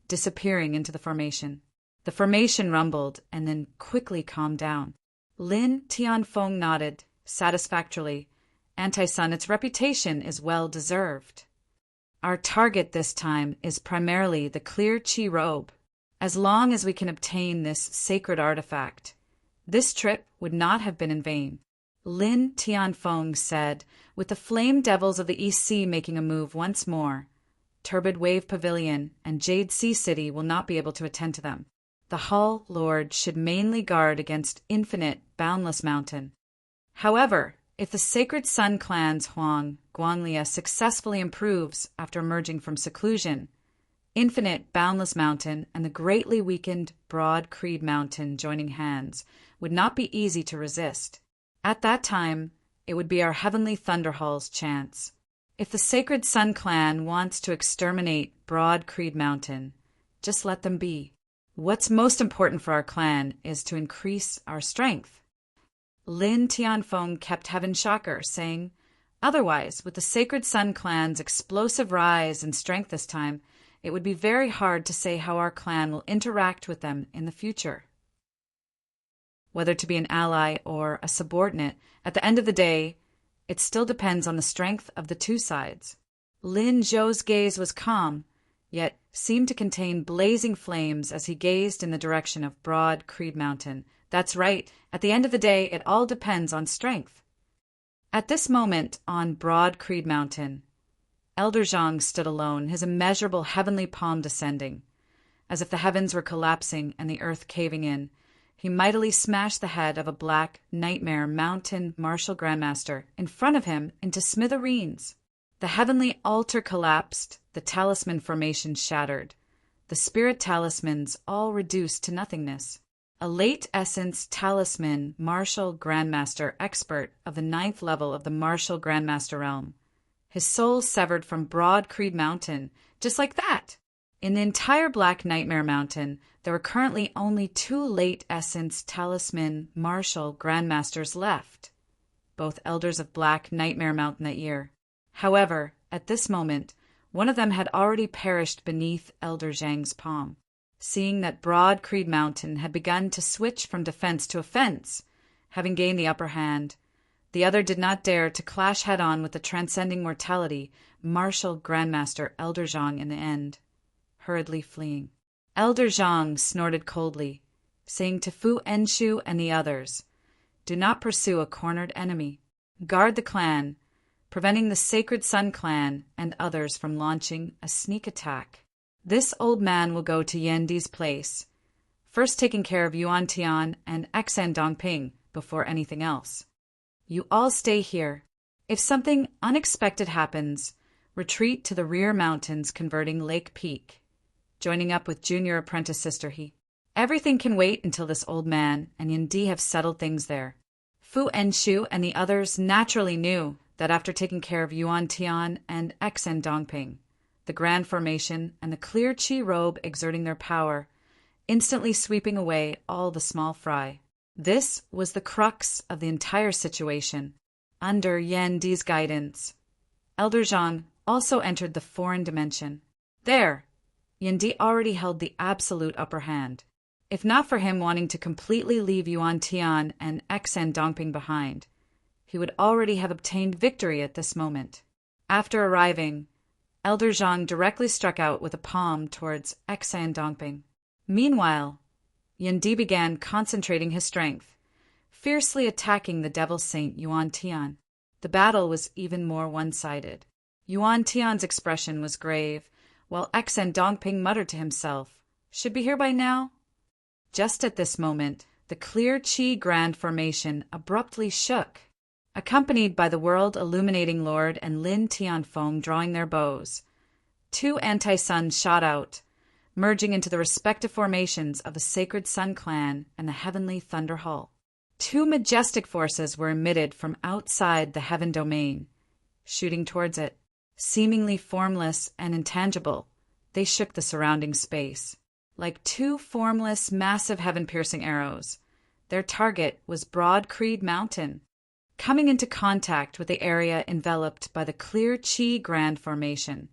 disappearing into the formation. The formation rumbled and then quickly calmed down. Lin Tianfeng nodded satisfactorily. Anti-sun, its reputation is well deserved. Our target this time is primarily the clear Qi robe. As long as we can obtain this sacred artifact, this trip would not have been in vain. Lin Tianfeng said, with the flame devils of the East Sea making a move once more. Turbid Wave Pavilion and Jade Sea City will not be able to attend to them. The Hall Lord should mainly guard against Infinite Boundless Mountain. However, if the Sacred Sun Clan's Huang Guanglia successfully improves after emerging from seclusion, Infinite Boundless Mountain and the greatly weakened Broad Creed Mountain joining hands would not be easy to resist. At that time, it would be our Heavenly Thunderhall's chance. If the Sacred Sun Clan wants to exterminate Broad Creed Mountain, just let them be. What's most important for our clan is to increase our strength. Lin Tianfeng kept Heaven Shocker, saying, otherwise, with the Sacred Sun Clan's explosive rise in strength this time, it would be very hard to say how our clan will interact with them in the future. Whether to be an ally or a subordinate, at the end of the day, it still depends on the strength of the 2 sides. Lin Zhou's gaze was calm, yet seemed to contain blazing flames as he gazed in the direction of Broad Creed Mountain. That's right, at the end of the day, it all depends on strength. At this moment on Broad Creed Mountain, Elder Zhang stood alone, his immeasurable heavenly palm descending. As if the heavens were collapsing and the earth caving in, he mightily smashed the head of a black nightmare mountain martial grandmaster in front of him into smithereens. The heavenly altar collapsed, the talisman formation shattered, the spirit talismans all reduced to nothingness. A late essence talisman martial grandmaster expert of the 9th level of the martial grandmaster realm. His soul severed from Broad Creed Mountain, just like that. In the entire Black Nightmare Mountain, there were currently only 2 late essence talisman martial grandmasters left, both elders of Black Nightmare Mountain that year. However, at this moment, one of them had already perished beneath Elder Zhang's palm. Seeing that Broad Creed Mountain had begun to switch from defense to offense, having gained the upper hand, the other did not dare to clash head-on with the transcending mortality martial grandmaster Elder Zhang in the end, hurriedly fleeing. Elder Zhang snorted coldly, saying to Fu Enshu and the others, "Do not pursue a cornered enemy. Guard the clan, preventing the Sacred Sun clan and others from launching a sneak attack. This old man will go to Yandi's place, first taking care of Yuan Tian and Xan Dongping before anything else. You all stay here. If something unexpected happens, retreat to the rear mountains converting Lake Peak, joining up with junior apprentice Sister He. Everything can wait until this old man and Yandi have settled things there." Fu Enshu and the others naturally knew that after taking care of Yuan Tian and Xen Dongping, the Grand Formation and the clear Qi robe exerting their power, instantly sweeping away all the small fry. This was the crux of the entire situation. Under Yandi's guidance, Elder Zhang also entered the foreign dimension. There, Yandi already held the absolute upper hand. If not for him wanting to completely leave Yuan Tian and Xen Dongping behind, he would already have obtained victory at this moment. After arriving, Elder Zhang directly struck out with a palm towards Xen Dongping. Meanwhile, Yandi began concentrating his strength, fiercely attacking the Devil Saint Yuan Tian. The battle was even more one-sided. Yuan Tian's expression was grave, while Xen Dongping muttered to himself, "Should be here by now?" Just at this moment, the clear Qi Grand Formation abruptly shook. Accompanied by the world-illuminating Lord and Lin Tianfeng drawing their bows, two anti-suns shot out, merging into the respective formations of the Sacred Sun clan and the Heavenly Thunder Hall. Two majestic forces were emitted from outside the Heaven Domain, shooting towards it. Seemingly formless and intangible, they shook the surrounding space. Like two formless, massive heaven-piercing arrows, their target was Broad Creed Mountain. Coming into contact with the area enveloped by the clear Qi Grand Formation,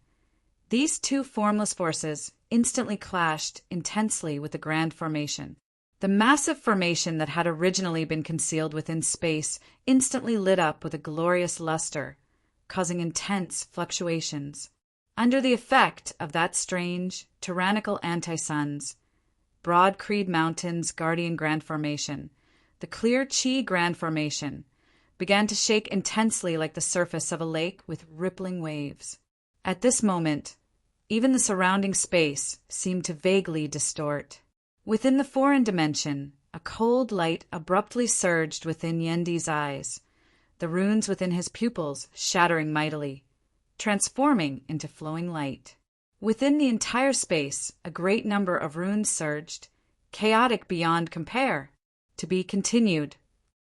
these two formless forces instantly clashed intensely with the Grand Formation. The massive formation that had originally been concealed within space instantly lit up with a glorious luster, causing intense fluctuations. Under the effect of that strange, tyrannical anti-suns, Broad Creed Mountain's Guardian Grand Formation, the clear Qi Grand Formation, began to shake intensely like the surface of a lake with rippling waves. At this moment, even the surrounding space seemed to vaguely distort. Within the foreign dimension, a cold light abruptly surged within Yandi's eyes, the runes within his pupils shattering mightily, transforming into flowing light. Within the entire space, a great number of runes surged, chaotic beyond compare. To be continued,